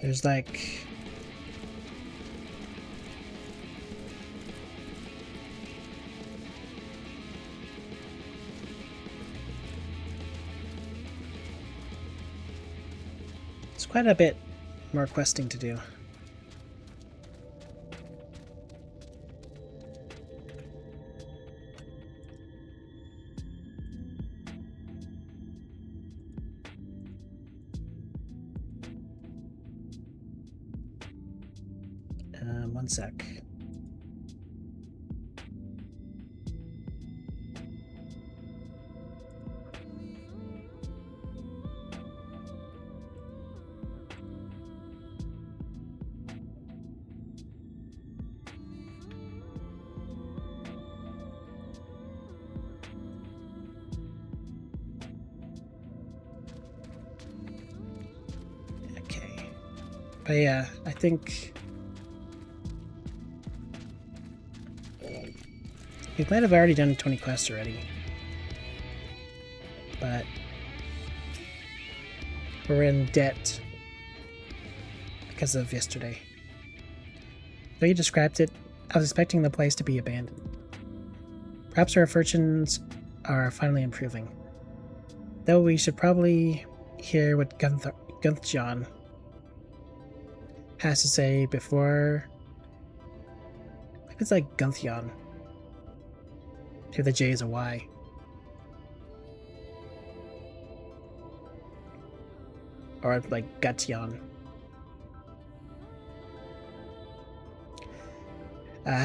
There's like... It's quite a bit more questing to do. One sec. Okay. But yeah, I think we might have already done 20 quests already, but we're in debt because of yesterday. Though you described it, I was expecting the place to be abandoned. Perhaps our fortunes are finally improving. Though we should probably hear what Guthjon has to say before... Maybe it's like Guthjon. Maybe the J is a Y. Or like Gutyon.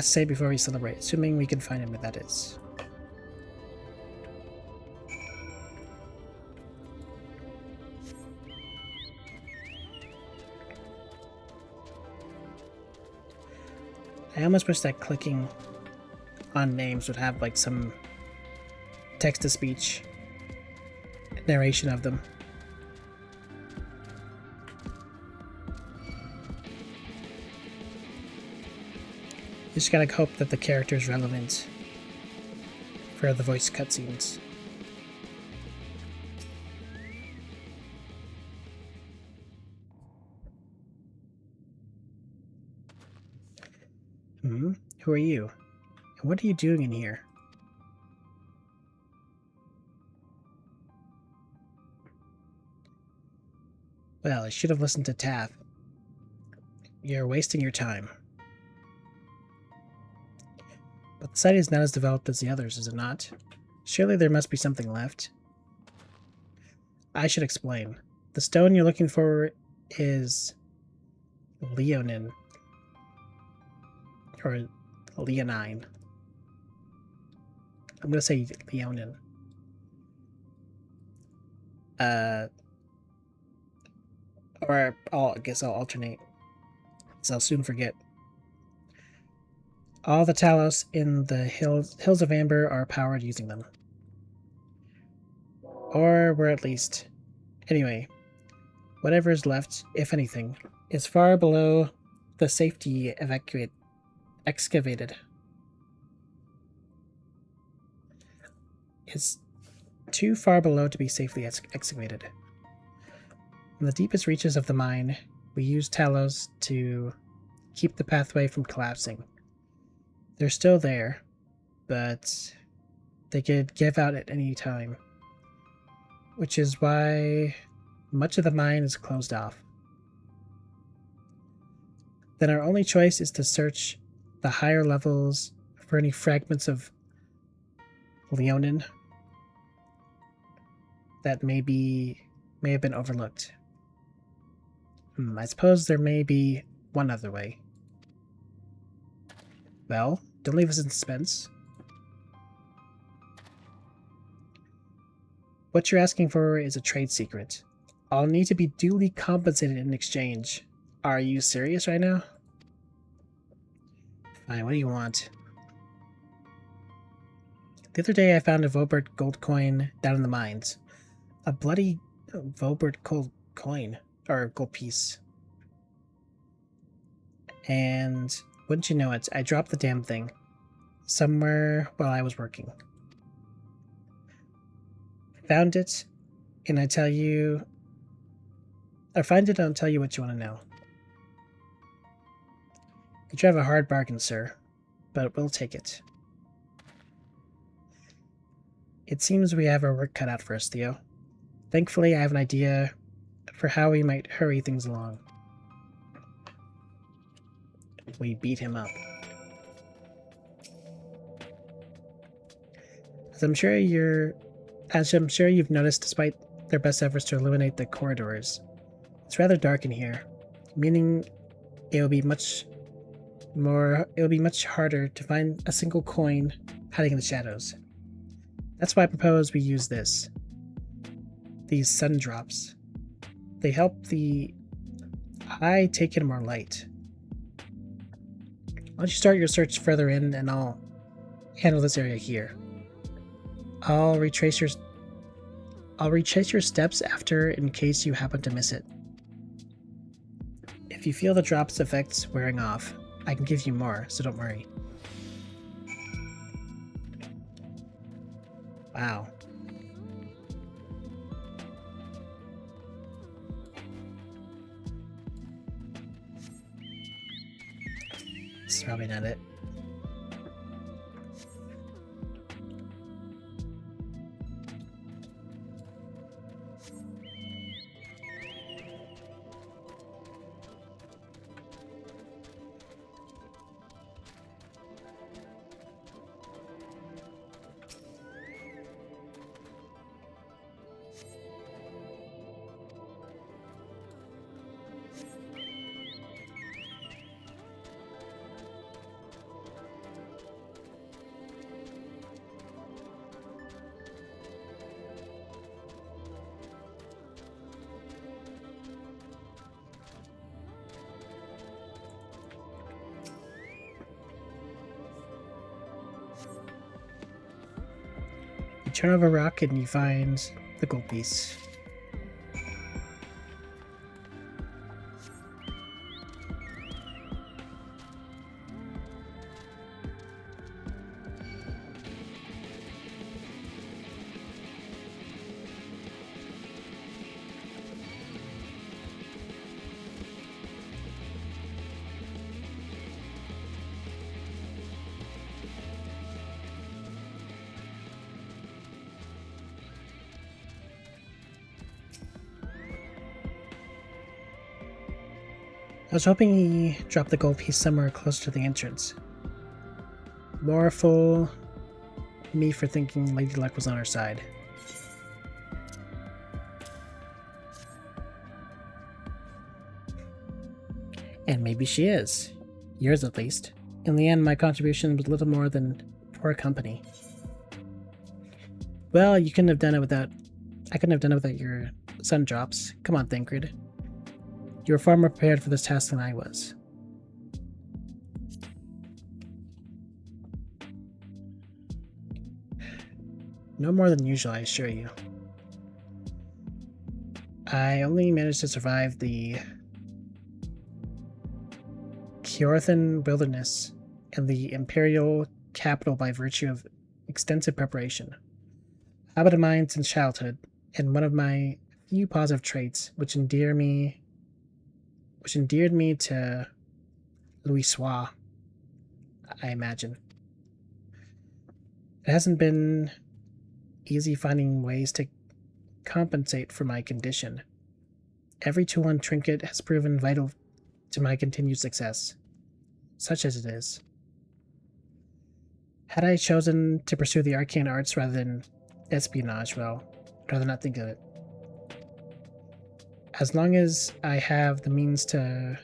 Say before we celebrate, assuming we can find him where that is. I almost wish that clicking on names would have like some text-to-speech narration of them. You just gotta hope that the character is relevant for the voice cutscenes. Who are you? And what are you doing in here? Well, I should have listened to Taff. You're wasting your time. But the site is not as developed as the others, is it not? Surely there must be something left. I should explain. The stone you're looking for is Leonin. Or Leonine. I'm gonna say Leonin. Or I guess I'll alternate, so I'll soon forget. All the Talos in the hills of Amber are powered using them. Or were at least. Anyway, whatever is left, if anything, is far below the safety excavated. It's too far below to be safely excavated. In the deepest reaches of the mine, we use Talos to keep the pathway from collapsing. They're still there, but they could give out at any time, which is why much of the mine is closed off. Then our only choice is to search the higher levels for any fragments of Leonin that may have been overlooked. I suppose there may be one other way. Well, don't leave us in suspense. What you're asking for is a trade secret. I'll need to be duly compensated in exchange. Are you serious right now? Fine, what do you want? The other day I found a Vobert gold coin down in the mines. A bloody Vobert gold coin. Or gold piece. And wouldn't you know it, I dropped the damn thing somewhere while I was working. Found it, and I tell you, or find it and I'll tell you what you want to know. You drive a hard bargain, sir, but we'll take it. It seems we have our work cut out for us, Theo. Thankfully, I have an idea for how we might hurry things along. We beat him up. As I'm sure you've noticed, despite their best efforts to illuminate the corridors, it's rather dark in here, meaning it will be much harder to find a single coin hiding in the shadows. That's why I propose we use these sun drops. They help the eye take in more light. Why don't you start your search further in, and I'll handle this area here. I'll retrace your steps after in case you happen to miss it. If you feel the drop's effects wearing off, I can give you more, so don't worry. Wow. This is probably not it. You turn over a rock and you find the gold piece. I was hoping he dropped the gold piece somewhere close to the entrance. More fool me for thinking Lady Luck was on our side. And maybe she is. Yours at least. In the end, my contribution was little more than poor company. Well, you couldn't have done it without... I couldn't have done it without your sun drops. Come on, Thancred. You were far more prepared for this task than I was. No more than usual, I assure you. I only managed to survive the Kjorthan wilderness and the imperial capital by virtue of extensive preparation. Habit of mine since childhood, and one of my few positive traits which endeared me to Louisoix, I imagine. It hasn't been easy finding ways to compensate for my condition. Every tool and trinket has proven vital to my continued success, such as it is. Had I chosen to pursue the arcane arts rather than espionage, well, I'd rather not think of it. As long as I have the means to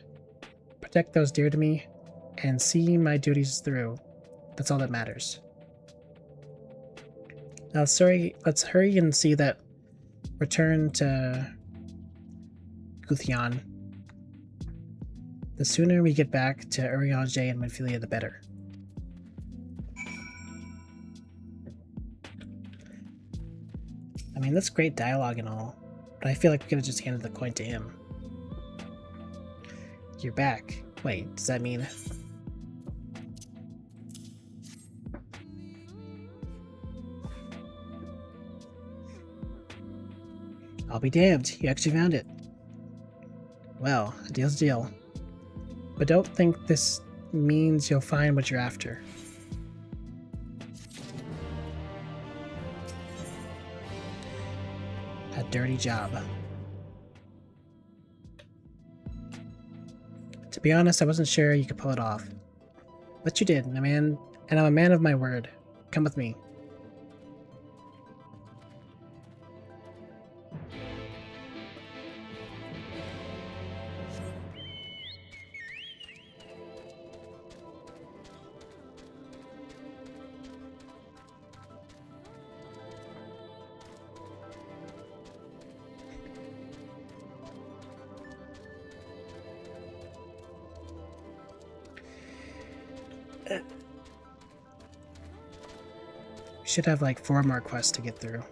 protect those dear to me and see my duties through, that's all that matters. Now let's hurry and see that return to Guthian. The sooner we get back to Urianger and Minfilia, the better. I mean, that's great dialogue and all, but I feel like we could have just handed the coin to him. You're back. Wait, does that mean... I'll be damned, you actually found it. Well, a deal's a deal. But don't think this means you'll find what you're after. A dirty job. To be honest, I wasn't sure you could pull it off. But you did, and I'm a man of my word. Come with me. We should have like 4 more quests to get through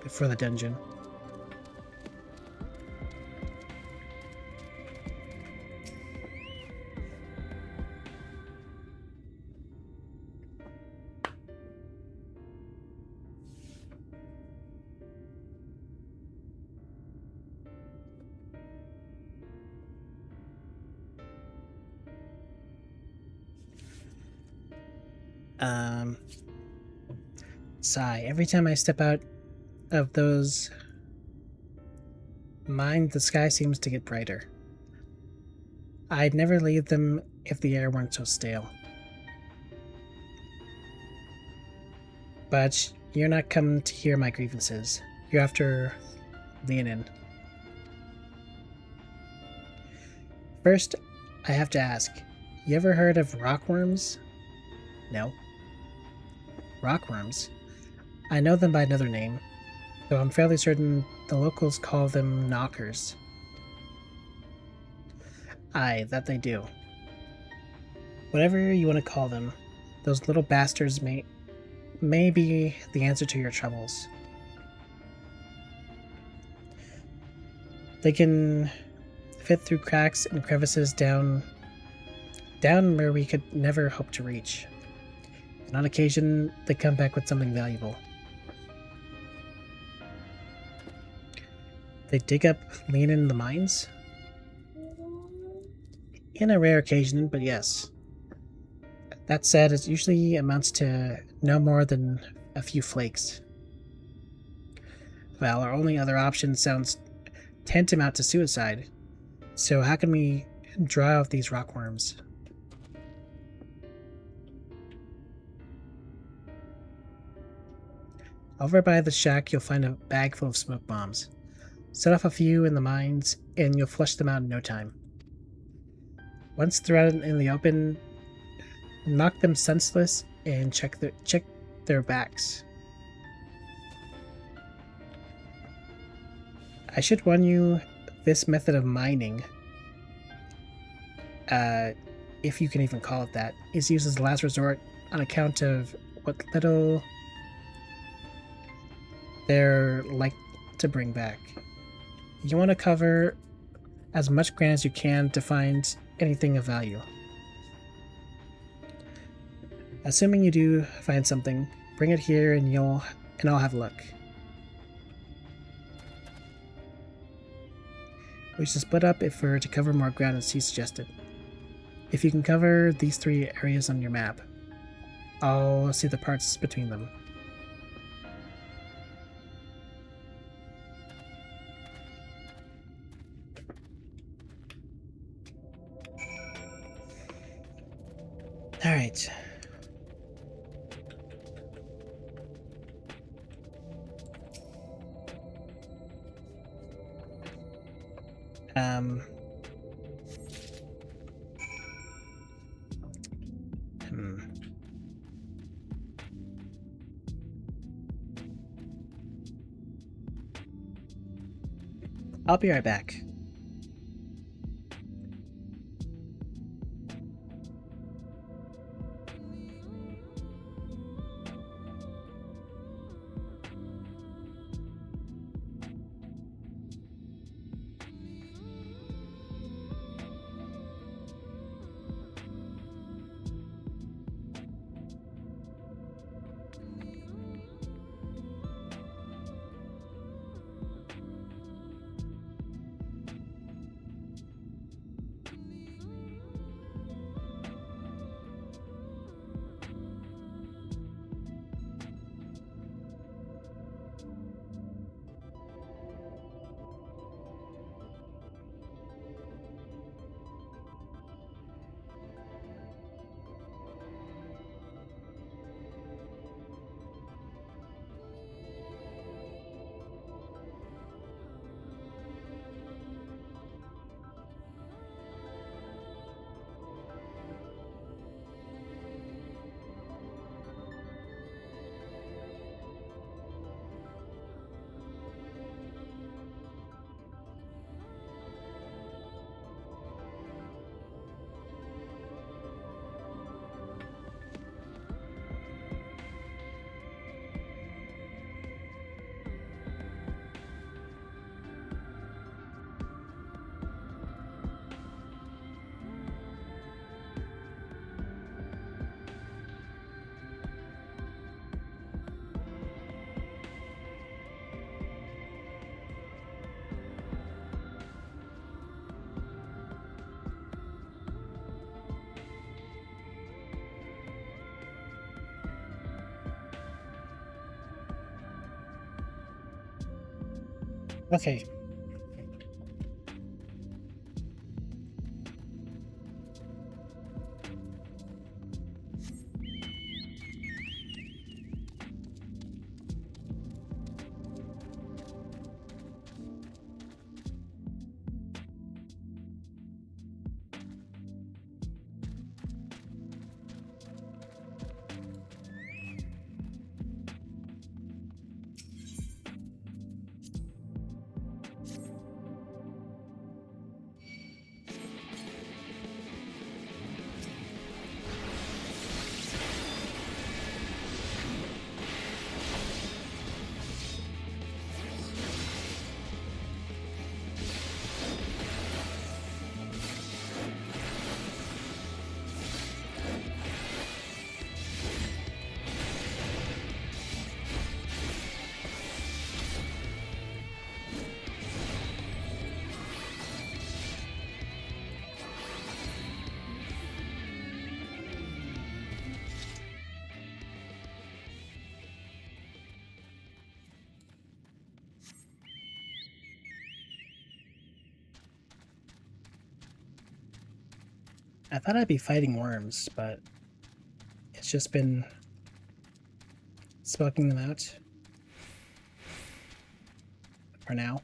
before the dungeon. Sigh. Every time I step out of those mines, the sky seems to get brighter. I'd never leave them if the air weren't so stale. But you're not come to hear my grievances. You're after Leonin. First, I have to ask, you ever heard of rockworms? No. Rockworms? I know them by another name, though I'm fairly certain the locals call them knockers. Aye, that they do. Whatever you want to call them, those little bastards may be the answer to your troubles. They can fit through cracks and crevices down where we could never hope to reach. And on occasion, they come back with something valuable. They dig up lean in the mines? In a rare occasion, but yes. That said, it usually amounts to no more than a few flakes. Well, our only other option sounds tantamount to suicide. So how can we draw out these rockworms? Over by the shack, you'll find a bag full of smoke bombs. Set off a few in the mines, and you'll flush them out in no time. Once they're out in the open, knock them senseless and check their backs. I should warn you, this method of mining, if you can even call it that, is used as a last resort on account of what little they're like to bring back. You want to cover as much ground as you can to find anything of value. Assuming you do find something, bring it here and I'll have a look. We should split up if we're to cover more ground as he suggested. If you can cover these 3 areas on your map, I'll see the parts between them. Alright. I'll be right back. Okay. I thought I'd be fighting worms, but it's just been smoking them out for now.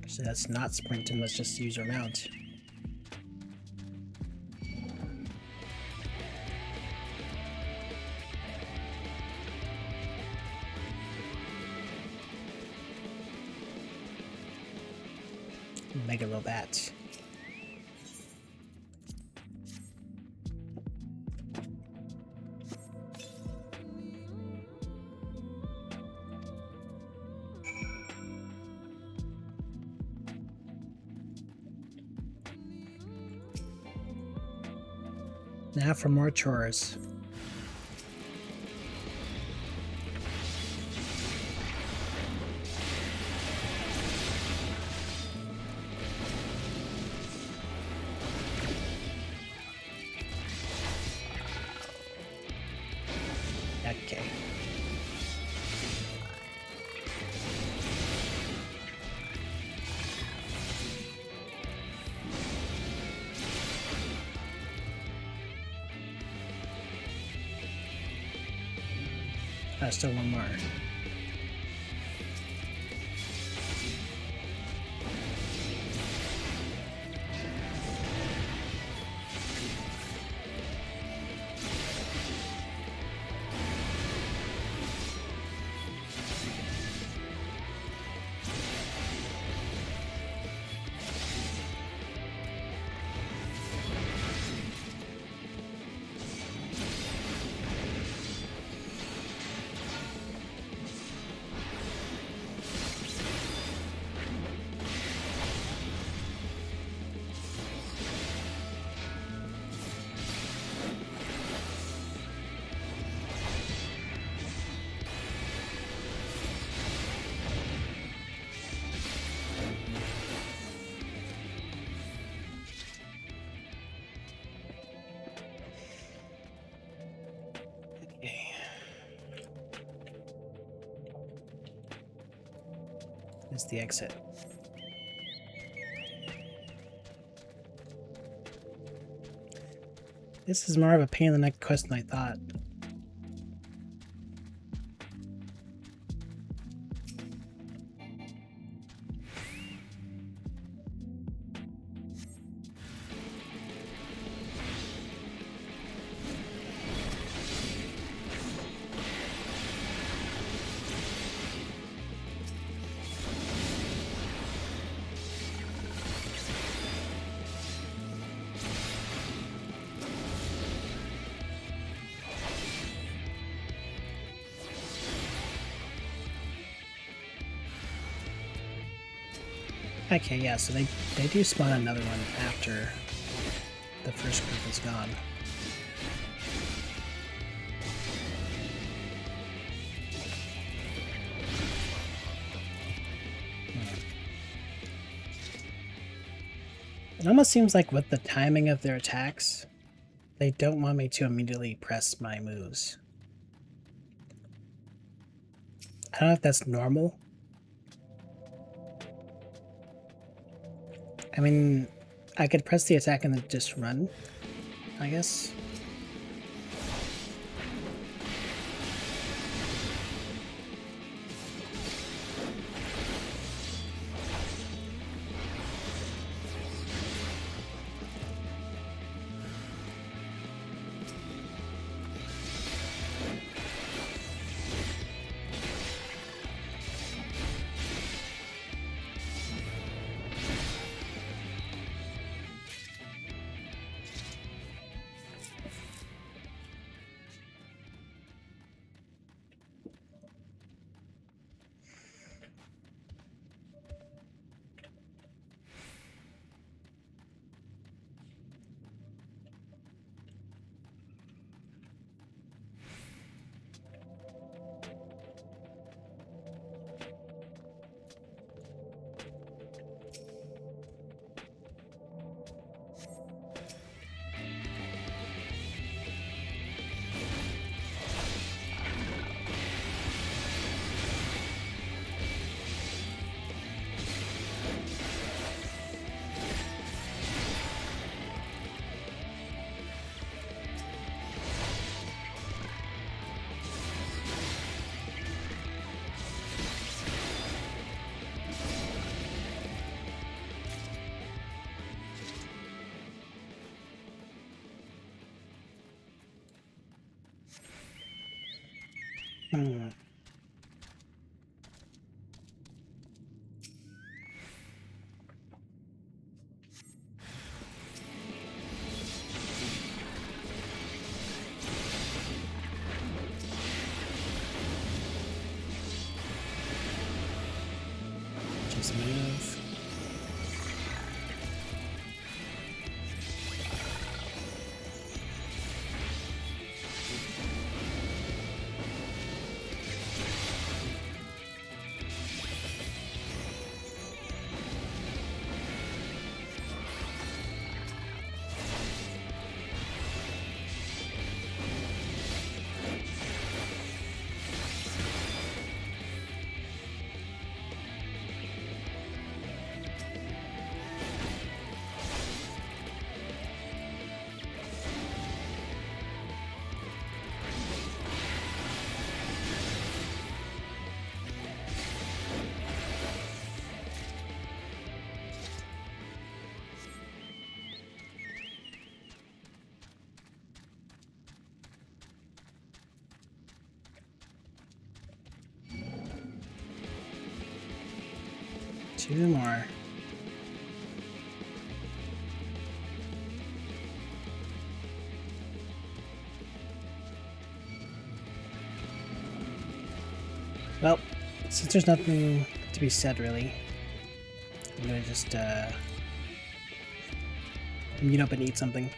So that's not sprinting, let's just use our mount. Mega Lobat. Now for more chores. Okay. Still one more. Is the exit. This is more of a pain in the neck quest than I thought. Okay, yeah, so they do spawn another one after the first group is gone. It almost seems like with the timing of their attacks, they don't want me to immediately press my moves. I don't know if that's normal. I mean, I could press the attack and then just run, I guess. Hmm. Just move. Two more. Well, since there's nothing to be said really, I'm gonna just meet up and eat something.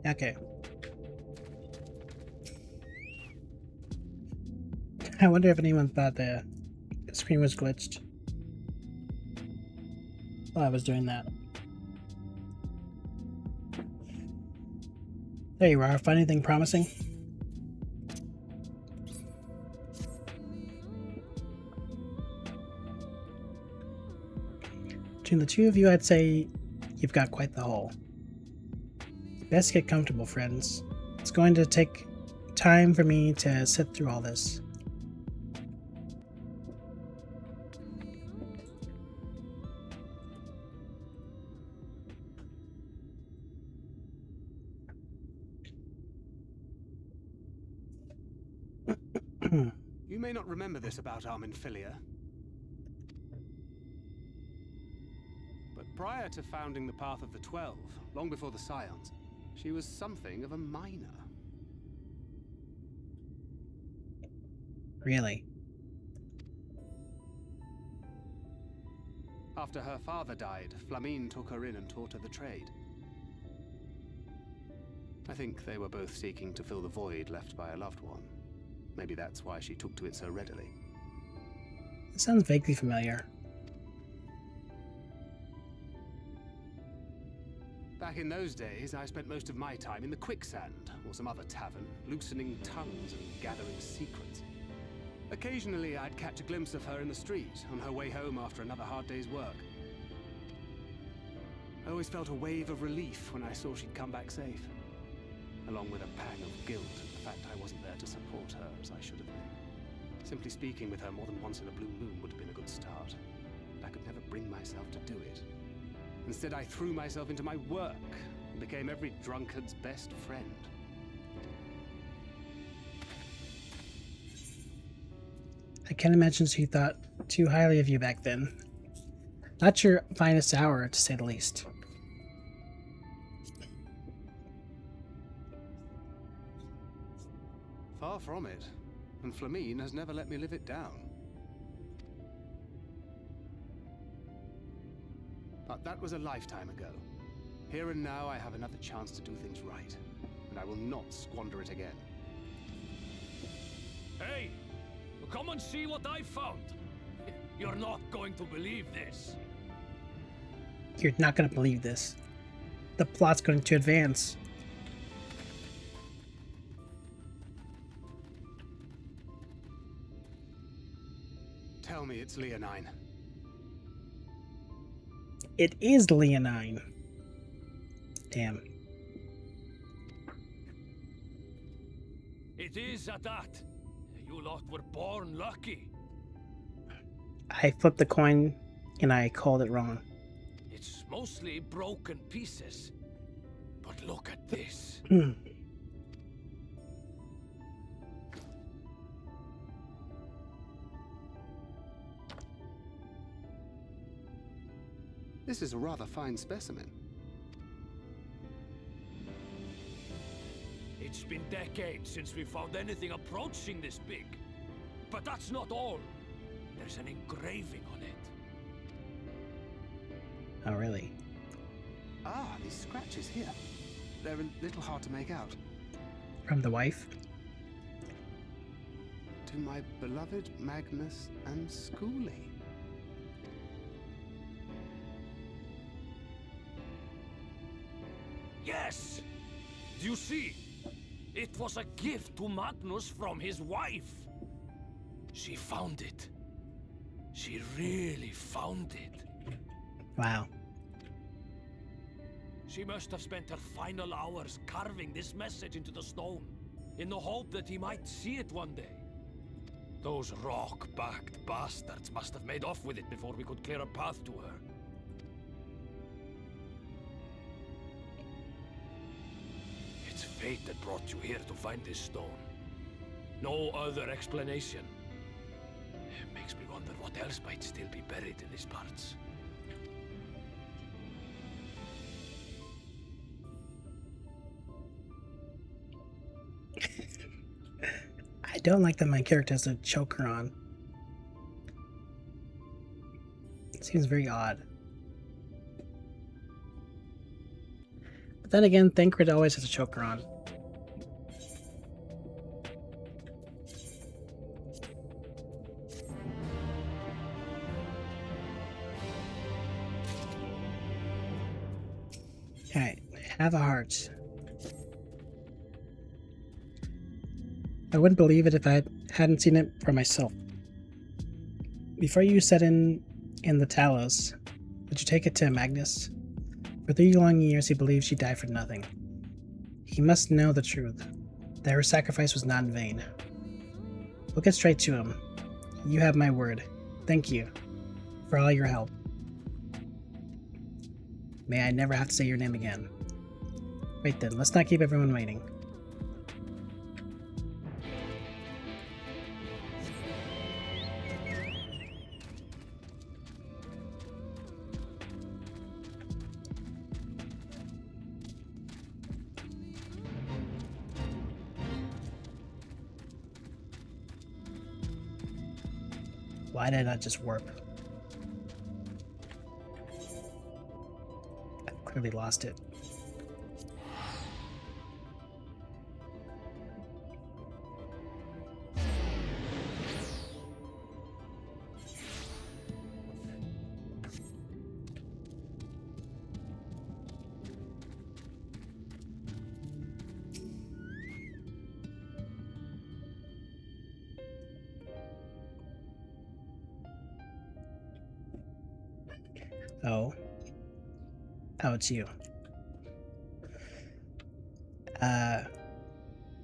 Okay. I wonder if anyone thought the screen was glitched while I was doing that. There you are. Find anything promising? Between the two of you, I'd say you've got quite the haul. Best get comfortable, friends. It's going to take time for me to sit through all this. You may not remember this about Arminfilia, but prior to founding the Path of the 12, long before the Scions, she was something of a minor. Really? After her father died, Flamine took her in and taught her the trade. I think they were both seeking to fill the void left by a loved one. Maybe that's why she took to it so readily. It sounds vaguely familiar. Back in those days, I spent most of my time in the Quicksand, or some other tavern, loosening tongues and gathering secrets. Occasionally, I'd catch a glimpse of her in the street, on her way home after another hard day's work. I always felt a wave of relief when I saw she'd come back safe, along with a pang of guilt at the fact I wasn't there to support her as I should have been. Simply speaking with her more than once in a blue moon would have been a good start, but I could never bring myself to do it. Instead, I threw myself into my work and became every drunkard's best friend. I can't imagine she thought too highly of you back then. Not your finest hour, to say the least. Far from it, and Flamine has never let me live it down. But that was a lifetime ago. Here and now I have another chance to do things right, and I will not squander it again. Hey! Come and see what I found! You're not going to believe this. You're not going to believe this. The plot's going to advance. Tell me it's Leonine. It is Leonine. Damn. It is at that. You lot were born lucky. I flipped the coin and I called it wrong. It's mostly broken pieces. But look at this. This is a rather fine specimen. It's been decades since we found anything approaching this big. But that's not all. There's an engraving on it. Oh, really? Ah, these scratches here. They're a little hard to make out. From the wife? To my beloved Magnus and Schoolie. Yes! Do you see? It was a gift to Magnus from his wife. She found it. She really found it. Wow. She must have spent her final hours carving this message into the stone, in the hope that he might see it one day. Those rock-backed bastards must have made off with it before we could clear a path to her. It's fate that brought you here to find this stone. No other explanation. It makes me wonder what else might still be buried in these parts. I don't like that my character has a choker on. It seems very odd. But then again, Thancred always has a choker on. Alright, have a heart. I wouldn't believe it if I hadn't seen it for myself. Before you set in the Talos, would you take it to Magnus? For 3 long years he believed she died for nothing. He must know the truth, that her sacrifice was not in vain. We'll get straight to him. You have my word. Thank you for all your help. May I never have to say your name again. Right then, let's not keep everyone waiting. Why did I not just warp? I've clearly lost it. Oh. Oh, it's you.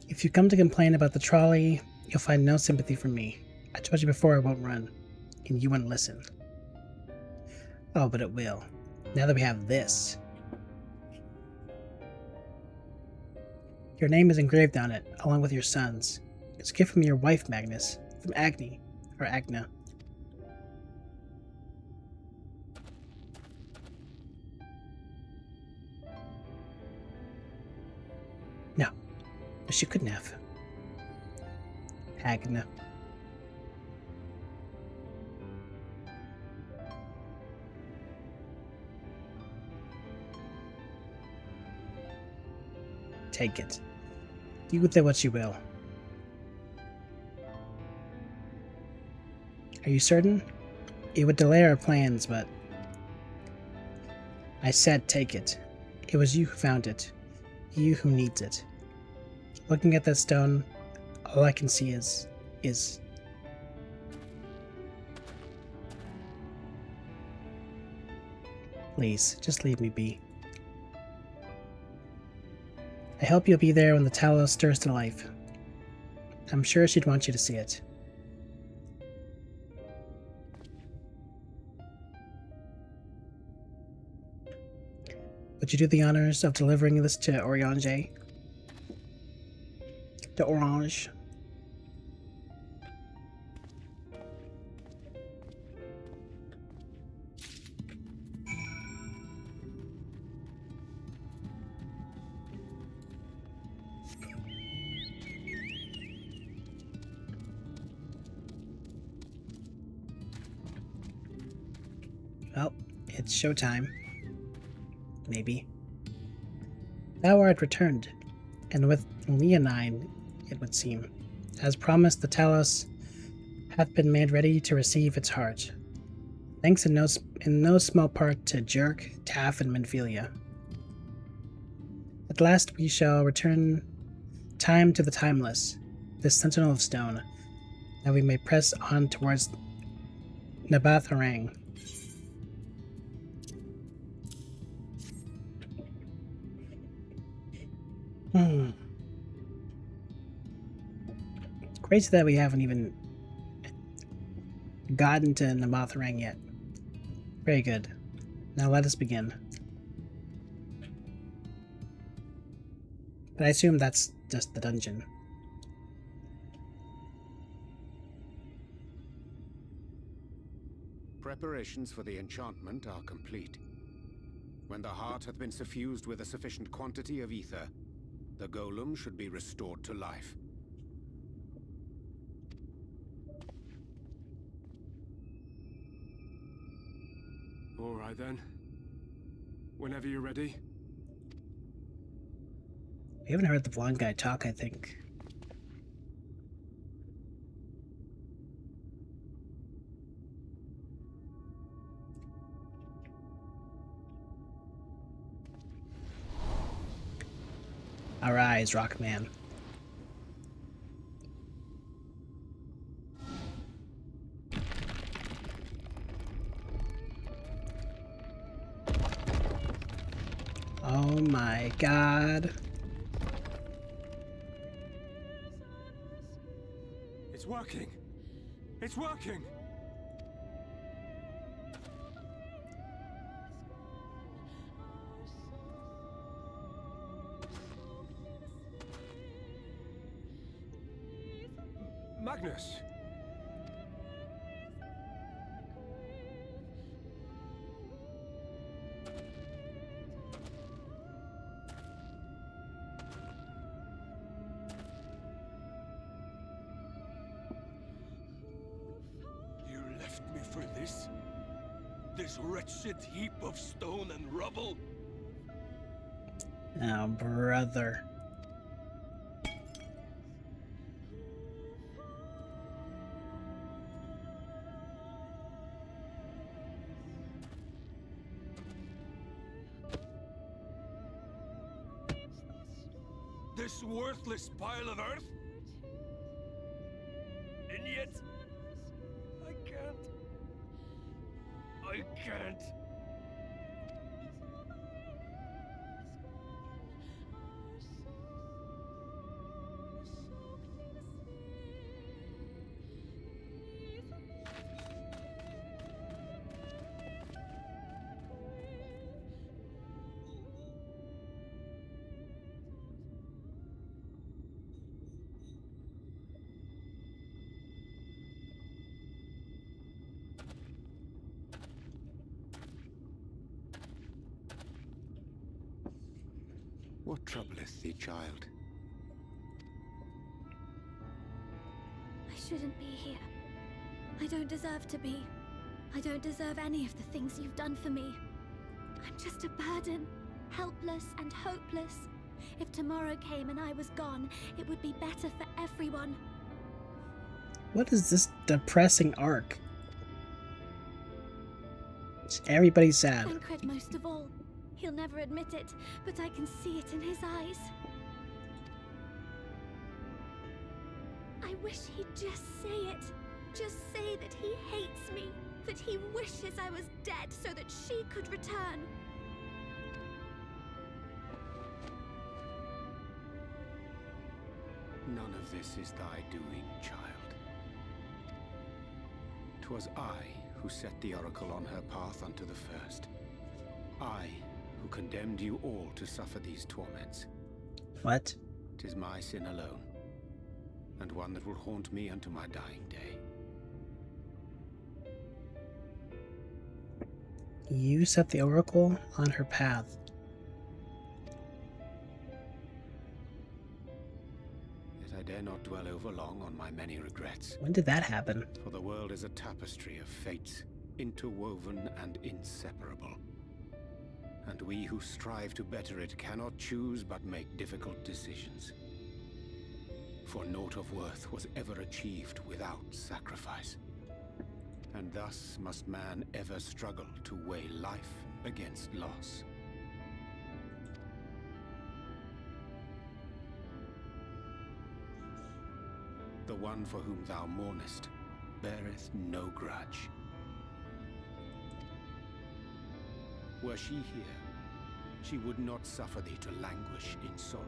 If you come to complain about the trolley, you'll find no sympathy from me. I told you before I won't run, and you wouldn't listen. Oh, but it will. Now that we have this. Your name is engraved on it, along with your son's. It's a gift from your wife, Magnus. From Agni. Or Agna. No. She couldn't have. Agna. Take it. Do with it what you will. Are you certain? It would delay our plans, but... I said take it. It was you who found it. You who needs it. Looking at that stone, all I can see is... Please, just leave me be. I hope you'll be there when the Talos stirs to life. I'm sure she'd want you to see it. Would you do the honors of delivering this to Orange? To Orange? Well, it's showtime. Maybe. Thou art returned, and with Leonine, it would seem. As promised, the Talos hath been made ready to receive its heart. Thanks in no small part to Jerk, Taff, and Menphilia. At last we shall return time to the timeless, this sentinel of stone, that we may press on towards Nabatharang. Crazy that we haven't even gotten to Nabatharang yet. Very good. Now let us begin. But I assume that's just the dungeon. Preparations for the enchantment are complete. When the heart hath been suffused with a sufficient quantity of ether, the golem should be restored to life. All right then. Whenever you're ready. We haven't heard the blonde guy talk, I think. Arise, Rockman. Oh my god. It's working. It's working. Magnus. You left me for this? This wretched heap of stone and rubble? Oh, brother. This worthless pile of earth? And yet, I can't. I can't. What troubleth thee, child? I shouldn't be here. I don't deserve to be. I don't deserve any of the things you've done for me. I'm just a burden, helpless and hopeless. If tomorrow came and I was gone, it would be better for everyone. What is this depressing arc? Is everybody sad? Thancred most of all. He'll never admit it, but I can see it in his eyes. I wish he'd just say it. Just say that he hates me, that he wishes I was dead so that she could return. None of this is thy doing, child. 'Twas I who set the oracle on her path unto the first. I who condemned you all to suffer these torments. What? 'Tis my sin alone, and one that will haunt me unto my dying day. You set the oracle on her path. Yet I dare not dwell over long on my many regrets. When did that happen? For the world is a tapestry of fates, interwoven and inseparable. And we who strive to better it cannot choose but make difficult decisions. For naught of worth was ever achieved without sacrifice. And thus must man ever struggle to weigh life against loss. The one for whom thou mournest beareth no grudge. Were she here, she would not suffer thee to languish in sorrow.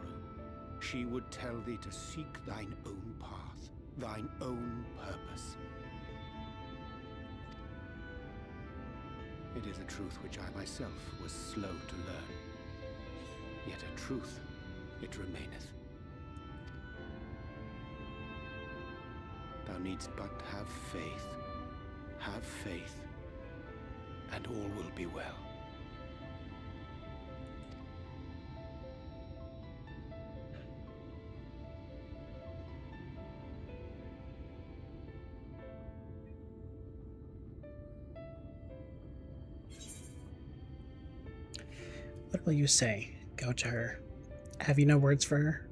She would tell thee to seek thine own path, thine own purpose. It is a truth which I myself was slow to learn. Yet a truth it remaineth. Thou needst but have faith, and all will be well. What will you say? Go to her. Have you no words for her?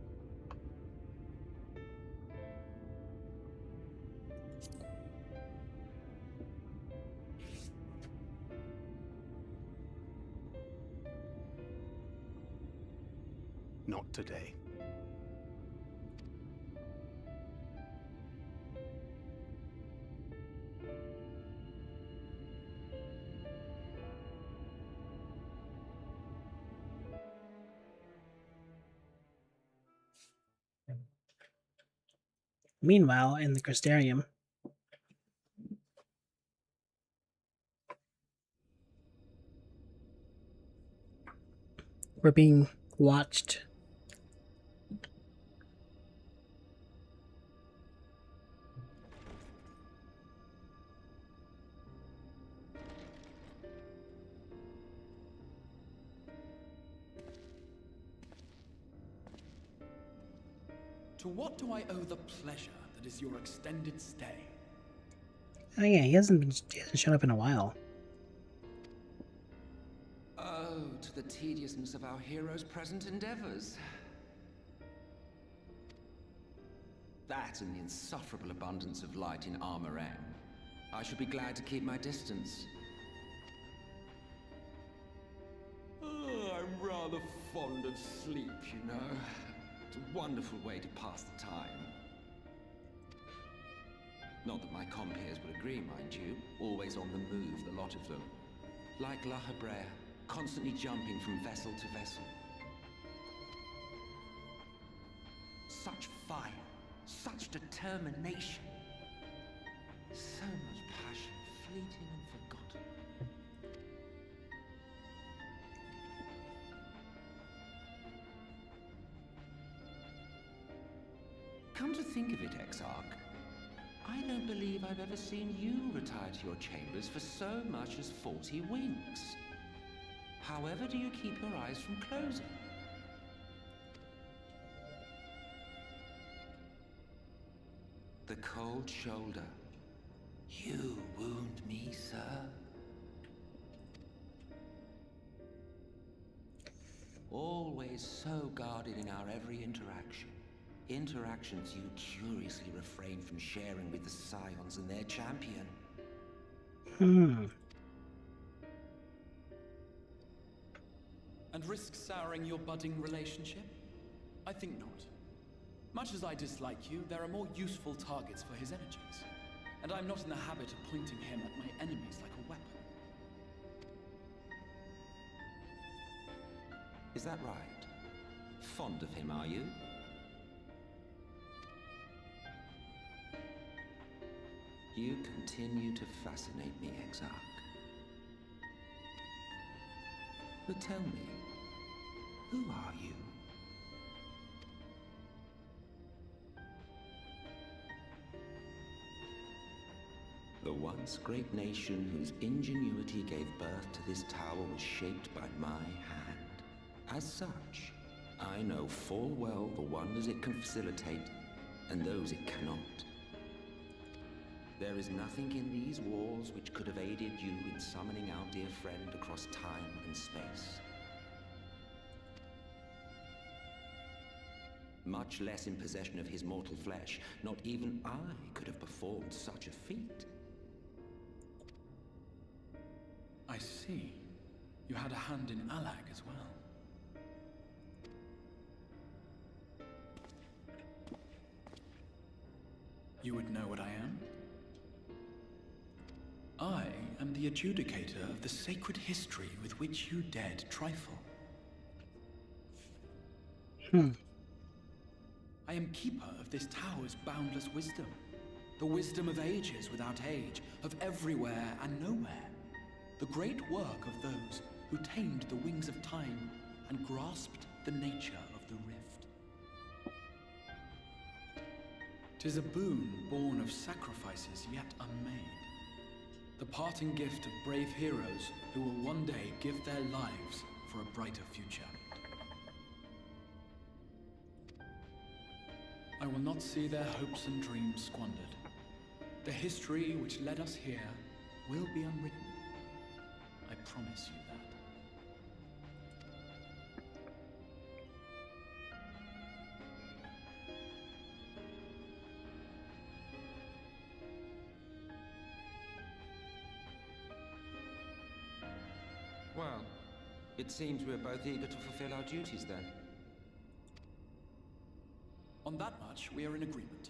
Not today. Meanwhile, in the Crystarium, we're being watched. To what do I owe the pleasure that is your extended stay? Oh yeah, he hasn't shown up in a while. Oh, to the tediousness of our hero's present endeavors. That and the insufferable abundance of light in Armorang. I should be glad to keep my distance. Oh, I'm rather fond of sleep, you know. It's a wonderful way to pass the time. Not that my compeers would agree, mind you. Always on the move, the lot of them. Like La Hebrea, constantly jumping from vessel to vessel. Such fire, such determination. So much passion, fleeting and forgotten. Come to think of it, Exarch, I don't believe I've ever seen you retire to your chambers for so much as 40 winks. However do you keep your eyes from closing? The cold shoulder. You wound me, sir. Always so guarded in our every interaction. Interactions you curiously refrain from sharing with the Scions and their champion. And risk souring your budding relationship? I think not. Much as I dislike you, there are more useful targets for his energies. And I'm not in the habit of pointing him at my enemies like a weapon. Is that right? Fond of him, are you? You continue to fascinate me, Exarch. But tell me, who are you? The once great nation whose ingenuity gave birth to this tower was shaped by my hand. As such, I know full well the wonders it can facilitate and those it cannot. There is nothing in these walls which could have aided you in summoning our dear friend across time and space. Much less in possession of his mortal flesh, not even I could have performed such a feat. I see. You had a hand in Alag as well. You would know what I am? I am the adjudicator of the sacred history with which you dared trifle. I am keeper of this tower's boundless wisdom. The wisdom of ages without age, of everywhere and nowhere. The great work of those who tamed the wings of time and grasped the nature of the rift. 'Tis a boon born of sacrifices yet unmade. The parting gift of brave heroes who will one day give their lives for a brighter future. I will not see their hopes and dreams squandered. The history which led us here will be unwritten. I promise you that. Well, it seems we're both eager to fulfill our duties then. On that much, we are in agreement.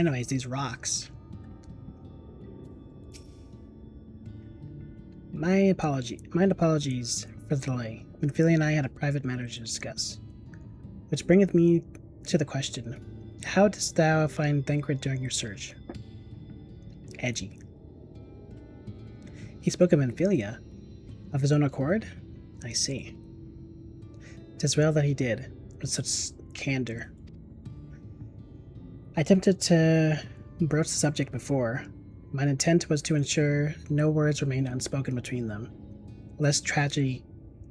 Anyways, these rocks. My apologies for the delay. Minfilia and I had a private matter to discuss. Which bringeth me to the question. How didst thou find Thancred during your search? Edgy. He spoke of Minfilia. Of his own accord? I see. 'Tis well that he did, with such candor. I attempted to broach the subject before. My intent was to ensure no words remained unspoken between them, lest tragedy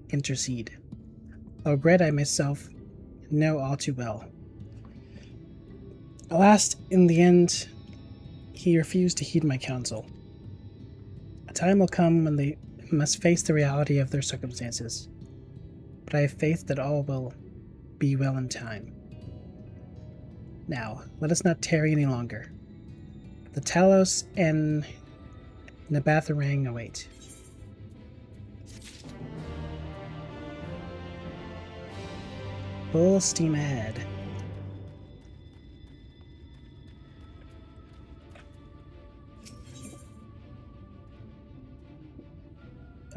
intercede. A regret I myself know all too well. Alas, in the end, he refused to heed my counsel. A time will come when they must face the reality of their circumstances, but I have faith that all will be well in time. Now, let us not tarry any longer. The Talos and Nabatharang await. Full steam ahead.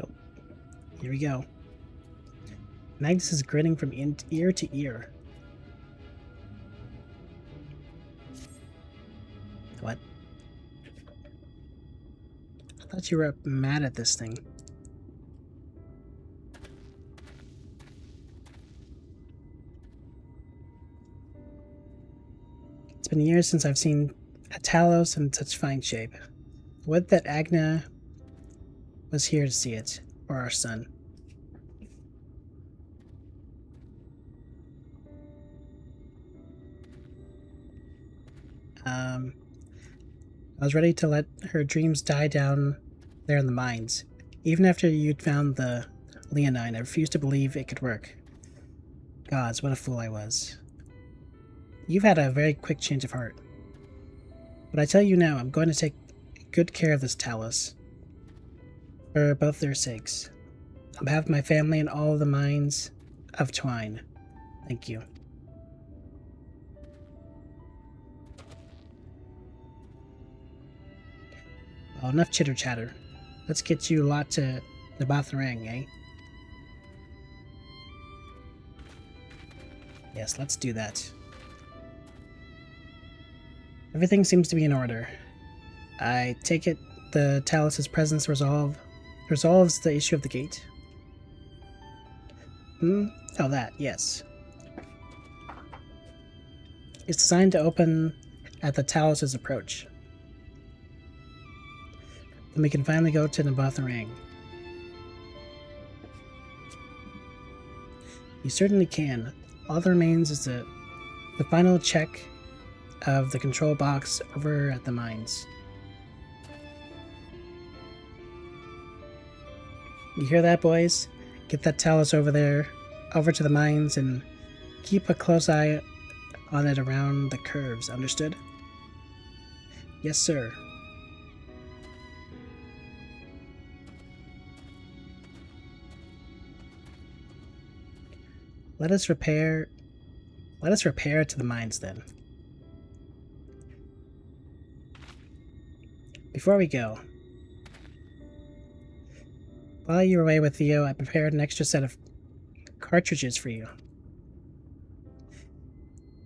Oh, here we go. Magnus is grinning from ear to ear. What? I thought you were mad at this thing. It's been years since I've seen a Talos in such fine shape. Would that Agna was here to see it, or our son. I was ready to let her dreams die down there in the mines. Even after you'd found the Leonine, I refused to believe it could work. Gods, what a fool I was. You've had a very quick change of heart. But I tell you now, I'm going to take good care of this Talos. For both their sakes. On behalf of my family and all the mines of Twine. Thank you. Well, enough chitter-chatter. Let's get you a lot to the Batharang, eh? Yes, let's do that. Everything seems to be in order. I take it the Talos' presence resolves the issue of the gate? Oh, that, yes. It's designed to open at the Talos' approach. Then we can finally go to Nabatharang. You certainly can. All that remains is the final check of the control box over at the mines. You hear that, boys? Get that Talos over there, over to the mines, and keep a close eye on it around the curves, understood? Yes, sir. Let us repair to the mines then. Before we go, while you were away with Theo, I prepared an extra set of cartridges for you.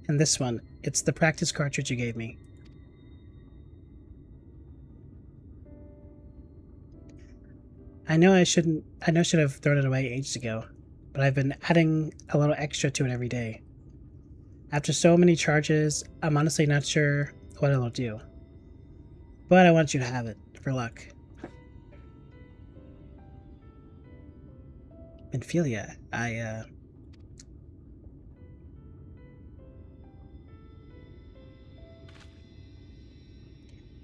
And this one, it's the practice cartridge you gave me. I know I should have thrown it away ages ago, but I've been adding a little extra to it every day. After so many charges, I'm honestly not sure what it'll do. But I want you to have it, for luck. Minfilia,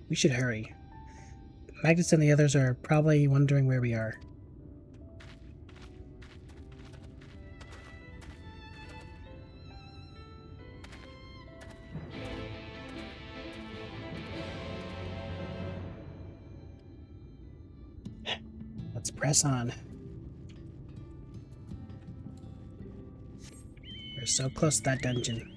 we should hurry. Magnus and the others are probably wondering where we are. Let's press on. We're so close to that dungeon.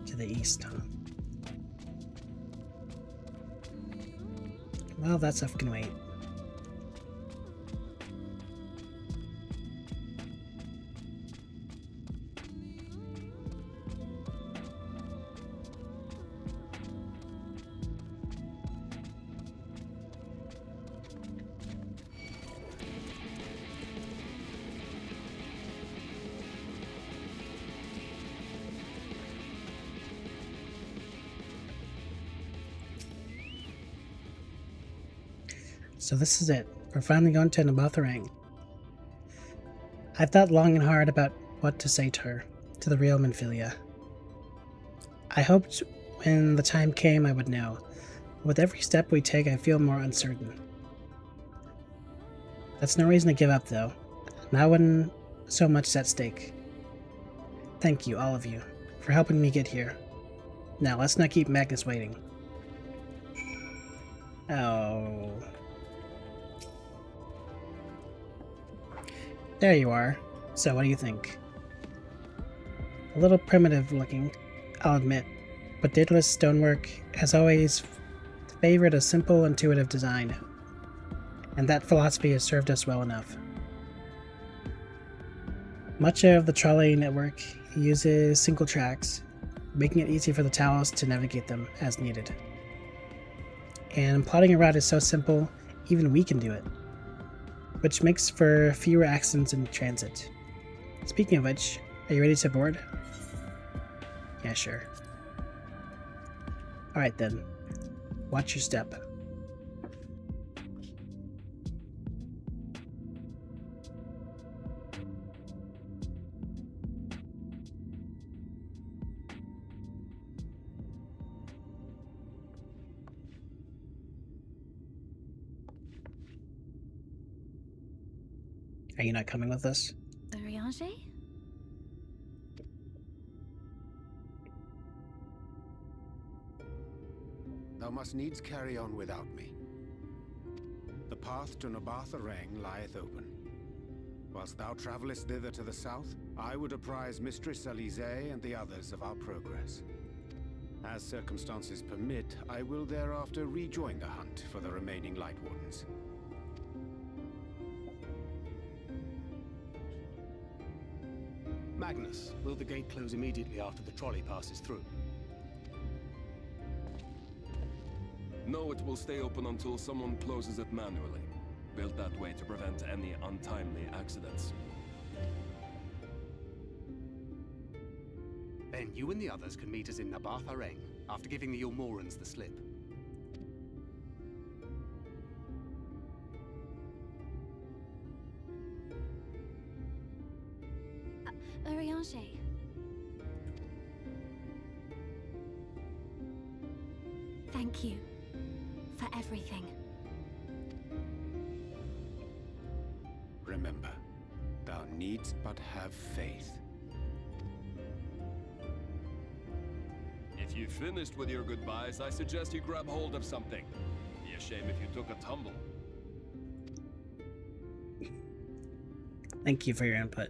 To the east, huh? Well, that stuff can wait. So this is it. We're finally going to Nabatharang. I've thought long and hard about what to say to her, to the real Minfilia. I hoped when the time came I would know. With every step we take, I feel more uncertain. That's no reason to give up, though. Not when so much is at stake. Thank you, all of you, for helping me get here. Now, let's not keep Magnus waiting. Oh. There you are. So, what do you think? A little primitive looking, I'll admit, but Daedalus stonework has always favored a simple, intuitive design, and that philosophy has served us well enough. Much of the trolley network uses single tracks, making it easy for the Talos to navigate them as needed. And plotting a route is so simple, even we can do it, which makes for fewer accidents in transit. Speaking of which, are you ready to board? Yeah, sure. Alright then, watch your step. Are you not coming with us? Ariange? Thou must needs carry on without me. The path to Nabatharang lieth open. Whilst thou travellest thither to the south, I would apprise Mistress Elise and the others of our progress. As circumstances permit, I will thereafter rejoin the hunt for the remaining Light Wardens. Magnus, will the gate close immediately after the trolley passes through? No, it will stay open until someone closes it manually. Built that way to prevent any untimely accidents. Then you and the others can meet us in Nabatharang after giving the Ilmorans the slip. Ariange. Thank you for everything. Remember, thou needst but have faith. If you've finished with your goodbyes, I suggest you grab hold of something. Be a shame if you took a tumble. Thank you for your input.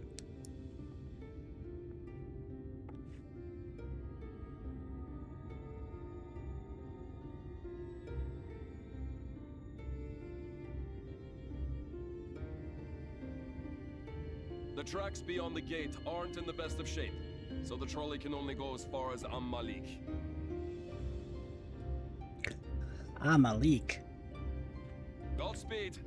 The tracks beyond the gate aren't in the best of shape, so the trolley can only go as far as Malik. Malik. Godspeed.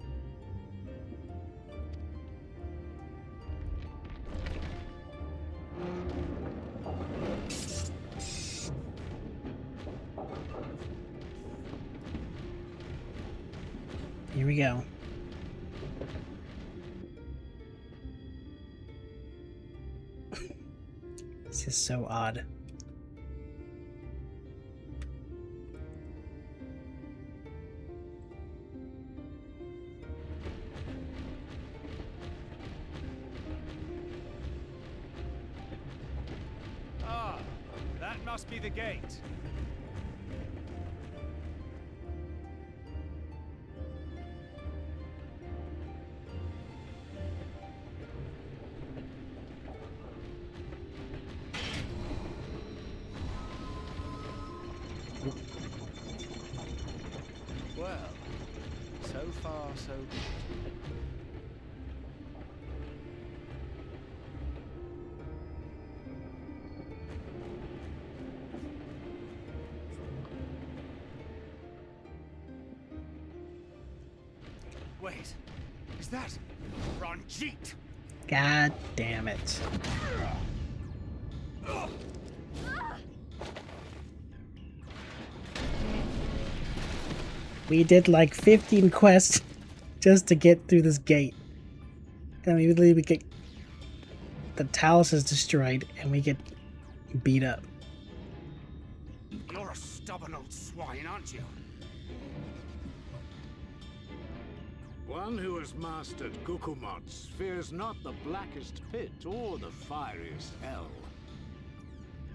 Here we go. This is so odd. Ah, that must be the gate. Wait, is that Ranjit? God damn it. We did like 15 quests just to get through this gate. And immediately we get the Talus is destroyed and we get beat up. You're a stubborn old swine, aren't you? One who has mastered Gukumots fears not the blackest pit or the fieriest hell.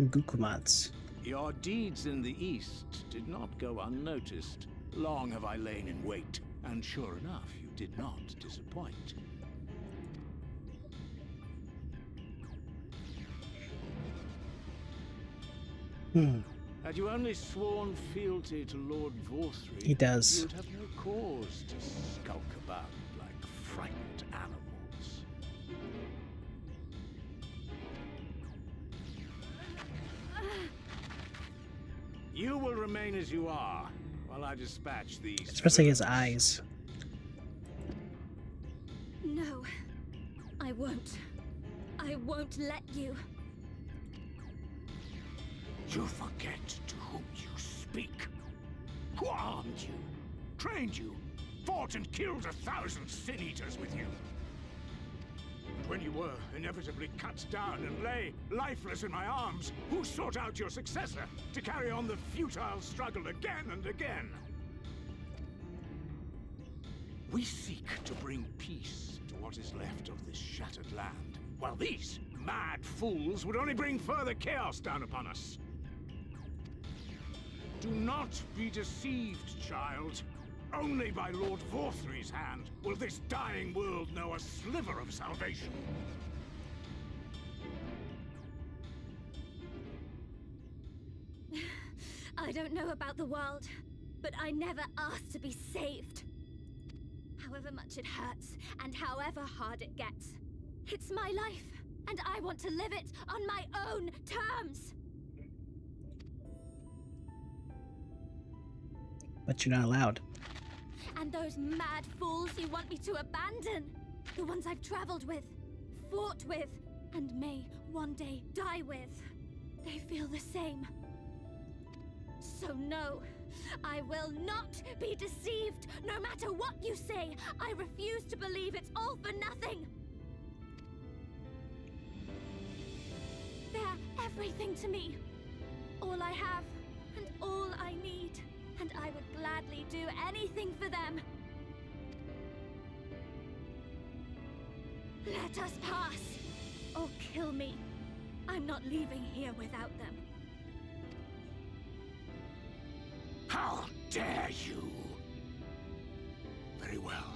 Gukumots. Your deeds in the east did not go unnoticed. Long have I lain in wait, and sure enough, you did not disappoint. Had you only sworn fealty to Lord Vorthry, He does. you'd have no cause to skulk about like frightened animals. You will remain as you are, while I dispatch these... Especially his eyes. No, I won't. I won't let you. You forget to whom you speak. Who armed you, trained you, fought and killed 1,000 sin-eaters with you. And when you were inevitably cut down and lay lifeless in my arms, who sought out your successor to carry on the futile struggle again and again? We seek to bring peace to what is left of this shattered land, while these mad fools would only bring further chaos down upon us. Do not be deceived, child. Only by Lord Vorthry's hand will this dying world know a sliver of salvation. I don't know about the world, but I never asked to be saved. However much it hurts, and however hard it gets. It's my life, and I want to live it on my own terms. But you're not allowed. And those mad fools you want me to abandon, the ones I've traveled with, fought with, and may one day die with, they feel the same. So no, I will not be deceived. No matter what you say, I refuse to believe it's all for nothing. They're everything to me. All I have, and all I need. And I would gladly do anything for them. Let us pass, or kill me. I'm not leaving here without them. How dare you! Very well.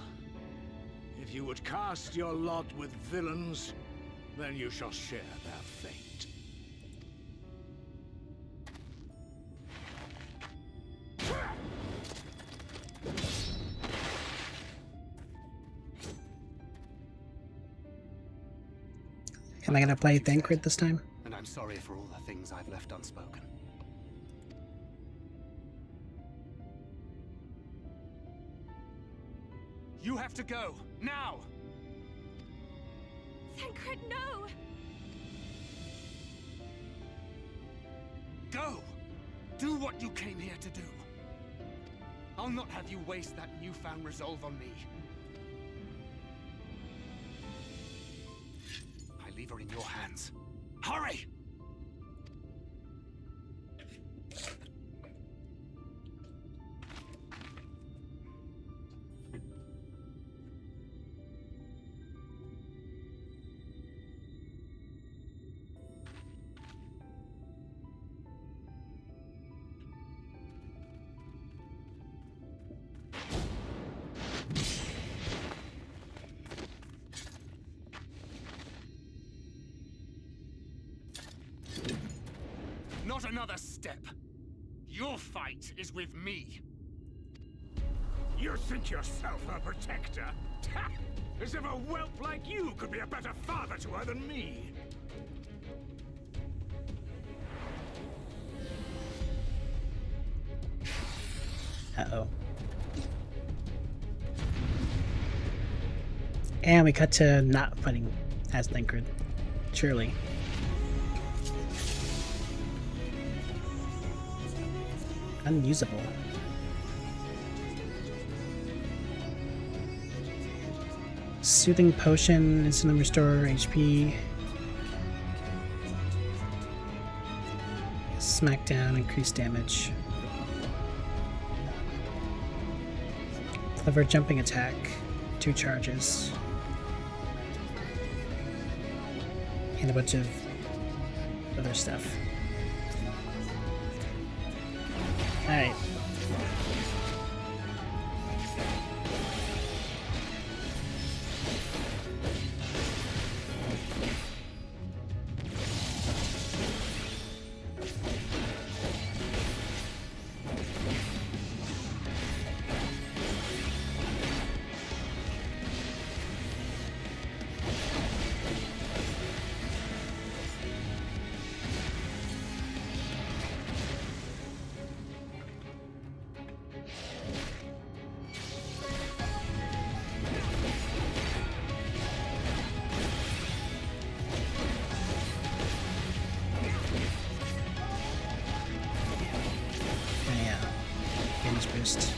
If you would cast your lot with villains, then you shall share their fate. Am I gonna play Thancred this time? And I'm sorry for all the things I've left unspoken. You have to go, now! Thancred, no! Go! Do what you came here to do. I'll not have you waste that newfound resolve on me. I leave her in your hands. Hurry! Not another step. Your fight is with me. You think yourself a protector? As if a whelp like you could be a better father to her than me. Uh-oh. And we cut to not fighting as Thinker. Surely. Unusable. Soothing potion, instantly restore HP. Smackdown, increase damage. Clever jumping attack, 2 charges. And a bunch of other stuff. Alright. Boost.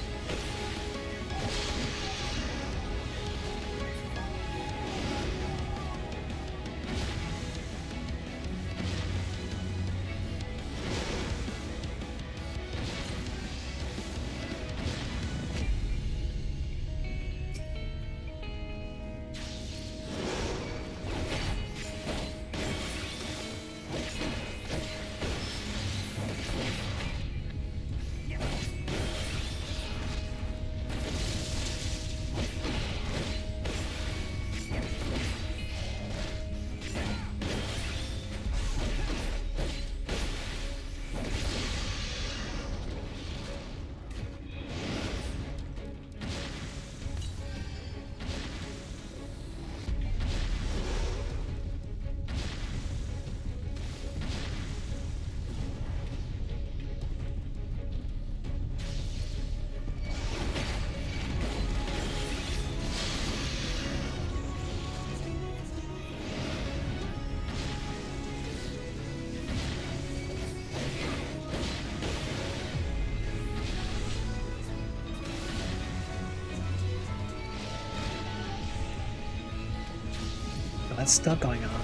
That's still going on.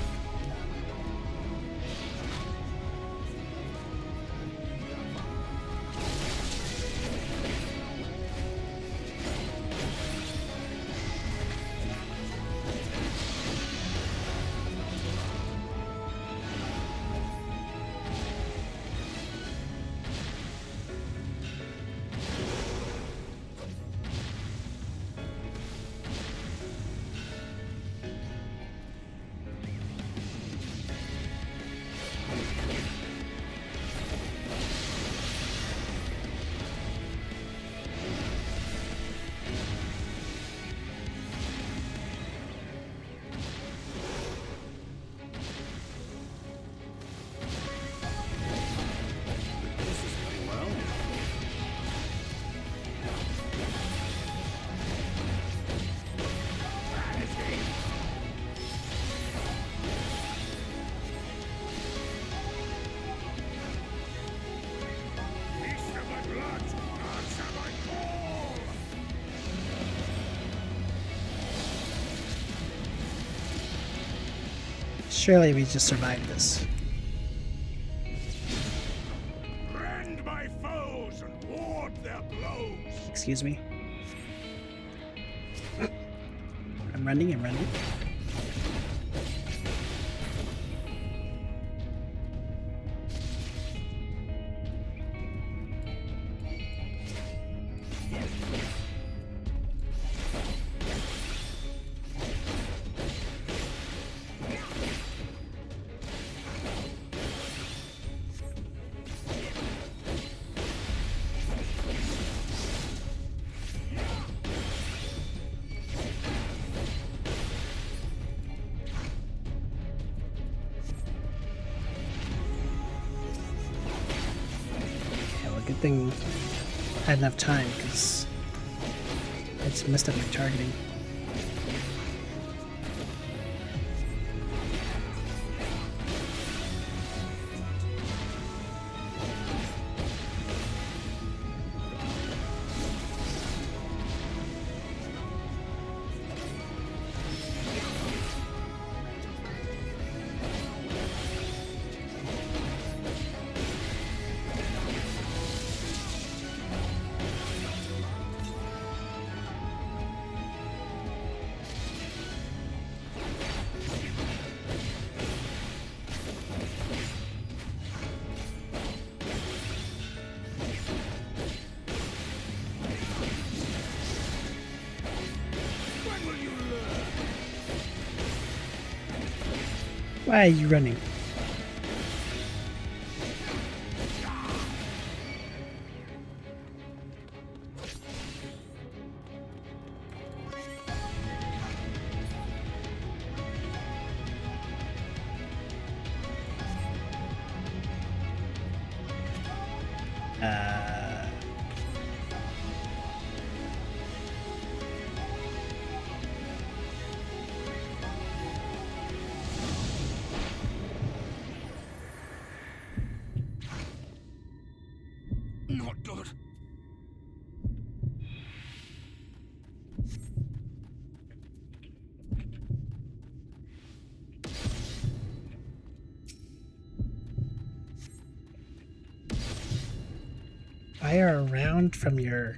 Surely we just survived this. Rend my foes and ward their blows. Excuse me. I'm running. Good thing I had enough time because I just messed up my targeting. Why are you running? Not good. Fire around from your...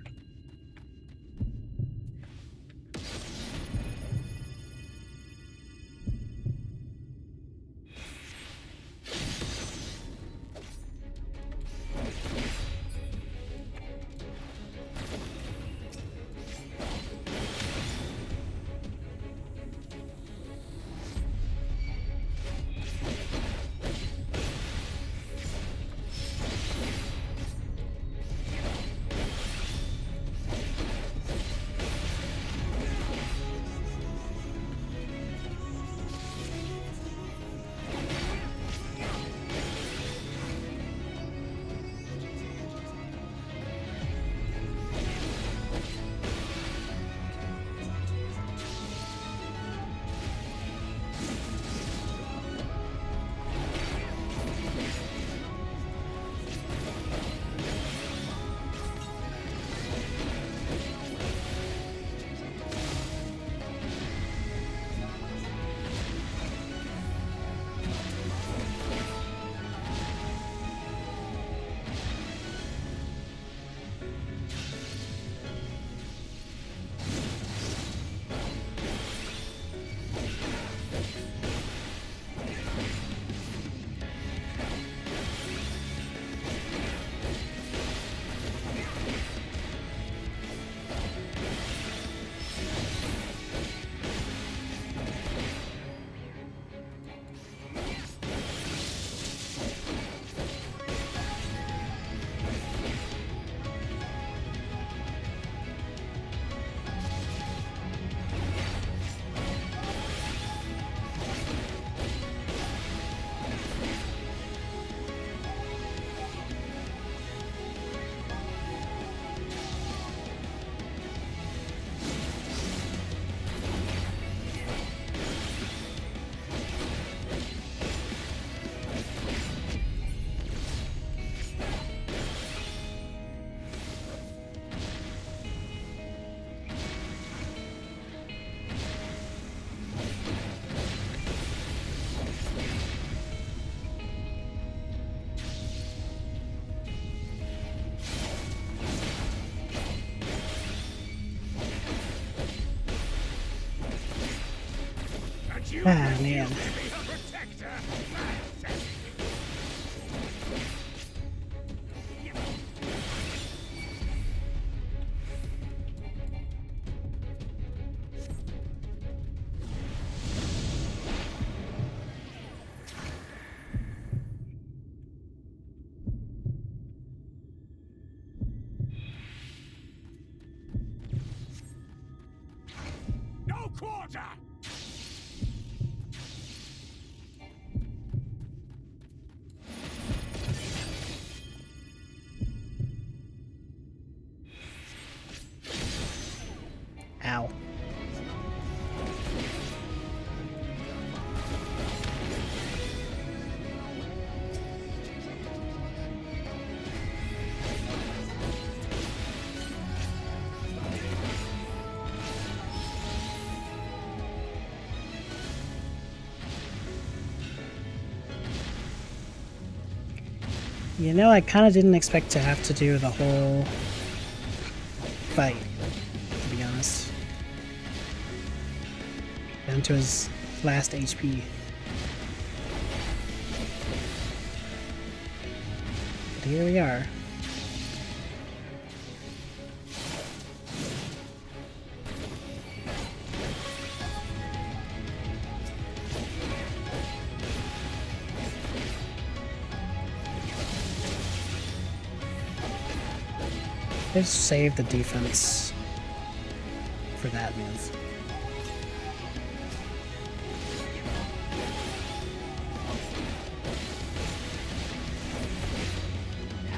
Ah, man. No quarter! Ow. You know, I kind of didn't expect to have to do the whole fight, to be honest. Down to his last HP. But here we are. Let's save the defense for that move.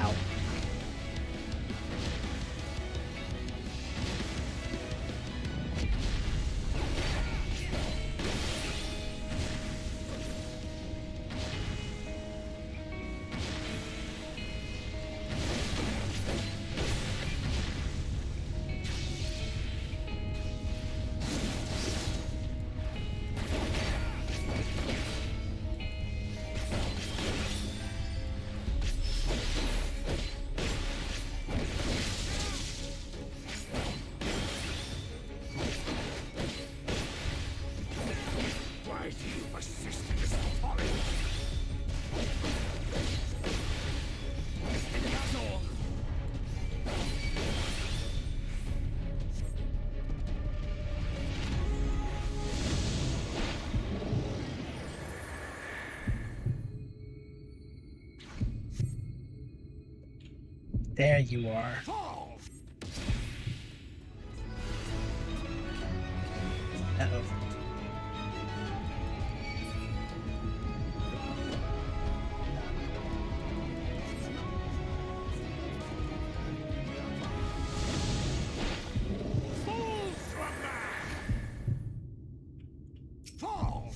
Ow. Why do you persist in this folly? That's all. There you are. Uh-oh. Fools from there! Fall!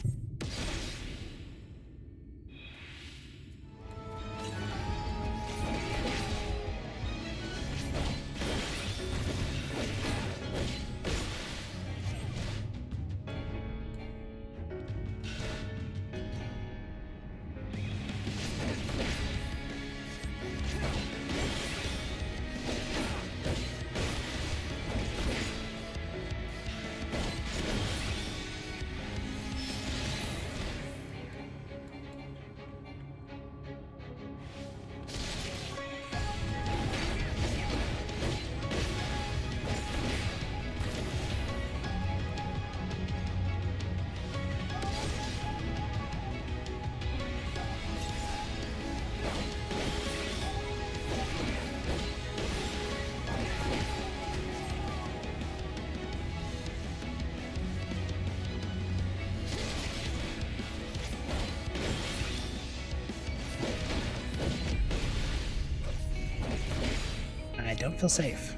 I don't feel safe.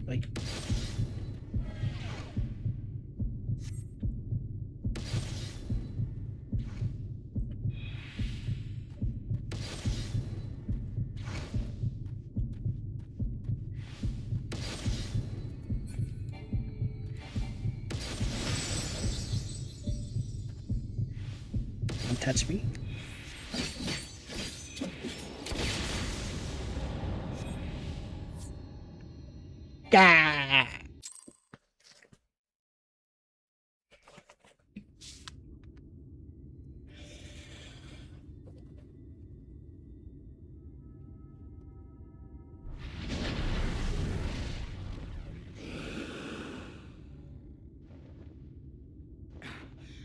Like, don't touch me. Gah!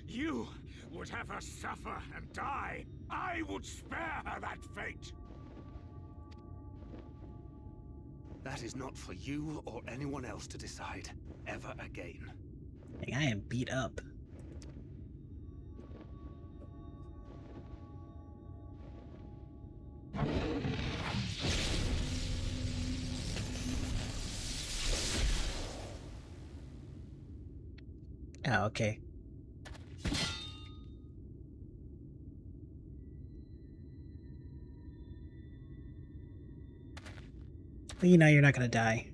You would have her suffer and die. I would spare her that fate. That is not for you or anyone else to decide ever again. Like, I am beat up. Oh, okay. But you know you're not gonna die.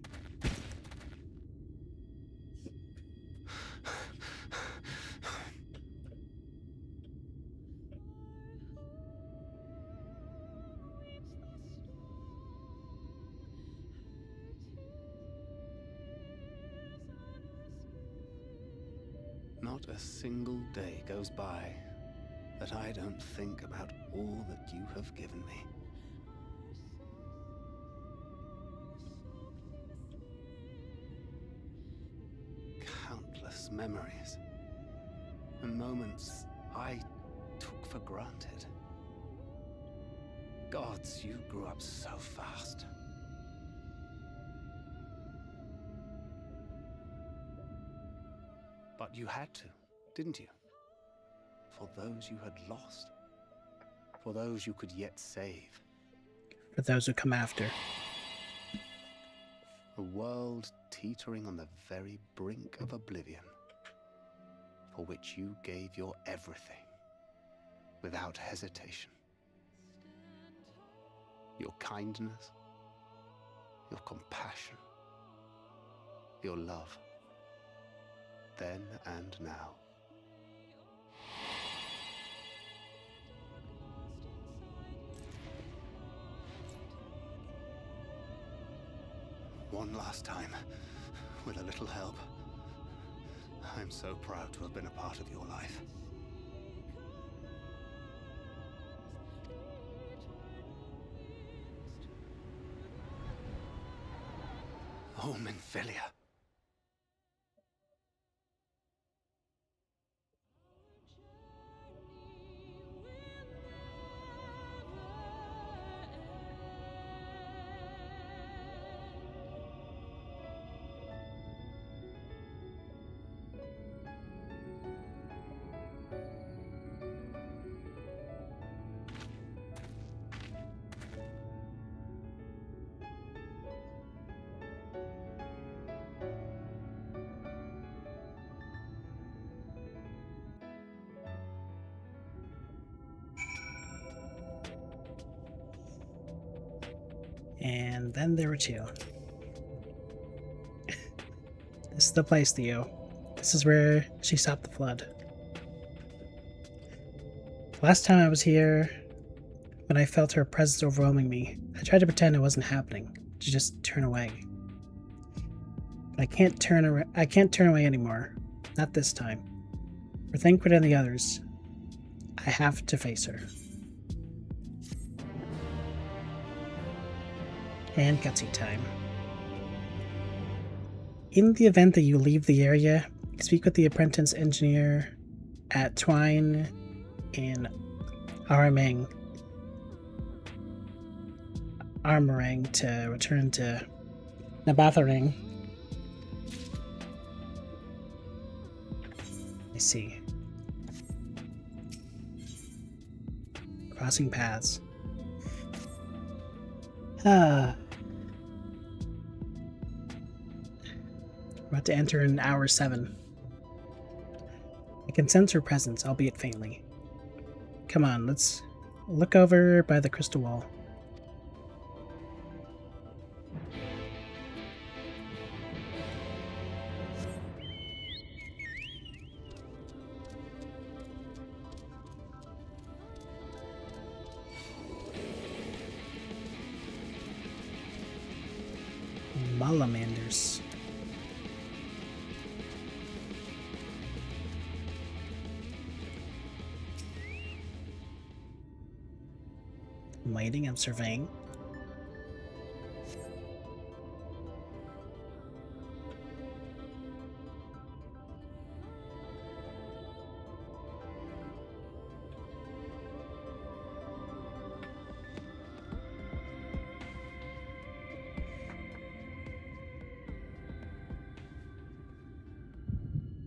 Not Not a single day goes by that I don't think about all that you have given me. Countless memories and moments I took for granted. Gods, you grew up so fast. But you had to, didn't you? For those you had lost. For those you could yet save. For those who come after. A world teetering on the very brink of oblivion, for which you gave your everything, without hesitation. Your kindness, your compassion, your love, then and now. One last time, with a little help. I'm so proud to have been a part of your life. Oh, Minfilia. And then there were two. This is the place, Theo. This is where she stopped the flood. Last time I was here, when I felt her presence overwhelming me, I tried to pretend it wasn't happening, to just turn away. But I can't turn away anymore. Not this time. For Thancred and the others, I have to face her. And cutscene time. In the event that you leave the area, speak with the apprentice engineer at Twine in Armorang to return to Nabatharang. I see. Crossing paths. We're about to enter in hour 7. I can sense her presence, albeit faintly. Come on, let's look over by the crystal wall. Malamanders. I'm waiting, I'm surveying.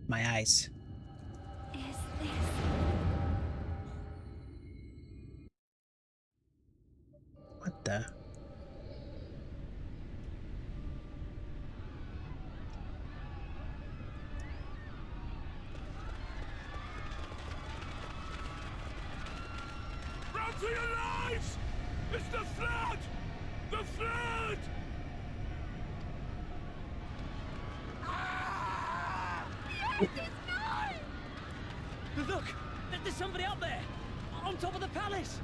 My eyes. Is this... What the? Run to your lives! It's the flood! The flood! Look! There's somebody up there! On top of the palace!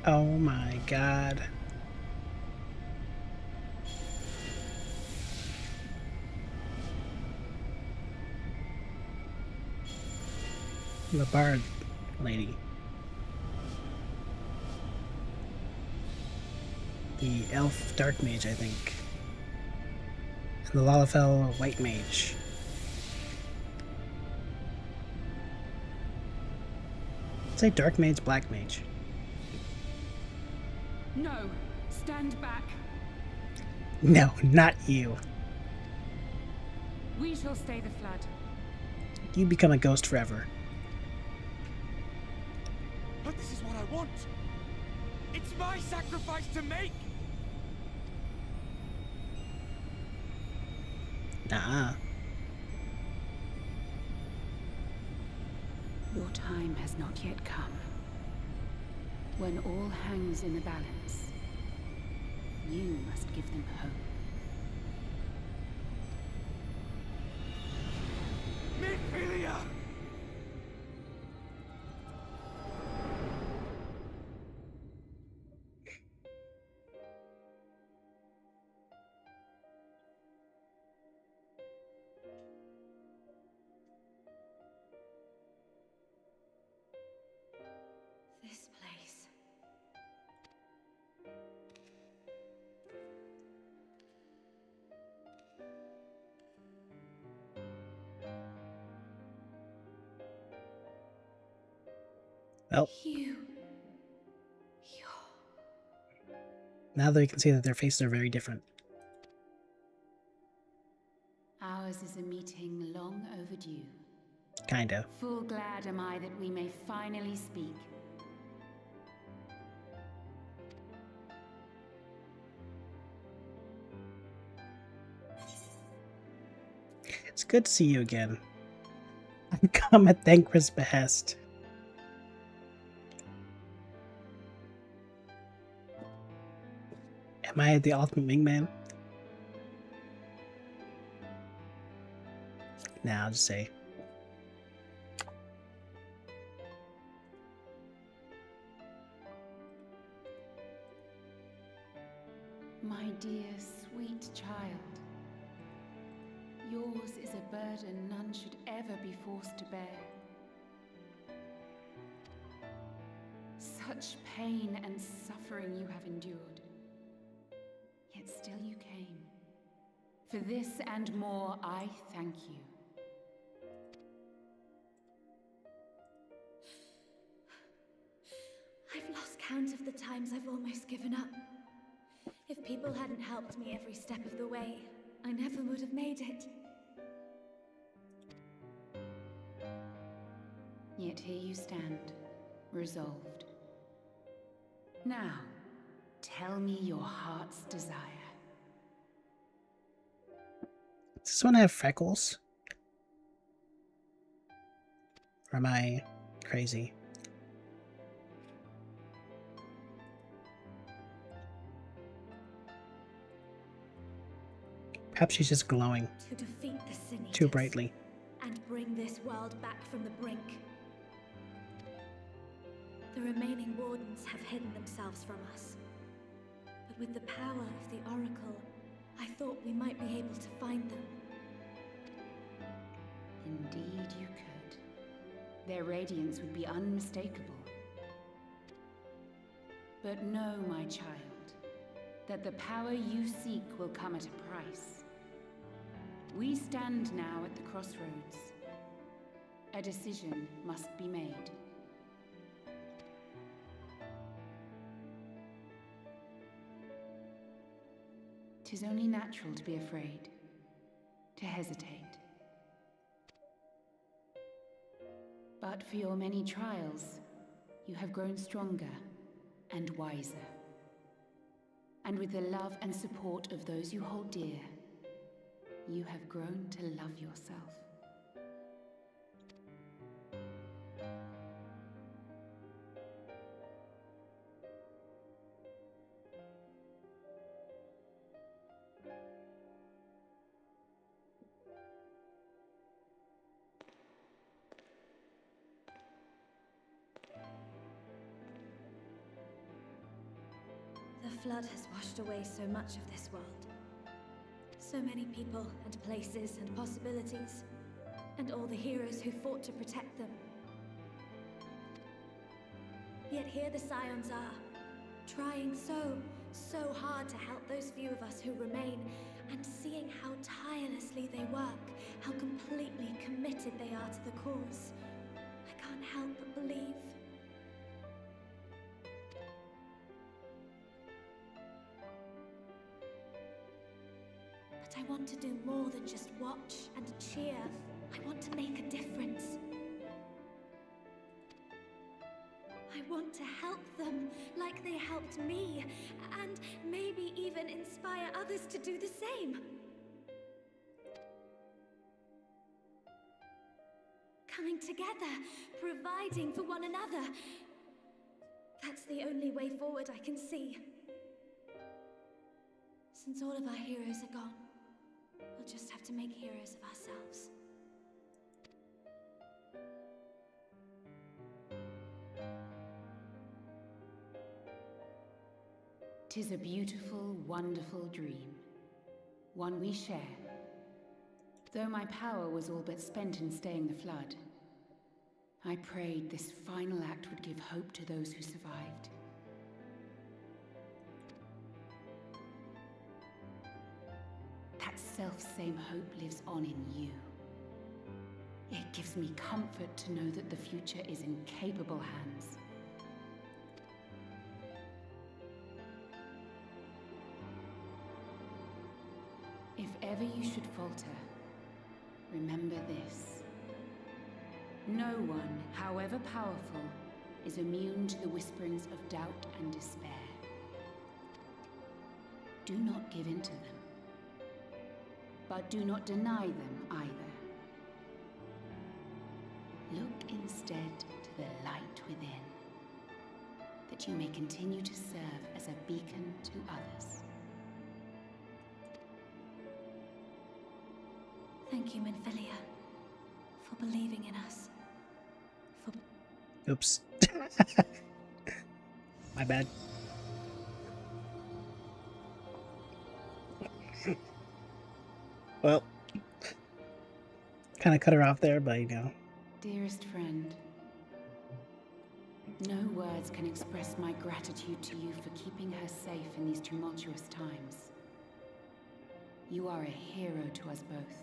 Oh my god. The bard lady. The elf dark mage, I think. And the Lalafell white mage. Say dark mage, black mage. No, stand back. No, not you. We shall stay the flood. You become a ghost forever. But this is what I want. It's my sacrifice to make. Nah. Your time has not yet come. When all hangs in the balance, you must give them hope. Midfilia! This place. Well, now that we can see that their faces are very different. Ours is a meeting long overdue. Kinda. Full glad am I that we may finally speak. It's good to see you again. I come at Thankr's behest. Am I the ultimate wingman? Nah, I'll just say. My dear, sweet child, yours is a burden none should ever be forced to bear. Such pain and suffering you have endured, yet still you came. For this and more, I thank you. I've lost count of the times I've almost given up. If people hadn't helped me every step of the way, I never would have made it. Yet here you stand, resolved. Now, tell me your heart's desire. Does this one have freckles? Or am I crazy? Perhaps she's just glowing To defeat the Sin too Eaters brightly. and bring this world back from the brink. The remaining wardens have hidden themselves from us. But with the power of the Oracle, I thought we might be able to find them. Indeed you could. Their radiance would be unmistakable. But know, my child, that the power you seek will come at a price. We stand now at the crossroads. A decision must be made. 'Tis only natural to be afraid, to hesitate. But for your many trials, you have grown stronger and wiser. And with the love and support of those you hold dear, you have grown to love yourself. flood has washed away so much of this world. So many people and places and possibilities, and all the heroes who fought to protect them. Yet here the Scions are, trying so hard to help those few of us who remain, and seeing how tirelessly they work, how completely committed they are to the cause. I can't help but believe. But I want to do more than just watch and cheer. I want to make a difference. I want to help them like they helped me, and maybe even inspire others to do the same. Coming together, providing for one another. That's the only way forward I can see. Since all of our heroes are gone, we'll just have to make heroes of ourselves. 'Tis a beautiful, wonderful dream, one we share. Though my power was all but spent in staying the flood, I prayed this final act would give hope to those who survived. That self-same hope lives on in you. It gives me comfort to know that the future is in capable hands. If ever you should falter, remember this. No one, however powerful, is immune to the whisperings of doubt and despair. Do not give in to them, but do not deny them either. Look instead to the light within, that you may continue to serve as a beacon to others. Thank you, Minfilia, for believing in us. Oops. My bad. Well, kind of cut her off there, but you know. Dearest friend, no words can express my gratitude to you for keeping her safe in these tumultuous times. You are a hero to us both.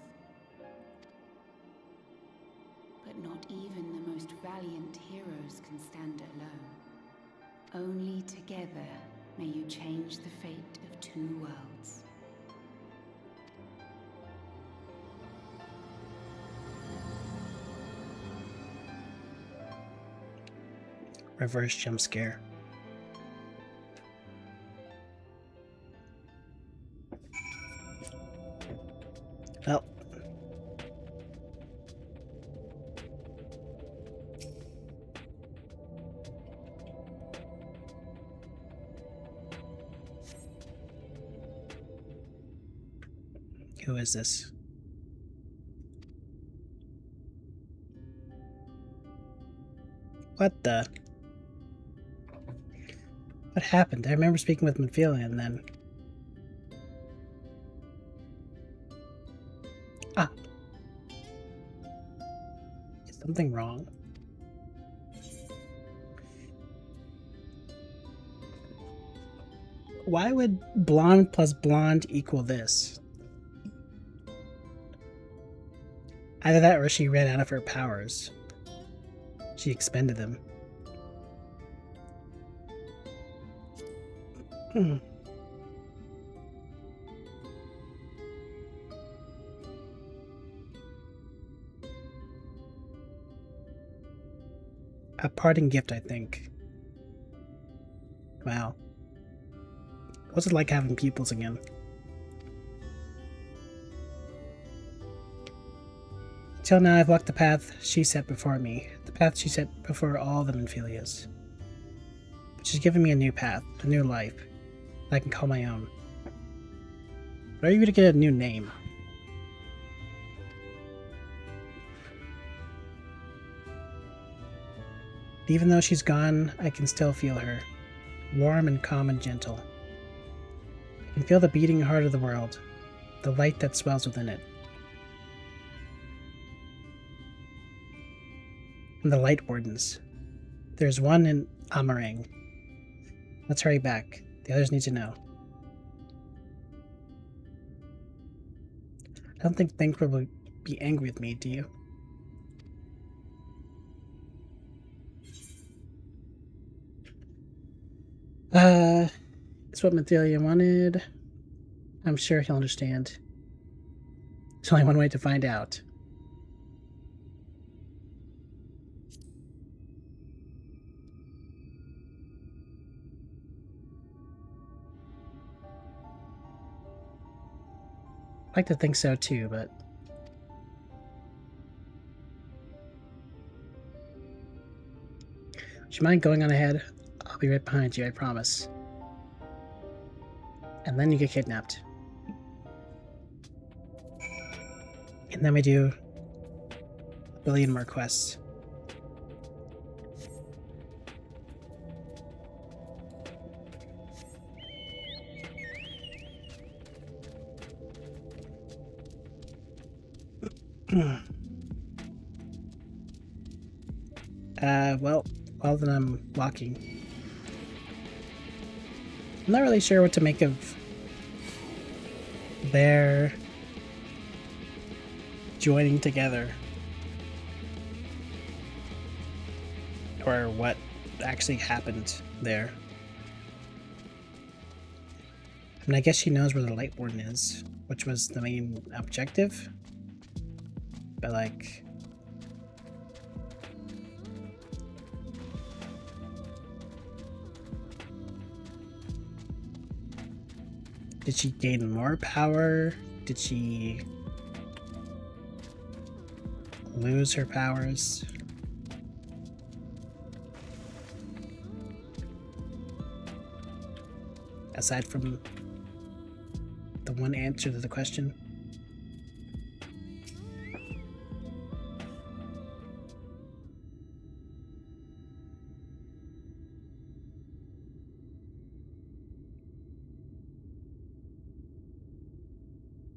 But not even the most valiant heroes can stand alone. Only together may you change the fate of two worlds. Reverse jump scare. Well. Who is this? What the? What happened? I remember speaking with Minfilia and then... Ah! Is something wrong? Why would blonde plus blonde equal this? Either that or she ran out of her powers. She expended them. A parting gift, I think. Wow. What's it like having pupils again? Till now I've walked the path she set before me, the path she set before all the Minfilias. But she's given me a new path, a new life, that I can call my own. But are you going to get a new name? Even though she's gone, I can still feel her, warm and calm and gentle. You can feel the beating heart of the world, the light that swells within it. And the Light Wardens. There's one in Amarang. Let's hurry back. The others need to know. I don't think Thinker will be angry with me, do you? It's what Mathelia wanted. I'm sure he'll understand. There's only one way to find out. I'd like to think so too, but... Would you mind going on ahead? I'll be right behind you, I promise. And then you get kidnapped. And then we do a billion more quests. Well, while then I'm walking, I'm not really sure what to make of their joining together, or what actually happened there. I mean, I guess she knows where the Light Warden is, which was the main objective, but like... Did she gain more power? Did she lose her powers? Aside from the one answer to the question.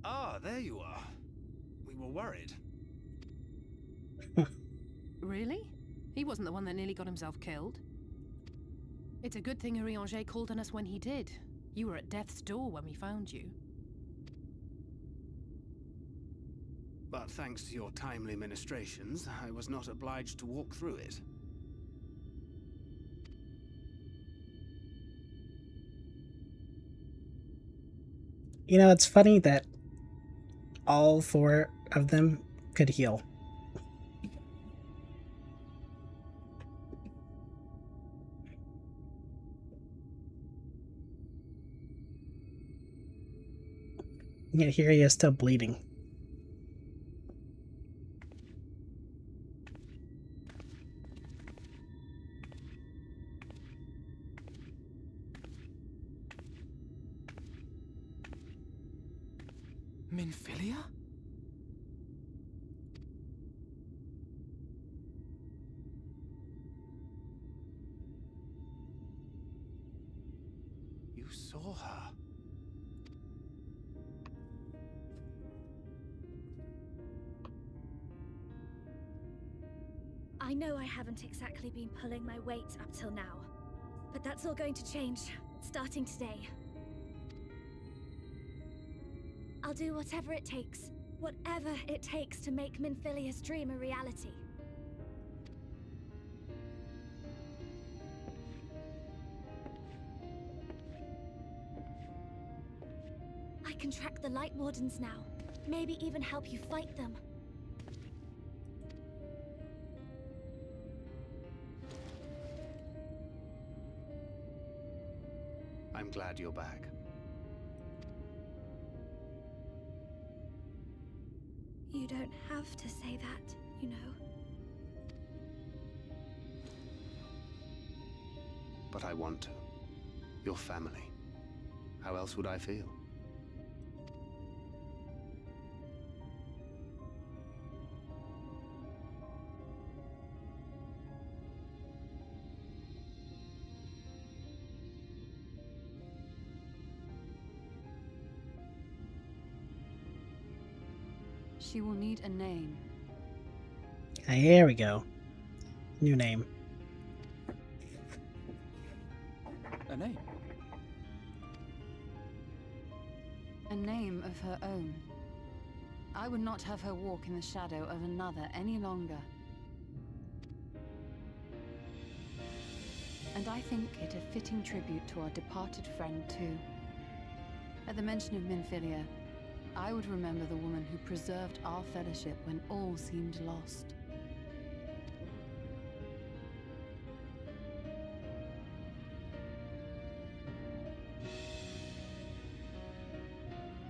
Ah, there you are. We were worried. Really? He wasn't the one that nearly got himself killed. It's a good thing Urianger called on us when he did. You were at death's door when we found you. But thanks to your timely ministrations, I was not obliged to walk through it. You know, it's funny that all four of them could heal. Yet here he is still bleeding. Minfilia? You saw her. I know I haven't exactly been pulling my weight up till now, but that's all going to change, starting today. I'll do whatever it takes to make Minfilia's dream a reality. I can track the Light Wardens now, maybe even help you fight them. I'm glad you're back. You don't have to say that, you know. But I want to. Your family. How else would I feel? She will need a name. Here we go. New name. A name? A name of her own. I would not have her walk in the shadow of another any longer. And I think it a fitting tribute to our departed friend, too. At the mention of Minfilia, I would remember the woman who preserved our fellowship when all seemed lost.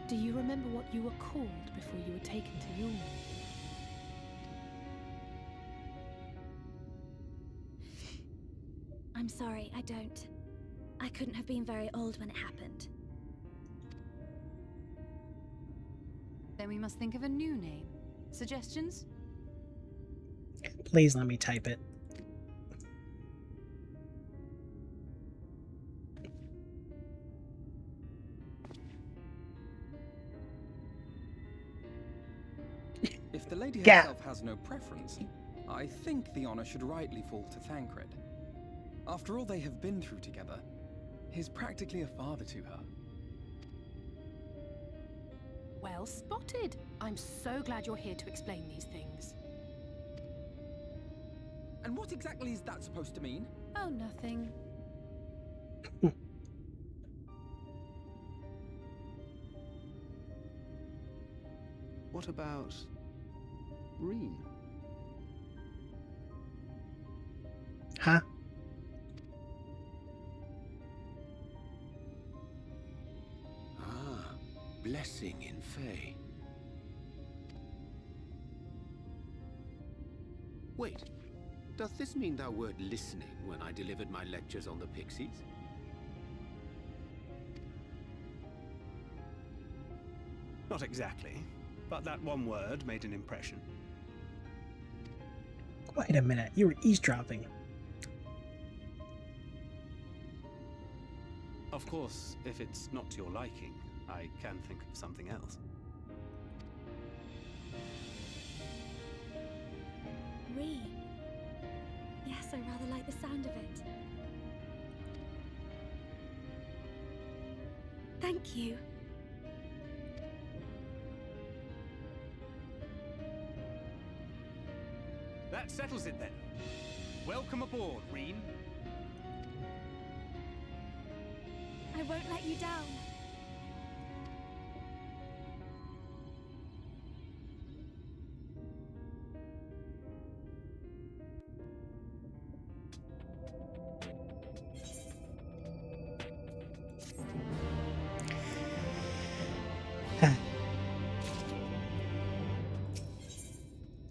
Do you remember what you were called before you were taken to Yule? I'm sorry, I don't. I couldn't have been very old when it happened. Then we must think of a new name. Suggestions? Please let me type it. If the lady Yeah. herself has no preference, I think the honor should rightly fall to Thancred. After all they have been through together, he's practically a father to her. Well spotted. I'm so glad you're here to explain these things. And what exactly is that supposed to mean? Oh, nothing. What about Reen? Huh? Ah, blessing in Fae. Wait, doth this mean thou wert listening when I delivered my lectures on the Pixies? Not exactly, but that one word made an impression. Wait a minute, you were eavesdropping. Of course, if it's not to your liking, I can think of something else. Reen. Yes, I rather like the sound of it. Thank you. That settles it then. Welcome aboard, Reen. I won't let you down.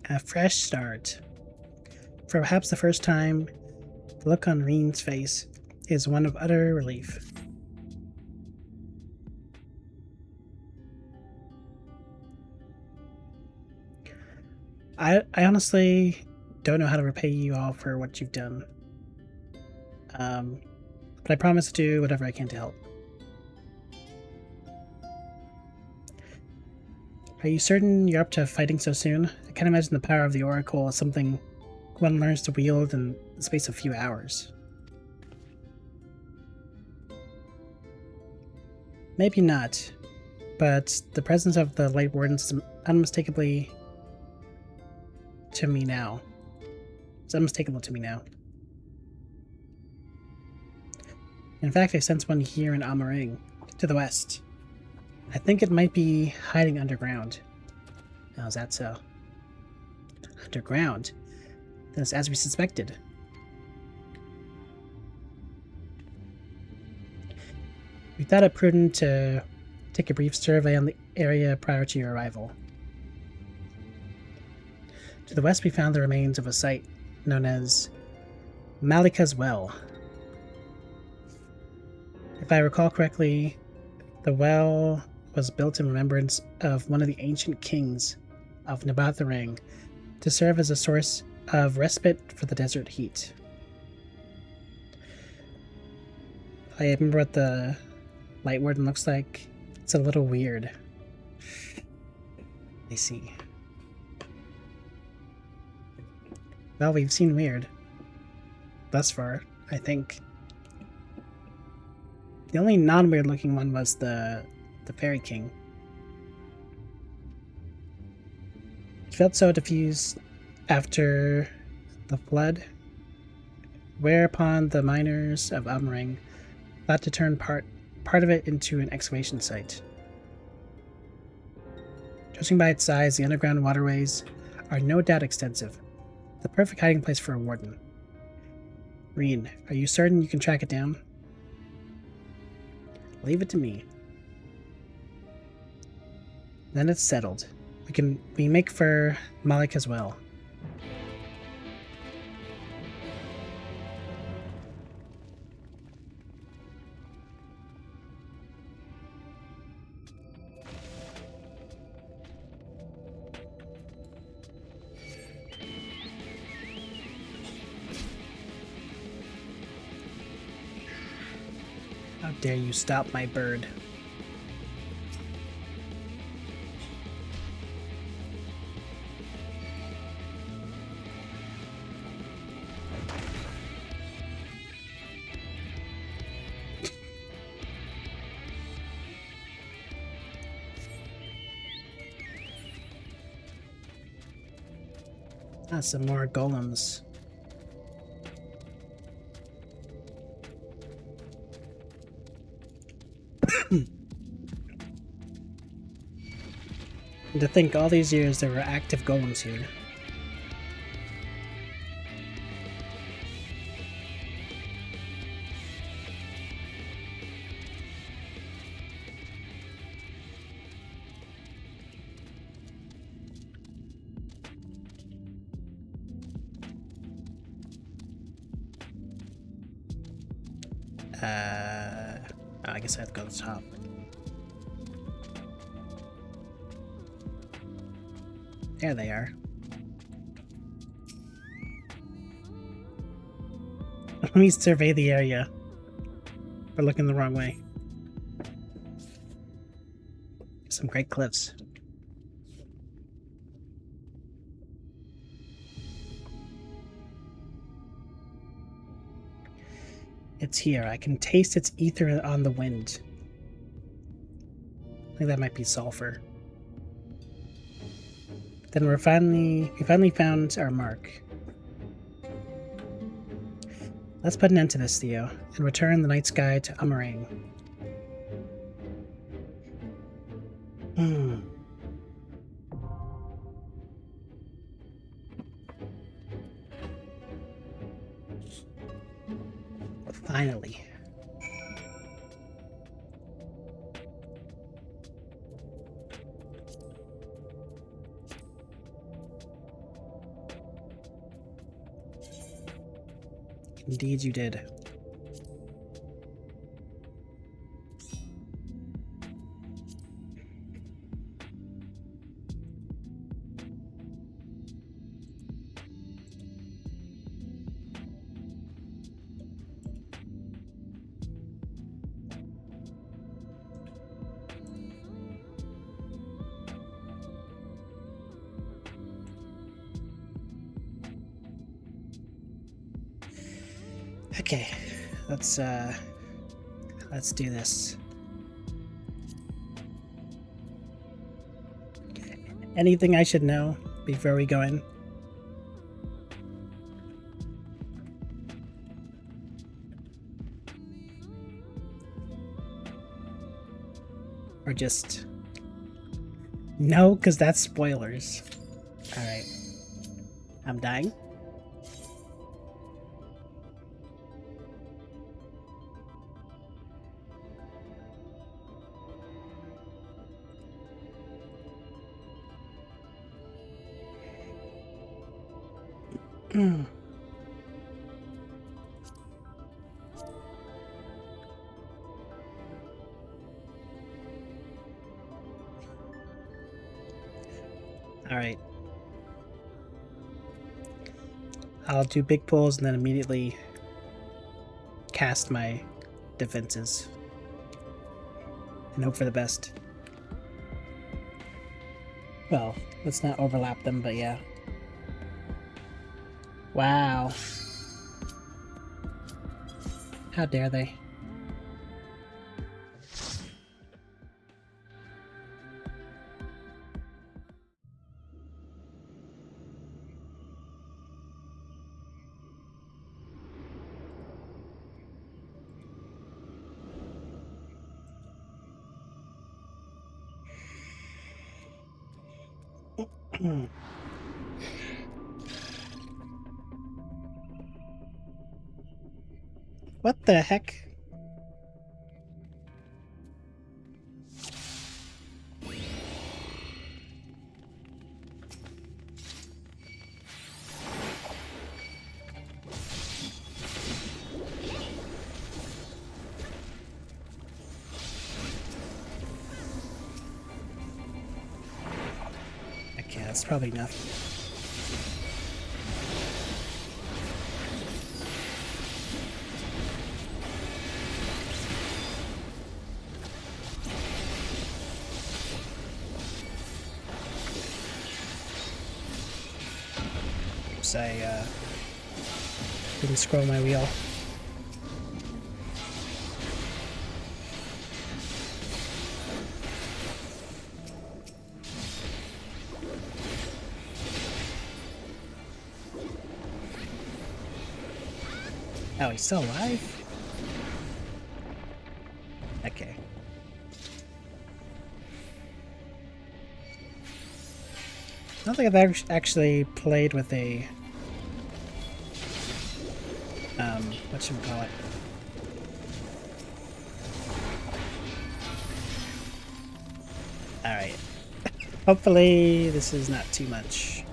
A fresh start. For perhaps the first time, the look on Reen's face is one of utter relief. I honestly don't know how to repay you all for what you've done. But I promise to do whatever I can to help. Are you certain you're up to fighting so soon? I can't imagine the power of the Oracle as something one learns to wield in the space of a few hours. Maybe not, but the presence of the Light Wardens is unmistakably to me now. It's unmistakable to me now. In fact, I sense one here in Amaring, to the west. I think it might be hiding underground. Now, is that so? Underground? Then it's as we suspected. We thought it prudent to take a brief survey on the area prior to your arrival. To the west we found the remains of a site known as Malika's Well. If I recall correctly, the well was built in remembrance of one of the ancient kings of Nabatharang to serve as a source of respite for the desert heat. I remember what the Light Warden looks like. It's a little weird. I see. Well, we've seen weird. Thus far, I think. The only non-weird looking one was the Fairy King. It felt so diffused after the flood, whereupon the miners of Umring thought to turn part of it into an excavation site. Judging by its size, the underground waterways are no doubt extensive. The perfect hiding place for a warden. Reen, are you certain you can track it down? Leave it to me. Then it's settled. We make for Malik as well. How dare you stop my bird? Ah, some more golems. And to think all these years there were active golems here. I guess I have to go to the top. There they are. Let me survey the area. We're looking the wrong way. Some great cliffs. It's here. I can taste its ether on the wind. I think that might be sulfur. Then we finally found our mark. Let's put an end to this, Theo, and return the night sky to Umarang. Finally. Indeed you did. Okay, let's do this. Anything I should know before we go in? Or just no, because that's spoilers. Alright. I'm dying. Alright. I'll do big pulls and then immediately cast my defenses. And hope for the best. Well, let's not overlap them, but yeah. Wow. How dare they? What the heck? Okay, that's probably enough. Oops, I didn't scroll my wheel. Oh, he's still alive? Okay. I don't think I've actually played with a whatchamacallit. Alright. Hopefully this is not too much.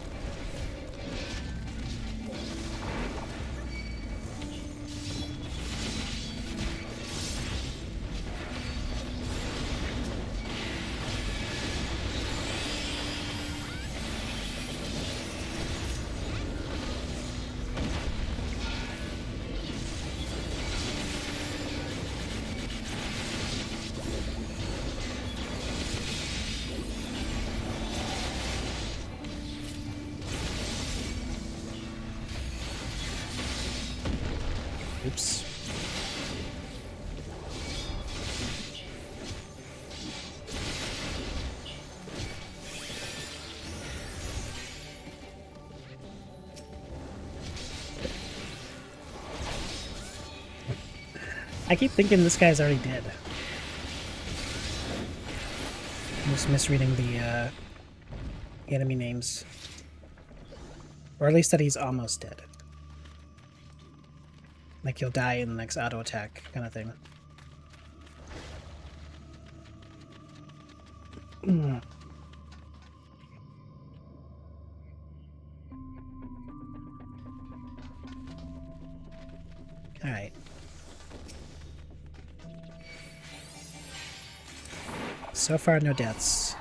Oops. I keep thinking this guy's already dead. I'm just misreading the enemy names. Or at least that he's almost dead. Like he'll die in the next auto attack kind of thing. Alright. So far, no deaths.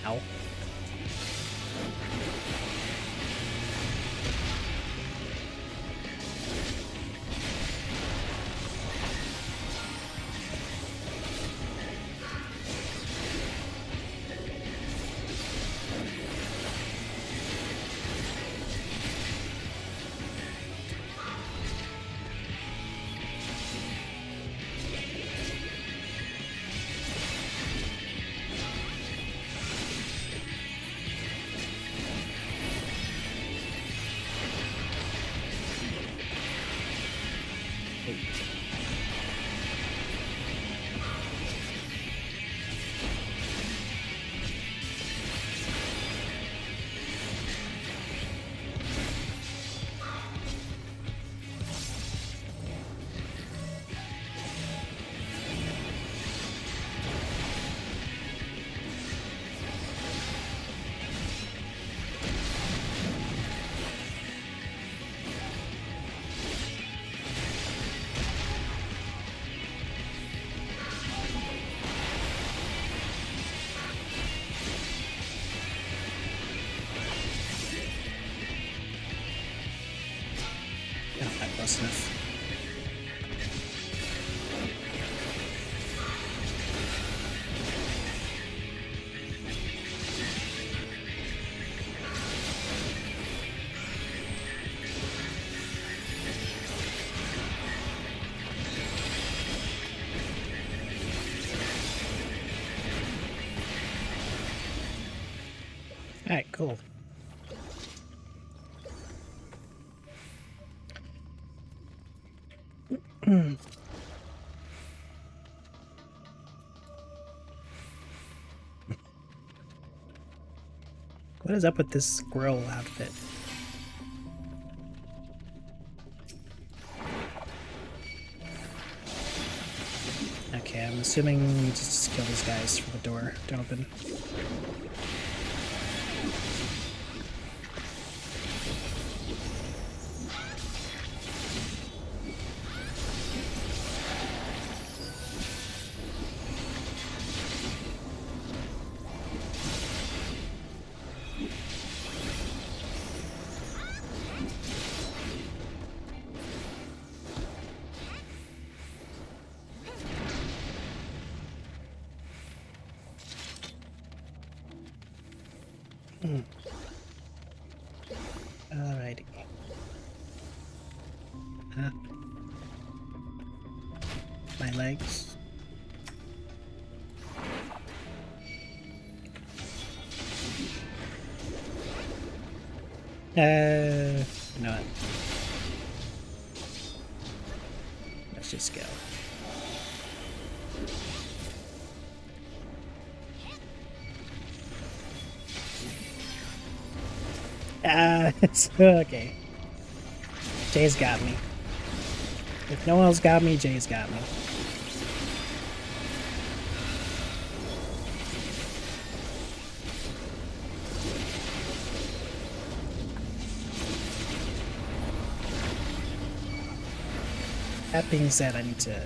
Ow. close enough. Alright, cool. What is up with this squirrel outfit? Okay, I'm assuming we just kill these guys for the door to open. Alrighty. My legs. You know what? Let's just go. It's okay. Jay's got me. If no one else got me, Jay's got me. That being said, I need to...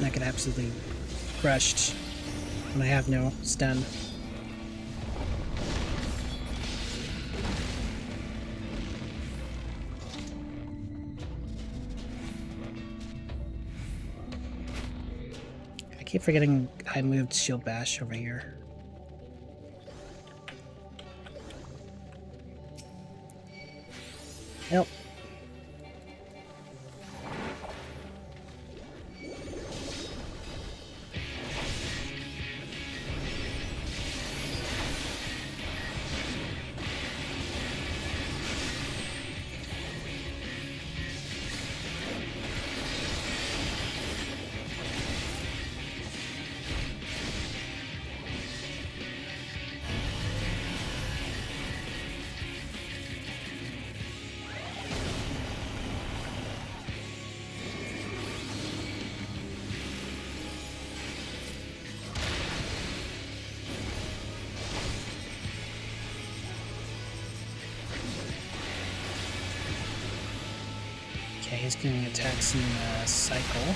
I get absolutely crushed when I have no stun. I keep forgetting I moved Shield Bash over here. Nope. Okay, he's getting attacks in the cycle.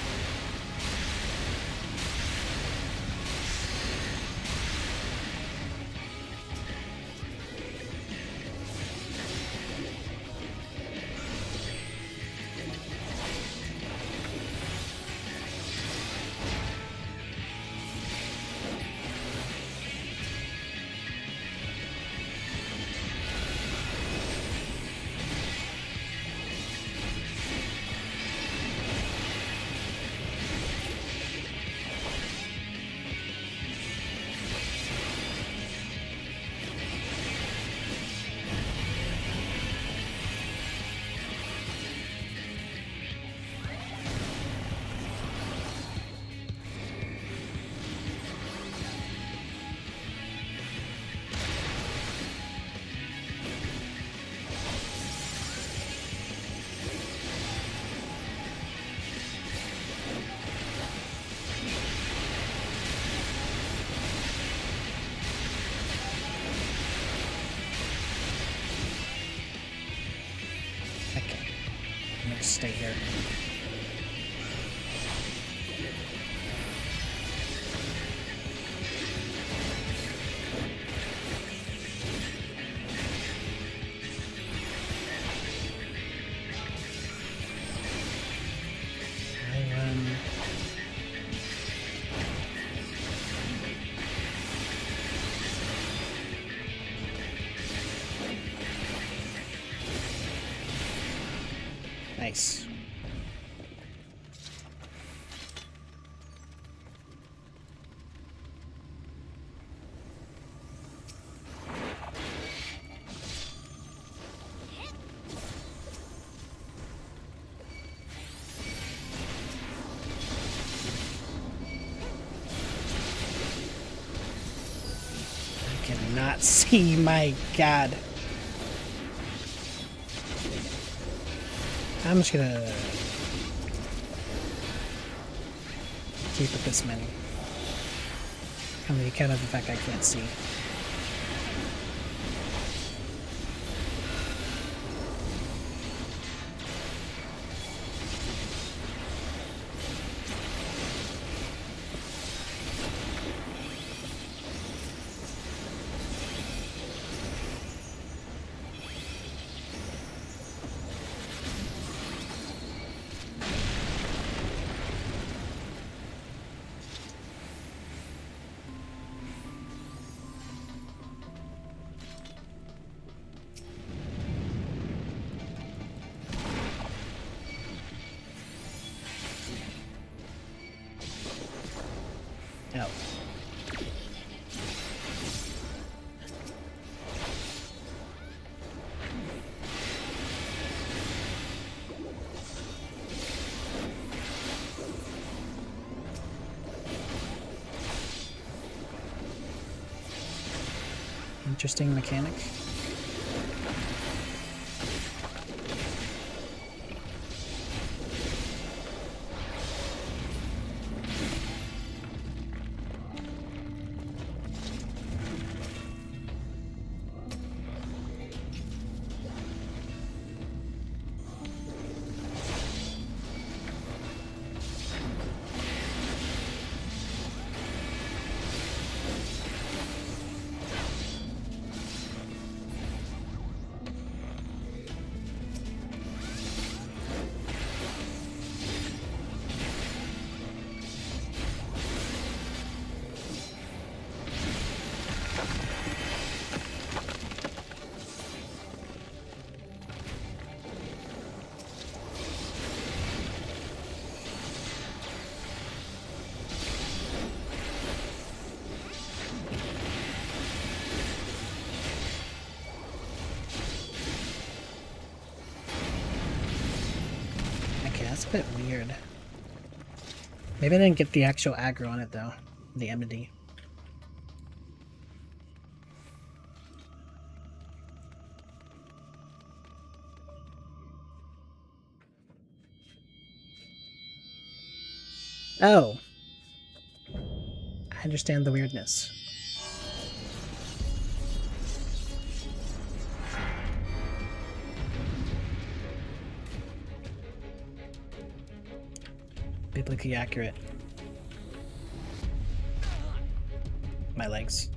Stay here. Nice. I cannot see, my god. I'm just gonna keep it this many. On the account of the fact I can't see. Oh. Interesting mechanic. That's a bit weird. Maybe I didn't get the actual aggro on it though. The enmity. Oh. I understand the weirdness. Biblically accurate. My legs.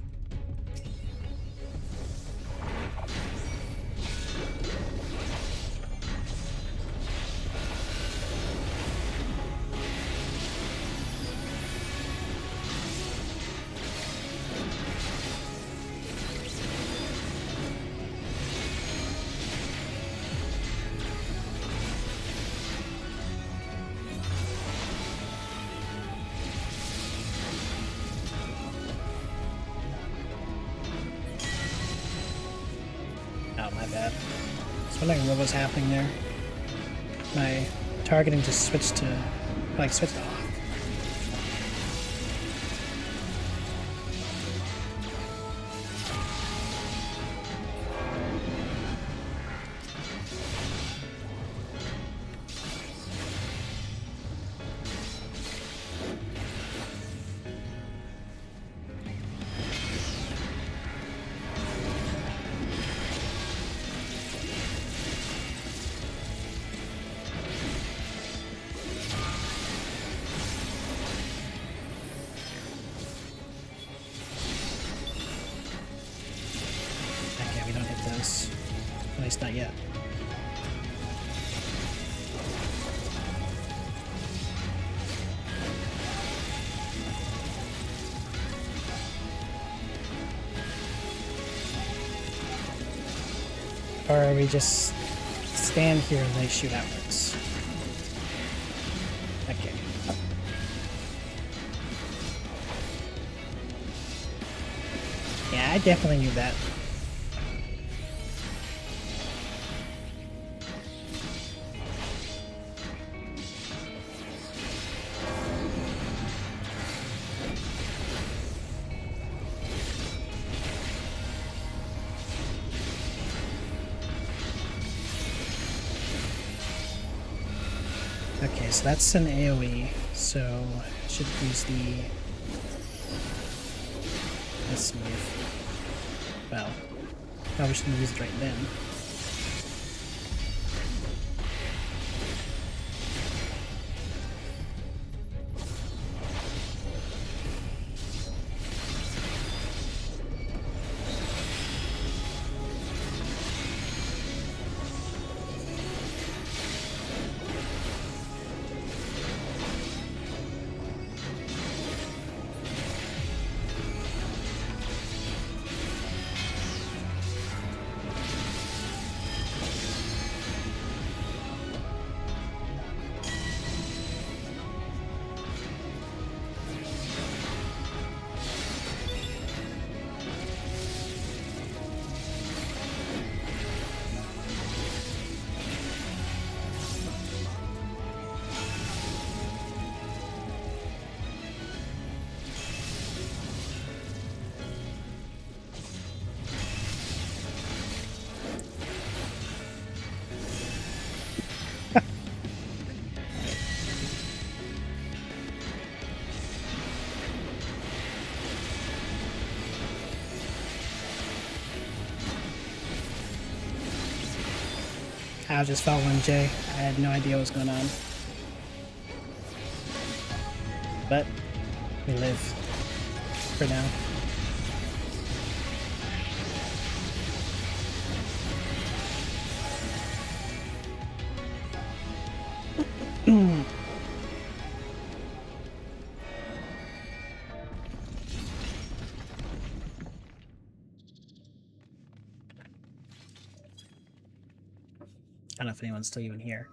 Wondering what was happening there. My targeting just switched to, like, switched off. At least not yet. Or are we just stand here and they shoot outwards. Okay. Yeah, I definitely knew that. Okay, so that's an AoE, so I should use the... Let's see if... Well, probably shouldn't use it right then. I was just following Jay. I had no idea what was going on. But we live for now. I don't know if anyone's still even here.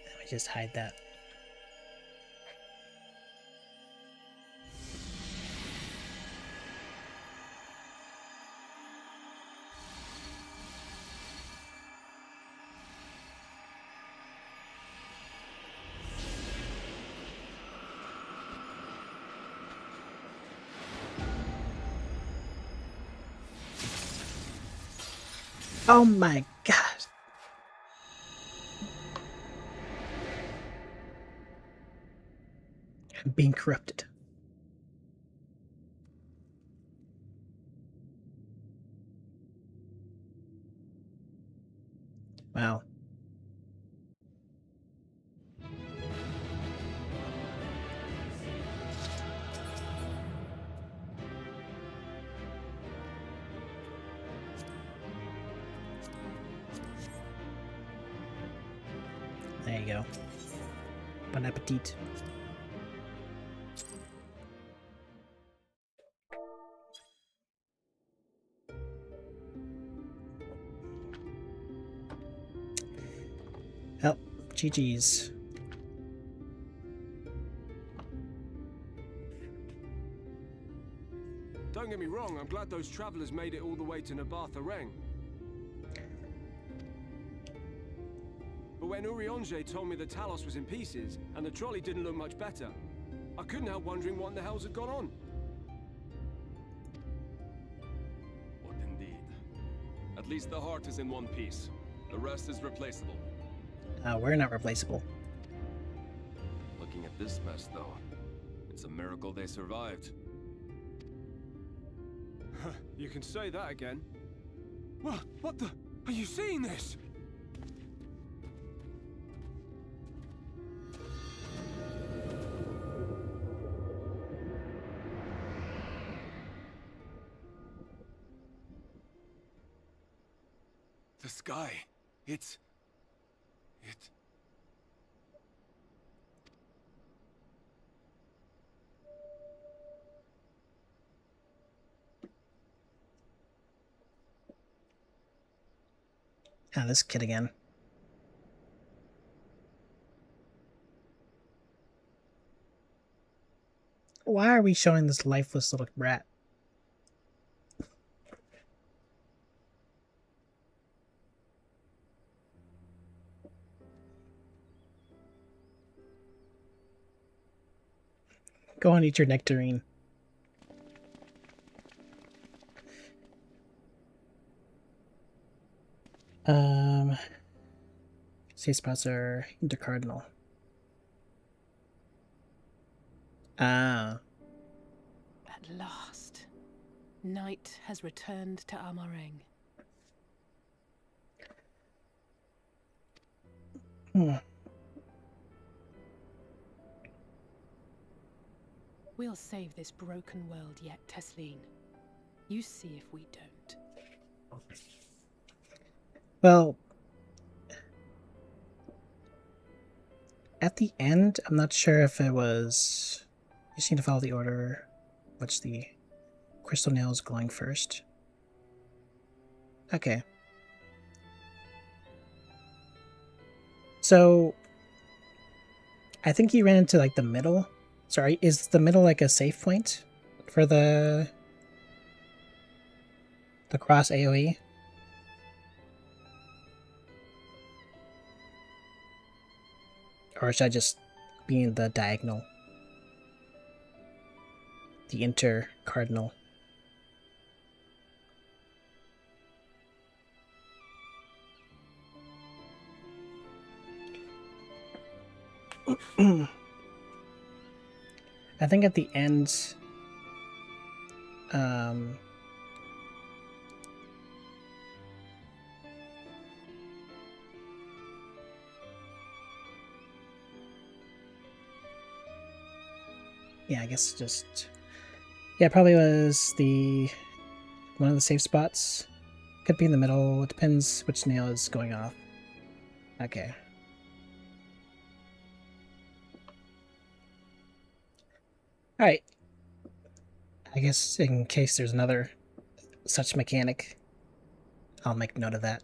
Let me just hide that. Oh my god. I'm being corrupted. Wow. There you go. Bon appetit. Well, GG's. Don't get me wrong, I'm glad those travelers made it all the way to Nabatha Reng. But when Urianger told me the Talos was in pieces, and the trolley didn't look much better, I couldn't help wondering what in the hell's had gone on. What indeed? At least the heart is in one piece. The rest is replaceable. We're not replaceable. Looking at this mess, though, it's a miracle they survived. You can say that again. What the? Are you seeing this? The sky. It... Ah, this kid again. Why are we showing this lifeless little rat? Go and eat your nectarine. Safe spots are intercardinal. Ah. At last, night has returned to Amareng. We'll save this broken world yet, Tesleen. You see if we don't. Well, at the end, I'm not sure if it was... You just need to follow the order. Which the crystal nail is glowing first. Okay. So, I think he ran into, like, the middle. Sorry, is the middle, like, a safe point for the cross AoE? Or should I just be in the diagonal? The intercardinal. I think at the end, yeah, I guess just... Yeah, probably was one of the safe spots. Could be in the middle. It depends which nail is going off. Okay. Alright. I guess in case there's another such mechanic, I'll make note of that.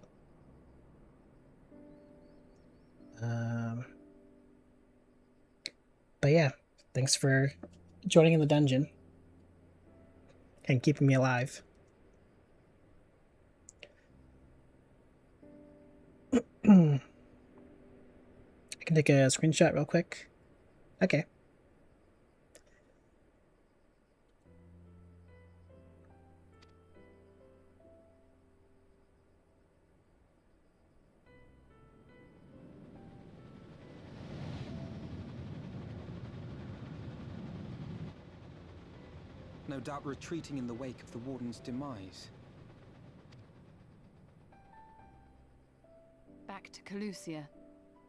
But yeah, thanks for joining in the dungeon and keeping me alive. I can take a screenshot real quick. Okay. No doubt retreating in the wake of the Warden's demise. Back to Calusia,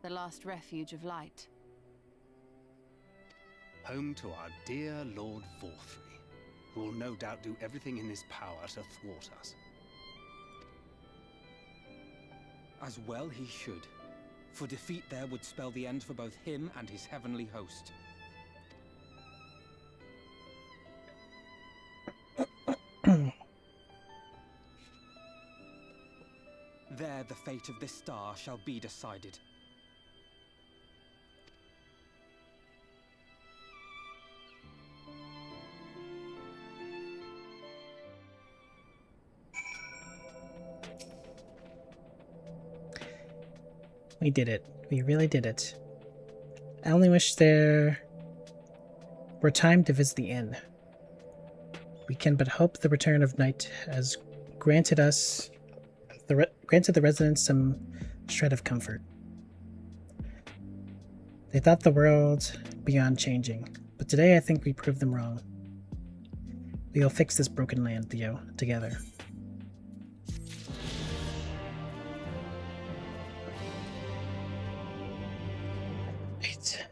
the last refuge of light. Home to our dear Lord Vorthry, who will no doubt do everything in his power to thwart us. As well he should, for defeat there would spell the end for both him and his heavenly host. There the fate of this star shall be decided. We did it. We really did it. I only wish there were time to visit the inn. We can but hope the return of night has granted us, granted the residents some shred of comfort. They thought the world beyond changing, but today I think we proved them wrong. We will fix this broken land, Theo, together. Right.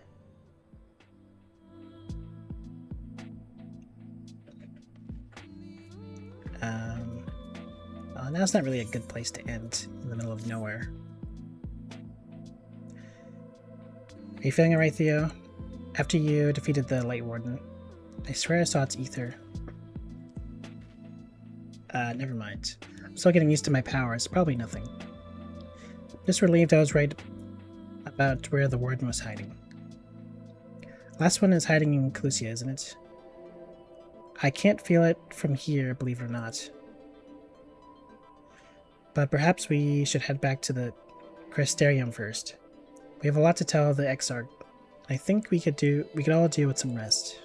Well, now's not really a good place to end, in the middle of nowhere. Are you feeling alright, Theo? After you defeated the Light Warden, I swear I saw its ether. Never mind. I'm still getting used to my powers, probably nothing. Just relieved I was right about where the Warden was hiding. Last one is hiding in Calusia, isn't it? I can't feel it from here, believe it or not. But perhaps we should head back to the Crystarium first. We have a lot to tell the Exarch. I think we could all do with some rest.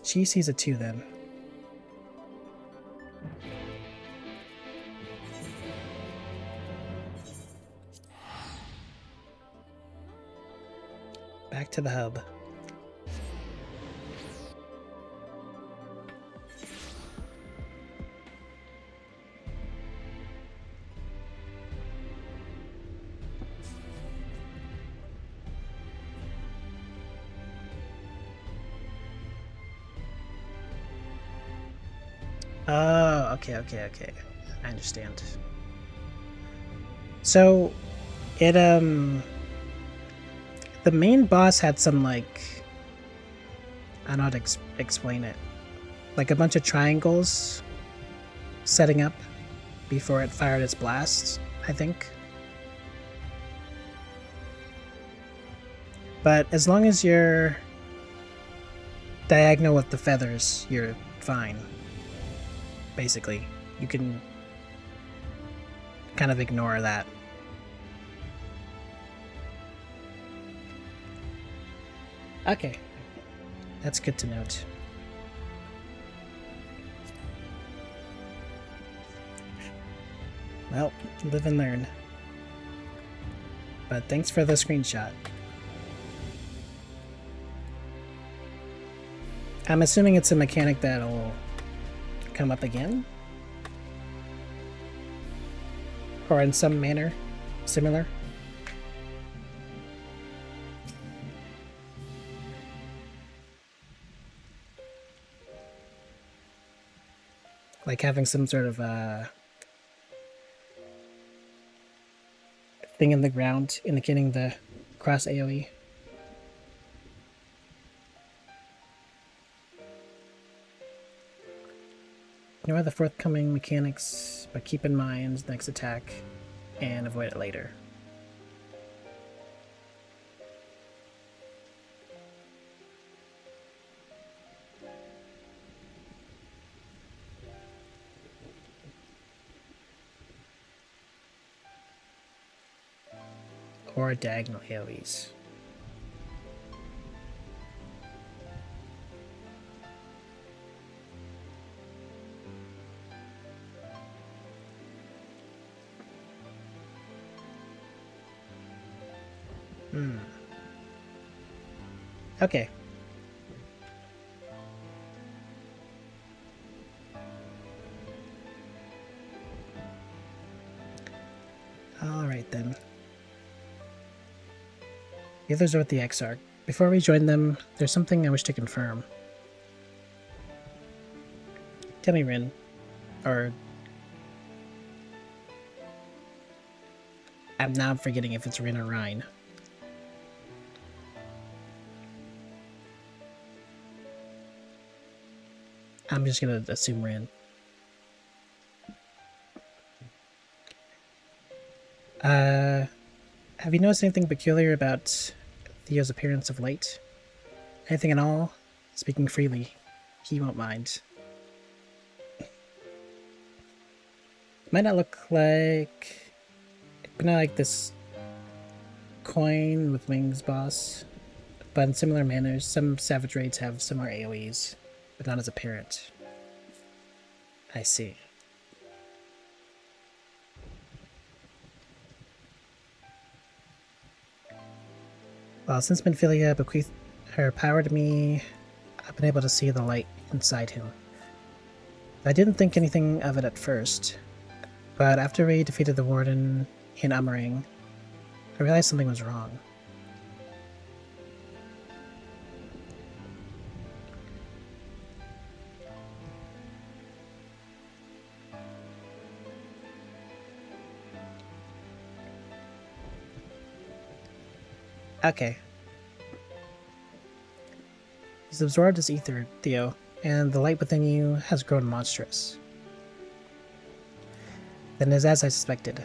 She sees it too, then. Back to the hub. Oh, okay. I understand. So, it, the main boss had some, like, I don't know how to explain it. Like a bunch of triangles setting up before it fired its blasts, I think. But as long as you're diagonal with the feathers, you're fine. Basically, you can kind of ignore that. Okay, that's good to note. Well, live and learn. But thanks for the screenshot. I'm assuming it's a mechanic that'll come up again? Or in some manner similar? Like having some sort of thing in the ground indicating the cross AoE. Know the forthcoming mechanics, but keep in mind next attack and avoid it later. Or diagonal AoEs. Okay. Alright then. The others are with the Exarch. Before we join them, there's something I wish to confirm. Tell me, Rin. Or... I'm now forgetting if it's Rin or Rhine. I'm just gonna assume Rin. Have you noticed anything peculiar about Theo's appearance of late? Anything at all? Speaking freely, he won't mind. Might not look like... But not like this coin with wings boss. But in similar manners, some savage raids have similar AoEs, but not as apparent. I see. Well, since Minfilia bequeathed her power to me, I've been able to see the light inside him. I didn't think anything of it at first, but after we defeated the Warden in Ummering, I realized something was wrong. Okay. He's absorbed his ether, Theo, and the light within you has grown monstrous. Then it is as I suspected.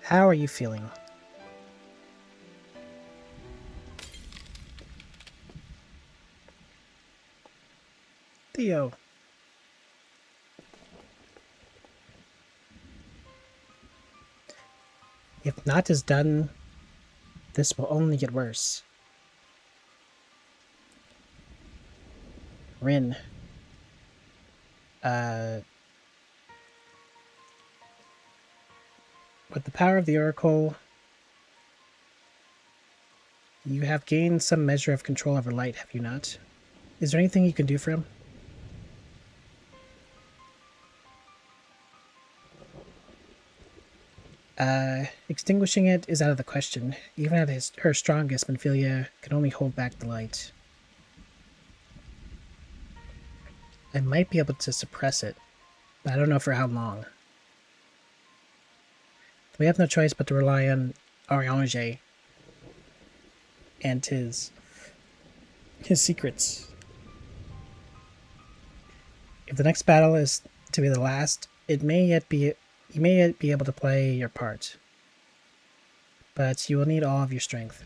How are you feeling? Theo. If Not is done, this will only get worse. Rin. With the power of the Oracle, you have gained some measure of control over light, have you not? Is there anything you can do for him? Extinguishing it is out of the question. Even at her strongest, Minfilia can only hold back the light. I might be able to suppress it, but I don't know for how long. We have no choice but to rely on Ariange and his secrets. If the next battle is to be the last, you may yet be able to play your part, but you will need all of your strength.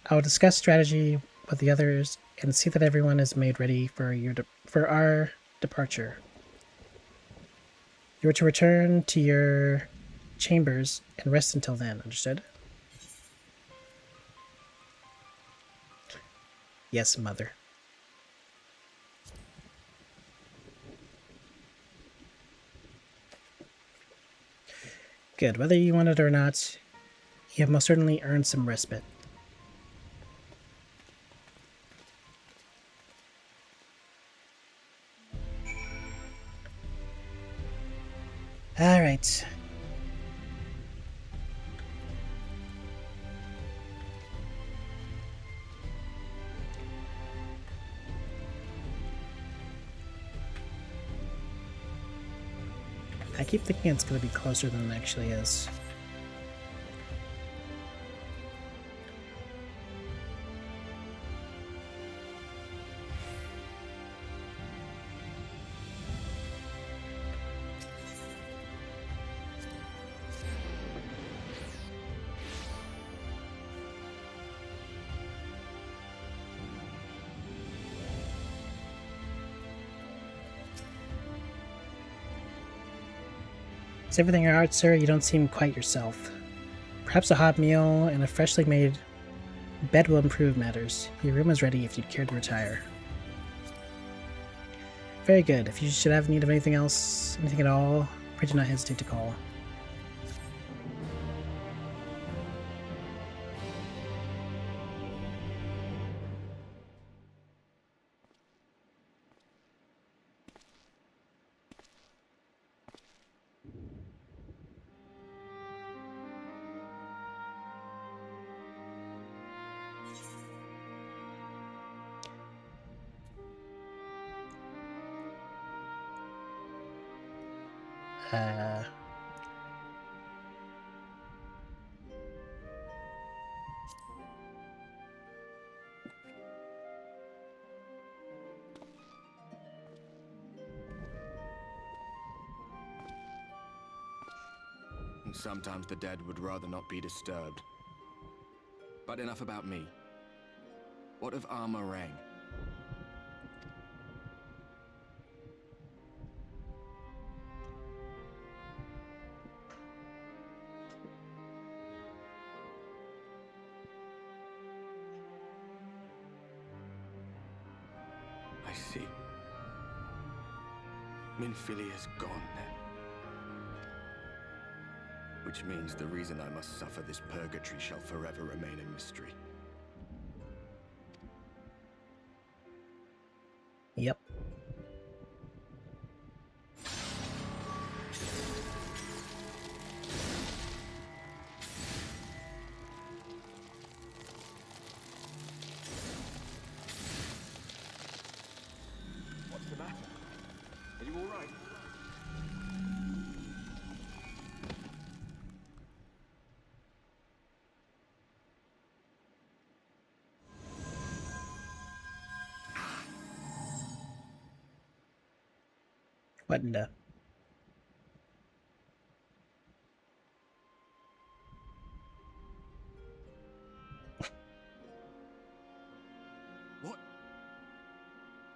I will discuss strategy with the others and see that everyone is made ready for our departure. You are to return to your chambers and rest until then, understood? Yes, Mother. Good. Whether you want it or not, you have most certainly earned some respite. Alright. I keep thinking it's going to be closer than it actually is. Is everything alright, sir? You don't seem quite yourself. Perhaps a hot meal and a freshly made bed will improve matters. Your room is ready if you'd care to retire. Very good. If you should have need of anything else, anything at all, please do not hesitate to call. Sometimes the dead would rather not be disturbed. But enough about me. What of Armorang? I see. Minfilia's gone then. Which means the reason I must suffer this purgatory shall forever remain a mystery. Yep. What's the matter? Are you all right? What in the...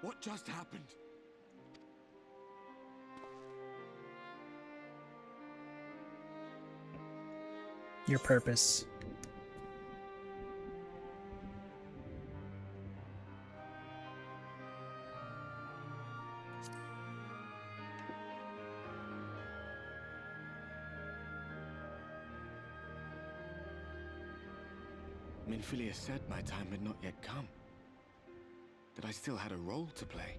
What just happened? Your purpose. Minfilia said my time had not yet come. That I still had a role to play.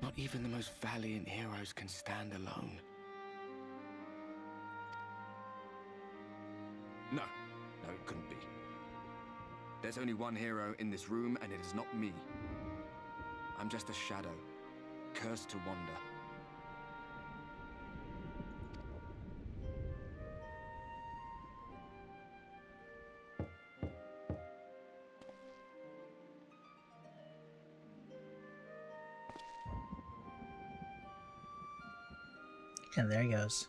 Not even the most valiant heroes can stand alone. No, it couldn't be. There's only one hero in this room, and it is not me. I'm just a shadow, cursed to wander. And there he goes.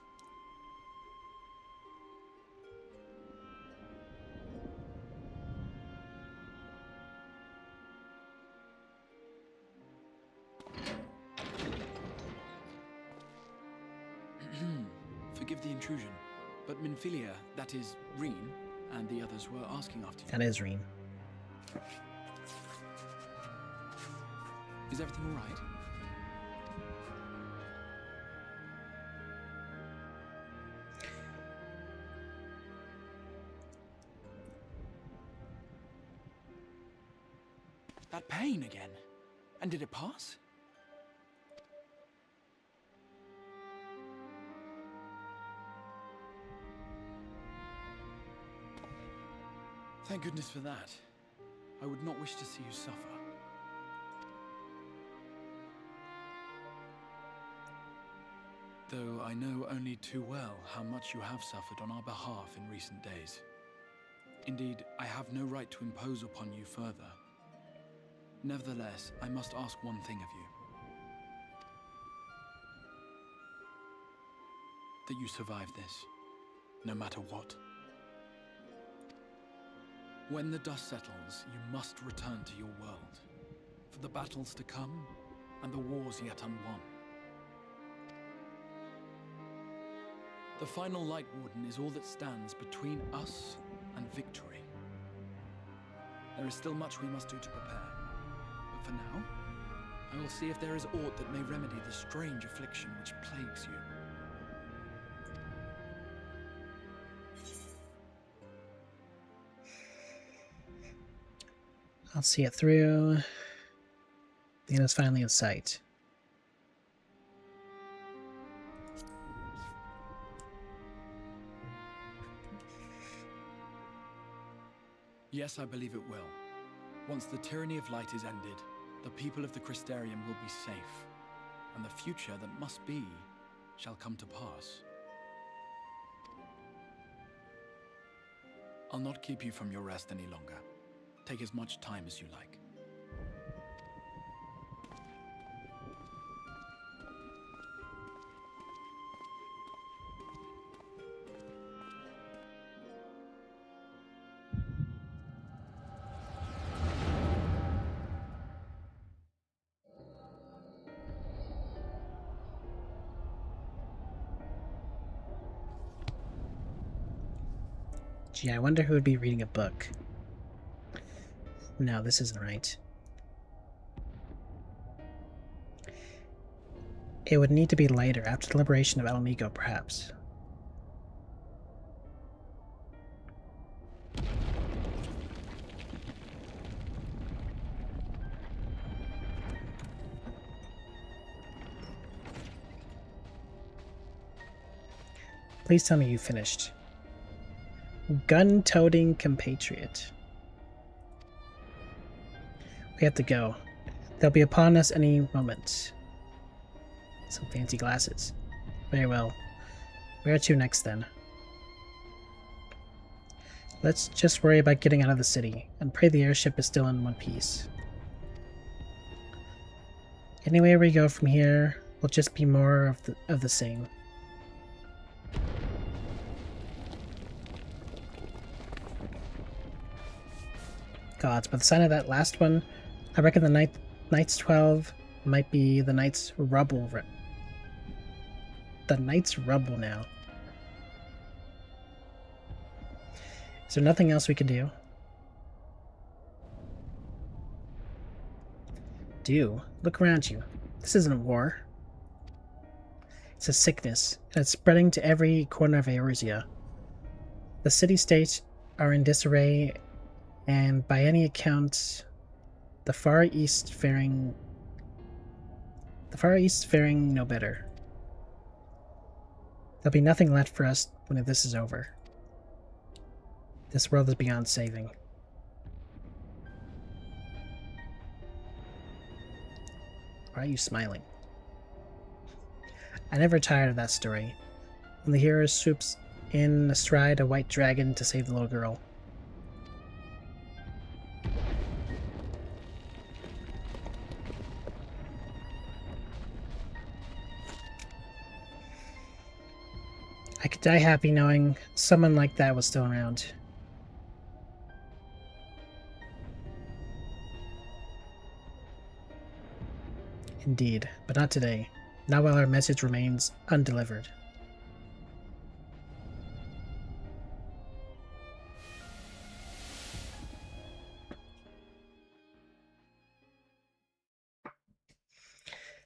Forgive the intrusion, but Minfilia, that is, Reen, and the others were asking after you. That is Reen. Is everything all right? That pain again. And did it pass? Thank goodness for that. I would not wish to see you suffer. Though I know only too well how much you have suffered on our behalf in recent days. Indeed, I have no right to impose upon you further. Nevertheless, I must ask one thing of you. That you survive this, no matter what. When the dust settles, you must return to your world, for the battles to come, and the wars yet unwon. The final Light Warden is all that stands between us and victory. There is still much we must do to prepare. But for now, I will see if there is aught that may remedy the strange affliction which plagues you. I'll see it through. The end is finally in sight. Yes, I believe it will. Once the tyranny of light is ended, the people of the Crystarium will be safe, and the future that must be shall come to pass. I'll not keep you from your rest any longer. Take as much time as you like. Gee, I wonder who would be reading a book. No, this isn't right. It would need to be later, after the liberation of Alamigo, perhaps. Please tell me you finished. Gun-toting compatriot. We have to go. They'll be upon us any moment. Some fancy glasses. Very well. Where to next then? Let's just worry about getting out of the city, and pray the airship is still in one piece. Anywhere we go from here, will just be more of the same. Gods, by the sign of that last one, I reckon the Knights 12 might be the Knights Rubble. The Knights Rubble now. Is there nothing else we can do? Look around you. This isn't a war. It's a sickness, and it's spreading to every corner of Eorzea. The city-states are in disarray, and by any account, the Far East faring no better. There'll be nothing left for us when this is over. This world is beyond saving. Why are you smiling? I never tired of that story. When the hero swoops in astride a white dragon to save the little girl. I could die happy knowing someone like that was still around. Indeed, but not today. Not while our message remains undelivered.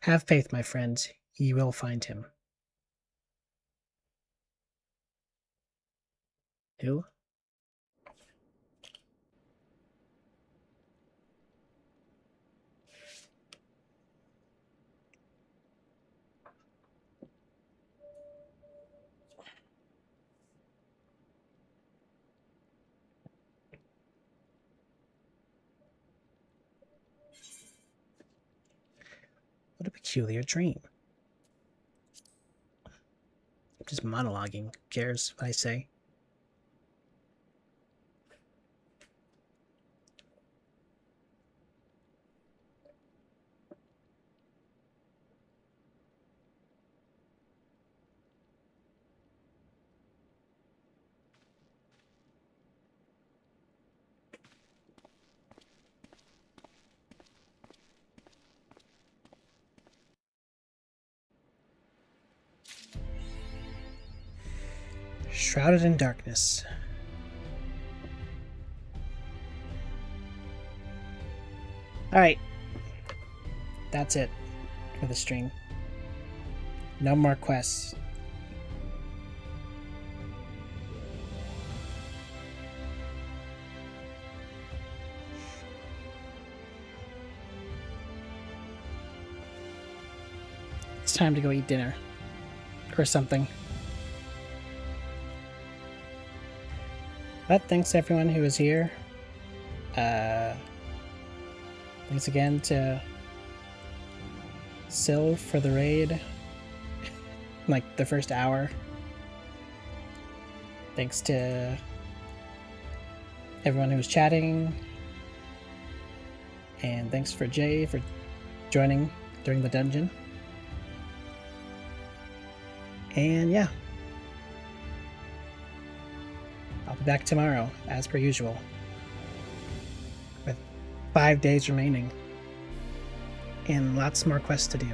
Have faith, my friends. Ye will find him. Who? What a peculiar dream. I'm just monologuing. Who cares what I say? Shrouded in darkness. Alright. That's it for the stream. No more quests. It's time to go eat dinner. Or something. But thanks to everyone who was here. Thanks again to Syl for the raid. Like the first hour. Thanks to everyone who was chatting. And thanks for Jay for joining during the dungeon. And yeah. I'll be back tomorrow, as per usual. With 5 days remaining. And lots more quests to do.